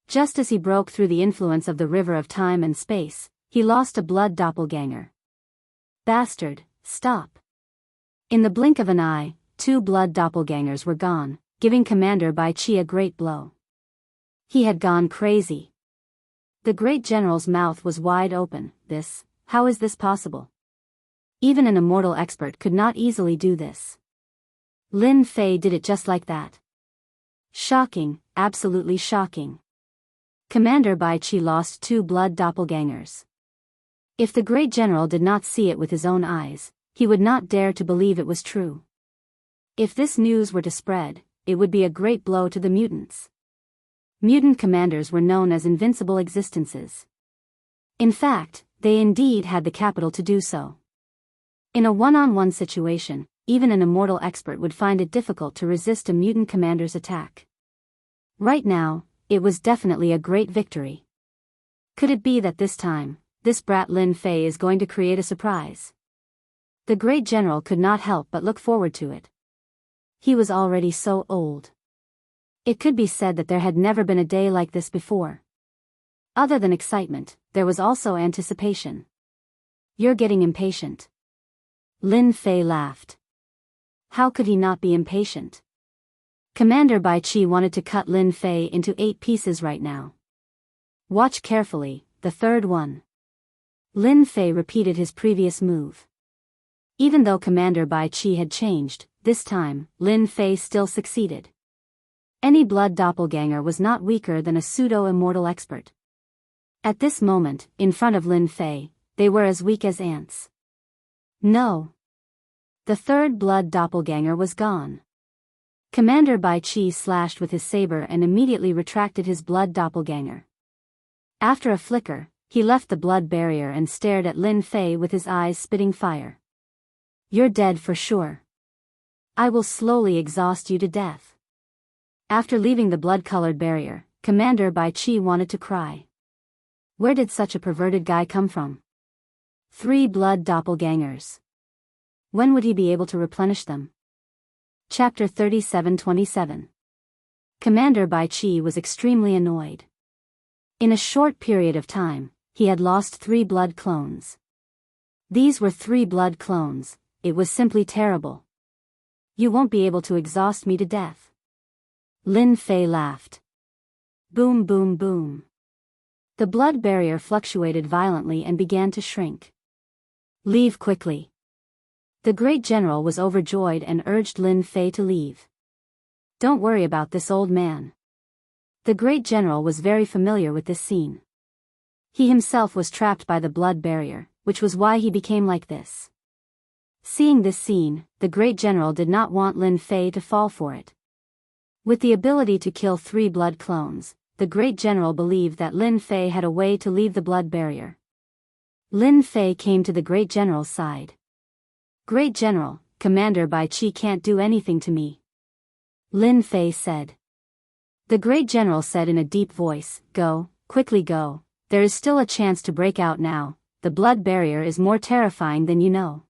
Just as he broke through the influence of the river of time and space, he lost a blood doppelganger. Bastard, stop. In the blink of an eye, 2 blood doppelgangers were gone, giving Commander Bai Qi a great blow. He had gone crazy. The great general's mouth was wide open. How is this possible? Even an immortal expert could not easily do this. Lin Fei did it just like that. Shocking, absolutely shocking. Commander Bai Qi lost 2 blood doppelgangers. If the great general did not see it with his own eyes, he would not dare to believe it was true. If this news were to spread, it would be a great blow to the mutants. Mutant commanders were known as invincible existences. In fact, they indeed had the capital to do so. In a one-on-one situation, even an immortal expert would find it difficult to resist a mutant commander's attack. Right now, it was definitely a great victory. Could it be that this time, this brat Lin Fei is going to create a surprise? The great general could not help but look forward to it. He was already so old. It could be said that there had never been a day like this before. Other than excitement, there was also anticipation. You're getting impatient. Lin Fei laughed. How could he not be impatient? Commander Bai Qi wanted to cut Lin Fei into 8 pieces right now. Watch carefully, the third one. Lin Fei repeated his previous move. Even though Commander Bai Qi had changed, this time, Lin Fei still succeeded. Any blood doppelganger was not weaker than a pseudo-immortal expert. At this moment, in front of Lin Fei, they were as weak as ants. No. The third blood doppelganger was gone. Commander Bai Qi slashed with his saber and immediately retracted his blood doppelganger. After a flicker, he left the blood barrier and stared at Lin Fei with his eyes spitting fire. You're dead for sure. I will slowly exhaust you to death. After leaving the blood-colored barrier, Commander Bai Qi wanted to cry. Where did such a perverted guy come from? 3 blood doppelgangers. When would he be able to replenish them? Chapter 37:27. Commander Bai Qi was extremely annoyed. In a short period of time, he had lost 3 blood clones. These were 3 blood clones. It was simply terrible. You won't be able to exhaust me to death. Lin Fei laughed. Boom boom boom. The blood barrier fluctuated violently and began to shrink. Leave quickly. The great general was overjoyed and urged Lin Fei to leave. Don't worry about this old man. The great general was very familiar with this scene. He himself was trapped by the blood barrier, which was why he became like this. Seeing this scene, the great general did not want Lin Fei to fall for it. With the ability to kill 3 blood clones, the great general believed that Lin Fei had a way to leave the blood barrier. Lin Fei came to the great general's side. Great general, Commander Bai Qi can't do anything to me. Lin Fei said. The great general said in a deep voice, Go, quickly go, there is still a chance to break out now, the blood barrier is more terrifying than you know.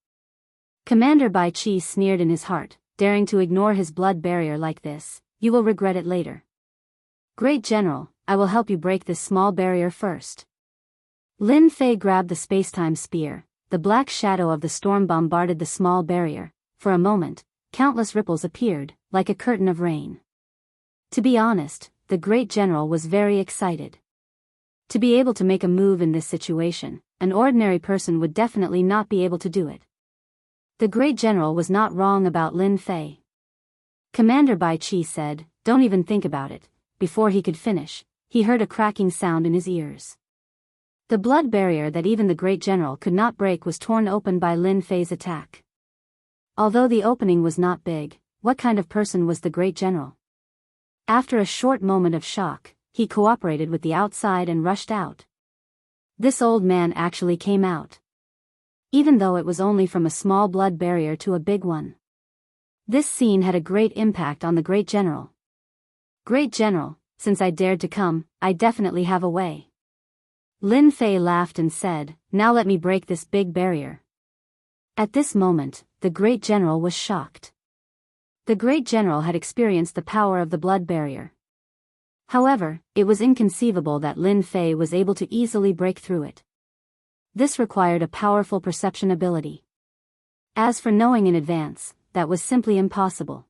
Commander Bai Qi sneered in his heart, daring to ignore his blood barrier like this. You will regret it later. Great General, I will help you break this small barrier first. Lin Fei grabbed the spacetime spear. The black shadow of the storm bombarded the small barrier. For a moment, countless ripples appeared, like a curtain of rain. To be honest, the great general was very excited. To be able to make a move in this situation, an ordinary person would definitely not be able to do it. The great general was not wrong about Lin Fei. Commander Bai Qi said, Don't even think about it. Before he could finish, he heard a cracking sound in his ears. The blood barrier that even the great general could not break was torn open by Lin Fei's attack. Although the opening was not big, what kind of person was the great general? After a short moment of shock, he cooperated with the outside and rushed out. This old man actually came out. Even though it was only from a small blood barrier to a big one. This scene had a great impact on the great general. Great general, since I dared to come, I definitely have a way. Lin Fei laughed and said, Now let me break this big barrier. At this moment, the great general was shocked. The great general had experienced the power of the blood barrier. However, it was inconceivable that Lin Fei was able to easily break through it. This required a powerful perception ability. As for knowing in advance, that was simply impossible.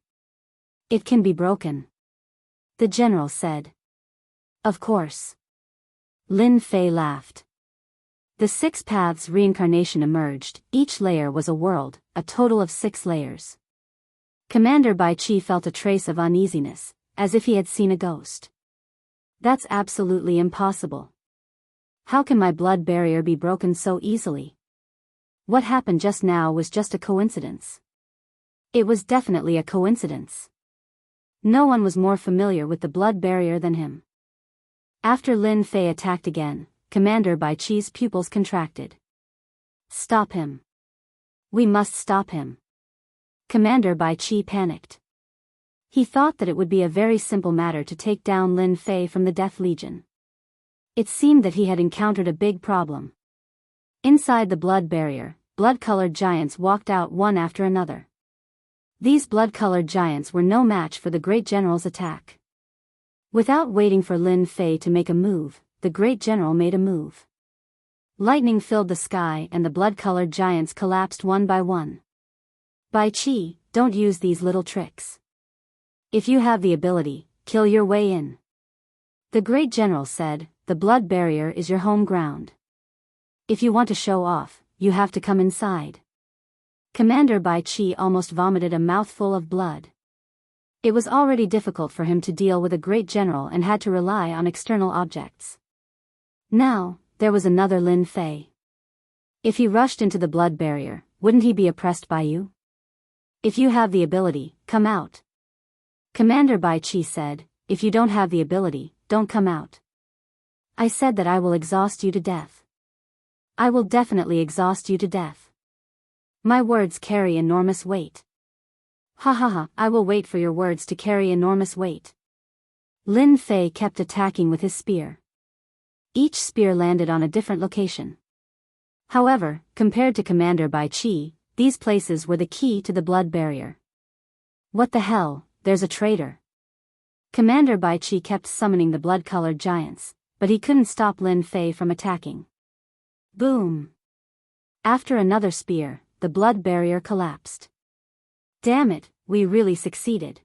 It can be broken. The general said. Of course. Lin Fei laughed. The 6 paths reincarnation emerged. Each layer was a world, a total of 6 layers. Commander Bai Qi felt a trace of uneasiness, as if he had seen a ghost. That's absolutely impossible. How can my blood barrier be broken so easily? What happened just now was just a coincidence. It was definitely a coincidence. No one was more familiar with the blood barrier than him. After Lin Fei attacked again, Commander Bai Qi's pupils contracted. Stop him. We must stop him. Commander Bai Qi panicked. He thought that it would be a very simple matter to take down Lin Fei from the Death Legion. It seemed that he had encountered a big problem. Inside the blood barrier, blood-colored giants walked out one after another. These blood-colored giants were no match for the great general's attack. Without waiting for Lin Fei to make a move, the great general made a move. Lightning filled the sky and the blood-colored giants collapsed one by one. Bai Qi, don't use these little tricks. If you have the ability, kill your way in. The great general said, the blood barrier is your home ground. If you want to show off, you have to come inside. Commander Bai Qi almost vomited a mouthful of blood. It was already difficult for him to deal with a great general and had to rely on external objects. Now, there was another Lin Fei. If he rushed into the blood barrier, wouldn't he be oppressed by you? If you have the ability, come out. Commander Bai Qi said, if you don't have the ability, don't come out. I said that I will exhaust you to death. I will definitely exhaust you to death. My words carry enormous weight. Ha ha ha, I will wait for your words to carry enormous weight. Lin Fei kept attacking with his spear. Each spear landed on a different location. However, compared to Commander Bai Qi, these places were the key to the blood barrier. What the hell, there's a traitor. Commander Bai Qi kept summoning the blood-colored giants, but he couldn't stop Lin Fei from attacking. Boom! After another spear, the blood barrier collapsed. Damn it, we really succeeded.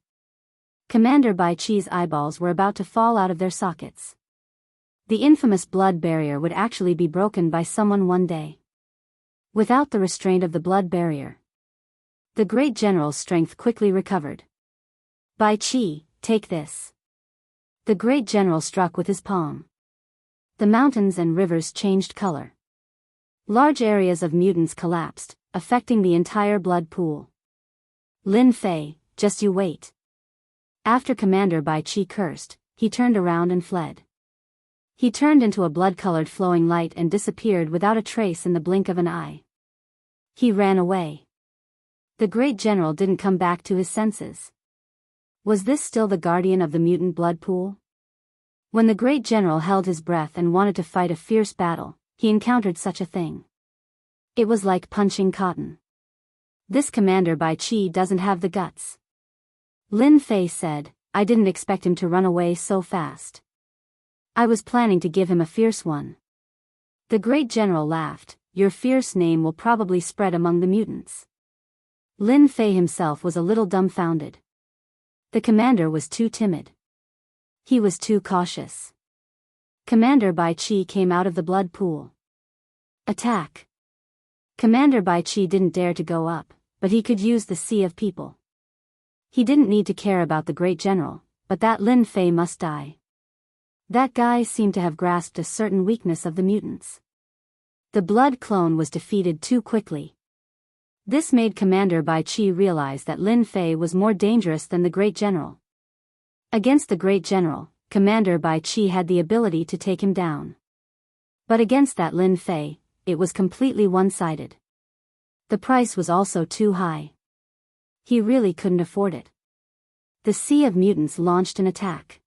Commander Bai Qi's eyeballs were about to fall out of their sockets. The infamous blood barrier would actually be broken by someone one day. Without the restraint of the blood barrier, the great general's strength quickly recovered. Bai Qi, take this. The great general struck with his palm. The mountains and rivers changed color. Large areas of mutants collapsed, affecting the entire blood pool. Lin Fei, just you wait. After Commander Bai Qi cursed, he turned around and fled. He turned into a blood-colored flowing light and disappeared without a trace in the blink of an eye. He ran away. The great general didn't come back to his senses. Was this still the guardian of the mutant blood pool? When the great general held his breath and wanted to fight a fierce battle, he encountered such a thing. It was like punching cotton. This Commander Bai Qi doesn't have the guts. Lin Fei said, I didn't expect him to run away so fast. I was planning to give him a fierce one. The great general laughed, your fierce name will probably spread among the mutants. Lin Fei himself was a little dumbfounded. The commander was too timid. He was too cautious. Commander Bai Qi came out of the blood pool. Attack! Commander Bai Qi didn't dare to go up, but he could use the sea of people. He didn't need to care about the great general, but that Lin Fei must die. That guy seemed to have grasped a certain weakness of the mutants. The blood clone was defeated too quickly. This made Commander Bai Qi realize that Lin Fei was more dangerous than the great general. Against the great general, Commander Bai Qi had the ability to take him down. But against that Lin Fei, it was completely one-sided. The price was also too high. He really couldn't afford it. The Sea of Mutants launched an attack.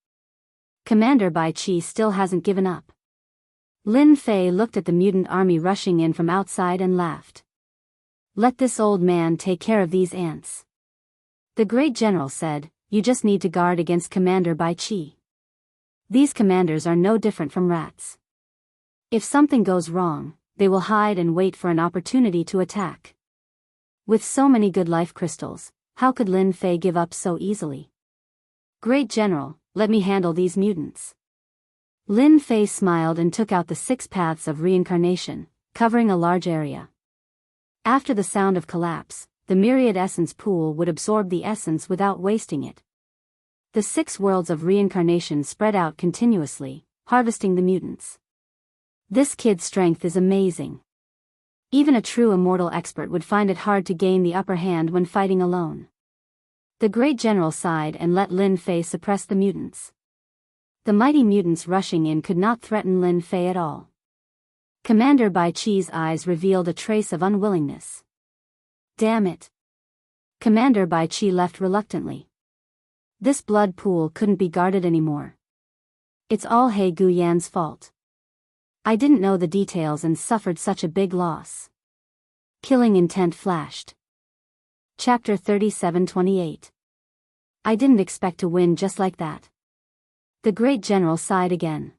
Commander Bai Qi still hasn't given up. Lin Fei looked at the mutant army rushing in from outside and laughed. Let this old man take care of these ants. The great general said, you just need to guard against Commander Bai Qi. These commanders are no different from rats. If something goes wrong, they will hide and wait for an opportunity to attack. With so many good life crystals, how could Lin Fei give up so easily? Great general, let me handle these mutants. Lin Fei smiled and took out the 6 paths of reincarnation, covering a large area. After the sound of collapse, the myriad essence pool would absorb the essence without wasting it. The 6 worlds of reincarnation spread out continuously, harvesting the mutants. This kid's strength is amazing. Even a true immortal expert would find it hard to gain the upper hand when fighting alone. The great general sighed and let Lin Fei suppress the mutants. The mighty mutants rushing in could not threaten Lin Fei at all. Commander Bai Qi's eyes revealed a trace of unwillingness. Damn it! Commander Bai Qi left reluctantly. This blood pool couldn't be guarded anymore. It's all He Guyan's fault. I didn't know the details and suffered such a big loss. Killing intent flashed. Chapter 37-28. I didn't expect to win just like that. The great general sighed again.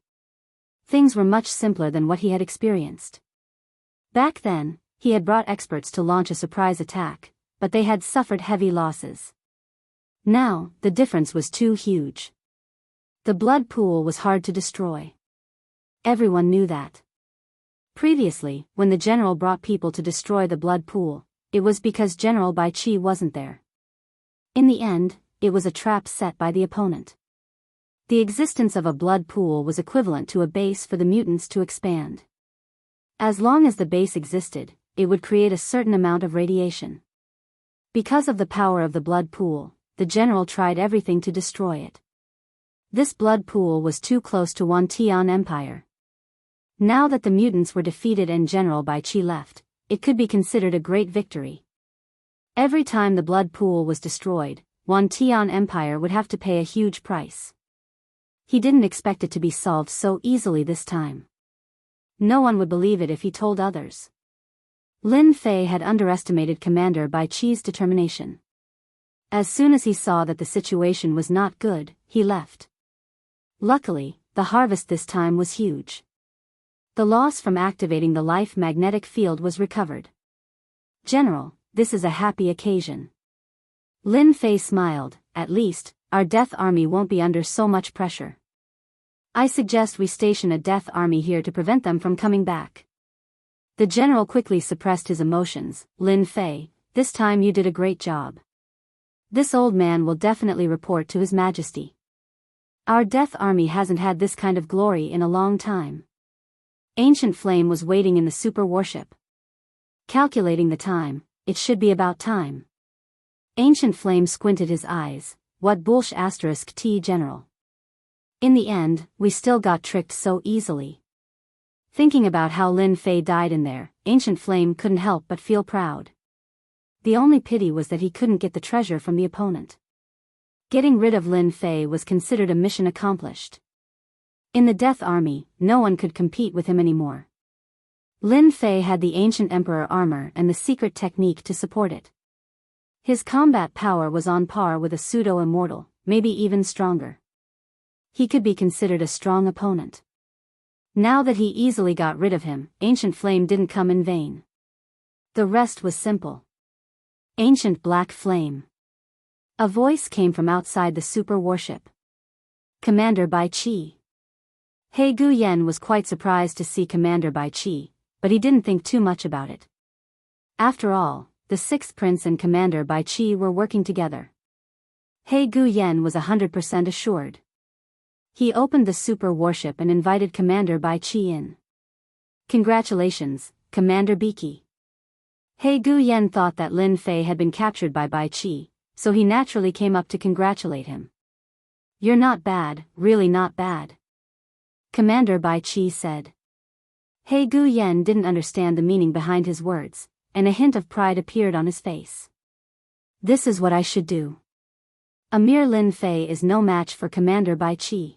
Things were much simpler than what he had experienced. Back then, he had brought experts to launch a surprise attack, but they had suffered heavy losses. Now, the difference was too huge. The blood pool was hard to destroy. Everyone knew that. Previously, when the general brought people to destroy the blood pool, it was because General Bai Qi wasn't there. In the end, it was a trap set by the opponent. The existence of a blood pool was equivalent to a base for the mutants to expand. As long as the base existed, it would create a certain amount of radiation. Because of the power of the blood pool, the general tried everything to destroy it. This blood pool was too close to Wan Tian Empire. Now that the mutants were defeated and General Bai Qi left, it could be considered a great victory. Every time the blood pool was destroyed, Wan Tian Empire would have to pay a huge price. He didn't expect it to be solved so easily this time. No one would believe it if he told others. Lin Fei had underestimated Commander Bai Qi's determination. As soon as he saw that the situation was not good, he left. Luckily, the harvest this time was huge. The loss from activating the life magnetic field was recovered. General, this is a happy occasion. Lin Fei smiled. At least, our death army won't be under so much pressure. I suggest we station a death army here to prevent them from coming back. The general quickly suppressed his emotions. Lin Fei, this time you did a great job. This old man will definitely report to His Majesty. Our death army hasn't had this kind of glory in a long time. Ancient Flame was waiting in the super warship. Calculating the time, it should be about time. Ancient Flame squinted his eyes. What bullsh asterisk T General. In the end, we still got tricked so easily. Thinking about how Lin Fei died in there, Ancient Flame couldn't help but feel proud. The only pity was that he couldn't get the treasure from the opponent. Getting rid of Lin Fei was considered a mission accomplished. In the Death Army, no one could compete with him anymore. Lin Fei had the Ancient Emperor armor and the secret technique to support it. His combat power was on par with a pseudo-immortal, maybe even stronger. He could be considered a strong opponent. Now that he easily got rid of him, Ancient Flame didn't come in vain. The rest was simple. Ancient Black Flame. A voice came from outside the super warship. Commander Bai Qi. He Guyen was quite surprised to see Commander Bai Qi, but he didn't think too much about it. After all, the Sixth Prince and Commander Bai Qi were working together. He Guyen was 100% assured. He opened the super warship and invited Commander Bai Qi in. Congratulations, Commander Biki. He Guyen thought that Lin Fei had been captured by Bai Qi, so he naturally came up to congratulate him. You're not bad, really not bad. Commander Bai Qi said. He Guyen didn't understand the meaning behind his words, and a hint of pride appeared on his face. This is what I should do. A mere Lin Fei is no match for Commander Bai Qi.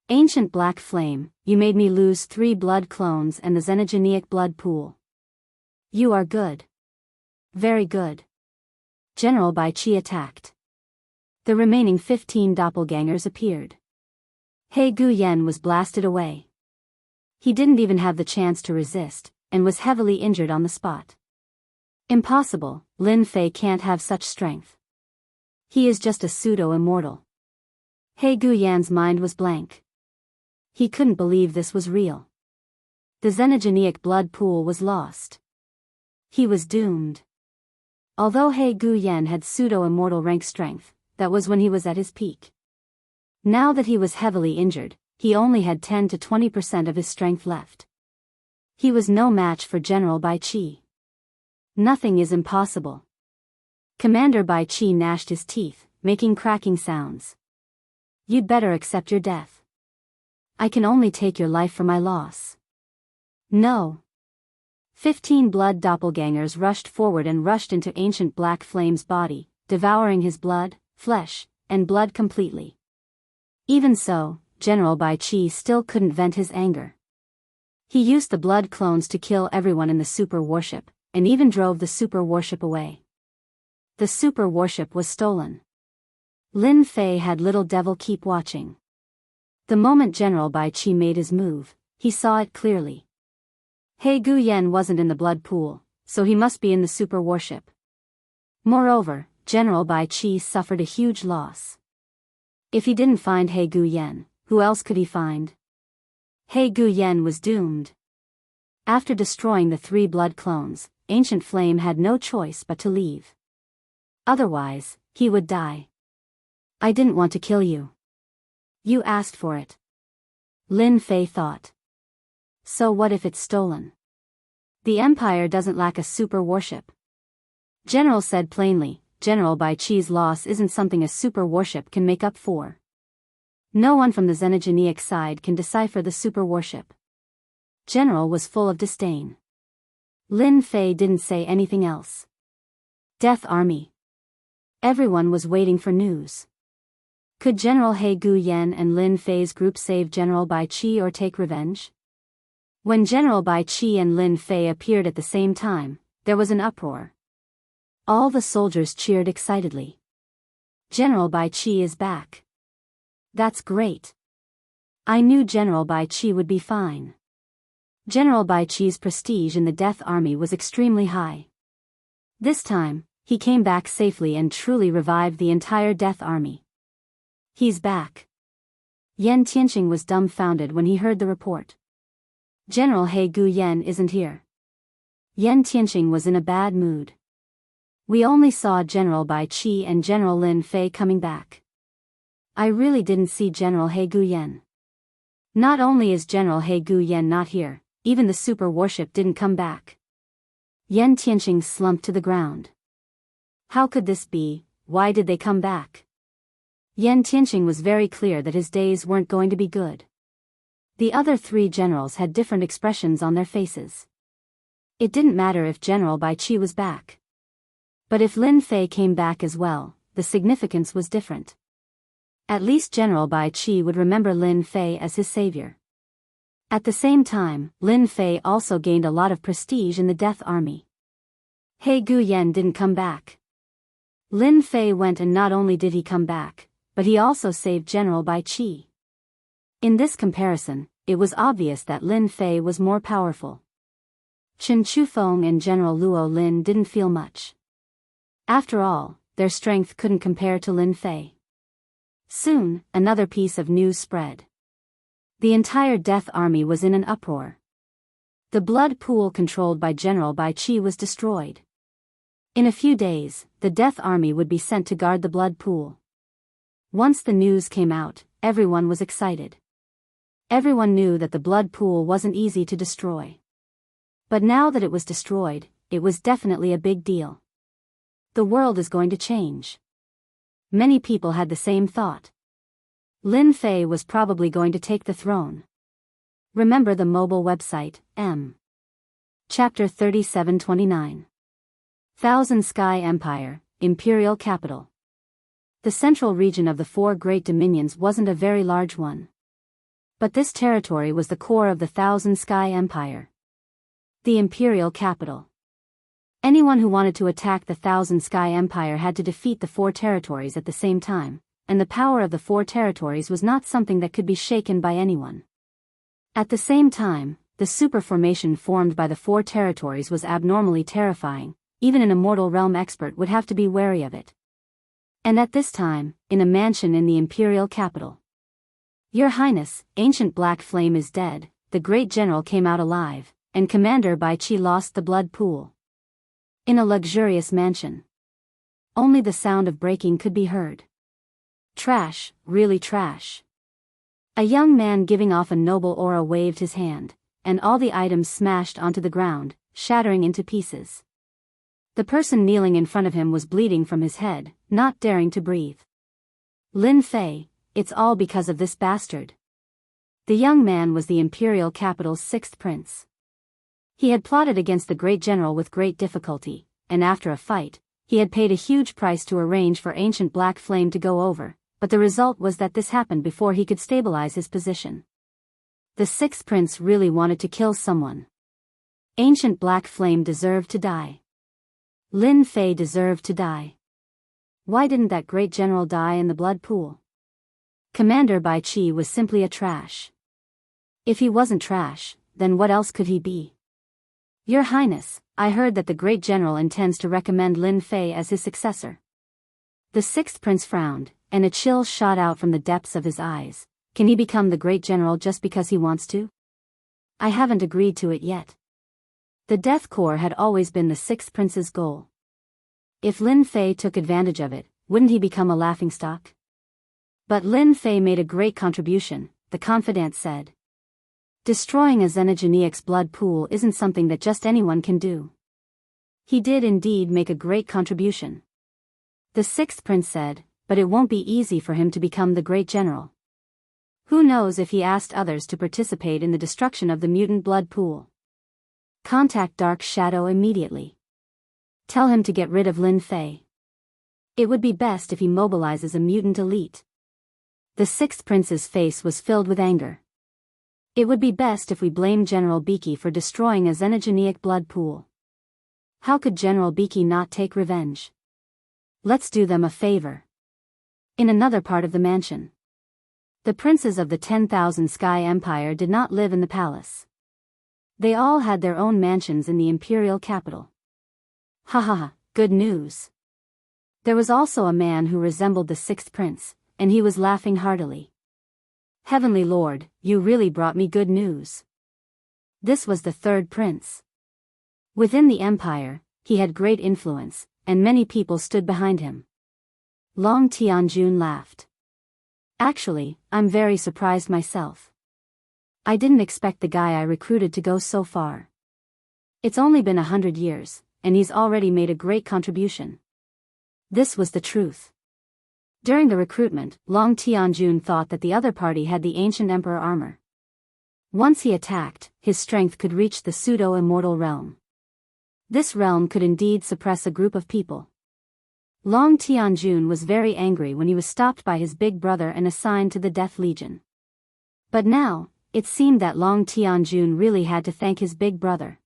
Ancient Black Flame, you made me lose 3 blood clones and the xenogenic blood pool. You are good. Very good. General Bai Qi attacked. The remaining 15 doppelgangers appeared. He Guyen was blasted away. He didn't even have the chance to resist, and was heavily injured on the spot. Impossible, Lin Fei can't have such strength. He is just a pseudo-immortal. He Guyen's mind was blank. He couldn't believe this was real. The xenogenic blood pool was lost. He was doomed. Although He Guyen had pseudo-immortal rank strength, that was when he was at his peak. Now that he was heavily injured, he only had 10 to 20% of his strength left. He was no match for General Bai Qi. Nothing is impossible. Commander Bai Qi gnashed his teeth, making cracking sounds. You'd better accept your death. I can only take your life for my loss. No. 15 blood doppelgangers rushed forward and rushed into Ancient Black Flame's body, devouring his blood, flesh, and blood completely. Even so, General Bai Qi still couldn't vent his anger. He used the blood clones to kill everyone in the super warship, and even drove the super warship away. The super warship was stolen. Lin Fei had Little Devil keep watching. The moment General Bai Qi made his move, he saw it clearly. He Guyen wasn't in the blood pool, so he must be in the super warship. Moreover, General Bai Qi suffered a huge loss. If he didn't find He Guyen, who else could he find? He Guyen was doomed. After destroying the 3 blood clones, Ancient Flame had no choice but to leave. Otherwise, he would die. I didn't want to kill you. You asked for it. Lin Fei thought. So what if it's stolen? The Empire doesn't lack a super warship. General said plainly, General Bai Qi's loss isn't something a super warship can make up for. No one from the Xenogeneic side can decipher the super warship. General was full of disdain. Lin Fei didn't say anything else. Death Army. Everyone was waiting for news. Could General He Guyen and Lin Fei's group save General Bai Qi or take revenge? When General Bai Qi and Lin Fei appeared at the same time, there was an uproar. All the soldiers cheered excitedly. General Bai Qi is back. That's great. I knew General Bai Qi would be fine. General Bai Qi's prestige in the Death Army was extremely high. This time, he came back safely and truly revived the entire Death Army. He's back. Yan Tianqing was dumbfounded when he heard the report. General He Guyen isn't here. Yan Tianqing was in a bad mood. We only saw General Bai Qi and General Lin Fei coming back. I really didn't see General He Guyen. Not only is General He Guyen not here, even the super warship didn't come back. Yan Tianqing slumped to the ground. How could this be? Why did they come back? Yan Tianqing was very clear that his days weren't going to be good. The other three generals had different expressions on their faces. It didn't matter if General Bai Qi was back. But if Lin Fei came back as well, the significance was different. At least General Bai Qi would remember Lin Fei as his savior. At the same time, Lin Fei also gained a lot of prestige in the Death Army. He Guyen didn't come back. Lin Fei went, and not only did he come back, but he also saved General Bai Qi. In this comparison, it was obvious that Lin Fei was more powerful. Chen Chufeng and General Luo Lin didn't feel much. After all, their strength couldn't compare to Lin Fei. Soon, another piece of news spread. The entire Death Army was in an uproar. The blood pool controlled by General Bai Qi was destroyed. In a few days, the Death Army would be sent to guard the blood pool. Once the news came out, everyone was excited. Everyone knew that the blood pool wasn't easy to destroy. But now that it was destroyed, it was definitely a big deal. The world is going to change. Many people had the same thought. Lin Fei was probably going to take the throne. Remember the mobile website, M. Chapter 3729. Thousand Sky Empire, Imperial Capital. The central region of the four great dominions wasn't a very large one. But this territory was the core of the Thousand Sky Empire. The Imperial Capital. Anyone who wanted to attack the Thousand Sky Empire had to defeat the four territories at the same time, and the power of the four territories was not something that could be shaken by anyone. At the same time, the super formation formed by the four territories was abnormally terrifying. Even an immortal realm expert would have to be wary of it. And at this time, in a mansion in the Imperial capital. Your Highness, Ancient Black Flame is dead, the great general came out alive, and Commander Bai Qi lost the blood pool. In a luxurious mansion. Only the sound of breaking could be heard. Trash, really trash. A young man giving off a noble aura waved his hand, and all the items smashed onto the ground, shattering into pieces. The person kneeling in front of him was bleeding from his head, not daring to breathe. Lin Fei, it's all because of this bastard. The young man was the Imperial capital's sixth prince. He had plotted against the great general with great difficulty, and after a fight, he had paid a huge price to arrange for Ancient Black Flame to go over, but the result was that this happened before he could stabilize his position. The sixth prince really wanted to kill someone. Ancient Black Flame deserved to die. Lin Fei deserved to die. Why didn't that great general die in the blood pool? Commander Bai Qi was simply a trash. If he wasn't trash, then what else could he be? Your Highness, I heard that the great general intends to recommend Lin Fei as his successor. The sixth prince frowned, and a chill shot out from the depths of his eyes. Can he become the great general just because he wants to? I haven't agreed to it yet. The Death Corps had always been the sixth prince's goal. If Lin Fei took advantage of it, wouldn't he become a laughingstock? But Lin Fei made a great contribution, the confidant said. Destroying a xenogeniac's blood pool isn't something that just anyone can do. He did indeed make a great contribution. The sixth prince said, but it won't be easy for him to become the great general. Who knows if he asked others to participate in the destruction of the mutant blood pool. Contact Dark Shadow immediately. Tell him to get rid of Lin Fei. It would be best if he mobilizes a mutant elite. The sixth prince's face was filled with anger. It would be best if we blamed General Beaky for destroying a xenogeniac blood pool. How could General Beaky not take revenge? Let's do them a favor. In another part of the mansion. The princes of the 10,000 Sky Empire did not live in the palace. They all had their own mansions in the imperial capital. Ha ha ha, good news. There was also a man who resembled the sixth prince, and he was laughing heartily. Heavenly Lord, you really brought me good news. This was the third prince. Within the empire, he had great influence, and many people stood behind him. Long Tianjun laughed. Actually, I'm very surprised myself. I didn't expect the guy I recruited to go so far. It's only been 100 years, and he's already made a great contribution. This was the truth. During the recruitment, Long Tianjun thought that the other party had the ancient emperor armor. Once he attacked, his strength could reach the pseudo-immortal realm. This realm could indeed suppress a group of people. Long Tianjun was very angry when he was stopped by his big brother and assigned to the Death Legion. But now, it seemed that Long Tianjun really had to thank his big brother.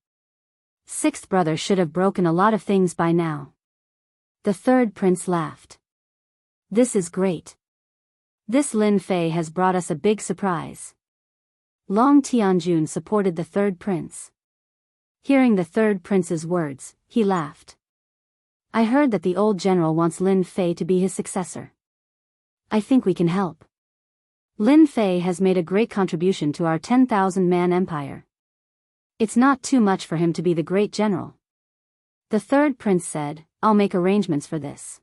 Sixth brother should have broken a lot of things by now. The third prince laughed. This is great. This Lin Fei has brought us a big surprise. Long Tianjun supported the third prince. Hearing the third prince's words, he laughed. I heard that the old general wants Lin Fei to be his successor. I think we can help. Lin Fei has made a great contribution to our 10,000-man empire. It's not too much for him to be the great general. The third prince said, I'll make arrangements for this.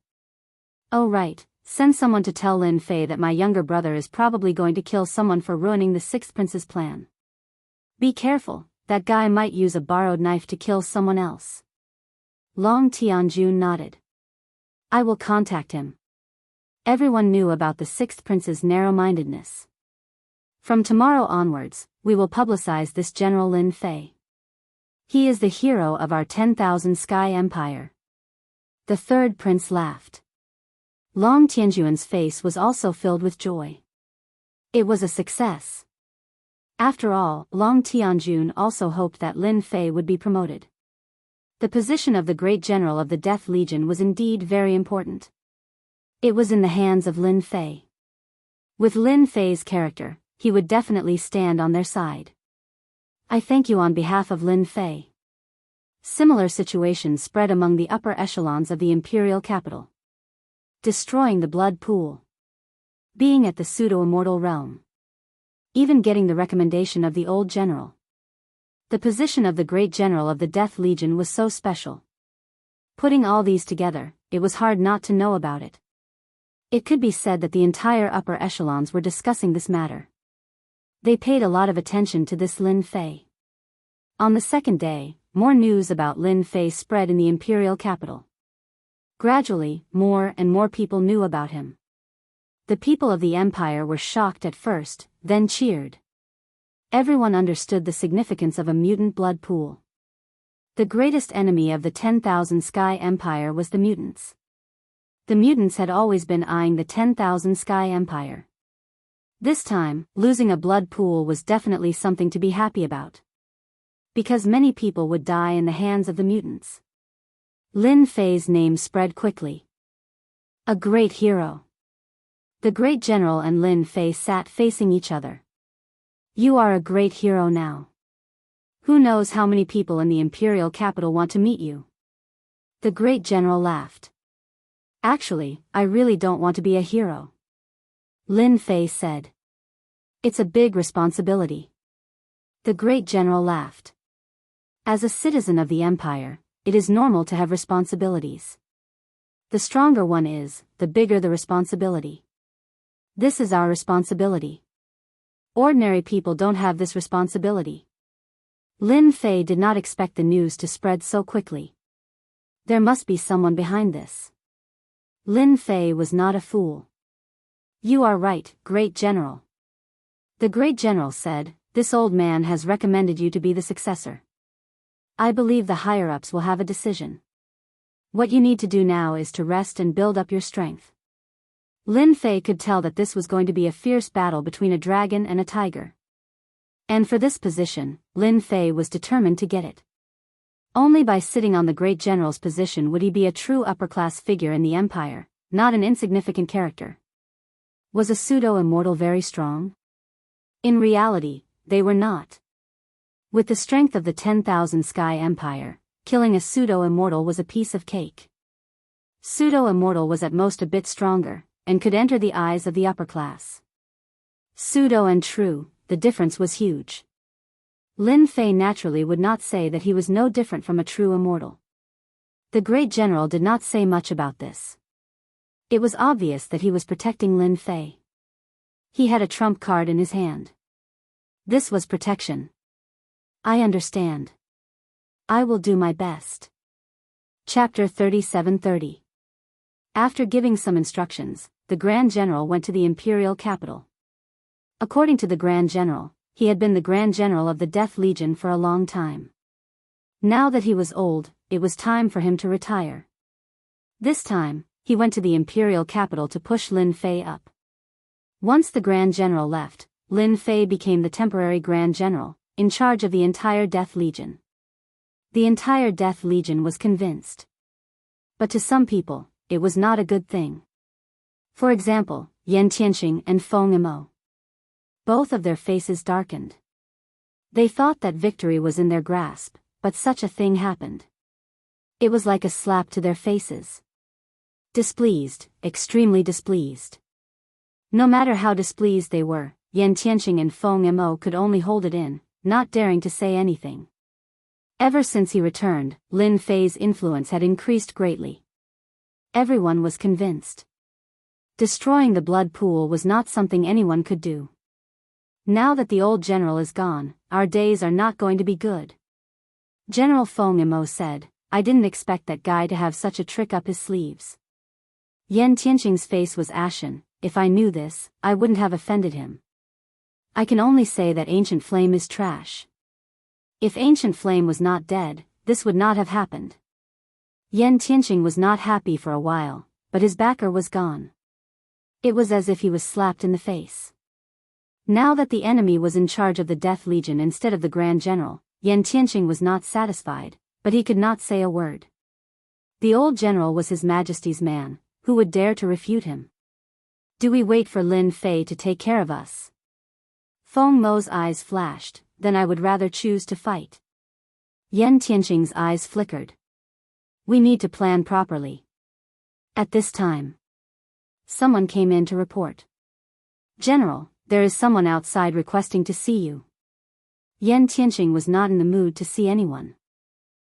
Oh right, send someone to tell Lin Fei that my younger brother is probably going to kill someone for ruining the sixth prince's plan. Be careful, that guy might use a borrowed knife to kill someone else. Long Tianjun nodded. I will contact him. Everyone knew about the sixth prince's narrow-mindedness. From tomorrow onwards, we will publicize this General Lin Fei. He is the hero of our 10,000 Sky Empire. The third prince laughed. Long Tianjun's face was also filled with joy. It was a success. After all, Long Tianjun also hoped that Lin Fei would be promoted. The position of the great general of the Death Legion was indeed very important. It was in the hands of Lin Fei. With Lin Fei's character, he would definitely stand on their side. I thank you on behalf of Lin Fei. Similar situations spread among the upper echelons of the imperial capital. Destroying the blood pool. Being at the pseudo-immortal realm. Even getting the recommendation of the old general. The position of the great general of the Death Legion was so special. Putting all these together, it was hard not to know about it. It could be said that the entire upper echelons were discussing this matter. They paid a lot of attention to this Lin Fei. On the second day, more news about Lin Fei spread in the imperial capital. Gradually, more and more people knew about him. The people of the empire were shocked at first, then cheered. Everyone understood the significance of a mutant blood pool. The greatest enemy of the 10,000 Sky Empire was the mutants. The mutants had always been eyeing the 10,000 Sky Empire. This time, losing a blood pool was definitely something to be happy about. Because many people would die in the hands of the mutants. Lin Fei's name spread quickly. A great hero. The great general and Lin Fei sat facing each other. You are a great hero now. Who knows how many people in the imperial capital want to meet you? The great general laughed. Actually, I really don't want to be a hero. Lin Fei said. It's a big responsibility. The great general laughed. As a citizen of the empire, it is normal to have responsibilities. The stronger one is, the bigger the responsibility. This is our responsibility. Ordinary people don't have this responsibility. Lin Fei did not expect the news to spread so quickly. There must be someone behind this. Lin Fei was not a fool. You are right, Great General. The Great General said, this old man has recommended you to be the successor. I believe the higher-ups will have a decision. What you need to do now is to rest and build up your strength. Lin Fei could tell that this was going to be a fierce battle between a dragon and a tiger. And for this position, Lin Fei was determined to get it. Only by sitting on the Great General's position would he be a true upper-class figure in the empire, not an insignificant character. Was a pseudo-immortal very strong? In reality, they were not. With the strength of the 10,000 Sky Empire, killing a pseudo-immortal was a piece of cake. Pseudo-immortal was at most a bit stronger, and could enter the eyes of the upper class. Pseudo and true, the difference was huge. Lin Fei naturally would not say that he was no different from a true immortal. The Great General did not say much about this. It was obvious that he was protecting Lin Fei. He had a trump card in his hand. This was protection. I understand. I will do my best. Chapter 37:30. After giving some instructions, the Grand General went to the imperial capital. According to the Grand General, he had been the Grand General of the Death Legion for a long time. Now that he was old, it was time for him to retire. This time, he went to the imperial capital to push Lin Fei up. Once the Grand General left, Lin Fei became the temporary Grand General, in charge of the entire Death Legion. The entire Death Legion was convinced. But to some people, it was not a good thing. For example, Yan Tianqing and Feng Imo. Both of their faces darkened. They thought that victory was in their grasp, but such a thing happened. It was like a slap to their faces. Displeased, extremely displeased. No matter how displeased they were, Yan Tianqing and Feng Imo could only hold it in, not daring to say anything. Ever since he returned, Lin Fei's influence had increased greatly. Everyone was convinced. Destroying the blood pool was not something anyone could do. Now that the old general is gone, our days are not going to be good. General Feng Imo said, I didn't expect that guy to have such a trick up his sleeves. Yan Tianqing's face was ashen. If I knew this, I wouldn't have offended him. I can only say that Ancient Flame is trash. If Ancient Flame was not dead, this would not have happened. Yan Tianqing was not happy for a while, but his backer was gone. It was as if he was slapped in the face. Now that the enemy was in charge of the Death Legion instead of the Grand General, Yan Tianqing was not satisfied, but he could not say a word. The old general was His Majesty's man, who would dare to refute him? Do we wait for Lin Fei to take care of us? Feng Mo's eyes flashed, then I would rather choose to fight. Yan Tianqing's eyes flickered. We need to plan properly. At this time, someone came in to report. General, there is someone outside requesting to see you. Yan Tianqing was not in the mood to see anyone.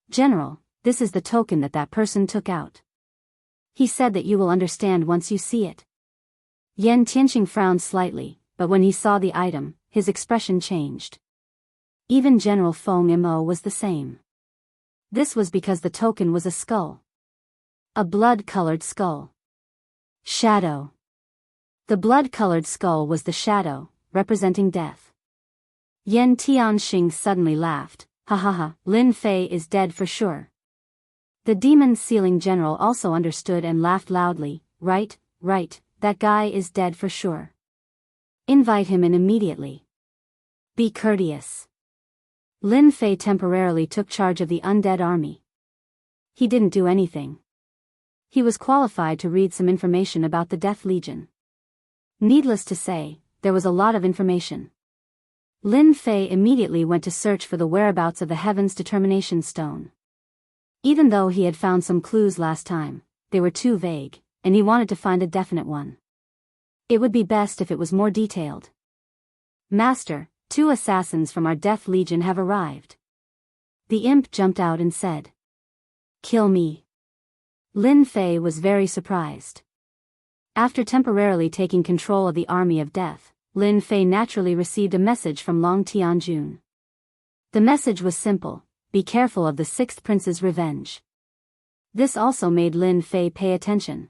General, this is the token that person took out. He said that you will understand once you see it. Yan Tianqing frowned slightly, but when he saw the item, his expression changed. Even General Feng Imo was the same. This was because the token was a skull. A blood-colored skull. Shadow. The blood-colored skull was the shadow, representing death. Yan Tianqing suddenly laughed. Ha ha ha, Lin Fei is dead for sure. The demon sealing general also understood and laughed loudly. Right, that guy is dead for sure. Invite him in immediately. Be courteous. Lin Fei temporarily took charge of the undead army. He didn't do anything. He was qualified to read some information about the Death Legion. Needless to say, there was a lot of information. Lin Fei immediately went to search for the whereabouts of the Heaven's Determination Stone. Even though he had found some clues last time, they were too vague, and he wanted to find a definite one. It would be best if it was more detailed. Master, 2 assassins from our Death Legion have arrived. The imp jumped out and said. Kill me. Lin Fei was very surprised. After temporarily taking control of the army of death, Lin Fei naturally received a message from Long Tianjun. The message was simple: be careful of the sixth prince's revenge. This also made Lin Fei pay attention.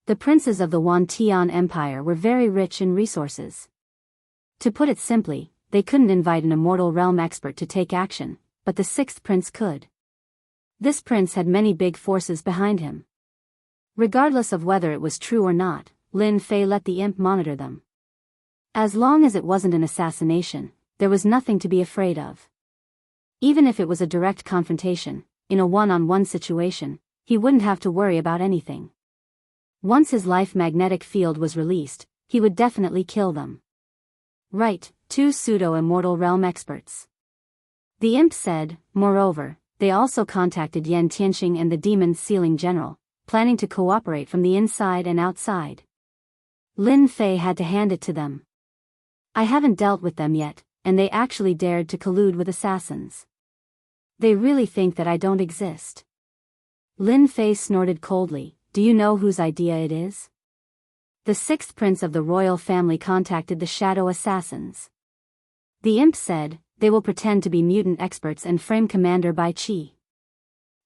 The princes of the Wantian Empire were very rich in resources. To put it simply, they couldn't invite an immortal realm expert to take action, but the sixth prince could. This prince had many big forces behind him. Regardless of whether it was true or not, Lin Fei let the imp monitor them. As long as it wasn't an assassination, there was nothing to be afraid of. Even if it was a direct confrontation, in a one-on-one situation, he wouldn't have to worry about anything. Once his life magnetic field was released, he would definitely kill them. Right, two pseudo-immortal realm experts. The imp said. Moreover, they also contacted Yan Tianxing and the demon sealing general, planning to cooperate from the inside and outside. Lin Fei had to hand it to them. I haven't dealt with them yet, and they actually dared to collude with assassins. They really think that I don't exist. Lin Fei snorted coldly. Do you know whose idea it is? The sixth prince of the royal family contacted the shadow assassins. The imp said, they will pretend to be mutant experts and frame Commander Bai Qi.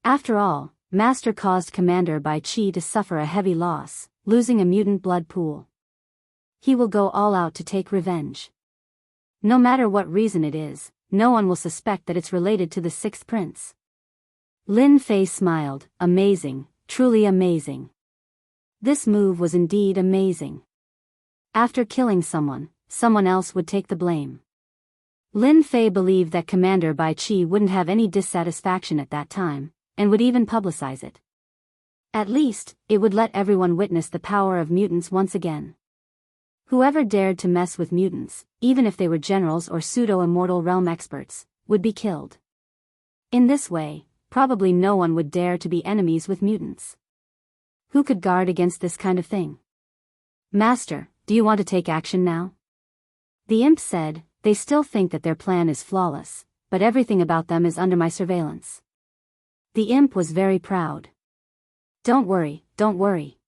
After all, Master caused Commander Bai Qi to suffer a heavy loss, losing a mutant blood pool. He will go all out to take revenge. No matter what reason it is, no one will suspect that it's related to the sixth prince. Lin Fei smiled. Amazing, truly amazing. This move was indeed amazing. After killing someone, someone else would take the blame. Lin Fei believed that Commander Bai Qi wouldn't have any dissatisfaction at that time, and would even publicize it. At least, it would let everyone witness the power of mutants once again. Whoever dared to mess with mutants, even if they were generals or pseudo-immortal realm experts, would be killed. In this way, probably no one would dare to be enemies with mutants. Who could guard against this kind of thing? Master, do you want to take action now? The imp said. They still think that their plan is flawless, but everything about them is under my surveillance. The imp was very proud. Don't worry, don't worry.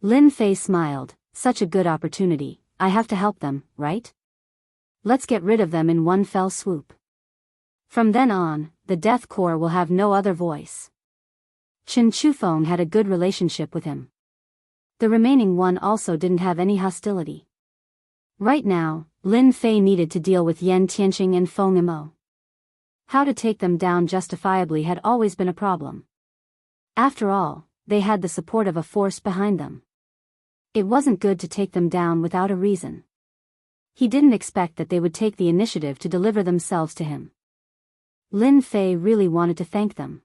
Lin Fei smiled. Such a good opportunity, I have to help them, right? Let's get rid of them in one fell swoop. From then on, the Death Corps will have no other voice. Chen Chufeng had a good relationship with him. The remaining one also didn't have any hostility. Right now, Lin Fei needed to deal with Yan Tianxing and Feng Imo. How to take them down justifiably had always been a problem. After all, they had the support of a force behind them. It wasn't good to take them down without a reason. He didn't expect that they would take the initiative to deliver themselves to him. Lin Fei really wanted to thank them.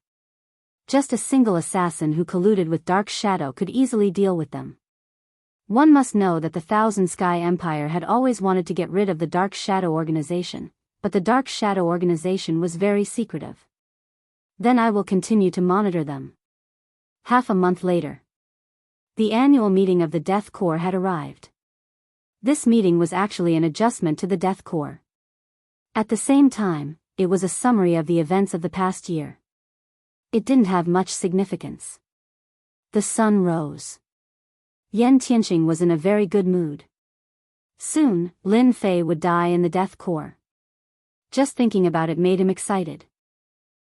Just a single assassin who colluded with Dark Shadow could easily deal with them. One must know that the Thousand Sky Empire had always wanted to get rid of the Dark Shadow organization, but the Dark Shadow organization was very secretive. Then I will continue to monitor them. Half a month later. The annual meeting of the Death Corps had arrived. This meeting was actually an adjustment to the Death Corps. At the same time, it was a summary of the events of the past year. It didn't have much significance. The sun rose. Yan Tianxing was in a very good mood. Soon, Lin Fei would die in the Death Corps. Just thinking about it made him excited.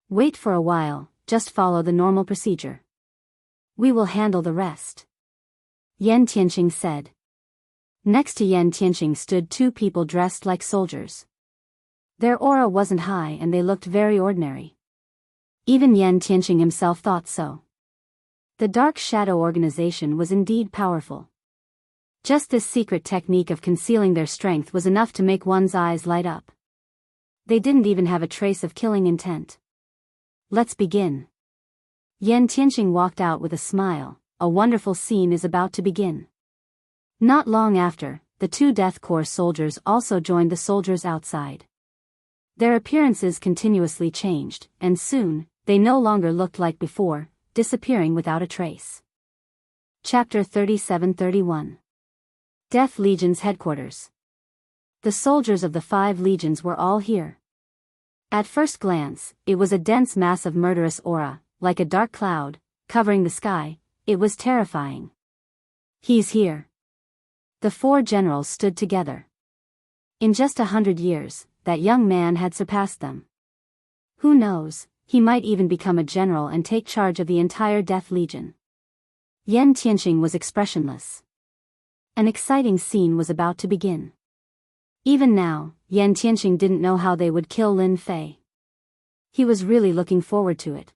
Wait for a while, just follow the normal procedure. We will handle the rest. Yan Tianxing said. Next to Yan Tianxing stood two people dressed like soldiers. Their aura wasn't high and they looked very ordinary. Even Yan Tianxing himself thought so. The Dark Shadow organization was indeed powerful. Just this secret technique of concealing their strength was enough to make one's eyes light up. They didn't even have a trace of killing intent. Let's begin. Yan Tianxing walked out with a smile. A wonderful scene is about to begin. Not long after, the two Death Corps soldiers also joined the soldiers outside. Their appearances continuously changed, and soon, they no longer looked like before, disappearing without a trace. Chapter 37-31. Death Legion's headquarters. The soldiers of the 5 legions were all here. At first glance, it was a dense mass of murderous aura, like a dark cloud, covering the sky. It was terrifying. He's here. The four generals stood together. In just 100 years, that young man had surpassed them. Who knows, he might even become a general and take charge of the entire Death Legion. Yan Tianqing was expressionless. An exciting scene was about to begin. Even now, Yan Tianqing didn't know how they would kill Lin Fei. He was really looking forward to it.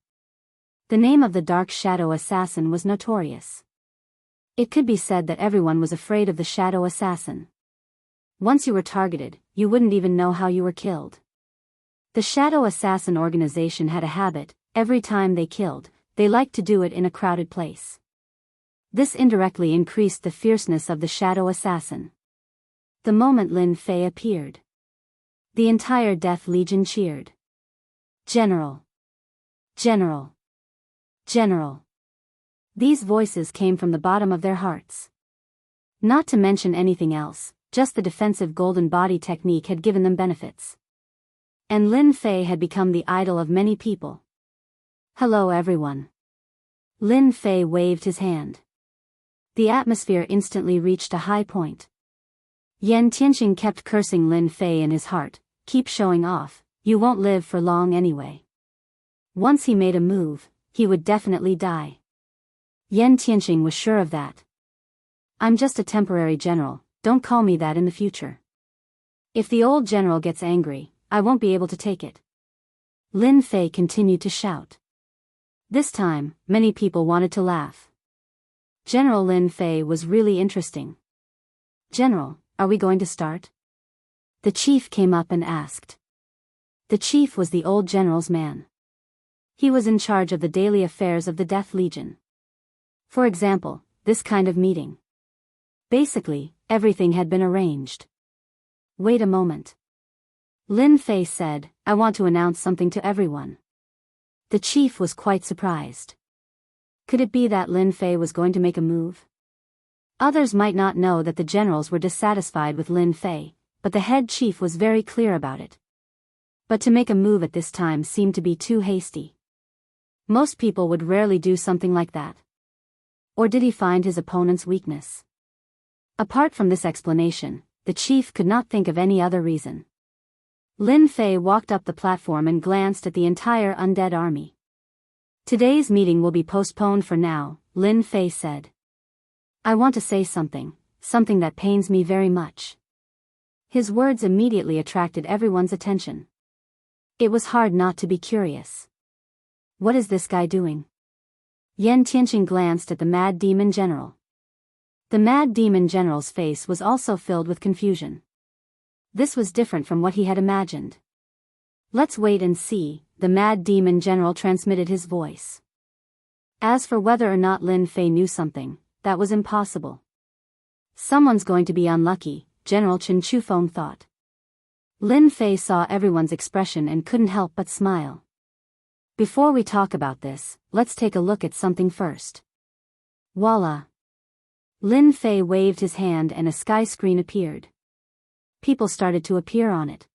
The name of the Dark Shadow Assassin was notorious. It could be said that everyone was afraid of the Shadow Assassin. Once you were targeted, you wouldn't even know how you were killed. The Shadow Assassin organization had a habit: every time they killed, they liked to do it in a crowded place. This indirectly increased the fierceness of the Shadow Assassin. The moment Lin Fei appeared, the entire Death Legion cheered. General! General! General! These voices came from the bottom of their hearts. Not to mention anything else, just the defensive golden body technique had given them benefits. And Lin Fei had become the idol of many people. Hello everyone. Lin Fei waved his hand. The atmosphere instantly reached a high point. Yan Tianqing kept cursing Lin Fei in his heart. Keep showing off, you won't live for long anyway. Once he made a move, he would definitely die. Yan Tianqing was sure of that. I'm just a temporary general, don't call me that in the future. If the old general gets angry, I won't be able to take it. Lin Fei continued to shout. This time, many people wanted to laugh. General Lin Fei was really interesting. General, are we going to start? The chief came up and asked. The chief was the old general's man. He was in charge of the daily affairs of the Death Legion. For example, this kind of meeting. Basically, everything had been arranged. Wait a moment. Lin Fei said, I want to announce something to everyone. The chief was quite surprised. Could it be that Lin Fei was going to make a move? Others might not know that the generals were dissatisfied with Lin Fei, but the head chief was very clear about it. But to make a move at this time seemed to be too hasty. Most people would rarely do something like that. Or did he find his opponent's weakness? Apart from this explanation, the chief could not think of any other reason. Lin Fei walked up the platform and glanced at the entire undead army. Today's meeting will be postponed for now, Lin Fei said. I want to say something that pains me very much. His words immediately attracted everyone's attention. It was hard not to be curious. What is this guy doing? Yan Tianqing glanced at the Mad Demon General. The Mad Demon General's face was also filled with confusion. This was different from what he had imagined. Let's wait and see, the Mad Demon General transmitted his voice. As for whether or not Lin Fei knew something, that was impossible. Someone's going to be unlucky, General Chen Chufeng thought. Lin Fei saw everyone's expression and couldn't help but smile. Before we talk about this, let's take a look at something first. Voila! Lin Fei waved his hand and a sky screen appeared. People started to appear on it.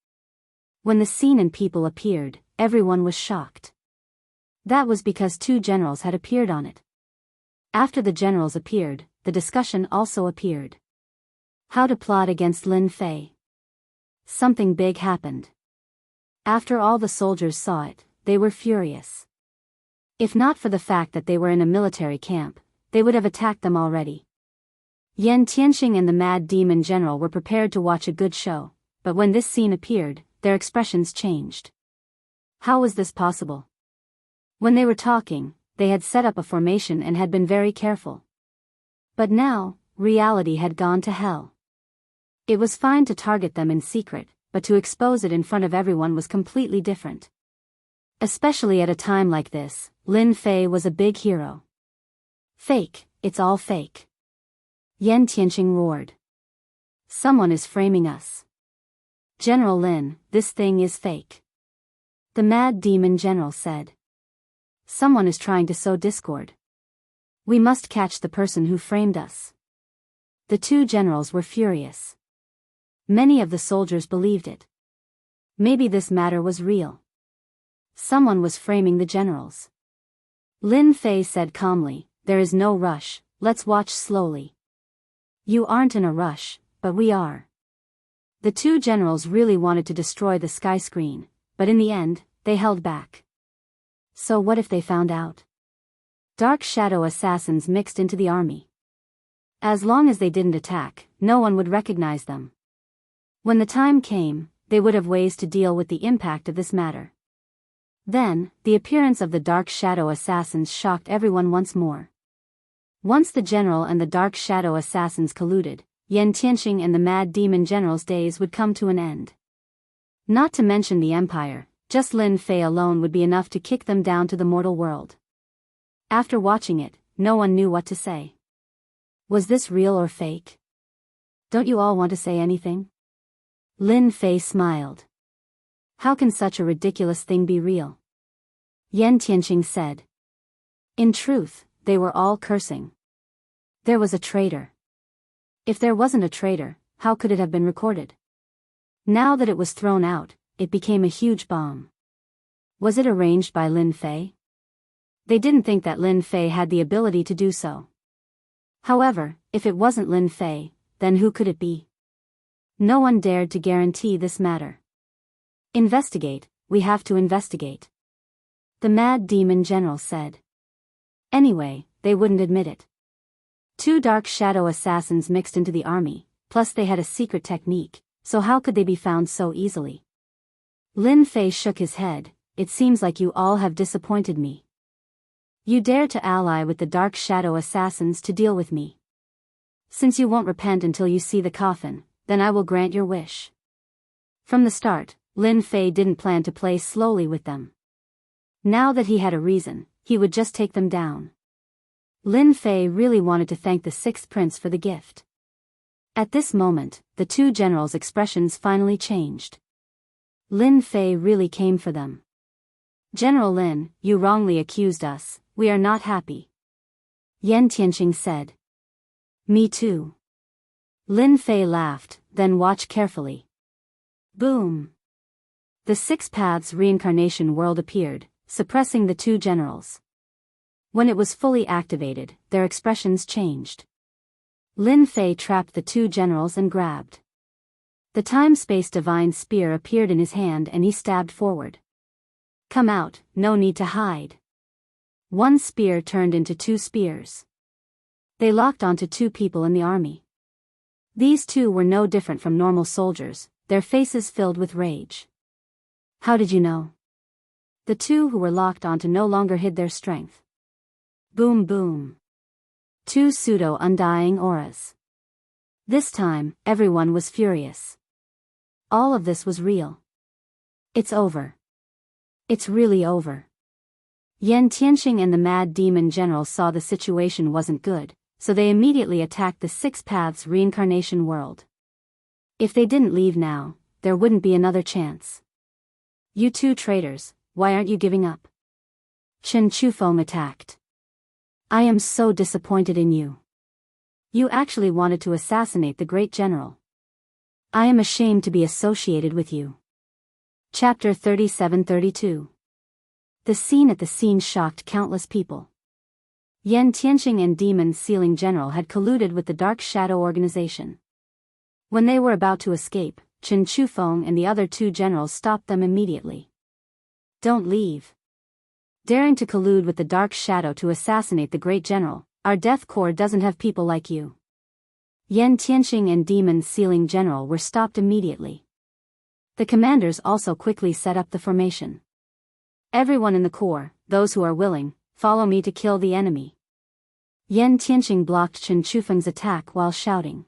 When the scene and people appeared, everyone was shocked. That was because two generals had appeared on it. After the generals appeared, the discussion also appeared. How to plot against Lin Fei. Something big happened. After all the soldiers saw it, they were furious. If not for the fact that they were in a military camp, they would have attacked them already. Yan Tianqing and the Mad Demon General were prepared to watch a good show, but when this scene appeared, their expressions changed. How was this possible? When they were talking, they had set up a formation and had been very careful. But now, reality had gone to hell. It was fine to target them in secret, but to expose it in front of everyone was completely different. Especially at a time like this, Lin Fei was a big hero. Fake, it's all fake. Yan Tianqing roared. Someone is framing us. General Lin, this thing is fake. The Mad Demon General said. Someone is trying to sow discord. We must catch the person who framed us. The two generals were furious. Many of the soldiers believed it. Maybe this matter was real. Someone was framing the generals. Lin Fei said calmly, there is no rush, let's watch slowly. You aren't in a rush, but we are. The two generals really wanted to destroy the sky screen, but in the end, they held back. So what if they found out? Dark shadow assassins mixed into the army. As long as they didn't attack, no one would recognize them. When the time came, they would have ways to deal with the impact of this matter. Then, the appearance of the dark shadow assassins shocked everyone once more. Once the general and the dark shadow assassins colluded, Yan Tianxing and the mad demon general's days would come to an end. Not to mention the empire, just Lin Fei alone would be enough to kick them down to the mortal world. After watching it, no one knew what to say. Was this real or fake? Don't you all want to say anything? Lin Fei smiled. How can such a ridiculous thing be real? Yan Tianxing said. In truth, they were all cursing. There was a traitor. If there wasn't a traitor, how could it have been recorded? Now that it was thrown out, it became a huge bomb. Was it arranged by Lin Fei? They didn't think that Lin Fei had the ability to do so. However, if it wasn't Lin Fei, then who could it be? No one dared to guarantee this matter. Investigate, we have to investigate. The mad demon general said. Anyway, they wouldn't admit it. Two dark shadow assassins mixed into the army, plus they had a secret technique, so how could they be found so easily? Lin Fei shook his head. It seems like you all have disappointed me. You dare to ally with the dark shadow assassins to deal with me. Since you won't repent until you see the coffin, then I will grant your wish. From the start, Lin Fei didn't plan to play slowly with them. Now that he had a reason, he would just take them down. Lin Fei really wanted to thank the sixth prince for the gift. At this moment, the two generals' expressions finally changed. Lin Fei really came for them. General Lin, you wrongly accused us, we are not happy. Yan Tianxing said. Me too. Lin Fei laughed, then watch carefully. Boom! The Six Paths reincarnation world appeared, suppressing the two generals. When it was fully activated, their expressions changed. Lin Fei trapped the two generals and grabbed. The time-space divine spear appeared in his hand and he stabbed forward. Come out, no need to hide. One spear turned into two spears. They locked onto two people in the army. These two were no different from normal soldiers, their faces filled with rage. How did you know? The two who were locked onto no longer hid their strength. Boom boom. Two pseudo-undying auras. This time, everyone was furious. All of this was real. It's over. It's really over. Yan Tianxing and the mad demon general saw the situation wasn't good, so they immediately attacked the Six Paths reincarnation world. If they didn't leave now, there wouldn't be another chance. You two traitors, why aren't you giving up? Chen Chufeng attacked. I am so disappointed in you. You actually wanted to assassinate the great general. I am ashamed to be associated with you. Chapter 37-32. The scene at the scene shocked countless people. Yan Tianxing and Demon Sealing General had colluded with the Dark Shadow Organization. When they were about to escape, Chen Chufeng and the other two generals stopped them immediately. Don't leave. Daring to collude with the Dark Shadow to assassinate the great general, our Death Corps doesn't have people like you. Yan Tianxing and Demon Sealing General were stopped immediately. The commanders also quickly set up the formation. Everyone in the Corps, those who are willing, follow me to kill the enemy. Yan Tianxing blocked Chen Chufeng's attack while shouting.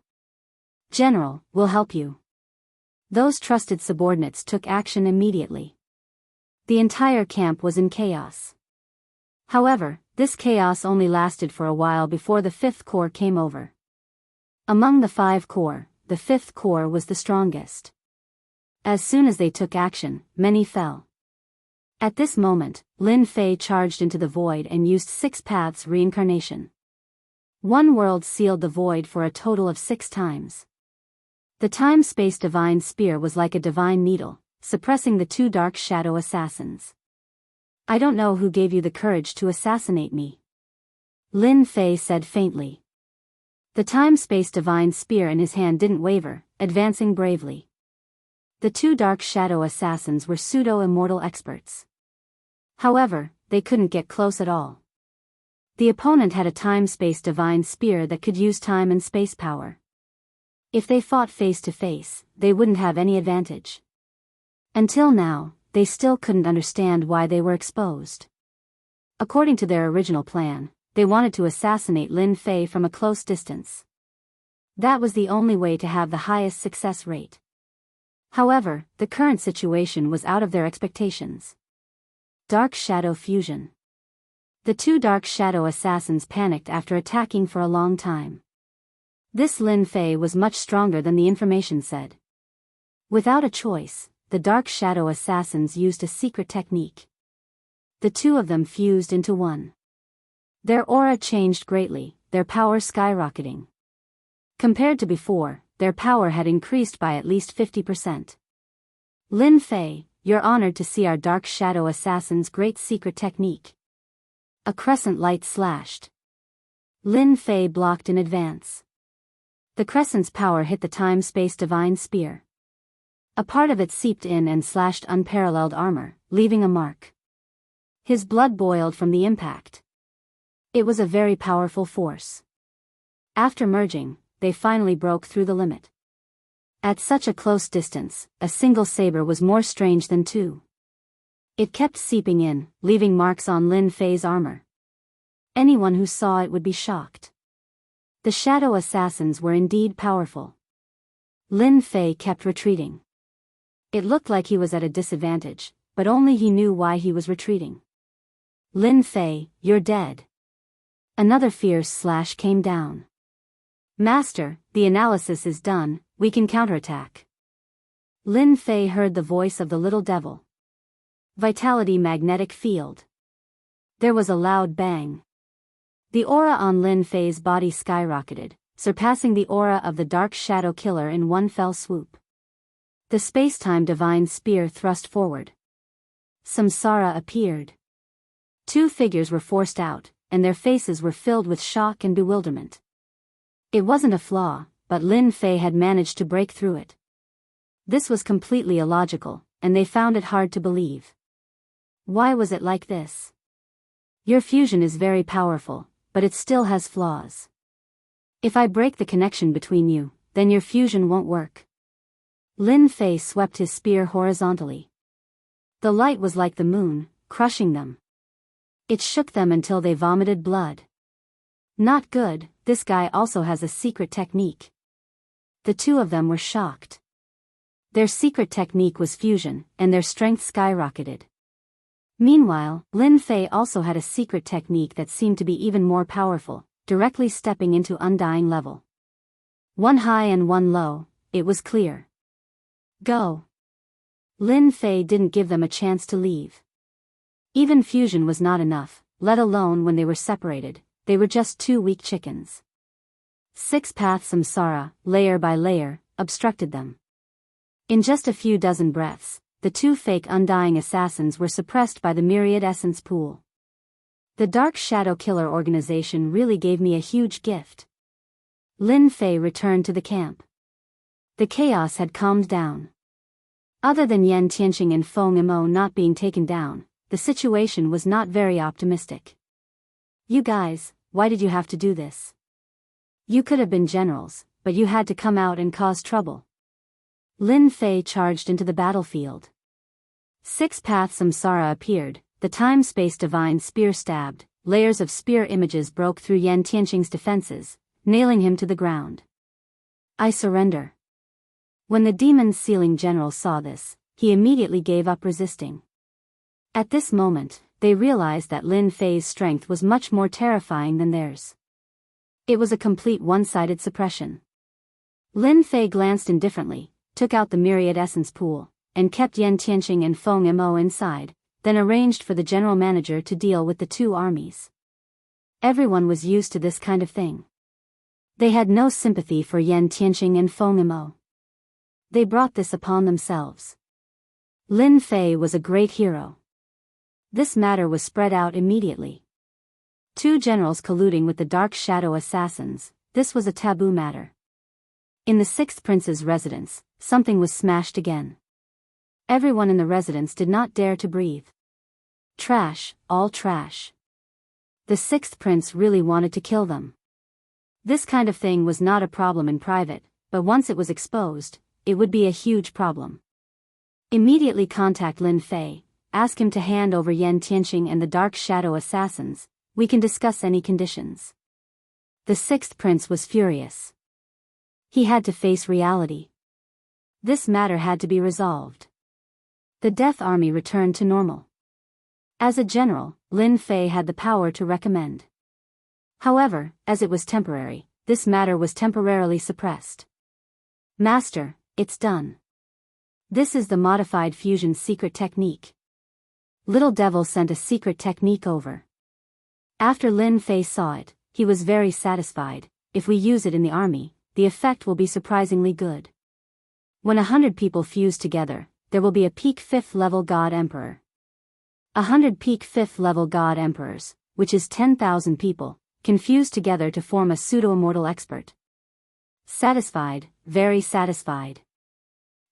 General, we'll help you. Those trusted subordinates took action immediately. The entire camp was in chaos. However, this chaos only lasted for a while before the Fifth Corps came over. Among the 5 corps, the Fifth Corps was the strongest. As soon as they took action, many fell. At this moment, Lin Fei charged into the void and used Six Paths reincarnation. One world sealed the void for a total of 6 times. The time-space divine spear was like a divine needle, suppressing the 2 dark shadow assassins. I don't know who gave you the courage to assassinate me. Lin Fei said faintly. The time-space divine spear in his hand didn't waver, advancing bravely. The two dark shadow assassins were pseudo-immortal experts. However, they couldn't get close at all. The opponent had a time-space divine spear that could use time and space power. If they fought face-to-face, they wouldn't have any advantage. Until now, they still couldn't understand why they were exposed. According to their original plan, they wanted to assassinate Lin Fei from a close distance. That was the only way to have the highest success rate. However, the current situation was out of their expectations. Dark Shadow Fusion. The two Dark Shadow assassins panicked after attacking for a long time. This Lin Fei was much stronger than the information said. Without a choice, the Dark Shadow assassins used a secret technique. The two of them fused into one. Their aura changed greatly, their power skyrocketing. Compared to before, their power had increased by at least 50%. Lin Fei, you're honored to see our Dark Shadow Assassin's great secret technique. A crescent light slashed. Lin Fei blocked in advance. The crescent's power hit the time-space divine spear. A part of it seeped in and slashed unparalleled armor, leaving a mark. His blood boiled from the impact. It was a very powerful force. After merging, they finally broke through the limit. At such a close distance, a single saber was more strange than two. It kept seeping in, leaving marks on Lin Fei's armor. Anyone who saw it would be shocked. The shadow assassins were indeed powerful. Lin Fei kept retreating. It looked like he was at a disadvantage, but only he knew why he was retreating. Lin Fei, you're dead. Another fierce slash came down. Master, the analysis is done, we can counterattack. Lin Fei heard the voice of the little devil. Vitality magnetic field. There was a loud bang. The aura on Lin Fei's body skyrocketed, surpassing the aura of the Dark Shadow Killer in one fell swoop. The space-time divine spear thrust forward. Samsara appeared. Two figures were forced out, and their faces were filled with shock and bewilderment. It wasn't a flaw, but Lin Fei had managed to break through it. This was completely illogical, and they found it hard to believe. Why was it like this? Your fusion is very powerful, but it still has flaws. If I break the connection between you, then your fusion won't work. Lin Fei swept his spear horizontally. The light was like the moon, crushing them. It shook them until they vomited blood. Not good, this guy also has a secret technique. The two of them were shocked. Their secret technique was fusion, and their strength skyrocketed. Meanwhile, Lin Fei also had a secret technique that seemed to be even more powerful, directly stepping into undying level. One high and one low, it was clear. Go. Lin Fei didn't give them a chance to leave. Even fusion was not enough, let alone when they were separated, they were just two weak chickens. Six-path samsara, layer by layer, obstructed them. In just a few dozen breaths, the two fake undying assassins were suppressed by the myriad essence pool. The Dark Shadow Killer organization really gave me a huge gift. Lin Fei returned to the camp. The chaos had calmed down. Other than Yan Tianqing and Feng Imo not being taken down, the situation was not very optimistic. You guys, why did you have to do this? You could have been generals, but you had to come out and cause trouble. Lin Fei charged into the battlefield. Six-path samsara appeared, the time-space divine spear stabbed, layers of spear images broke through Yan Tianqing's defenses, nailing him to the ground. I surrender. When the demon's sealing general saw this, he immediately gave up resisting. At this moment, they realized that Lin Fei's strength was much more terrifying than theirs. It was a complete one-sided suppression. Lin Fei glanced indifferently, took out the myriad essence pool, and kept Yan Tianqing and Feng Imo inside, then arranged for the general manager to deal with the two armies. Everyone was used to this kind of thing. They had no sympathy for Yan Tianqing and Feng Imo. They brought this upon themselves. Lin Fei was a great hero. This matter was spread out immediately. Two generals colluding with the Dark Shadow assassins, this was a taboo matter. In the sixth prince's residence, something was smashed again. Everyone in the residence did not dare to breathe. Trash, all trash. The sixth prince really wanted to kill them. This kind of thing was not a problem in private, but once it was exposed, it would be a huge problem. Immediately contact Lin Fei, ask him to hand over Yan Tianqing and the Dark Shadow assassins, we can discuss any conditions. The sixth prince was furious. He had to face reality. This matter had to be resolved. The Death Army returned to normal. As a general, Lin Fei had the power to recommend. However, as it was temporary, this matter was temporarily suppressed. Master, it's done. This is the modified fusion secret technique. Little Devil sent a secret technique over. After Lin Fei saw it, he was very satisfied. If we use it in the army, the effect will be surprisingly good. When 100 people fuse together, there will be a peak 5th level God Emperor. 100 peak 5th level God Emperors, which is 10,000 people, can fuse together to form a pseudo-immortal expert. Satisfied, very satisfied.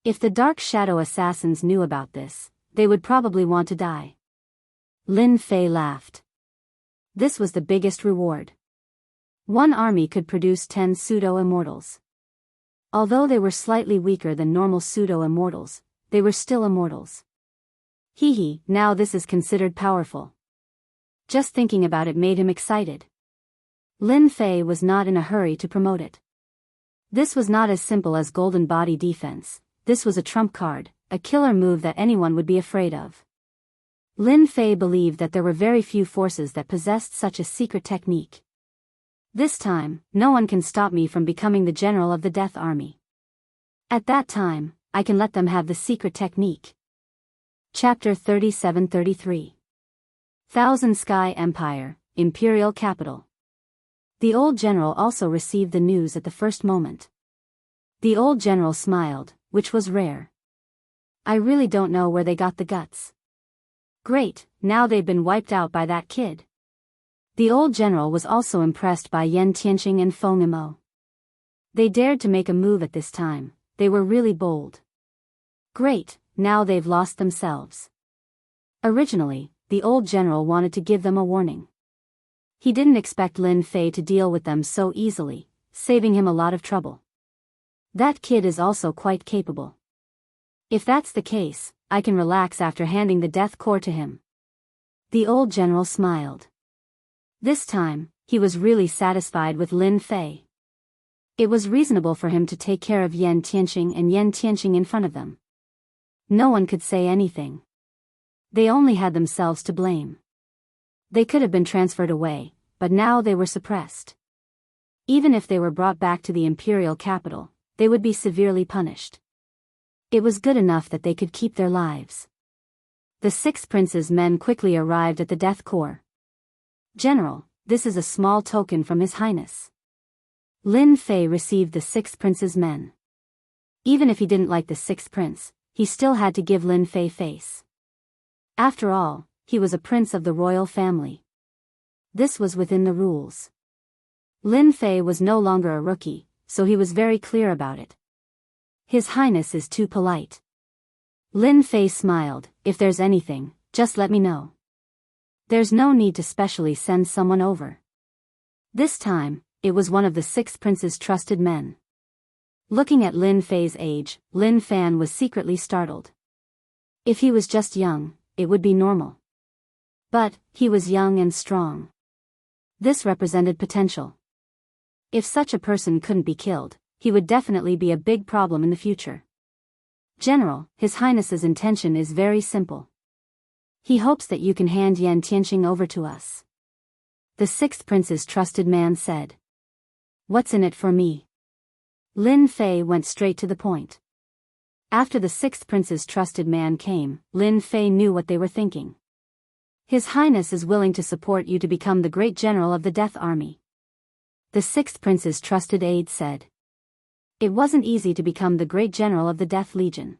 If the Dark Shadow assassins knew about this, they would probably want to die. Lin Fei laughed. This was the biggest reward. One army could produce 10 pseudo-immortals. Although they were slightly weaker than normal pseudo-immortals, they were still immortals. Hee, now this is considered powerful. Just thinking about it made him excited. Lin Fei was not in a hurry to promote it. This was not as simple as golden body defense, this was a trump card, a killer move that anyone would be afraid of. Lin Fei believed that there were very few forces that possessed such a secret technique. This time, no one can stop me from becoming the general of the Death Army. At that time, I can let them have the secret technique. Chapter 37-33. Thousand Sky Empire, Imperial Capital. The old general also received the news at the first moment. The old general smiled, which was rare. I really don't know where they got the guts. Great, now they've been wiped out by that kid. The old general was also impressed by Yan Tianqing and Feng Imo. They dared to make a move at this time, they were really bold. Great, now they've lost themselves. Originally, the old general wanted to give them a warning. He didn't expect Lin Fei to deal with them so easily, saving him a lot of trouble. That kid is also quite capable. If that's the case, I can relax after handing the death core to him. The old general smiled. This time, he was really satisfied with Lin Fei. It was reasonable for him to take care of Yan Tianqing and Yan Tianqing in front of them. No one could say anything. They only had themselves to blame. They could have been transferred away, but now they were suppressed. Even if they were brought back to the imperial capital, they would be severely punished. It was good enough that they could keep their lives. The six prince's men quickly arrived at the death core. General, this is a small token from His Highness. Lin Fei received the six prince's men. Even if he didn't like the sixth prince, he still had to give Lin Fei face. After all, he was a prince of the royal family. This was within the rules. Lin Fei was no longer a rookie, so he was very clear about it. His Highness is too polite. Lin Fei smiled, if there's anything, just let me know. There's no need to specially send someone over. This time, it was one of the six prince's trusted men. Looking at Lin Fei's age, Lin Fan was secretly startled. If he was just young, it would be normal. But, he was young and strong. This represented potential. If such a person couldn't be killed, he would definitely be a big problem in the future. General, His Highness's intention is very simple. He hopes that you can hand Yan Tianqing over to us. The sixth prince's trusted man said. What's in it for me? Lin Fei went straight to the point. After the sixth prince's trusted man came, Lin Fei knew what they were thinking. His Highness is willing to support you to become the great general of the Death Army. The sixth prince's trusted aide said. It wasn't easy to become the great general of the Death Legion.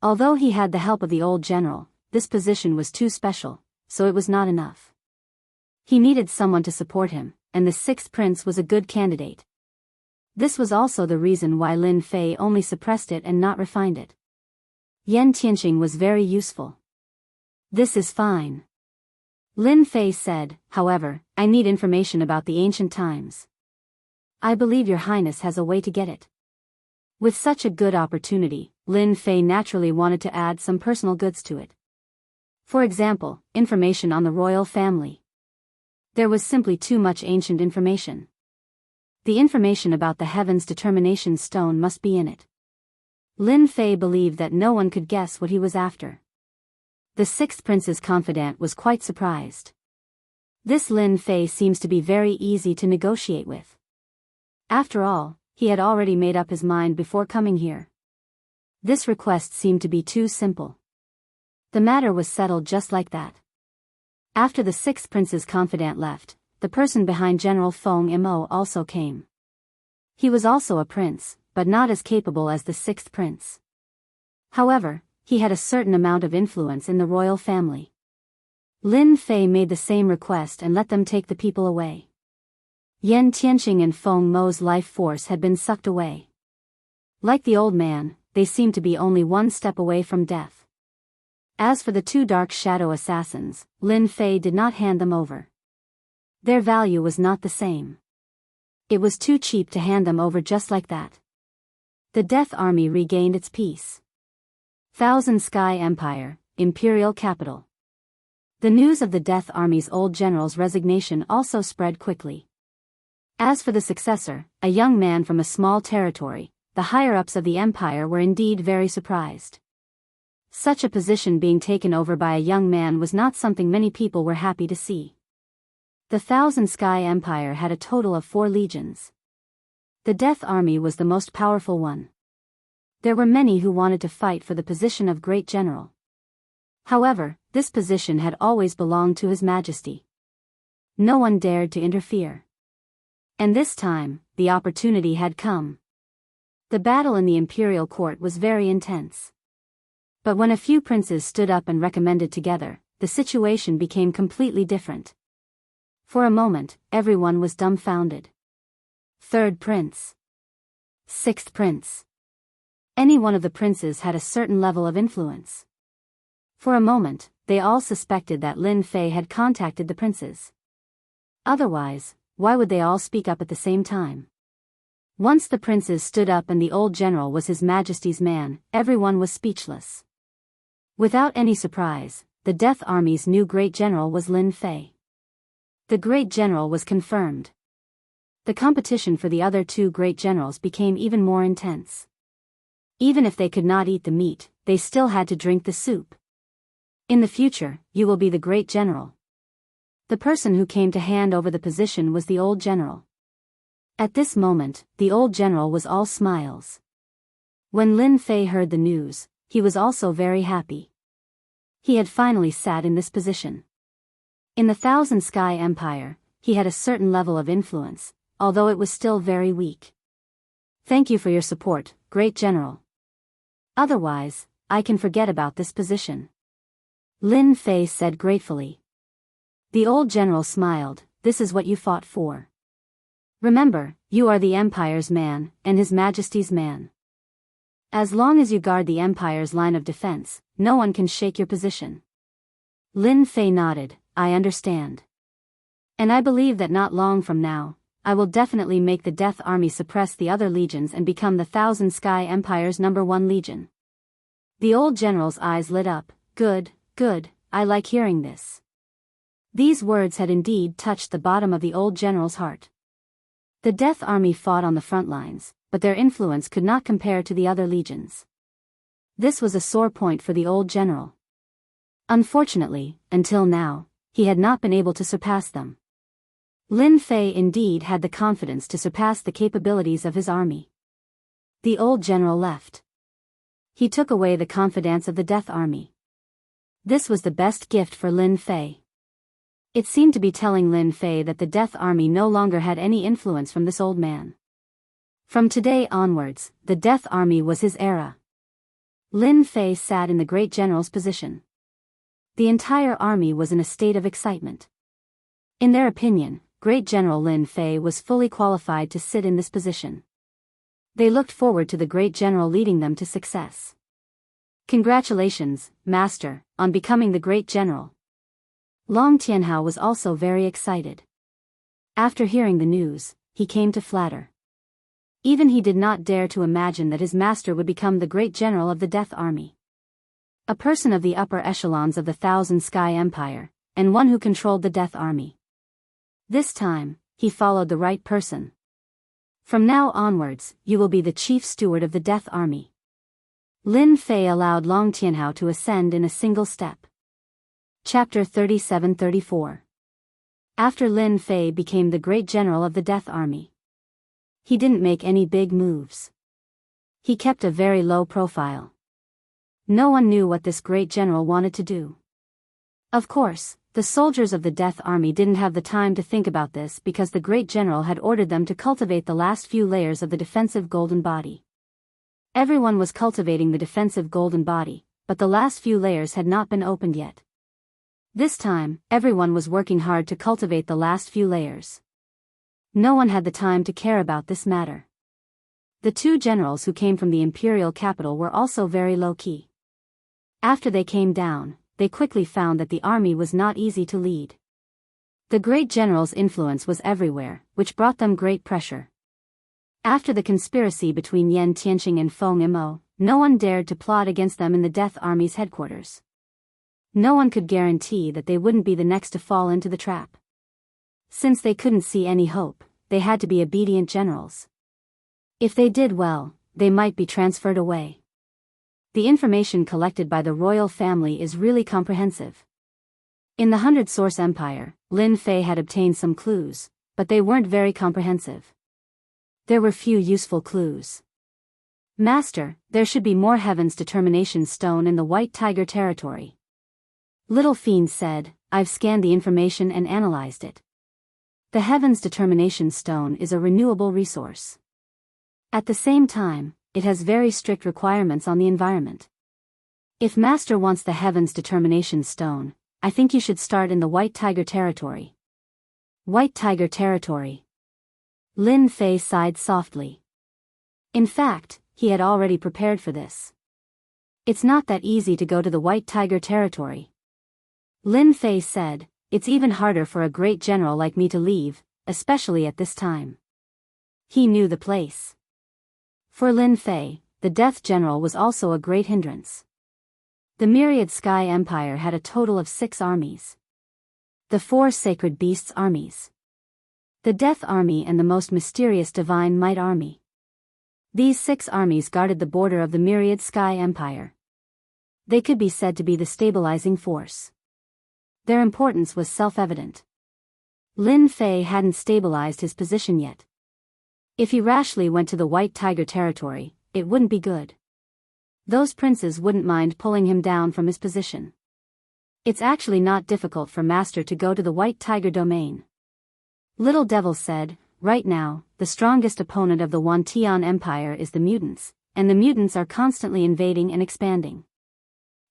Although he had the help of the old general, this position was too special, so it was not enough. He needed someone to support him, and the sixth prince was a good candidate. This was also the reason why Lin Fei only suppressed it and not refined it. Yan Tianqing was very useful. This is fine. Lin Fei said, however, I need information about the ancient times. I believe your highness has a way to get it. With such a good opportunity, Lin Fei naturally wanted to add some personal goods to it. For example, information on the royal family. There was simply too much ancient information. The information about the heaven's determination stone must be in it. Lin Fei believed that no one could guess what he was after. The sixth prince's confidant was quite surprised. This Lin Fei seems to be very easy to negotiate with. After all, he had already made up his mind before coming here. This request seemed to be too simple. The matter was settled just like that. After the sixth prince's confidant left, the person behind General Feng Mo also came. He was also a prince, but not as capable as the sixth prince. However, he had a certain amount of influence in the royal family. Lin Fei made the same request and let them take the people away. Yan Tianqing and Feng Mo's life force had been sucked away. Like the old man, they seemed to be only one step away from death. As for the two dark shadow assassins, Lin Fei did not hand them over. Their value was not the same. It was too cheap to hand them over just like that. The Death Army regained its peace. Thousand Sky Empire, Imperial Capital. The news of the Death Army's old general's resignation also spread quickly. As for the successor, a young man from a small territory, the higher-ups of the empire were indeed very surprised. Such a position being taken over by a young man was not something many people were happy to see. The Thousand Sky Empire had a total of 4 legions. The Death Army was the most powerful one. There were many who wanted to fight for the position of Great General. However, this position had always belonged to His Majesty. No one dared to interfere. And this time, the opportunity had come. The battle in the imperial court was very intense. But when a few princes stood up and recommended together, the situation became completely different. For a moment, everyone was dumbfounded. Third prince. Sixth prince. Any one of the princes had a certain level of influence. For a moment, they all suspected that Lin Fei had contacted the princes. Otherwise, why would they all speak up at the same time? Once the princes stood up and the old general was His Majesty's man, everyone was speechless. Without any surprise, the Death Army's new great general was Lin Fei. The great general was confirmed. The competition for the other 2 great generals became even more intense. Even if they could not eat the meat, they still had to drink the soup. In the future, you will be the great general. The person who came to hand over the position was the old general. At this moment, the old general was all smiles. When Lin Fei heard the news, he was also very happy. He had finally sat in this position. In the Thousand Sky Empire, he had a certain level of influence, although it was still very weak. Thank you for your support, Great General. Otherwise, I can forget about this position. Lin Fei said gratefully. The old general smiled, this is what you fought for. Remember, you are the Empire's man, and His Majesty's man. As long as you guard the Empire's line of defense, no one can shake your position. Lin Fei nodded, I understand. And I believe that not long from now, I will definitely make the Death Army suppress the other legions and become the Thousand Sky Empire's #1 legion. The old general's eyes lit up, good, I like hearing this. These words had indeed touched the bottom of the old general's heart. The Death Army fought on the front lines, but their influence could not compare to the other legions. This was a sore point for the old general. Unfortunately, until now, he had not been able to surpass them. Lin Fei indeed had the confidence to surpass the capabilities of his army. The old general left. He took away the confidence of the Death Army. This was the best gift for Lin Fei. It seemed to be telling Lin Fei that the Death Army no longer had any influence from this old man. From today onwards, the Death Army was his era. Lin Fei sat in the great general's position. The entire army was in a state of excitement. In their opinion, Great General Lin Fei was fully qualified to sit in this position. They looked forward to the Great General leading them to success. Congratulations, Master, on becoming the Great General. Long Tianhao was also very excited. After hearing the news, he came to flatter. Even he did not dare to imagine that his master would become the Great General of the Death Army. A person of the upper echelons of the Thousand Sky Empire, and one who controlled the Death Army. This time, he followed the right person. From now onwards, you will be the chief steward of the Death Army. Lin Fei allowed Long Tianhao to ascend in a single step. Chapter 37-34. After Lin Fei became the Great General of the Death Army, he didn't make any big moves. He kept a very low profile. No one knew what this Great General wanted to do. Of course, the soldiers of the Death Army didn't have the time to think about this because the Great General had ordered them to cultivate the last few layers of the defensive golden body. Everyone was cultivating the defensive golden body, but the last few layers had not been opened yet. This time, everyone was working hard to cultivate the last few layers. No one had the time to care about this matter. The two generals who came from the imperial capital were also very low-key. After they came down, they quickly found that the army was not easy to lead. The great general's influence was everywhere, which brought them great pressure. After the conspiracy between Yan Tianqing and Feng Imo, no one dared to plot against them in the Death Army's headquarters. No one could guarantee that they wouldn't be the next to fall into the trap. Since they couldn't see any hope, they had to be obedient generals. If they did well, they might be transferred away. The information collected by the royal family is really comprehensive. In the 100-Source Empire, Lin Fei had obtained some clues, but they weren't very comprehensive. There were few useful clues. Master, there should be more Heaven's Determination Stone in the White Tiger territory. Little Fiend said, I've scanned the information and analyzed it. The Heaven's Determination Stone is a renewable resource. At the same time, it has very strict requirements on the environment. If Master wants the Heaven's Determination Stone, I think you should start in the White Tiger territory. White Tiger territory. Lin Fei sighed softly. In fact, he had already prepared for this. It's not that easy to go to the White Tiger territory. Lin Fei said, it's even harder for a great general like me to leave, especially at this time. He knew the place. For Lin Fei, the Death General was also a great hindrance. The Myriad Sky Empire had a total of 6 armies. The 4 Sacred Beasts armies. The Death Army and the most mysterious Divine Might Army. These 6 armies guarded the border of the Myriad Sky Empire. They could be said to be the stabilizing force. Their importance was self-evident. Lin Fei hadn't stabilized his position yet. If he rashly went to the White Tiger territory, it wouldn't be good. Those princes wouldn't mind pulling him down from his position. It's actually not difficult for Master to go to the White Tiger domain. Little Devil said, right now, the strongest opponent of the Wantian Empire is the mutants, and the mutants are constantly invading and expanding.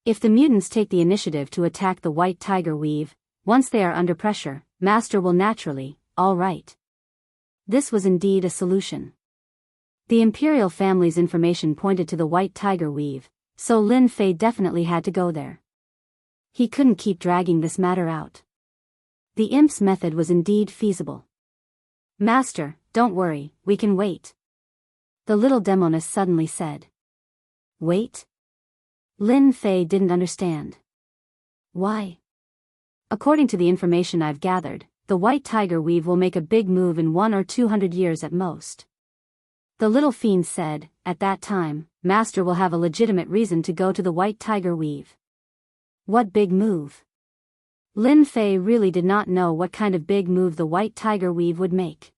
If the mutants take the initiative to attack the White Tiger Weave, once they are under pressure, Master will naturally, all right. This was indeed a solution. The imperial family's information pointed to the White Tiger Weave, so Lin Fei definitely had to go there. He couldn't keep dragging this matter out. The imp's method was indeed feasible. Master, don't worry, we can wait. The little demoness suddenly said. Wait? Lin Fei didn't understand. Why? According to the information I've gathered, the White Tiger Weave will make a big move in 100 or 200 years at most. The little fiend said, at that time, Master will have a legitimate reason to go to the White Tiger Weave. What big move? Lin Fei really did not know what kind of big move the White Tiger Weave would make.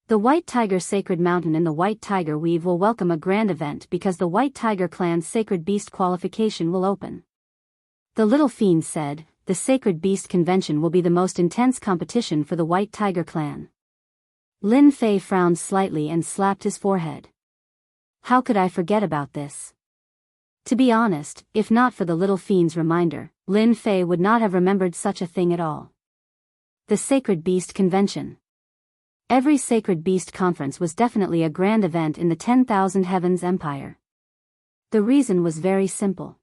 The White Tiger Sacred Mountain in the White Tiger Weave will welcome a grand event because the White Tiger Clan's Sacred Beast qualification will open. The little fiend said, the Sacred Beast Convention will be the most intense competition for the White Tiger Clan. Lin Fei frowned slightly and slapped his forehead. How could I forget about this? To be honest, if not for the little fiend's reminder, Lin Fei would not have remembered such a thing at all. The Sacred Beast Convention. Every Sacred Beast conference was definitely a grand event in the 10,000 Heavens Empire. The reason was very simple.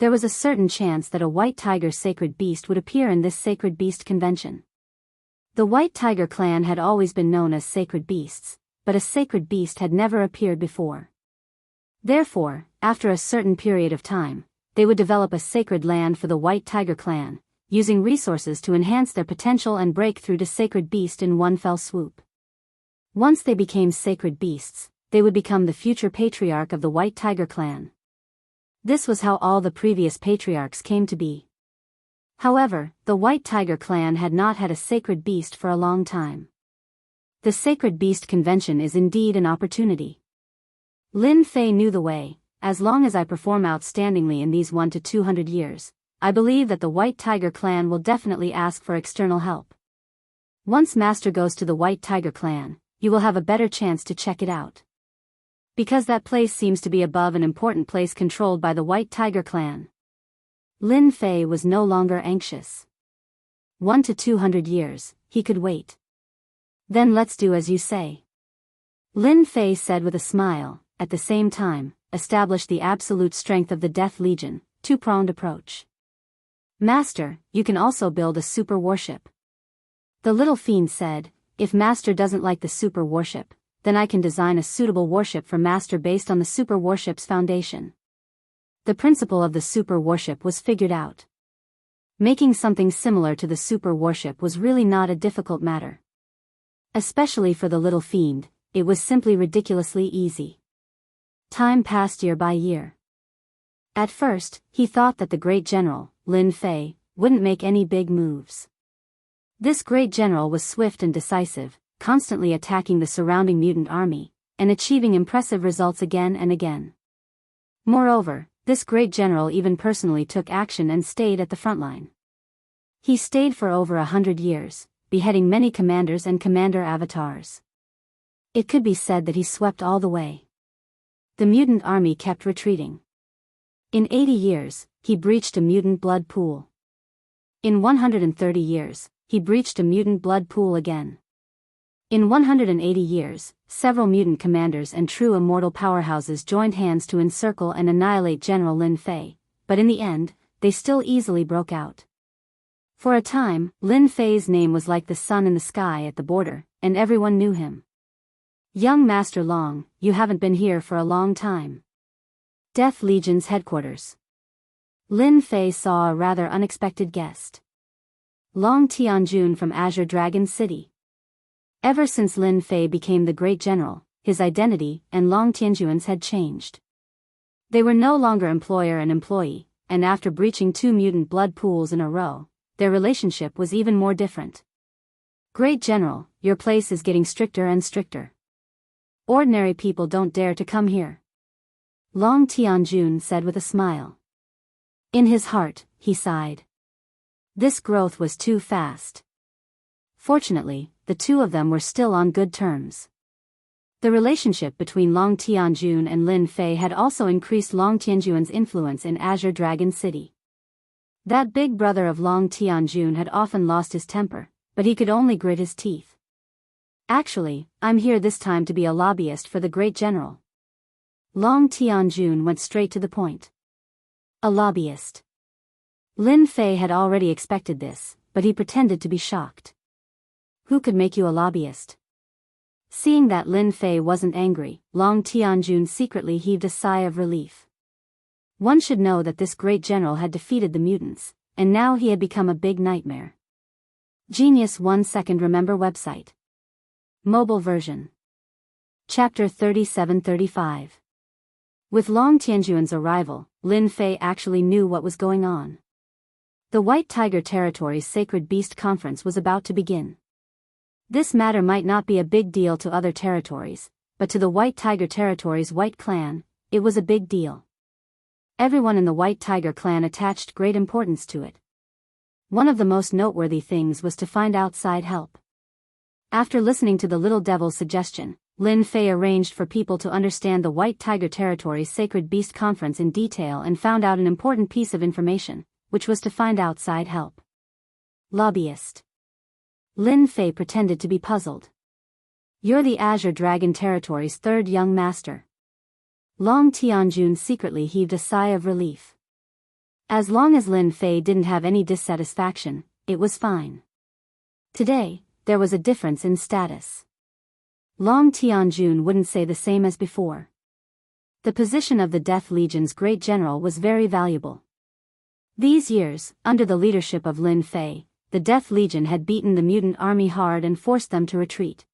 There was a certain chance that a white tiger sacred beast would appear in this Sacred Beast Convention. The White Tiger clan had always been known as sacred beasts, but a sacred beast had never appeared before. Therefore, after a certain period of time, they would develop a sacred land for the White Tiger clan, using resources to enhance their potential and break through to sacred beast in one fell swoop. Once they became sacred beasts, they would become the future patriarch of the White Tiger clan. This was how all the previous patriarchs came to be. However, the White Tiger clan had not had a sacred beast for a long time. The Sacred Beast Convention is indeed an opportunity. Lin Fei knew the way. As long as I perform outstandingly in these 1 to 200 years, I believe that the White Tiger clan will definitely ask for external help. Once Master goes to the White Tiger clan, you will have a better chance to check it out. Because that place seems to be above an important place controlled by the White Tiger clan. Lin Fei was no longer anxious. 1 to 200 years, he could wait. Then let's do as you say. Lin Fei said with a smile, at the same time, establish the absolute strength of the Death Legion, two-pronged approach. Master, you can also build a super warship. The little fiend said, if Master doesn't like the super warship, then I can design a suitable warship for Master based on the super warship's foundation. The principle of the super warship was figured out. Making something similar to the super warship was really not a difficult matter. Especially for the little fiend, it was simply ridiculously easy. Time passed year by year. At first, he thought that the great general, Lin Fei, wouldn't make any big moves. This great general was swift and decisive, constantly attacking the surrounding mutant army, and achieving impressive results again and again. Moreover, this great general even personally took action and stayed at the front line. He stayed for over 100 years, beheading many commanders and commander avatars. It could be said that he swept all the way. The mutant army kept retreating. In 80 years, he breached a mutant blood pool. In 130 years, he breached a mutant blood pool again. In 180 years, several mutant commanders and true immortal powerhouses joined hands to encircle and annihilate General Lin Fei, but in the end, they still easily broke out. For a time, Lin Fei's name was like the sun in the sky at the border, and everyone knew him. Young Master Long, you haven't been here for a long time. Death Legion's headquarters. Lin Fei saw a rather unexpected guest. Long Tianjun from Azure Dragon City. Ever since Lin Fei became the great general, his identity and Long Tianjun's had changed. They were no longer employer and employee, and after breaching 2 mutant blood pools in a row, their relationship was even more different. Great General, your place is getting stricter and stricter. Ordinary people don't dare to come here. Long Tianjun said with a smile. In his heart, he sighed. This growth was too fast. Fortunately, the two of them were still on good terms. The relationship between Long Tianjun and Lin Fei had also increased Long Tianjun's influence in Azure Dragon City. That big brother of Long Tianjun had often lost his temper, but he could only grit his teeth. Actually, I'm here this time to be a lobbyist for the great general. Long Tianjun went straight to the point. A lobbyist. Lin Fei had already expected this, but he pretended to be shocked. Who could make you a lobbyist? Seeing that Lin Fei wasn't angry, Long Tianjun secretly heaved a sigh of relief. One should know that this great general had defeated the mutants, and now he had become a big nightmare. Genius 1 Second Remember website. Mobile version. Chapter 37-35. With Long Tianjun's arrival, Lin Fei actually knew what was going on. The White Tiger Territory's Sacred Beast Conference was about to begin. This matter might not be a big deal to other territories, but to the White Tiger Territory's White Clan, it was a big deal. Everyone in the White Tiger Clan attached great importance to it. One of the most noteworthy things was to find outside help. After listening to the little devil's suggestion, Lin Fei arranged for people to understand the White Tiger Territory's Sacred Beast Conference in detail and found out an important piece of information, which was to find outside help. Lobbyist. Lin Fei pretended to be puzzled. You're the Azure Dragon Territory's third young master. Long Tianjun secretly heaved a sigh of relief. As long as Lin Fei didn't have any dissatisfaction, it was fine. Today, there was a difference in status. Long Tianjun wouldn't say the same as before. The position of the Death Legion's great general was very valuable. These years, under the leadership of Lin Fei, the Death Legion had beaten the mutant army hard and forced them to retreat.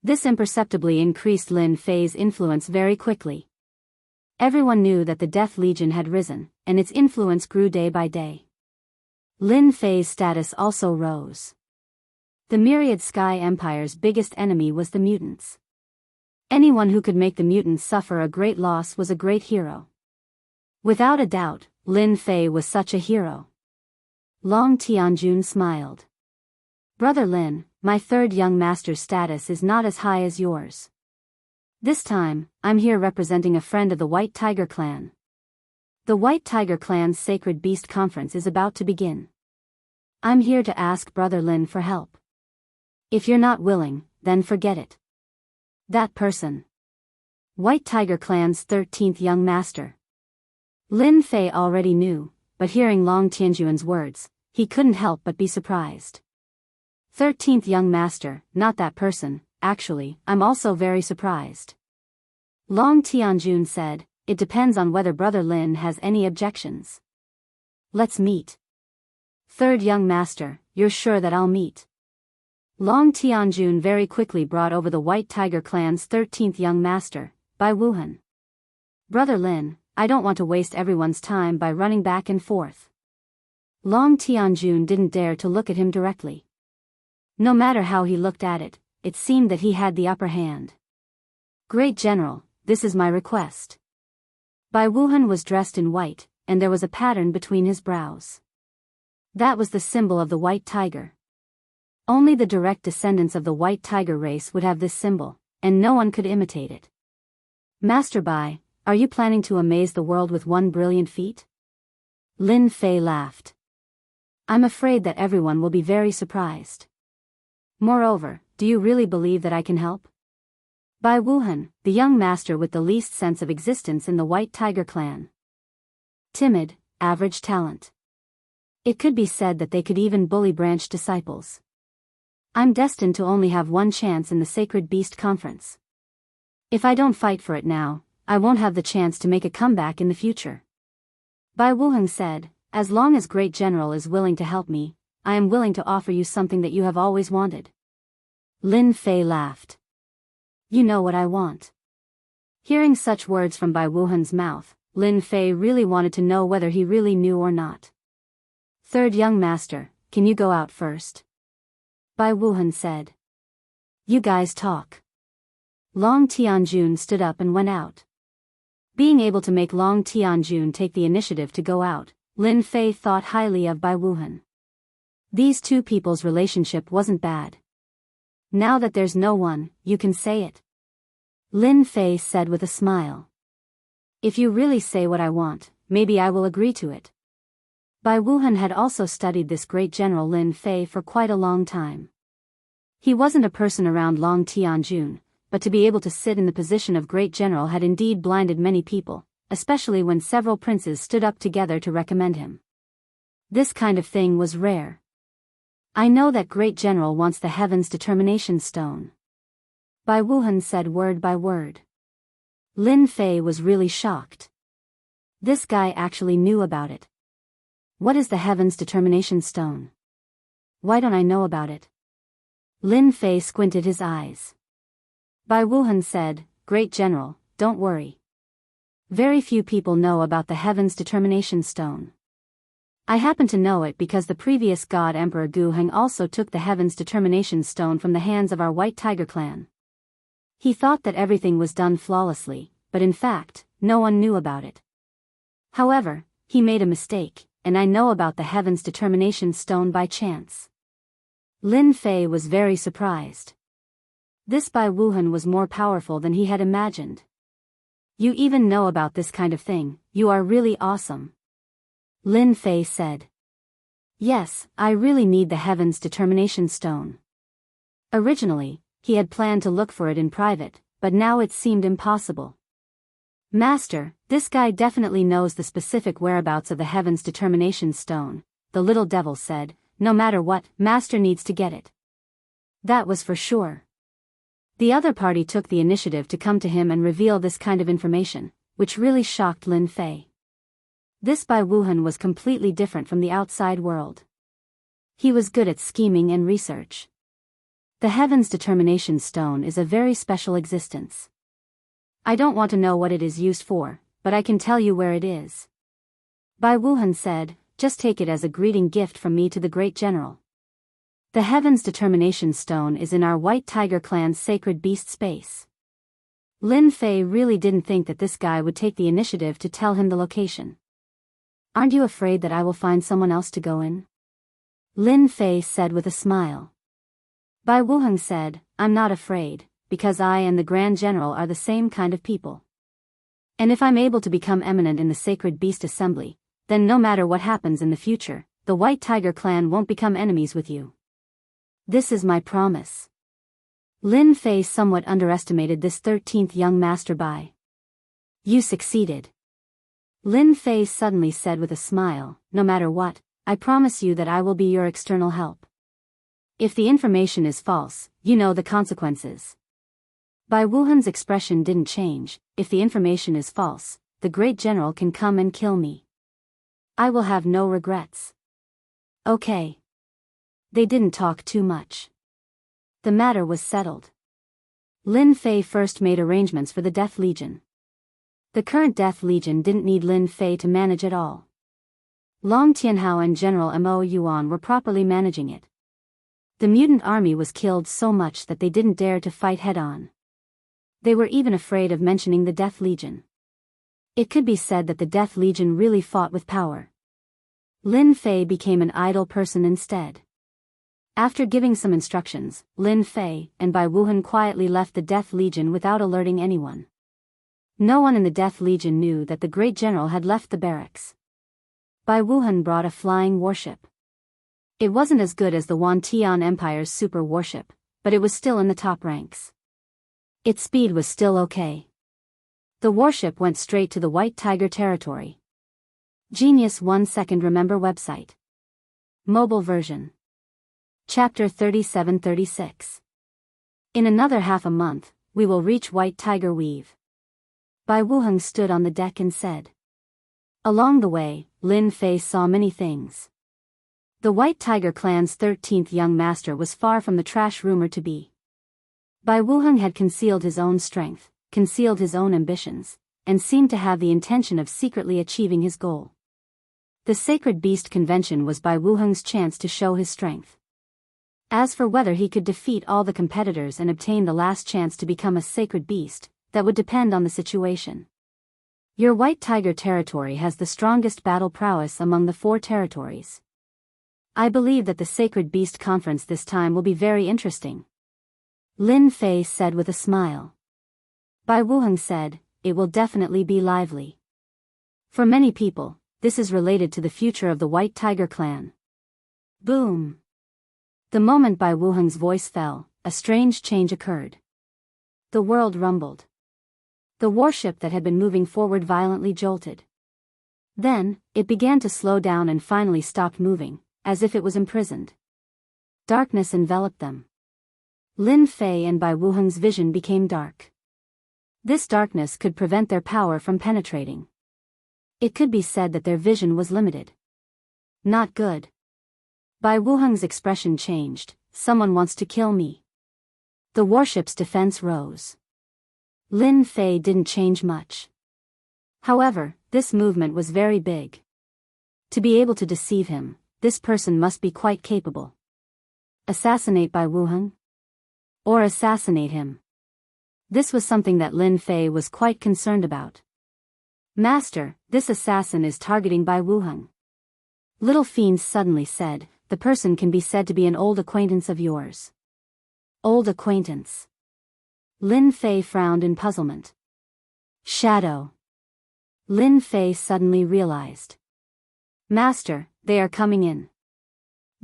This imperceptibly increased Lin Fei's influence very quickly. Everyone knew that the Death Legion had risen, and its influence grew day by day. Lin Fei's status also rose. The myriad Sky Empire's biggest enemy was the mutants. Anyone who could make the mutants suffer a great loss was a great hero. Without a doubt, Lin Fei was such a hero. Long Tianjun smiled. Brother Lin, my third young master's status is not as high as yours. This time, I'm here representing a friend of the White Tiger Clan. The White Tiger Clan's Sacred Beast Conference is about to begin. I'm here to ask Brother Lin for help. If you're not willing, then forget it. That person. White Tiger Clan's 13th young master. Lin Fei already knew, but hearing Long Tianjun's words, he couldn't help but be surprised. 13th young master, not that person. Actually, I'm also very surprised. Long Tianjun said, it depends on whether Brother Lin has any objections. Let's meet. Third young master, you're sure that I'll meet? Long Tianjun very quickly brought over the White Tiger Clan's 13th young master, Bai Wuhan. Brother Lin, I don't want to waste everyone's time by running back and forth. Long Tianjun didn't dare to look at him directly. No matter how he looked at it, it seemed that he had the upper hand. Great General, this is my request. Bai Wuhan was dressed in white, and there was a pattern between his brows. That was the symbol of the White Tiger. Only the direct descendants of the White Tiger race would have this symbol, and no one could imitate it. Master Bai, are you planning to amaze the world with one brilliant feat? Lin Fei laughed. I'm afraid that everyone will be very surprised. Moreover, do you really believe that I can help? Bai Wuhan, the young master with the least sense of existence in the White Tiger Clan. Timid, average talent. It could be said that they could even bully branch disciples. I'm destined to only have one chance in the Sacred Beast Conference. If I don't fight for it now, I won't have the chance to make a comeback in the future. Bai Wuhan said, as long as Great General is willing to help me, I am willing to offer you something that you have always wanted. Lin Fei laughed. You know what I want. Hearing such words from Bai Wuhan's mouth, Lin Fei really wanted to know whether he really knew or not. Third young master, can you go out first? Bai Wuhan said. You guys talk. Long Tianjun stood up and went out. Being able to make Long Tianjun take the initiative to go out, Lin Fei thought highly of Bai Wuhan. These two people's relationship wasn't bad. Now that there's no one, you can say it. Lin Fei said with a smile. If you really say what I want, maybe I will agree to it. Bai Wuhan had also studied this great general Lin Fei for quite a long time. He wasn't a person around Long Tianjun, but to be able to sit in the position of great general had indeed blinded many people, especially when several princes stood up together to recommend him. This kind of thing was rare. I know that great general wants the Heaven's Determination Stone. Bai Wuhan said word by word. Lin Fei was really shocked. This guy actually knew about it. What is the Heaven's Determination Stone? Why don't I know about it? Lin Fei squinted his eyes. Bai Wuhan said, Great General, don't worry. Very few people know about the Heaven's Determination Stone. I happen to know it because the previous God Emperor Gu Heng also took the Heaven's Determination Stone from the hands of our White Tiger Clan. He thought that everything was done flawlessly, but in fact, no one knew about it. However, he made a mistake, and I know about the Heaven's Determination Stone by chance. Lin Fei was very surprised. This Bai Wuhan was more powerful than he had imagined. You even know about this kind of thing, you are really awesome. Lin Fei said. Yes, I really need the Heaven's Determination Stone. Originally, he had planned to look for it in private, but now it seemed impossible. Master, this guy definitely knows the specific whereabouts of the Heaven's Determination Stone, the little devil said. No matter what, Master needs to get it. That was for sure. The other party took the initiative to come to him and reveal this kind of information, which really shocked Lin Fei. This Bai Wuhan was completely different from the outside world. He was good at scheming and research. The Heaven's Determination Stone is a very special existence. I don't want to know what it is used for, but I can tell you where it is. Bai Wuhan said, just take it as a greeting gift from me to the great general. The Heaven's Determination Stone is in our White Tiger clan's sacred beast space. Lin Fei really didn't think that this guy would take the initiative to tell him the location. Aren't you afraid that I will find someone else to go in? Lin Fei said with a smile. Bai Wuhan said, I'm not afraid, because I and the Grand General are the same kind of people. And if I'm able to become eminent in the Sacred Beast Assembly, then no matter what happens in the future, the White Tiger clan won't become enemies with you. This is my promise. Lin Fei somewhat underestimated this 13th young master Bai. You succeeded. Lin Fei suddenly said with a smile, no matter what, I promise you that I will be your external help. If the information is false, you know the consequences. Bai Wuhan's expression didn't change. If the information is false, the great general can come and kill me. I will have no regrets. Okay. They didn't talk too much. The matter was settled. Lin Fei first made arrangements for the Death Legion. The current Death Legion didn't need Lin Fei to manage at all. Long Tianhao and General Mo Yuan were properly managing it. The mutant army was killed so much that they didn't dare to fight head-on. They were even afraid of mentioning the Death Legion. It could be said that the Death Legion really fought with power. Lin Fei became an idle person instead. After giving some instructions, Lin Fei and Bai Wuhan quietly left the Death Legion without alerting anyone. No one in the Death Legion knew that the great general had left the barracks. Bai Wuhan brought a flying warship. It wasn't as good as the Wantian Empire's super warship, but it was still in the top ranks. Its speed was still okay. The warship went straight to the White Tiger territory. Genius 1 second remember website. Mobile version. Chapter 37-36. In another half a month, we will reach White Tiger Weave. Bai Wuhan stood on the deck and said. Along the way, Lin Fei saw many things. The White Tiger clan's 13th young master was far from the trash rumored to be. Bai Wuhan had concealed his own strength, concealed his own ambitions, and seemed to have the intention of secretly achieving his goal. The Sacred Beast Convention was Bai Wuhan's chance to show his strength. As for whether he could defeat all the competitors and obtain the last chance to become a sacred beast, that would depend on the situation. Your White Tiger territory has the strongest battle prowess among the 4 territories. I believe that the Sacred Beast Conference this time will be very interesting. Lin Fei said with a smile. Bai Wuhan said, it will definitely be lively. For many people, this is related to the future of the White Tiger clan. Boom. The moment Bai Wuhan's voice fell, a strange change occurred. The world rumbled. The warship that had been moving forward violently jolted. Then, it began to slow down and finally stopped moving, as if it was imprisoned. Darkness enveloped them. Lin Fei and Bai Wuhan's vision became dark. This darkness could prevent their power from penetrating. It could be said that their vision was limited. Not good. Bai Wuhan's expression changed. Someone wants to kill me. The warship's defense rose. Lin Fei didn't change much. However, this movement was very big. To be able to deceive him, this person must be quite capable. Assassinate Bai Wuhan? Or assassinate him? This was something that Lin Fei was quite concerned about. Master, this assassin is targeting Bai Wuhan. Little Fiend suddenly said, the person can be said to be an old acquaintance of yours. Old acquaintance. Lin Fei frowned in puzzlement. Shadow. Lin Fei suddenly realized. Master, they are coming in.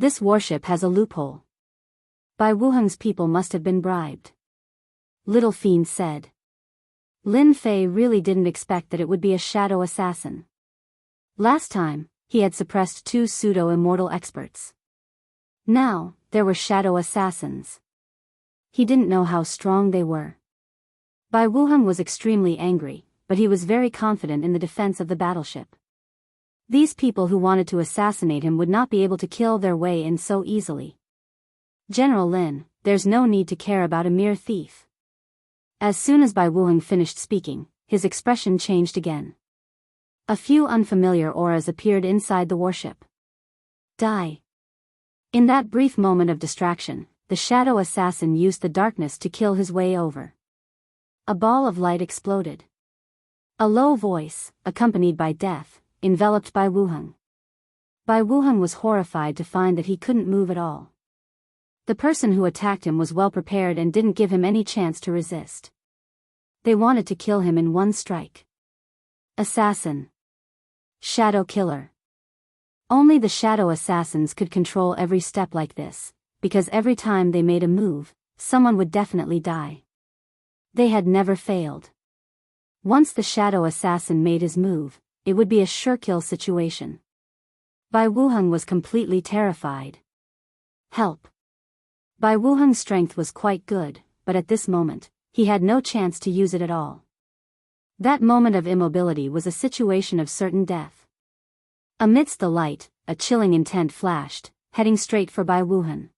This warship has a loophole. Bai Wuheng's people must have been bribed. Little Fiend said. Lin Fei really didn't expect that it would be a shadow assassin. Last time, he had suppressed 2 pseudo-immortal experts. Now, there were shadow assassins. He didn't know how strong they were. Bai Wuheng was extremely angry, but he was very confident in the defense of the battleship. These people who wanted to assassinate him would not be able to kill their way in so easily. General Lin, there's no need to care about a mere thief. As soon as Bai Wuheng finished speaking, his expression changed again. A few unfamiliar auras appeared inside the warship. Die. In that brief moment of distraction, the shadow assassin used the darkness to kill his way over. A ball of light exploded. A low voice, accompanied by death, enveloped Bai Wuheng. Bai Wuheng was horrified to find that he couldn't move at all. The person who attacked him was well prepared and didn't give him any chance to resist. They wanted to kill him in one strike. Assassin. Shadow killer. Only the shadow assassins could control every step like this, because every time they made a move, someone would definitely die. They had never failed. Once the shadow assassin made his move, it would be a sure-kill situation. Bai Wuheng was completely terrified. Help. Bai Wuheng's strength was quite good, but at this moment, he had no chance to use it at all. That moment of immobility was a situation of certain death. Amidst the light, a chilling intent flashed, heading straight for Bai Wuheng.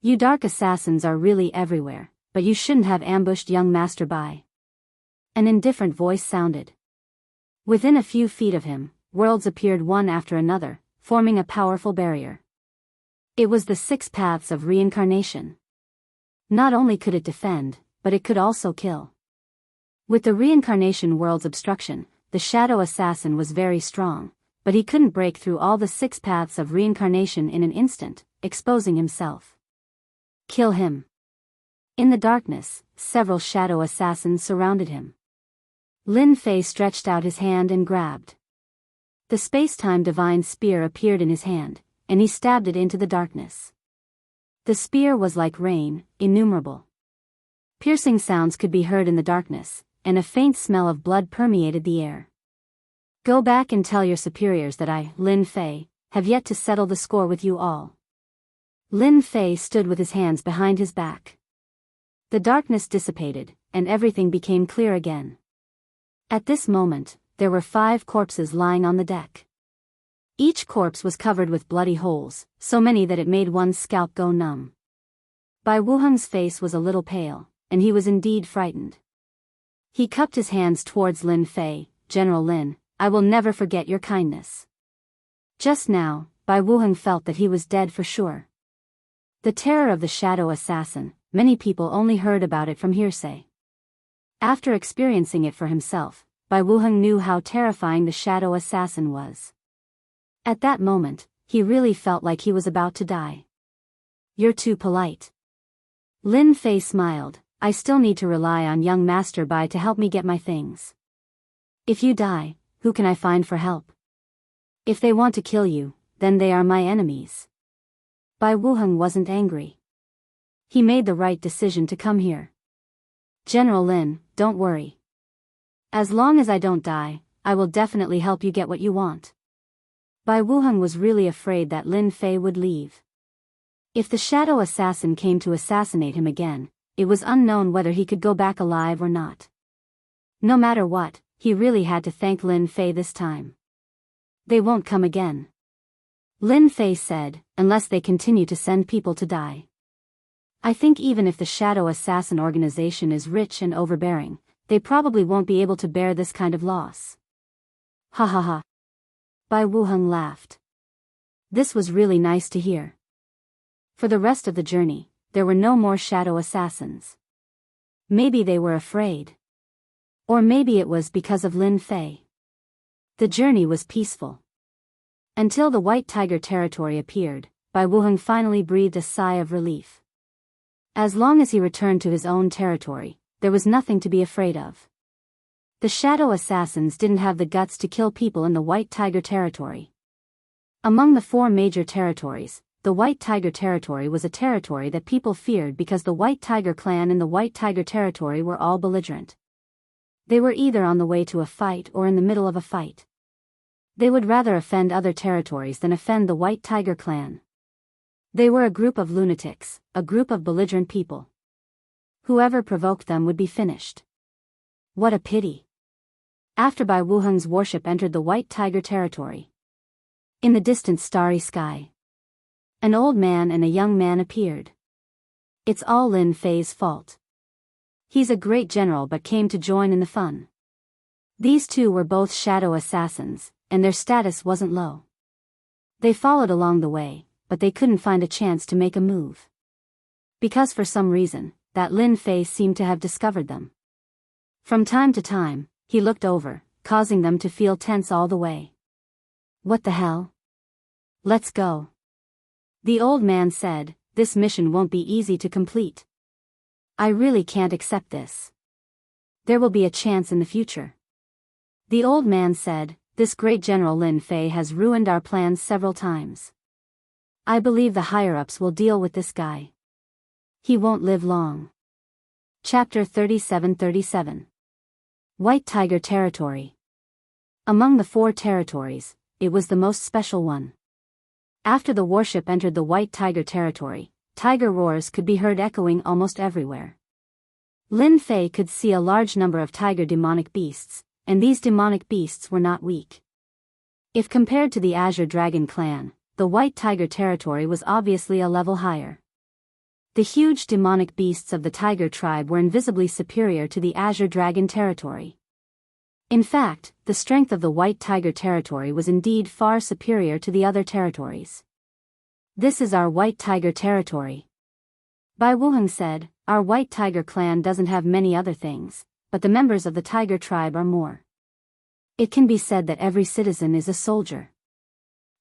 You dark assassins are really everywhere, but you shouldn't have ambushed young Master Bai. An indifferent voice sounded. Within a few feet of him, worlds appeared one after another, forming a powerful barrier. It was the 6 paths of reincarnation. Not only could it defend, but it could also kill. With the reincarnation world's obstruction, the shadow assassin was very strong, but he couldn't break through all the 6 paths of reincarnation in an instant, exposing himself. Kill him. In the darkness, several shadow assassins surrounded him. Lin Fei stretched out his hand and grabbed. The space-time divine spear appeared in his hand, and he stabbed it into the darkness. The spear was like rain, innumerable. Piercing sounds could be heard in the darkness, and a faint smell of blood permeated the air. Go back and tell your superiors that I, Lin Fei, have yet to settle the score with you all. Lin Fei stood with his hands behind his back. The darkness dissipated, and everything became clear again. At this moment, there were 5 corpses lying on the deck. Each corpse was covered with bloody holes, so many that it made one's scalp go numb. Bai Wuheng's face was a little pale, and he was indeed frightened. He cupped his hands towards Lin Fei. General Lin, I will never forget your kindness. Just now, Bai Wuheng felt that he was dead for sure. The terror of the shadow assassin, many people only heard about it from hearsay. After experiencing it for himself, Bai Wuheng knew how terrifying the shadow assassin was. At that moment, he really felt like he was about to die. You're too polite. Lin Fei smiled. I still need to rely on young Master Bai to help me get my things. If you die, who can I find for help? If they want to kill you, then they are my enemies. Bai Wuheng wasn't angry. He made the right decision to come here. General Lin, don't worry. As long as I don't die, I will definitely help you get what you want. Bai Wuheng was really afraid that Lin Fei would leave. If the shadow assassin came to assassinate him again, it was unknown whether he could go back alive or not. No matter what, he really had to thank Lin Fei this time. They won't come again. Lin Fei said, unless they continue to send people to die. I think even if the shadow assassin organization is rich and overbearing, they probably won't be able to bear this kind of loss. Ha ha ha. Bai Wuheng laughed. This was really nice to hear. For the rest of the journey, there were no more shadow assassins. Maybe they were afraid. Or maybe it was because of Lin Fei. The journey was peaceful. Until the White Tiger territory appeared, Bai Wuheng finally breathed a sigh of relief. As long as he returned to his own territory, there was nothing to be afraid of. The shadow assassins didn't have the guts to kill people in the White Tiger territory. Among the 4 major territories, the White Tiger Territory was a territory that people feared because the White Tiger clan in the White Tiger Territory were all belligerent. They were either on the way to a fight or in the middle of a fight. They would rather offend other territories than offend the White Tiger clan. They were a group of lunatics, a group of belligerent people. Whoever provoked them would be finished. What a pity. After Bai Wuheng's warship entered the White Tiger Territory, in the distant starry sky, an old man and a young man appeared. It's all Lin Fei's fault. He's a great general but came to join in the fun. These two were both shadow assassins, and their status wasn't low. They followed along the way, but they couldn't find a chance to make a move. Because for some reason, that Lin Fei seemed to have discovered them. From time to time, he looked over, causing them to feel tense all the way. What the hell? Let's go. The old man said, this mission won't be easy to complete. I really can't accept this. There will be a chance in the future. The old man said, this great General Lin Fei has ruined our plans several times. I believe the higher-ups will deal with this guy. He won't live long. Chapter 37-37. White Tiger Territory. Among the 4 territories, it was the most special one. After the warship entered the White Tiger Territory, tiger roars could be heard echoing almost everywhere. Lin Fei could see a large number of tiger demonic beasts, and these demonic beasts were not weak. If compared to the Azure Dragon clan, the White Tiger Territory was obviously a level higher. The huge demonic beasts of the Tiger tribe were invisibly superior to the Azure Dragon Territory. In fact, the strength of the White Tiger Territory was indeed far superior to the other territories. This is our White Tiger Territory. Bai Wuheng said, our White Tiger clan doesn't have many other things, but the members of the Tiger tribe are more. It can be said that every citizen is a soldier.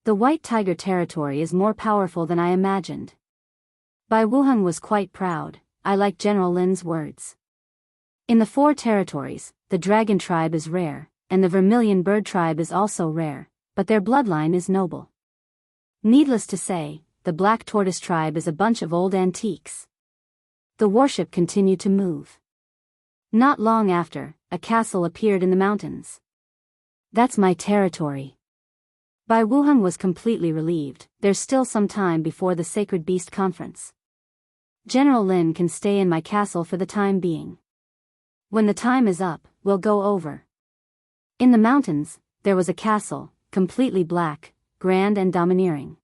The White Tiger Territory is more powerful than I imagined. Bai Wuheng was quite proud. I like General Lin's words. In the 4 territories, the Dragon tribe is rare, and the Vermilion Bird tribe is also rare, but their bloodline is noble. Needless to say, the Black Tortoise tribe is a bunch of old antiques. The warship continued to move. Not long after, a castle appeared in the mountains. That's my territory. Bai Wuheng was completely relieved. There's still some time before the Sacred Beast Conference. General Lin can stay in my castle for the time being. When the time is up, we'll go over. In the mountains, there was a castle, completely black, grand and domineering.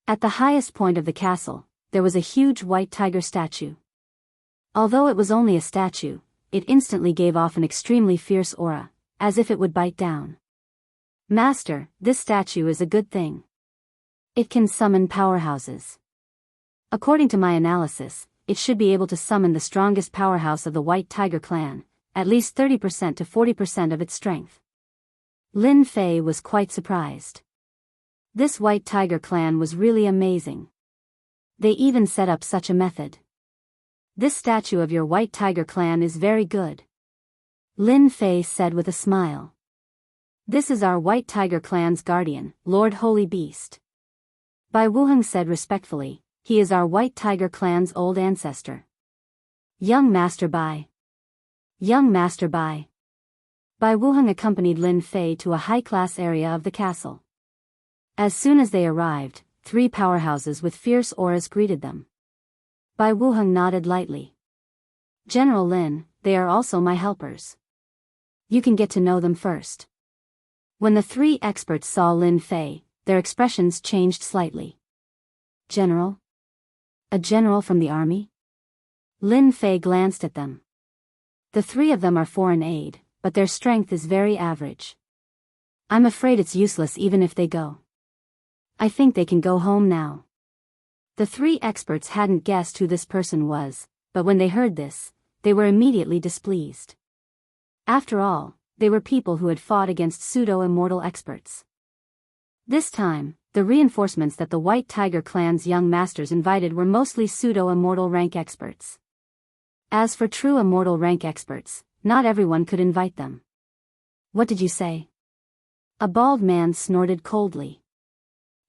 At the highest point of the castle, there was a huge white tiger statue. Although it was only a statue, it instantly gave off an extremely fierce aura, as if it would bite down. Master, this statue is a good thing. It can summon powerhouses. According to my analysis, it should be able to summon the strongest powerhouse of the White Tiger clan, at least 30% to 40% of its strength. Lin Fei was quite surprised. This White Tiger clan was really amazing. They even set up such a method. This statue of your White Tiger clan is very good. Lin Fei said with a smile. This is our White Tiger clan's guardian, Lord Holy Beast. Bai Wuheng said respectfully, he is our White Tiger clan's old ancestor. Young Master Bai. Young Master Bai. Bai Wuheng accompanied Lin Fei to a high-class area of the castle. As soon as they arrived, 3 powerhouses with fierce auras greeted them. Bai Wuheng nodded lightly. General Lin, they are also my helpers. You can get to know them first. When the 3 experts saw Lin Fei, their expressions changed slightly. General? A general from the army? Lin Fei glanced at them. The 3 of them are foreign aid, but their strength is very average. I'm afraid it's useless even if they go. I think they can go home now. The 3 experts hadn't guessed who this person was, but when they heard this, they were immediately displeased. After all, they were people who had fought against pseudo-immortal experts. This time, the reinforcements that the White Tiger clan's young masters invited were mostly pseudo-immortal rank experts. As for true immortal rank experts, not everyone could invite them. What did you say? A bald man snorted coldly.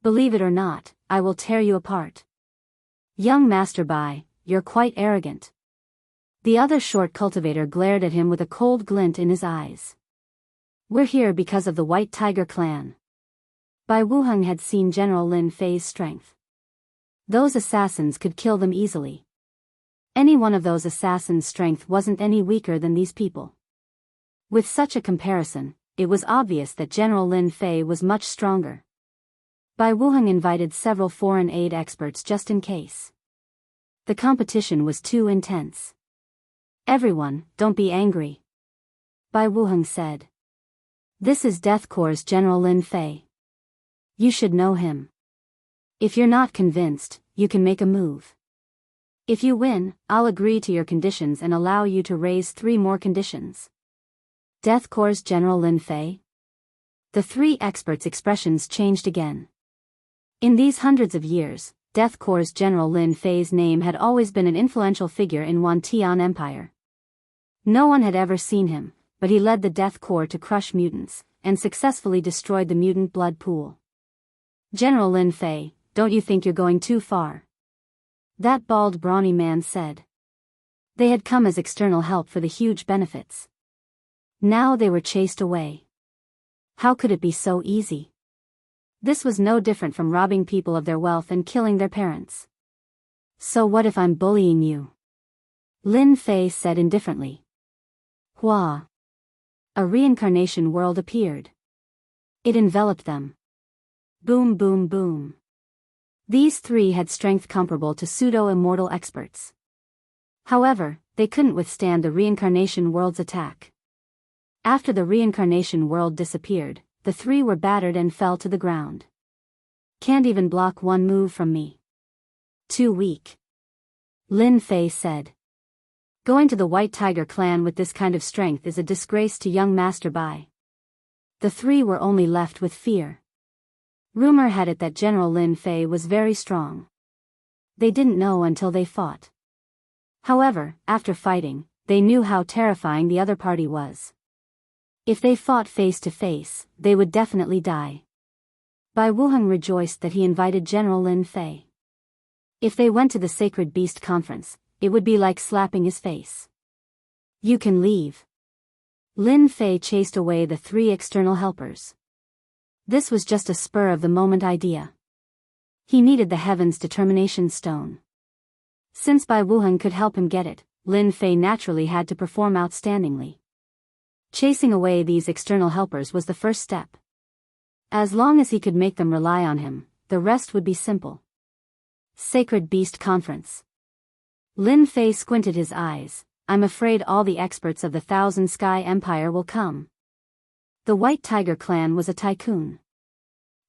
Believe it or not, I will tear you apart. Young Master Bai, you're quite arrogant. The other short cultivator glared at him with a cold glint in his eyes. We're here because of the White Tiger clan. Bai Wuheng had seen General Lin Fei's strength. Those assassins could kill them easily. Any one of those assassins' strength wasn't any weaker than these people. With such a comparison, it was obvious that General Lin Fei was much stronger. Bai Wuheng invited several foreign aid experts just in case. The competition was too intense. Everyone, don't be angry. Bai Wuheng said. This is Death Corps' General Lin Fei. You should know him. If you're not convinced, you can make a move. If you win, I'll agree to your conditions and allow you to raise 3 more conditions. Death Corps' General Lin Fei? The 3 experts' expressions changed again. In these hundreds of years, Death Corps' General Lin Fei's name had always been an influential figure in Wantian Empire. No one had ever seen him, but he led the Death Corps to crush mutants, and successfully destroyed the mutant blood pool. General Lin Fei, don't you think you're going too far? That bald brawny man said. They had come as external help for the huge benefits. Now they were chased away. How could it be so easy? This was no different from robbing people of their wealth and killing their parents. So what if I'm bullying you? Lin Fei said indifferently. Hua. A reincarnation world appeared. It enveloped them. Boom boom boom. These 3 had strength comparable to pseudo-immortal experts. However, they couldn't withstand the reincarnation world's attack. After the reincarnation world disappeared, the 3 were battered and fell to the ground. Can't even block one move from me. Too weak. Lin Fei said. Going to the White Tiger clan with this kind of strength is a disgrace to young Master Bai. The 3 were only left with fear. Rumor had it that General Lin Fei was very strong. They didn't know until they fought. However, after fighting, they knew how terrifying the other party was. If they fought face to face, they would definitely die. Bai Wuheng rejoiced that he invited General Lin Fei. If they went to the Sacred Beast Conference, it would be like slapping his face. You can leave. Lin Fei chased away the 3 external helpers. This was just a spur-of-the-moment idea. He needed the Heaven's Determination Stone. Since Bai Wuheng could help him get it, Lin Fei naturally had to perform outstandingly. Chasing away these external helpers was the first step. As long as he could make them rely on him, the rest would be simple. Sacred Beast Conference. Lin Fei squinted his eyes. I'm afraid all the experts of the Thousand Sky Empire will come. The White Tiger clan was a tycoon.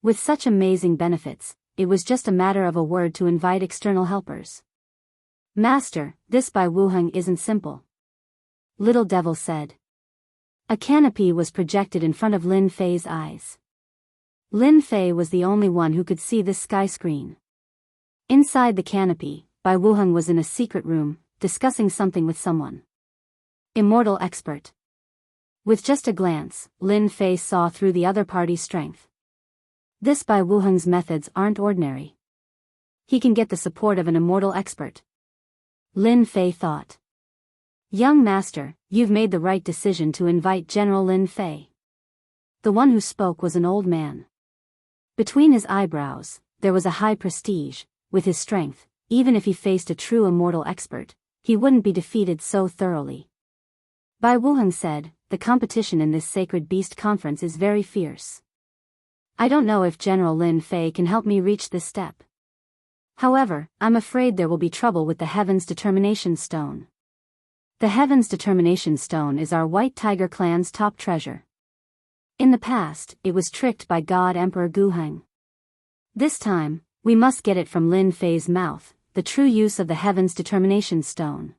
With such amazing benefits, it was just a matter of a word to invite external helpers. Master, this Bai Wuheng isn't simple. Little Devil said. A canopy was projected in front of Lin Fei's eyes. Lin Fei was the only one who could see this sky screen. Inside the canopy, Bai Wuheng was in a secret room, discussing something with someone. Immortal expert. With just a glance, Lin Fei saw through the other party's strength. This Bai Wuheng's methods aren't ordinary. He can get the support of an immortal expert. Lin Fei thought. Young master, you've made the right decision to invite General Lin Fei. The one who spoke was an old man. Between his eyebrows, there was a high prestige. With his strength, even if he faced a true immortal expert, he wouldn't be defeated so thoroughly. Bai Wuheng said, the competition in this Sacred Beast Conference is very fierce. I don't know if General Lin Fei can help me reach this step. However, I'm afraid there will be trouble with the Heaven's Determination Stone. The Heaven's Determination Stone is our White Tiger clan's top treasure. In the past, it was tricked by God Emperor Guheng. This time, we must get it from Lin Fei's mouth, the true use of the Heaven's Determination Stone.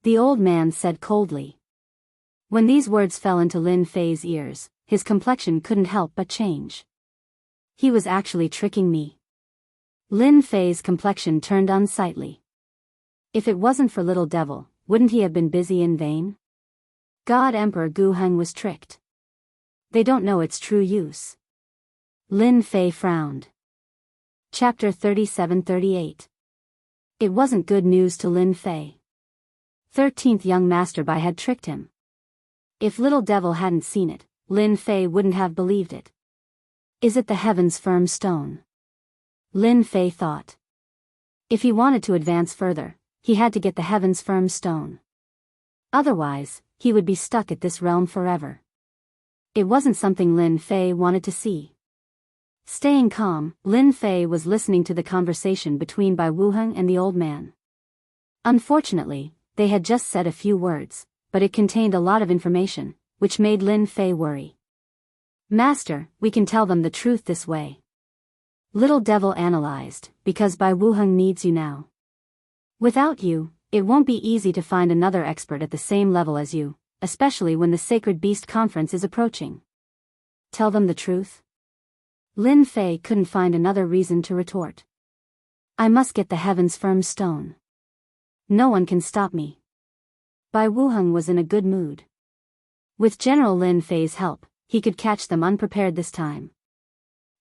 The old man said coldly. When these words fell into Lin Fei's ears, his complexion couldn't help but change. He was actually tricking me. Lin Fei's complexion turned unsightly. If it wasn't for Little Devil, wouldn't he have been busy in vain? God Emperor Guheng was tricked. They don't know its true use. Lin Fei frowned. Chapter 37-38. It wasn't good news to Lin Fei. 13th young masterby had tricked him. If Little Devil hadn't seen it, Lin Fei wouldn't have believed it. Is it the heaven's firm stone? Lin Fei thought. If he wanted to advance further, he had to get the heaven's firm stone. Otherwise, he would be stuck at this realm forever. It wasn't something Lin Fei wanted to see. Staying calm, Lin Fei was listening to the conversation between Bai Wuheng and the old man. Unfortunately, they had just said a few words, but it contained a lot of information, which made Lin Fei worry. Master, we can tell them the truth this way. Little Devil analyzed, because Bai Wuheng needs you now. Without you, it won't be easy to find another expert at the same level as you, especially when the Sacred Beast Conference is approaching. Tell them the truth? Lin Fei couldn't find another reason to retort. I must get the heaven's firm stone. No one can stop me. Bai Wuheng was in a good mood. With General Lin Fei's help, he could catch them unprepared this time.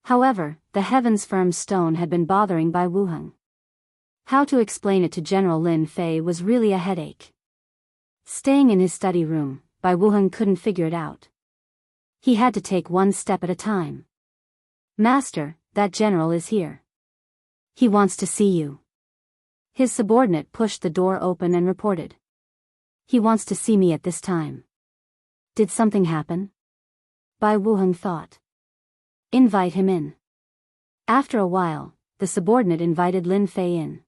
However, the heaven's firm stone had been bothering Bai Wuheng. How to explain it to General Lin Fei was really a headache. Staying in his study room, Bai Wuheng couldn't figure it out. He had to take one step at a time. Master, that general is here. He wants to see you. His subordinate pushed the door open and reported. He wants to see me at this time. Did something happen? Bai Wuheng thought. Invite him in. After a while, the subordinate invited Lin Fei in.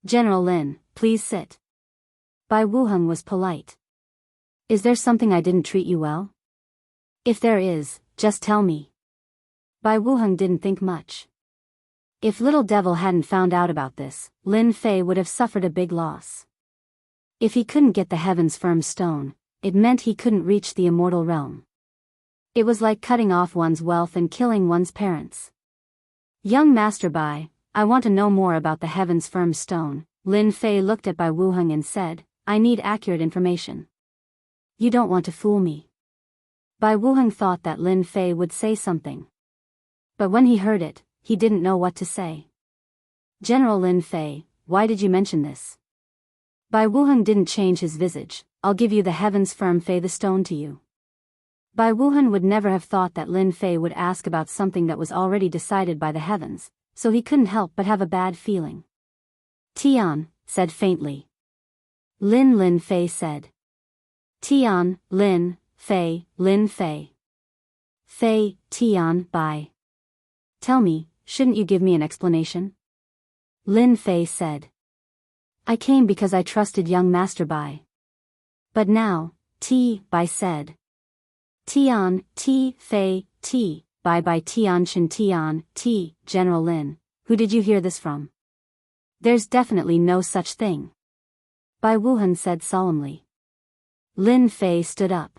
General Lin, please sit. Bai Wuheng was polite. Is there something I didn't treat you well? If there is, just tell me. Bai Wuheng didn't think much. If Little Devil hadn't found out about this, Lin Fei would have suffered a big loss. If he couldn't get the heaven's firm stone, it meant he couldn't reach the immortal realm. It was like cutting off one's wealth and killing one's parents. Young Master Bai, I want to know more about the heaven's firm stone. Lin Fei looked at Bai Wuheng and said, I need accurate information. You don't want to fool me. Bai Wuheng thought that Lin Fei would say something. But when he heard it, he didn't know what to say. General Lin Fei, why did you mention this? Bai Wuheng didn't change his visage. I'll give you the heaven's firm Fei the stone to you. Bai Wuheng would never have thought that Lin Fei would ask about something that was already decided by the heavens, so he couldn't help but have a bad feeling. Tian said faintly. Lin Fei said. Tian, Lin Fei, Lin Fei. Fei, Tian, Bai. Tell me, shouldn't you give me an explanation? Lin Fei said. I came because I trusted young Master Bai. But now, Bai said. Tian, Fei, Bai Tian Shin Tian, General Lin, who did you hear this from? There's definitely no such thing. Bai Wuheng said solemnly. Lin Fei stood up.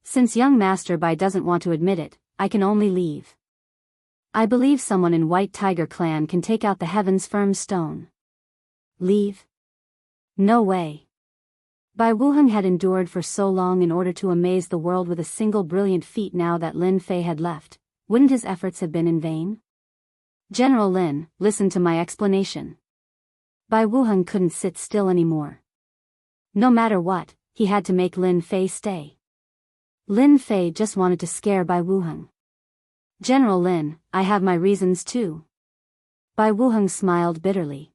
Since young Master Bai doesn't want to admit it, I can only leave. I believe someone in White Tiger Clan can take out the heaven's firm stone. Leave? No way. Bai Wuheng had endured for so long in order to amaze the world with a single brilliant feat. Now that Lin Fei had left, wouldn't his efforts have been in vain? General Lin, listen to my explanation. Bai Wuheng couldn't sit still anymore. No matter what, he had to make Lin Fei stay. Lin Fei just wanted to scare Bai Wuheng. General Lin, I have my reasons too. Bai Wuheng smiled bitterly.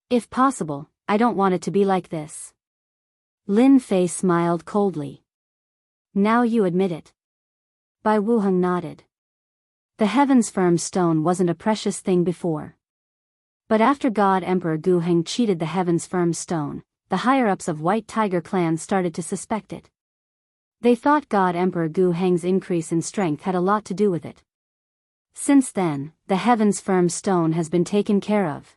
If possible, I don't want it to be like this. Lin Fei smiled coldly. Now you admit it. Bai Wuheng nodded. The heaven's firm stone wasn't a precious thing before. But after God Emperor Gu Heng cheated the heaven's firm stone, the higher-ups of White Tiger Clan started to suspect it. They thought God Emperor Gu Heng's increase in strength had a lot to do with it. Since then, the heaven's firm stone has been taken care of.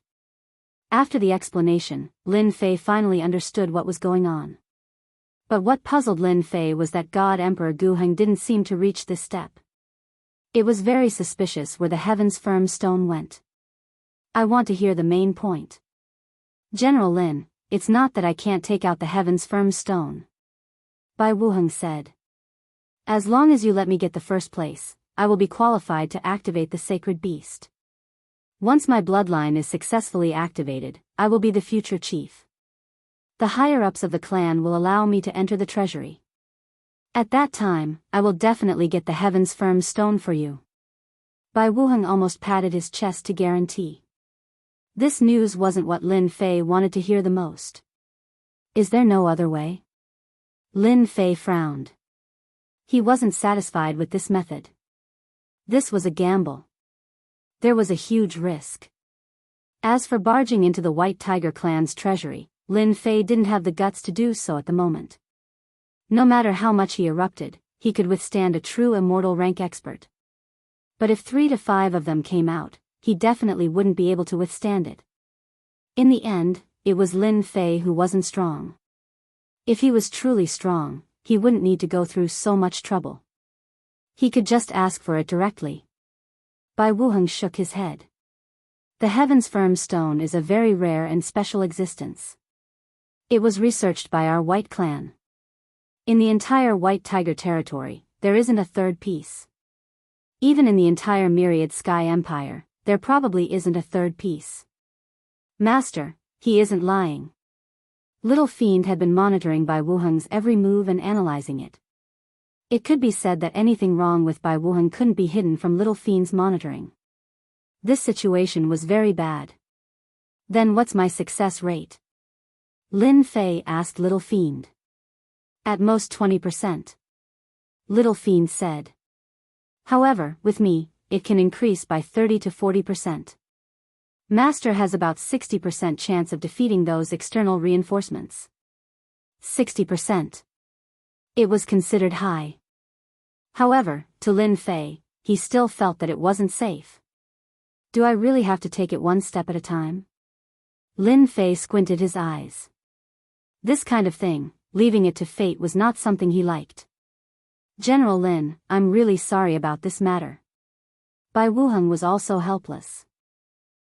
After the explanation, Lin Fei finally understood what was going on. But what puzzled Lin Fei was that God Emperor Gu Heng didn't seem to reach this step. It was very suspicious where the heaven's firm stone went. I want to hear the main point. General Lin, it's not that I can't take out the heaven's firm stone. Bai Wuheng said. As long as you let me get the first place, I will be qualified to activate the sacred beast. Once my bloodline is successfully activated, I will be the future chief. The higher-ups of the clan will allow me to enter the treasury. At that time, I will definitely get the Heaven's Firm Stone for you. Bai Wuheng almost patted his chest to guarantee. This news wasn't what Lin Fei wanted to hear the most. Is there no other way? Lin Fei frowned. He wasn't satisfied with this method. This was a gamble. There was a huge risk. As for barging into the White Tiger clan's treasury, Lin Fei didn't have the guts to do so at the moment. No matter how much he erupted, he could withstand a true immortal rank expert. But if 3 to 5 of them came out, he definitely wouldn't be able to withstand it. In the end, it was Lin Fei who wasn't strong. If he was truly strong, he wouldn't need to go through so much trouble. He could just ask for it directly. Bai Wuheng shook his head. The Heaven's Firm Stone is a very rare and special existence. It was researched by our White Clan. In the entire White Tiger territory, there isn't a third piece. Even in the entire Myriad Sky Empire, there probably isn't a third piece. Master, he isn't lying. Little Fiend had been monitoring Bai Wuheng's every move and analyzing it. It could be said that anything wrong with Bai Wuheng couldn't be hidden from Little Fiend's monitoring. This situation was very bad. Then what's my success rate? Lin Fei asked Little Fiend. At most 20%. Little Fiend said. However, with me, it can increase by 30 to 40%. Master has about 60% chance of defeating those external reinforcements. 60%. It was considered high. However, to Lin Fei, he still felt that it wasn't safe. Do I really have to take it one step at a time? Lin Fei squinted his eyes. This kind of thing, leaving it to fate, was not something he liked. General Lin, I'm really sorry about this matter. Bai Wuheng was also helpless.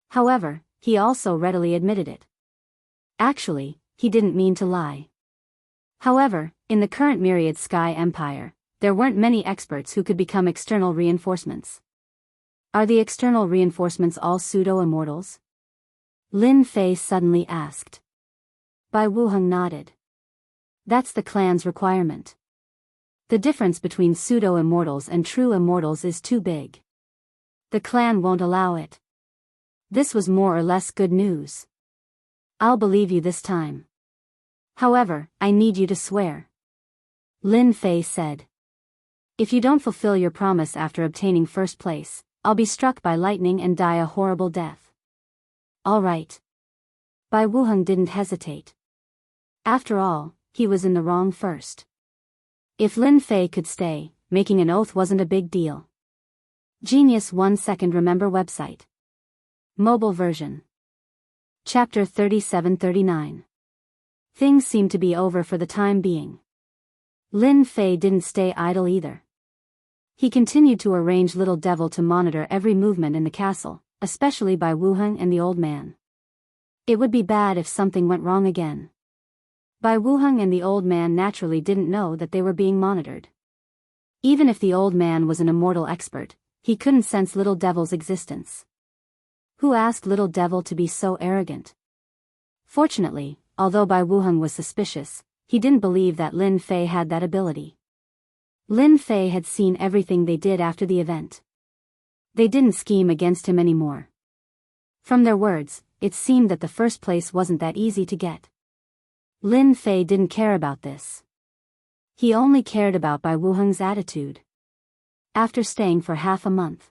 However, he also readily admitted it. Actually, he didn't mean to lie. However, in the current Myriad Sky Empire, there weren't many experts who could become external reinforcements. Are the external reinforcements all pseudo-immortals? Lin Fei suddenly asked. Bai Wuheng nodded. That's the clan's requirement. The difference between pseudo-immortals and true immortals is too big. The clan won't allow it. This was more or less good news. I'll believe you this time. However, I need you to swear. Lin Fei said. If you don't fulfill your promise after obtaining first place, I'll be struck by lightning and die a horrible death. All right. Bai Wuheng didn't hesitate. After all, he was in the wrong first. If Lin Fei could stay, making an oath wasn't a big deal. Genius 1 second remember website. Mobile version. Chapter 37-39. Things seemed to be over for the time being. Lin Fei didn't stay idle either. He continued to arrange Little Devil to monitor every movement in the castle, especially Bai Wuheng and the old man. It would be bad if something went wrong again. Bai Wuheng and the old man naturally didn't know that they were being monitored. Even if the old man was an immortal expert, he couldn't sense Little Devil's existence. Who asked Little Devil to be so arrogant? Fortunately, although Bai Wuheng was suspicious, he didn't believe that Lin Fei had that ability. Lin Fei had seen everything they did after the event. They didn't scheme against him anymore. From their words, it seemed that the first place wasn't that easy to get. Lin Fei didn't care about this. He only cared about Bai Wuheng's attitude. After staying for half a month,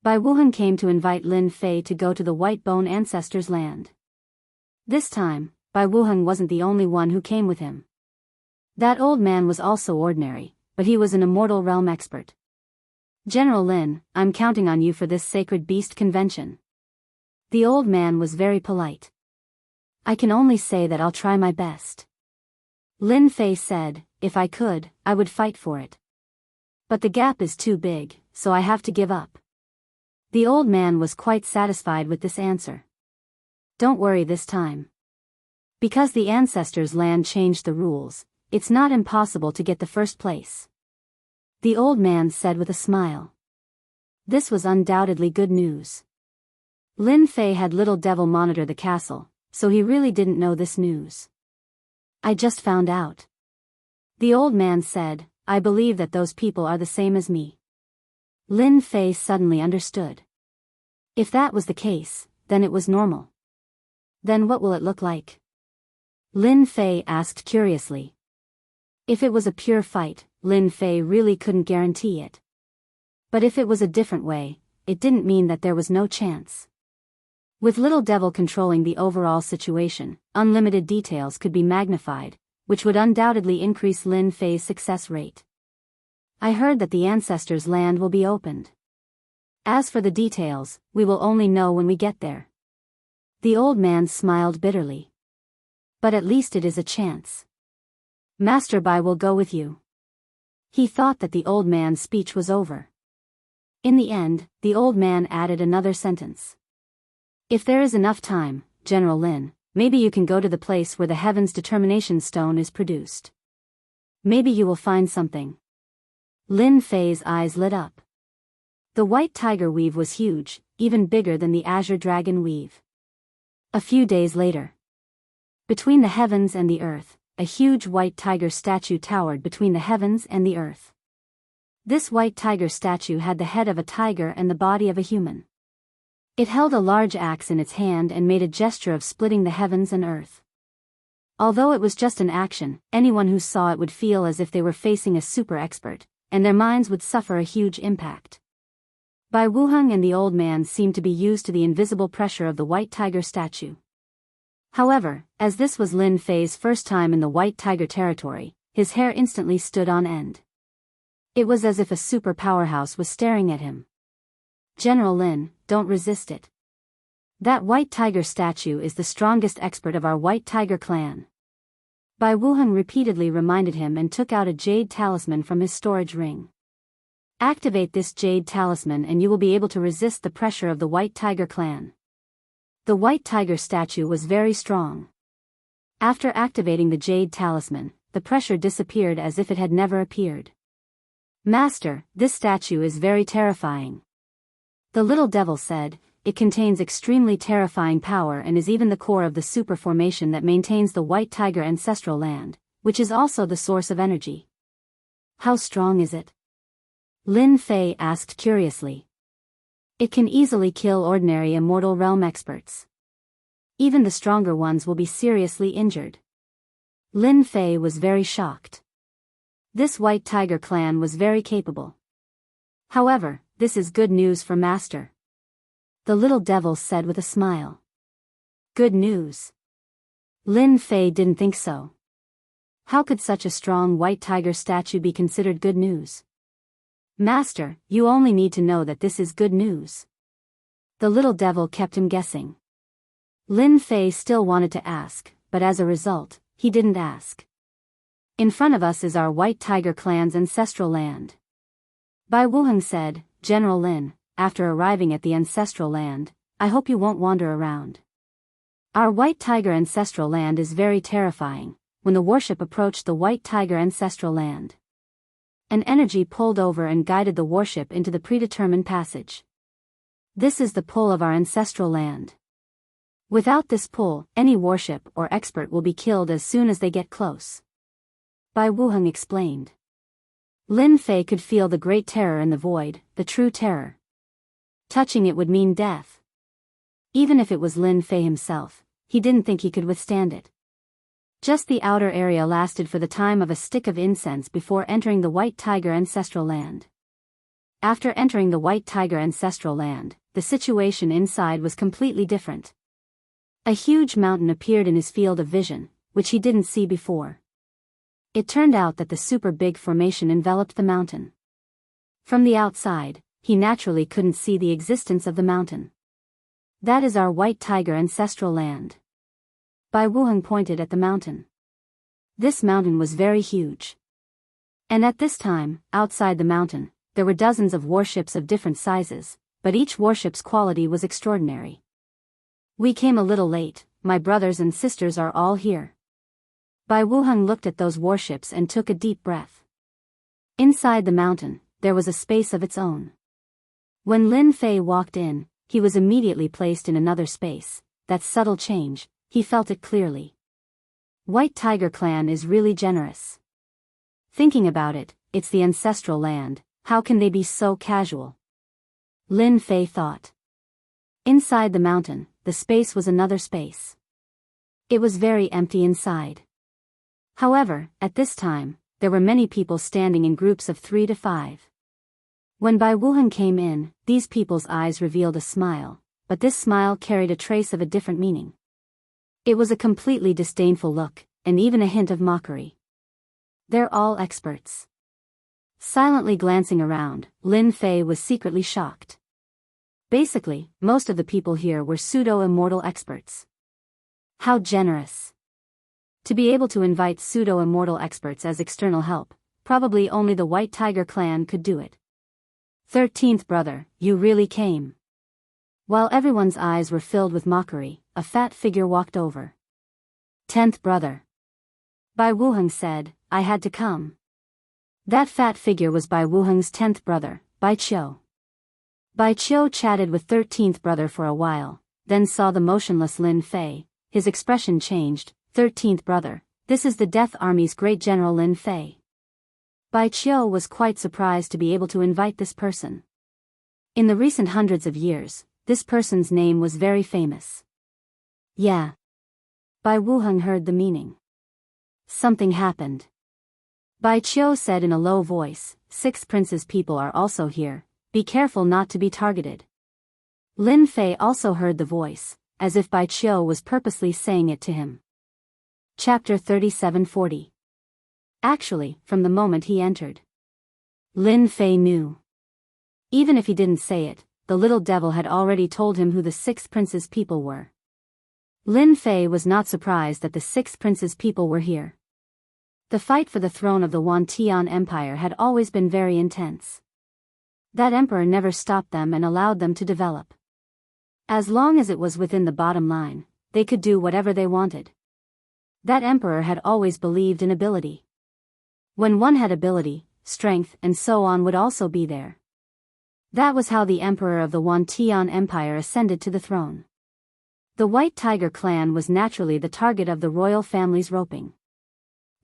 Bai Wuheng came to invite Lin Fei to go to the White Bone Ancestors' land. This time, Bai Wuheng wasn't the only one who came with him. That old man was also ordinary, but he was an immortal realm expert. General Lin, I'm counting on you for this sacred beast convention. The old man was very polite. I can only say that I'll try my best. Lin Fei said, if I could, I would fight for it. But the gap is too big, so I have to give up. The old man was quite satisfied with this answer. Don't worry this time. Because the ancestors' land changed the rules, it's not impossible to get the first place. The old man said with a smile. This was undoubtedly good news. Lin Fei had Little Devil monitor the castle, so he really didn't know this news. I just found out. The old man said, I believe that those people are the same as me. Lin Fei suddenly understood. If that was the case, then it was normal. Then what will it look like? Lin Fei asked curiously. If it was a pure fight, Lin Fei really couldn't guarantee it. But if it was a different way, it didn't mean that there was no chance. With Little Devil controlling the overall situation, unlimited details could be magnified, which would undoubtedly increase Lin Fei's success rate. I heard that the ancestors' land will be opened. As for the details, we will only know when we get there. The old man smiled bitterly. But at least it is a chance. Master Bai will go with you. He thought that the old man's speech was over. In the end, the old man added another sentence. If there is enough time, General Lin, maybe you can go to the place where the Heaven's Determination Stone is produced. Maybe you will find something. Lin Fei's eyes lit up. The white tiger weave was huge, even bigger than the azure dragon weave. A few days later. Between the heavens and the earth, a huge white tiger statue towered between the heavens and the earth. This white tiger statue had the head of a tiger and the body of a human. It held a large axe in its hand and made a gesture of splitting the heavens and earth. Although it was just an action, anyone who saw it would feel as if they were facing a super expert, and their minds would suffer a huge impact. Bai Wuheng and the old man seemed to be used to the invisible pressure of the white tiger statue. However, as this was Lin Fei's first time in the white tiger territory, his hair instantly stood on end. It was as if a super powerhouse was staring at him. General Lin, don't resist it. That white tiger statue is the strongest expert of our white tiger clan. Bai Wuheng repeatedly reminded him and took out a jade talisman from his storage ring. Activate this jade talisman and you will be able to resist the pressure of the white tiger clan. The white tiger statue was very strong. After activating the jade talisman, the pressure disappeared as if it had never appeared. Master, this statue is very terrifying. The Little Devil said, it contains extremely terrifying power and is even the core of the super formation that maintains the white tiger ancestral land, which is also the source of energy. How strong is it? Lin Fei asked curiously. It can easily kill ordinary immortal realm experts. Even the stronger ones will be seriously injured. Lin Fei was very shocked. This white tiger clan was very capable. However, this is good news for Master. The Little Devil said with a smile. Good news. Lin Fei didn't think so. How could such a strong white tiger statue be considered good news? Master, you only need to know that this is good news. The Little Devil kept him guessing. Lin Fei still wanted to ask, but as a result, he didn't ask. In front of us is our white tiger clan's ancestral land. Bai Wuheng said, General Lin, after arriving at the ancestral land, I hope you won't wander around. Our white tiger ancestral land is very terrifying. When the warship approached the white tiger ancestral land, an energy pulled over and guided the warship into the predetermined passage. This is the pull of our ancestral land. Without this pull, any warship or expert will be killed as soon as they get close. Bai Wuheng explained. Lin Fei could feel the great terror in the void, the true terror. Touching it would mean death. Even if it was Lin Fei himself, he didn't think he could withstand it. Just the outer area lasted for the time of a stick of incense before entering the white tiger ancestral land. After entering the white tiger ancestral land, the situation inside was completely different. A huge mountain appeared in his field of vision, which he didn't see before. It turned out that the super big formation enveloped the mountain. From the outside, he naturally couldn't see the existence of the mountain. That is our white tiger ancestral land. Bai Wuheng pointed at the mountain. This mountain was very huge. And at this time, outside the mountain, there were dozens of warships of different sizes, but each warship's quality was extraordinary. We came a little late, my brothers and sisters are all here. Bai Wuheng looked at those warships and took a deep breath. Inside the mountain, there was a space of its own. When Lin Fei walked in, he was immediately placed in another space. That subtle change, he felt it clearly. White Tiger Clan is really generous. Thinking about it, it's the ancestral land, how can they be so casual? Lin Fei thought. Inside the mountain, the space was another space. It was very empty inside. However, at this time, there were many people standing in groups of 3 to 5. When Bai Wuheng came in, these people's eyes revealed a smile, but this smile carried a trace of a different meaning. It was a completely disdainful look, and even a hint of mockery. They're all experts. Silently glancing around, Lin Fei was secretly shocked. Basically, most of the people here were pseudo-immortal experts. How generous. To be able to invite pseudo-immortal experts as external help, probably only the White Tiger Clan could do it. 13th brother, you really came. While everyone's eyes were filled with mockery, a fat figure walked over. 10th brother. Bai Wuheng said, I had to come. That fat figure was Bai Wuheng's 10th brother, Bai Qiu. Bai Qiu chatted with 13th brother for a while, then saw the motionless Lin Fei. His expression changed. 13th brother, this is the Death Army's great general Lin Fei. Bai Qiu was quite surprised to be able to invite this person. In the recent hundreds of years, this person's name was very famous. Yeah. Bai Wuheng heard the meaning. Something happened. Bai Qiu said in a low voice, 6 princes' people are also here, be careful not to be targeted. Lin Fei also heard the voice, as if Bai Qiu was purposely saying it to him. Chapter 3740. Actually, from the moment he entered, Lin Fei knew. Even if he didn't say it, the little devil had already told him who the 6 princes' people were. Lin Fei was not surprised that the 6 princes' people were here. The fight for the throne of the Wantian Empire had always been very intense. That emperor never stopped them and allowed them to develop. As long as it was within the bottom line, they could do whatever they wanted. That emperor had always believed in ability. When one had ability, strength and so on would also be there. That was how the emperor of the Wantian Empire ascended to the throne. The White Tiger Clan was naturally the target of the royal family's roping.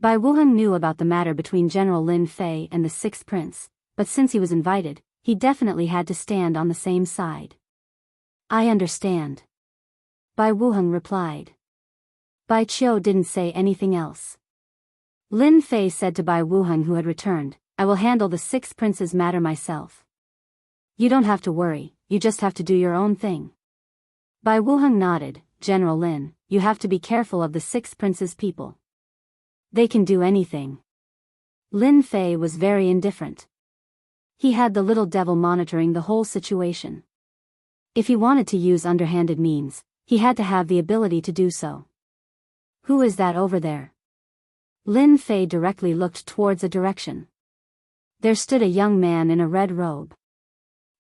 Bai Wuheng knew about the matter between General Lin Fei and the 6th prince, but since he was invited, he definitely had to stand on the same side. I understand. Bai Wuheng replied. Bai Qiu didn't say anything else. Lin Fei said to Bai Wuheng, who had returned, I will handle the 6 princes' matter myself. You don't have to worry, you just have to do your own thing. Bai Wuheng nodded, General Lin, you have to be careful of the 6 princes' people. They can do anything. Lin Fei was very indifferent. He had the little devil monitoring the whole situation. If he wanted to use underhanded means, he had to have the ability to do so. Who is that over there? Lin Fei directly looked towards a direction. There stood a young man in a red robe.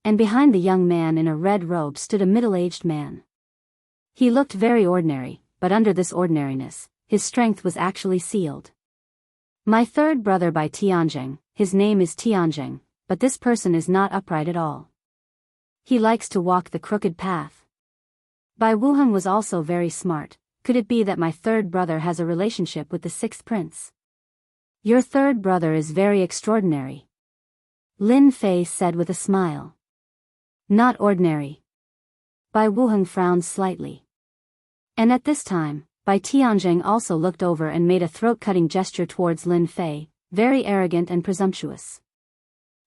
And behind the young man in a red robe stood a middle-aged man. He looked very ordinary, but under this ordinariness, his strength was actually sealed. My 3rd brother by Tianjing, his name is Tianjing, but this person is not upright at all. He likes to walk the crooked path. Bai Wuheng was also very smart. Could it be that my 3rd brother has a relationship with the 6th prince? Your 3rd brother is very extraordinary. Lin Fei said with a smile. Not ordinary. Bai Wuheng frowned slightly. And at this time, Bai Tianjing also looked over and made a throat-cutting gesture towards Lin Fei, very arrogant and presumptuous.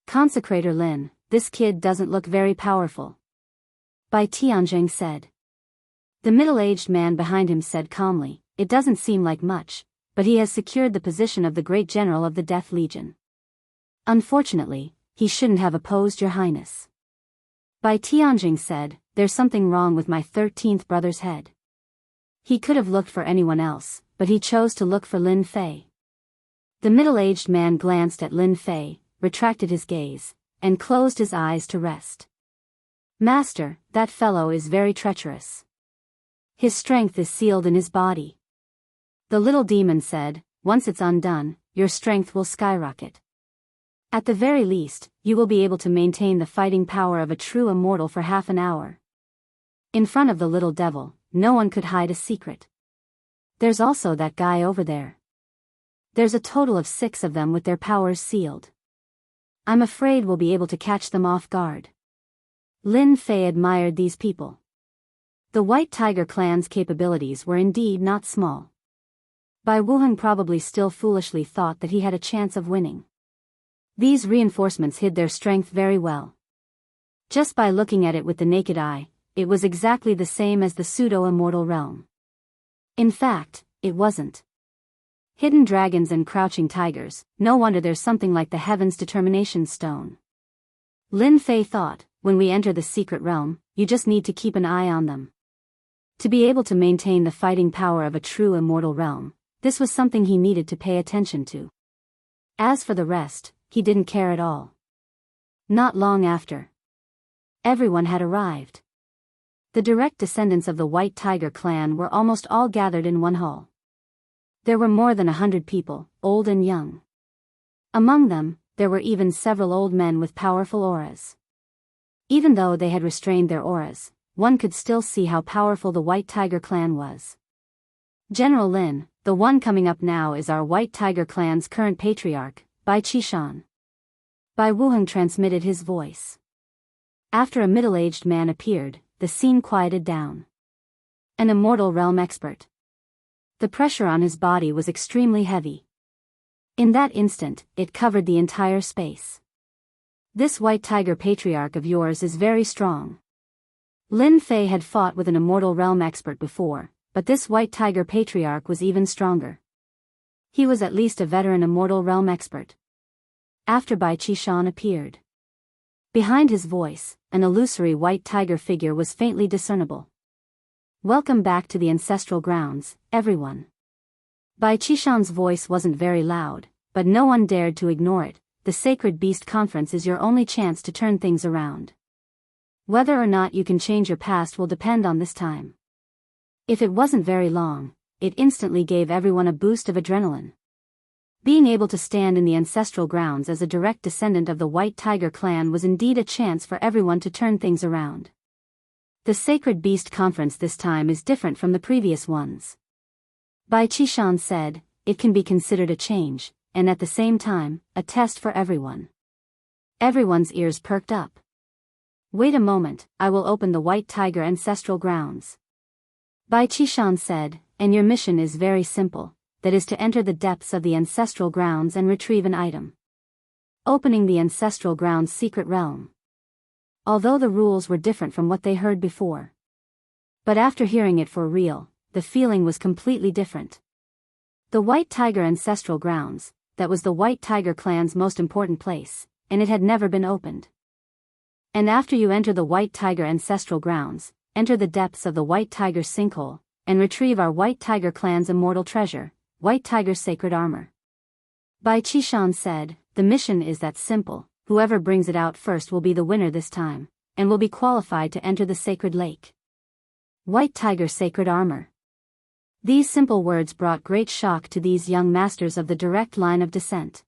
Consecrator Lin, this kid doesn't look very powerful. Bai Tianjing said. The middle-aged man behind him said calmly, it doesn't seem like much, but he has secured the position of the great general of the Death Legion. Unfortunately, he shouldn't have opposed your highness. Bai Tianjing said, there's something wrong with my 13th brother's head. He could have looked for anyone else, but he chose to look for Lin Fei. The middle-aged man glanced at Lin Fei, retracted his gaze, and closed his eyes to rest. Master, that fellow is very treacherous. His strength is sealed in his body. The little demon said, once it's undone, your strength will skyrocket. At the very least, you will be able to maintain the fighting power of a true immortal for half an hour. In front of the little devil, no one could hide a secret. There's also that guy over there. There's a total of 6 of them with their powers sealed. I'm afraid we'll be able to catch them off guard. Lin Fei admired these people. The White Tiger clan's capabilities were indeed not small. Bai Wuheng probably still foolishly thought that he had a chance of winning. These reinforcements hid their strength very well. Just by looking at it with the naked eye, it was exactly the same as the pseudo-immortal realm. In fact, it wasn't. Hidden dragons and crouching tigers, no wonder there's something like the Heaven's Determination Stone. Lin Fei thought, when we enter the secret realm, you just need to keep an eye on them. To be able to maintain the fighting power of a true immortal realm, this was something he needed to pay attention to. As for the rest, he didn't care at all. Not long after, everyone had arrived. The direct descendants of the White Tiger clan were almost all gathered in one hall. There were more than 100 people, old and young. Among them, there were even several old men with powerful auras. Even though they had restrained their auras, one could still see how powerful the White Tiger clan was. General Lin, the one coming up now, is our White Tiger clan's current patriarch, Bai Qishan. Bai Wuheng transmitted his voice. After a middle-aged man appeared, the scene quieted down. An immortal realm expert. The pressure on his body was extremely heavy. In that instant, it covered the entire space. This White Tiger patriarch of yours is very strong. Lin Fei had fought with an immortal realm expert before, but this White Tiger patriarch was even stronger. He was at least a veteran immortal realm expert. After Bai Qishan appeared. Behind his voice, an illusory white tiger figure was faintly discernible. Welcome back to the ancestral grounds, everyone. Bai Qishan's voice wasn't very loud, but no one dared to ignore it. The Sacred Beast Conference is your only chance to turn things around. Whether or not you can change your past will depend on this time. If it wasn't very long, it instantly gave everyone a boost of adrenaline. Being able to stand in the ancestral grounds as a direct descendant of the White Tiger clan was indeed a chance for everyone to turn things around. The Sacred Beast Conference this time is different from the previous ones. Bai Qishan said, it can be considered a change, and at the same time, a test for everyone. Everyone's ears perked up. Wait a moment, I will open the White Tiger ancestral grounds. Bai Qishan said, and your mission is very simple. That is to enter the depths of the ancestral grounds and retrieve an item. Opening the ancestral grounds' secret realm. Although the rules were different from what they heard before. But after hearing it for real, the feeling was completely different. The White Tiger ancestral grounds, that was the White Tiger clan's most important place, and it had never been opened. And after you enter the White Tiger ancestral grounds, enter the depths of the White Tiger sinkhole, and retrieve our White Tiger clan's immortal treasure, White Tiger's sacred armor. Bai Qishan said, the mission is that simple, whoever brings it out first will be the winner this time, and will be qualified to enter the sacred lake. White Tiger's sacred armor. These simple words brought great shock to these young masters of the direct line of descent.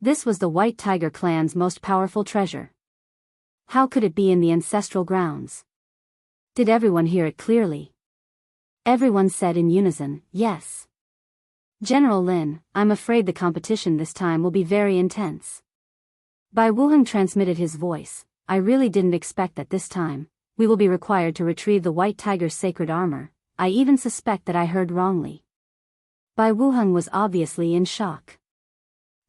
This was the White Tiger clan's most powerful treasure. How could it be in the ancestral grounds? Did everyone hear it clearly? Everyone said in unison, yes. General Lin, I'm afraid the competition this time will be very intense. Bai Wuheng transmitted his voice, I really didn't expect that this time, we will be required to retrieve the White Tiger's sacred armor. I even suspect that I heard wrongly. Bai Wuheng was obviously in shock.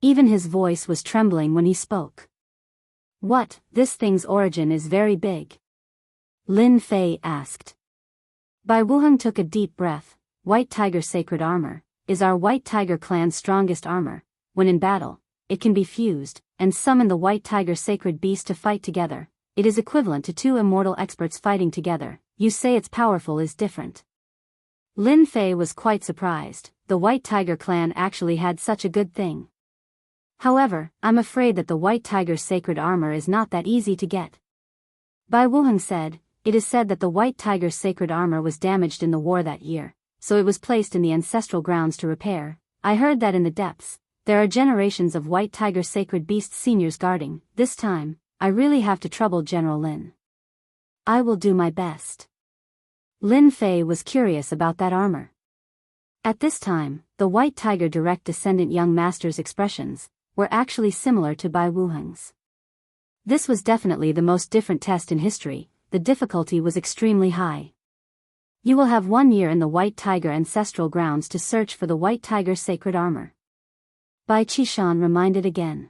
Even his voice was trembling when he spoke. What, this thing's origin is very big? Lin Fei asked. Bai Wuheng took a deep breath. White Tiger's sacred armor is our White Tiger clan's strongest armor. When in battle, it can be fused, and summon the White Tiger's sacred beast to fight together. It is equivalent to 2 immortal experts fighting together. You say it's powerful is different. Lin Fei was quite surprised. The White Tiger clan actually had such a good thing. However, I'm afraid that the White Tiger's sacred armor is not that easy to get. Bai Wuheng said, it is said that the White Tiger's sacred armor was damaged in the war that year, so it was placed in the ancestral grounds to repair. I heard that in the depths, there are generations of White Tiger sacred beast seniors guarding. This time, I really have to trouble General Lin. I will do my best. Lin Fei was curious about that armor. At this time, the White Tiger direct descendant young master's expressions were actually similar to Bai Wuheng's. This was definitely the most different test in history. The difficulty was extremely high. You will have 1 year in the White Tiger ancestral grounds to search for the White Tiger's sacred armor. Bai Qishan reminded again.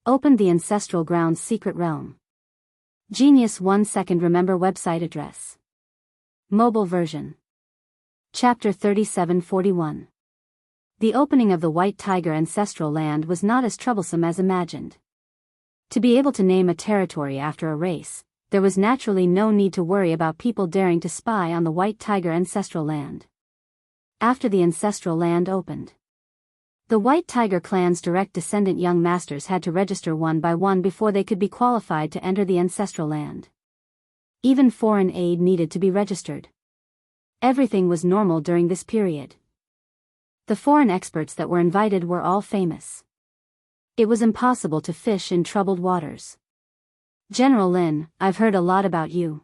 Opened the ancestral grounds secret realm. Genius 1 second remember website address. Mobile version. Chapter 3741. The opening of the White Tiger ancestral land was not as troublesome as imagined. To be able to name a territory after a race, there was naturally no need to worry about people daring to spy on the White Tiger ancestral land. After the ancestral land opened, the White Tiger clan's direct descendant young masters had to register one by one before they could be qualified to enter the ancestral land. Even foreign aid needed to be registered. Everything was normal during this period. The foreign experts that were invited were all famous. It was impossible to fish in troubled waters. General Lin, I've heard a lot about you.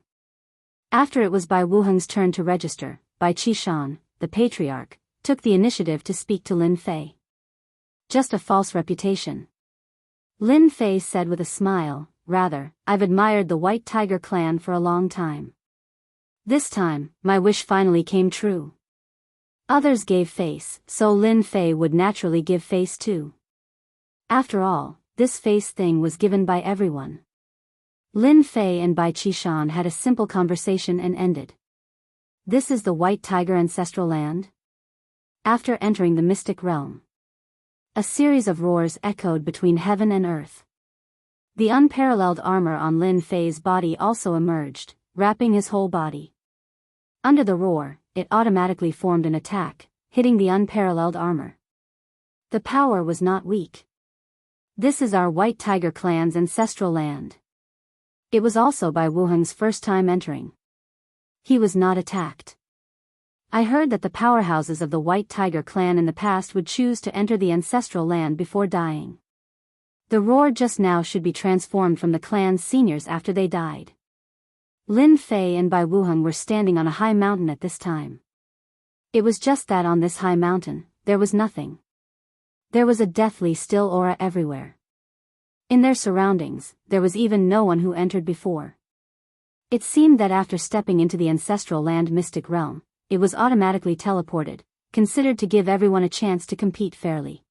After it was Bai Wuheng's turn to register, Bai Qishan, the patriarch, took the initiative to speak to Lin Fei. Just a false reputation. Lin Fei said with a smile, rather, I've admired the White Tiger clan for a long time. This time, my wish finally came true. Others gave face, so Lin Fei would naturally give face too. After all, this face thing was given by everyone. Lin Fei and Bai Qishan had a simple conversation and ended. This is the White Tiger ancestral land? After entering the mystic realm, a series of roars echoed between heaven and earth. The unparalleled armor on Lin Fei's body also emerged, wrapping his whole body. Under the roar, it automatically formed an attack, hitting the unparalleled armor. The power was not weak. This is our White Tiger clan's ancestral land. It was also Bai Wuheng's first time entering. He was not attacked. I heard that the powerhouses of the White Tiger clan in the past would choose to enter the ancestral land before dying. The roar just now should be transformed from the clan's seniors after they died. Lin Fei and Bai Wuheng were standing on a high mountain at this time. It was just that on this high mountain, there was nothing. There was a deathly still aura everywhere. In their surroundings, there was even no one who entered before. It seemed that after stepping into the ancestral land mystic realm, it was automatically teleported, considered to give everyone a chance to compete fairly.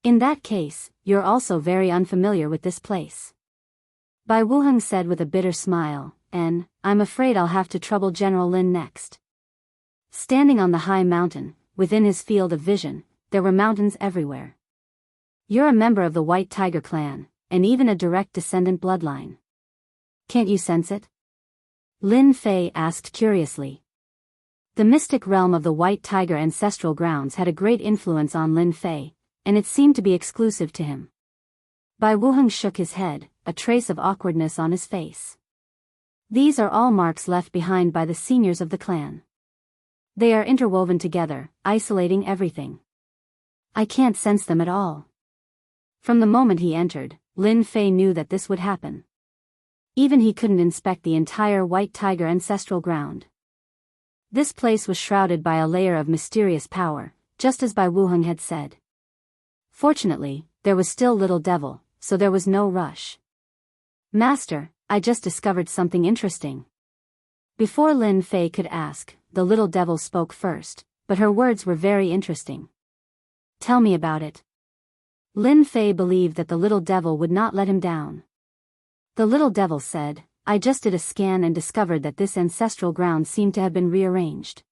In that case, you're also very unfamiliar with this place. Bai Wuheng said with a bitter smile, and I'm afraid I'll have to trouble General Lin next. Standing on the high mountain, within his field of vision, there were mountains everywhere. You're a member of the White Tiger clan, and even a direct descendant bloodline. Can't you sense it? Lin Fei asked curiously. The mystic realm of the White Tiger ancestral grounds had a great influence on Lin Fei, and it seemed to be exclusive to him. Bai Wuheng shook his head, a trace of awkwardness on his face. These are all marks left behind by the seniors of the clan. They are interwoven together, isolating everything. I can't sense them at all. From the moment he entered, Lin Fei knew that this would happen. Even he couldn't inspect the entire White Tiger ancestral ground. This place was shrouded by a layer of mysterious power, just as Bai Wuheng had said. Fortunately, there was still Little Devil, so there was no rush. Master, I just discovered something interesting. Before Lin Fei could ask, the Little Devil spoke first, but her words were very interesting. Tell me about it. Lin Fei believed that the Little Devil would not let him down. The Little Devil said, I just did a scan and discovered that this ancestral ground seemed to have been rearranged.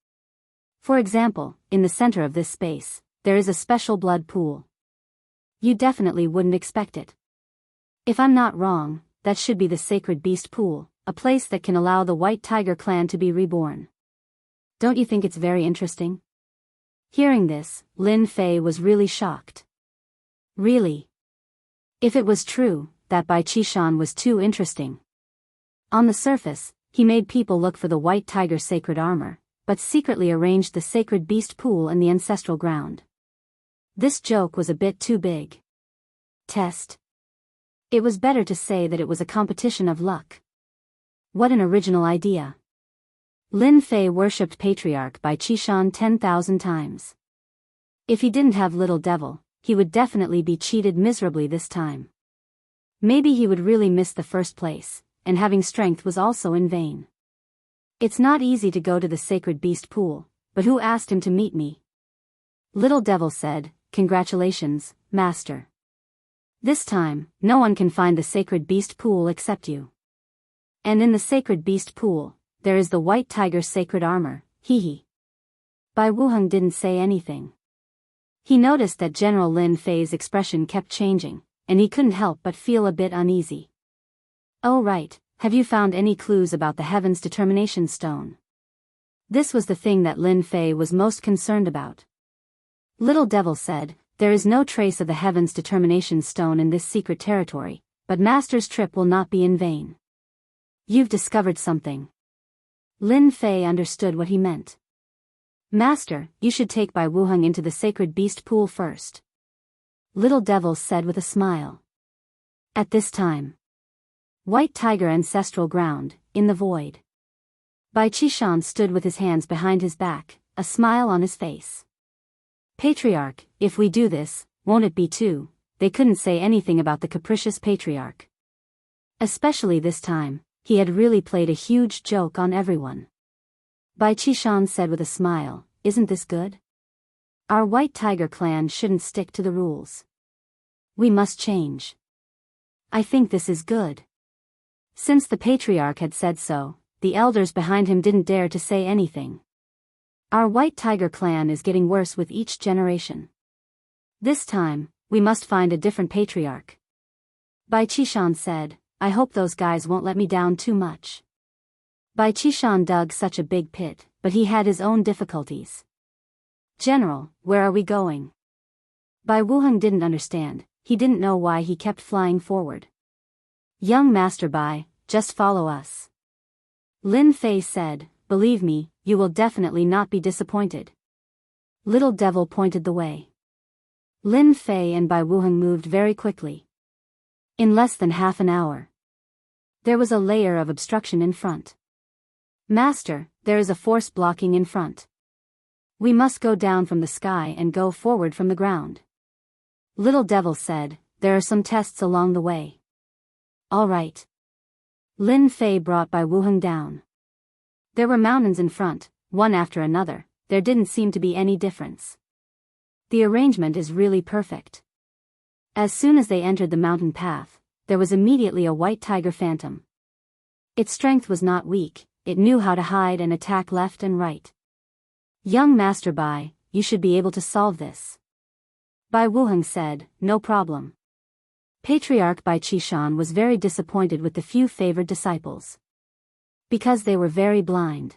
For example, in the center of this space, there is a special blood pool. You definitely wouldn't expect it. If I'm not wrong, that should be the sacred beast pool, a place that can allow the White Tiger clan to be reborn. Don't you think it's very interesting? Hearing this, Lin Fei was really shocked. Really? If it was true, that Bai Qishan was too interesting. On the surface, he made people look for the White Tiger's sacred armor, but secretly arranged the sacred beast pool in the ancestral ground. This joke was a bit too big. Test. It was better to say that it was a competition of luck. What an original idea. Lin Fei worshipped Patriarch Bai Qishan 10,000 times. If he didn't have Little Devil, he would definitely be cheated miserably this time. Maybe he would really miss the first place, and having strength was also in vain. It's not easy to go to the sacred beast pool, but who asked him to meet me? Little Devil said, "Congratulations, Master. This time, no one can find the sacred beast pool except you. And in the sacred beast pool, there is the white tiger's sacred armor, hee. Bai Wuheng didn't say anything. He noticed that General Lin Fei's expression kept changing, and he couldn't help but feel a bit uneasy. Oh right, have you found any clues about the Heaven's Determination Stone? This was the thing that Lin Fei was most concerned about. Little Devil said, "There is no trace of the Heaven's Determination Stone in this secret territory, but Master's trip will not be in vain. You've discovered something." Lin Fei understood what he meant. "Master, you should take Bai Wuheng into the sacred beast pool first," Little Devil said with a smile. At this time, White Tiger Ancestral Ground, in the void. Bai Qishan stood with his hands behind his back, a smile on his face. "Patriarch, if we do this, won't it be too?" They couldn't say anything about the capricious Patriarch. Especially this time, he had really played a huge joke on everyone. Bai Qishan said with a smile, "Isn't this good? Our White Tiger clan shouldn't stick to the rules. We must change. I think this is good." Since the Patriarch had said so, the elders behind him didn't dare to say anything. "Our White Tiger clan is getting worse with each generation. This time, we must find a different Patriarch." Bai Qishan said, "I hope those guys won't let me down too much." Bai Qishan dug such a big pit, but he had his own difficulties. "General, where are we going?" Bai Wuheng didn't understand, he didn't know why he kept flying forward. "Young Master Bai, just follow us," Lin Fei said, "Believe me, you will definitely not be disappointed." Little Devil pointed the way. Lin Fei and Bai Wuheng moved very quickly. In less than half an hour, there was a layer of obstruction in front. "Master, there is a force blocking in front. We must go down from the sky and go forward from the ground," Little Devil said. "There are some tests along the way." "All right." Lin Fei brought Bai Wuheng down. There were mountains in front, one after another. There didn't seem to be any difference. The arrangement is really perfect. As soon as they entered the mountain path, there was immediately a white tiger phantom. Its strength was not weak, it knew how to hide and attack left and right. "Young Master Bai, you should be able to solve this," Bai Wuheng said. "No problem." Patriarch Bai Qishan was very disappointed with the few favored disciples. Because they were very blind.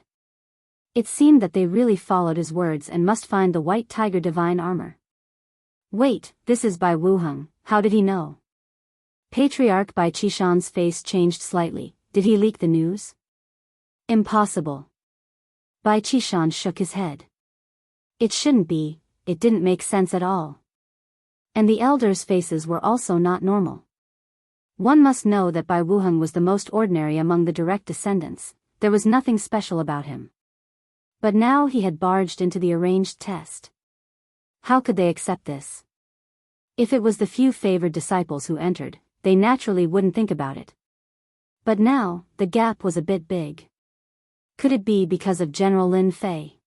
It seemed that they really followed his words and must find the white tiger divine armor. "Wait, this is Bai Wuheng, how did he know?" Patriarch Bai Qishan's face changed slightly. Did he leak the news? Impossible. Bai Qishan shook his head. It shouldn't be, it didn't make sense at all. And the elders' faces were also not normal. One must know that Bai Wuheng was the most ordinary among the direct descendants, there was nothing special about him. But now he had barged into the arranged test. How could they accept this? If it was the few favored disciples who entered, they naturally wouldn't think about it. But now, the gap was a bit big. Could it be because of General Lin Fei?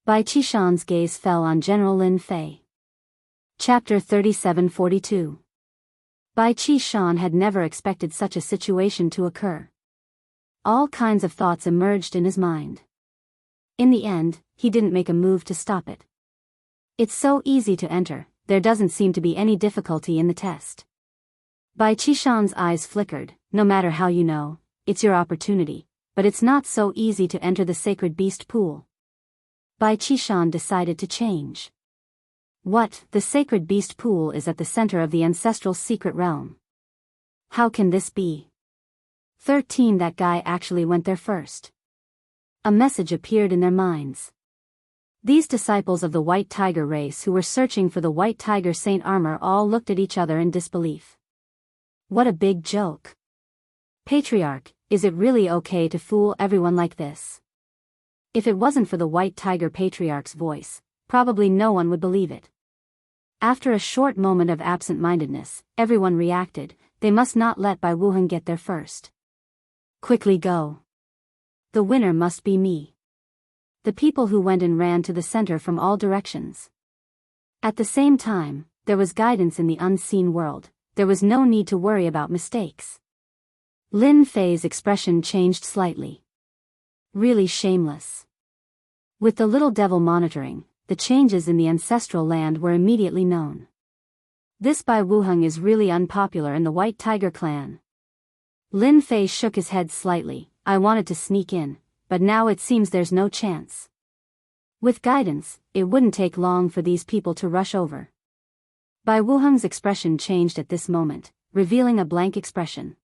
Bai Qishan's gaze fell on General Lin Fei. Chapter 3742. Bai Qishan had never expected such a situation to occur. All kinds of thoughts emerged in his mind. In the end, he didn't make a move to stop it. It's so easy to enter, there doesn't seem to be any difficulty in the test. Bai Qishan's eyes flickered. No matter how you know, it's your opportunity, but it's not so easy to enter the sacred beast pool. Bai Qishan decided to change. What, the sacred beast pool is at the center of the ancestral secret realm. How can this be? 13 That guy actually went there first. A message appeared in their minds. These disciples of the White Tiger race who were searching for the White Tiger Saint armor all looked at each other in disbelief. What a big joke. Patriarch, is it really okay to fool everyone like this? If it wasn't for the White Tiger Patriarch's voice, probably no one would believe it. After a short moment of absent-mindedness, everyone reacted. They must not let Bai Wuheng get there first. Quickly go. The winner must be me. The people who went and ran to the center from all directions. At the same time, there was guidance in the unseen world. There was no need to worry about mistakes. Lin Fei's expression changed slightly. Really shameless. With the little devil monitoring, the changes in the ancestral land were immediately known. This Bai Wuheng is really unpopular in the White Tiger clan. Lin Fei shook his head slightly. I wanted to sneak in, but now it seems there's no chance. With guidance, it wouldn't take long for these people to rush over. Bai Wuheng's expression changed at this moment, revealing a blank expression.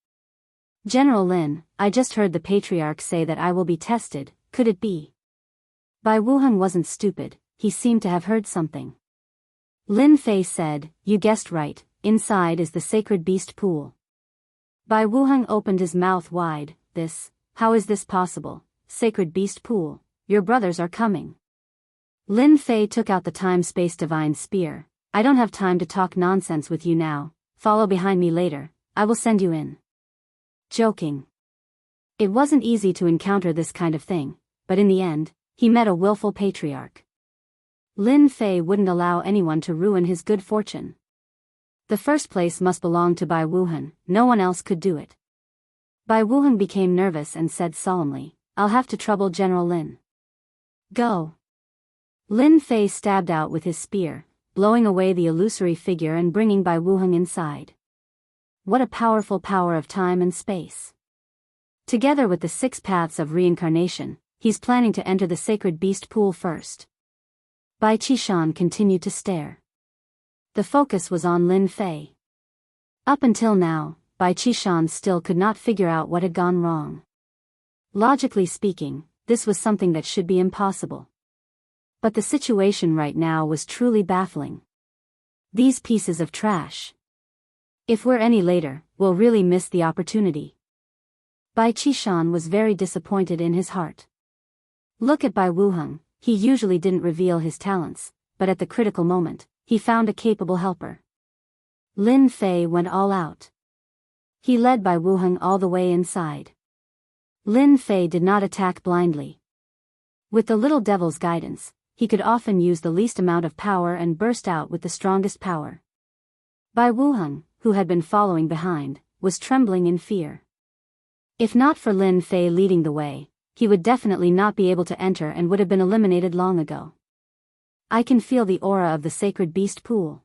General Lin, I just heard the Patriarch say that I will be tested, could it be? Bai Wuheng wasn't stupid, he seemed to have heard something. Lin Fei said, you guessed right, inside is the sacred beast pool. Bai Wuheng opened his mouth wide. How is this possible? Sacred beast pool, your brothers are coming. Lin Fei took out the time-space divine spear. I don't have time to talk nonsense with you now, follow behind me later, I will send you in. Joking. It wasn't easy to encounter this kind of thing, but in the end, he met a willful patriarch. Lin Fei wouldn't allow anyone to ruin his good fortune. The first place must belong to Bai Wuheng, no one else could do it. Bai Wuheng became nervous and said solemnly, I'll have to trouble General Lin. Go. Lin Fei stabbed out with his spear, blowing away the illusory figure and bringing Bai Wuheng inside. What a powerful power of time and space. Together with the 6 paths of reincarnation, he's planning to enter the sacred beast pool first. Bai Qishan continued to stare. The focus was on Lin Fei. Up until now, Bai Qishan still could not figure out what had gone wrong. Logically speaking, this was something that should be impossible. But the situation right now was truly baffling. These pieces of trash. If we're any later, we'll really miss the opportunity. Bai Qishan was very disappointed in his heart. Look at Bai Wuheng, he usually didn't reveal his talents, but at the critical moment, he found a capable helper. Lin Fei went all out. He led Bai Wuheng all the way inside. Lin Fei did not attack blindly. With the little devil's guidance, he could often use the least amount of power and burst out with the strongest power. Bai Wuheng, who had been following behind, was trembling in fear. If not for Lin Fei leading the way, he would definitely not be able to enter and would have been eliminated long ago. I can feel the aura of the sacred beast pool.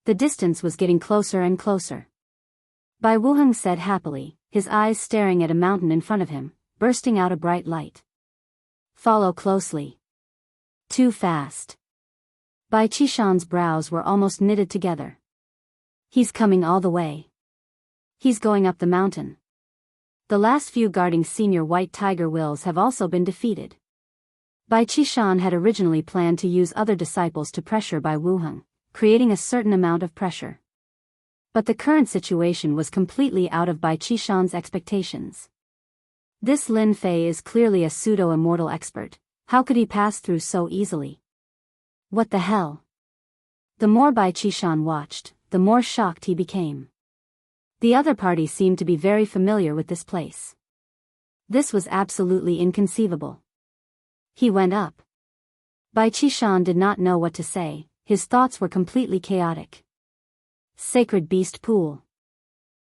The distance was getting closer and closer. Bai Wuheng said happily, his eyes staring at a mountain in front of him, bursting out a bright light. Follow closely. Too fast. Bai Qishan's brows were almost knitted together. He's coming all the way. He's going up the mountain. The last few guarding senior White Tiger wills have also been defeated. Bai Qishan had originally planned to use other disciples to pressure Bai Wuheng, creating a certain amount of pressure. But the current situation was completely out of Bai Qishan's expectations. This Lin Fei is clearly a pseudo-immortal expert, how could he pass through so easily? What the hell? The more Bai Qishan watched, the more shocked he became. The other party seemed to be very familiar with this place. This was absolutely inconceivable. He went up. Bai Qishan did not know what to say, his thoughts were completely chaotic. Sacred Beast Pool.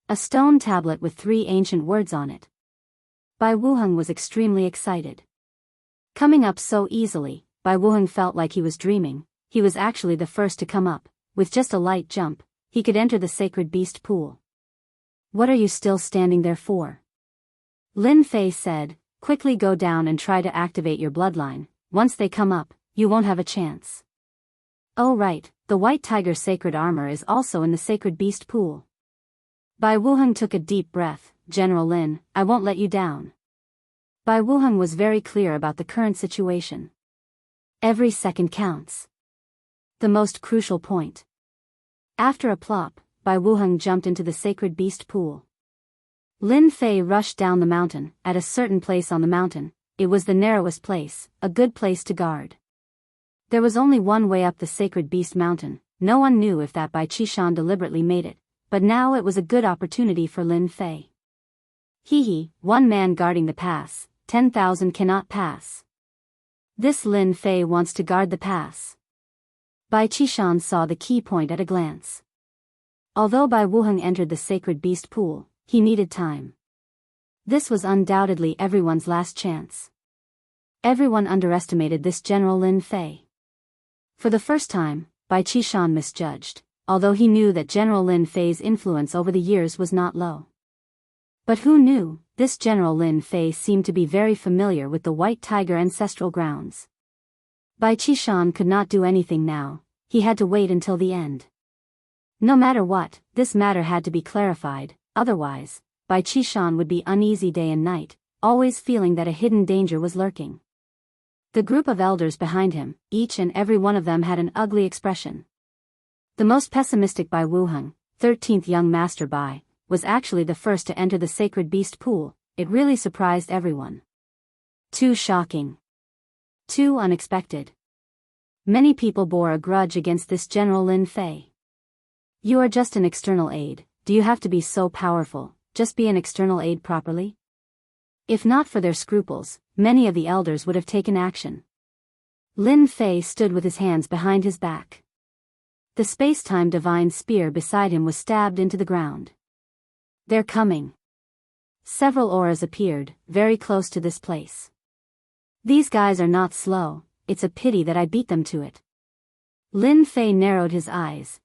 A stone tablet with 3 ancient words on it. Bai Wuheng was extremely excited. Coming up so easily, Bai Wuheng felt like he was dreaming. He was actually the first to come up. With just a light jump, he could enter the sacred beast pool. What are you still standing there for? Lin Fei said, quickly go down and try to activate your bloodline. Once they come up, you won't have a chance. Oh right, the White Tiger sacred armor is also in the sacred beast pool. Bai Wuheng took a deep breath. General Lin, I won't let you down. Bai Wuheng was very clear about the current situation. Every second counts. The most crucial point. After a plop, Bai Wuheng jumped into the sacred beast pool. Lin Fei rushed down the mountain. At a certain place on the mountain, it was the narrowest place, a good place to guard. There was only one way up the sacred beast mountain. No one knew if that Bai Qishan deliberately made it, but now it was a good opportunity for Lin Fei. Hee, one man guarding the pass, 10,000 cannot pass. This Lin Fei wants to guard the pass. Bai Qishan saw the key point at a glance. Although Bai Wuheng entered the sacred beast pool, he needed time. This was undoubtedly everyone's last chance. Everyone underestimated this General Lin Fei. For the first time, Bai Qishan misjudged, although he knew that General Lin Fei's influence over the years was not low. But who knew, this General Lin Fei seemed to be very familiar with the White Tiger ancestral grounds. Bai Qishan could not do anything now, he had to wait until the end. No matter what, this matter had to be clarified, otherwise, Bai Qishan would be uneasy day and night, always feeling that a hidden danger was lurking. The group of elders behind him, each and every one of them had an ugly expression. The most pessimistic Bai Wuheng, 13th young master Bai, was actually the first to enter the sacred beast pool. It really surprised everyone. Too shocking. Too unexpected. Many people bore a grudge against this General Lin Fei. You are just an external aid, do you have to be so powerful, just be an external aid properly? If not for their scruples, many of the elders would have taken action. Lin Fei stood with his hands behind his back. The space-time divine spear beside him was stabbed into the ground. They're coming. Several auras appeared, very close to this place. These guys are not slow, it's a pity that I beat them to it. Lin Fei narrowed his eyes,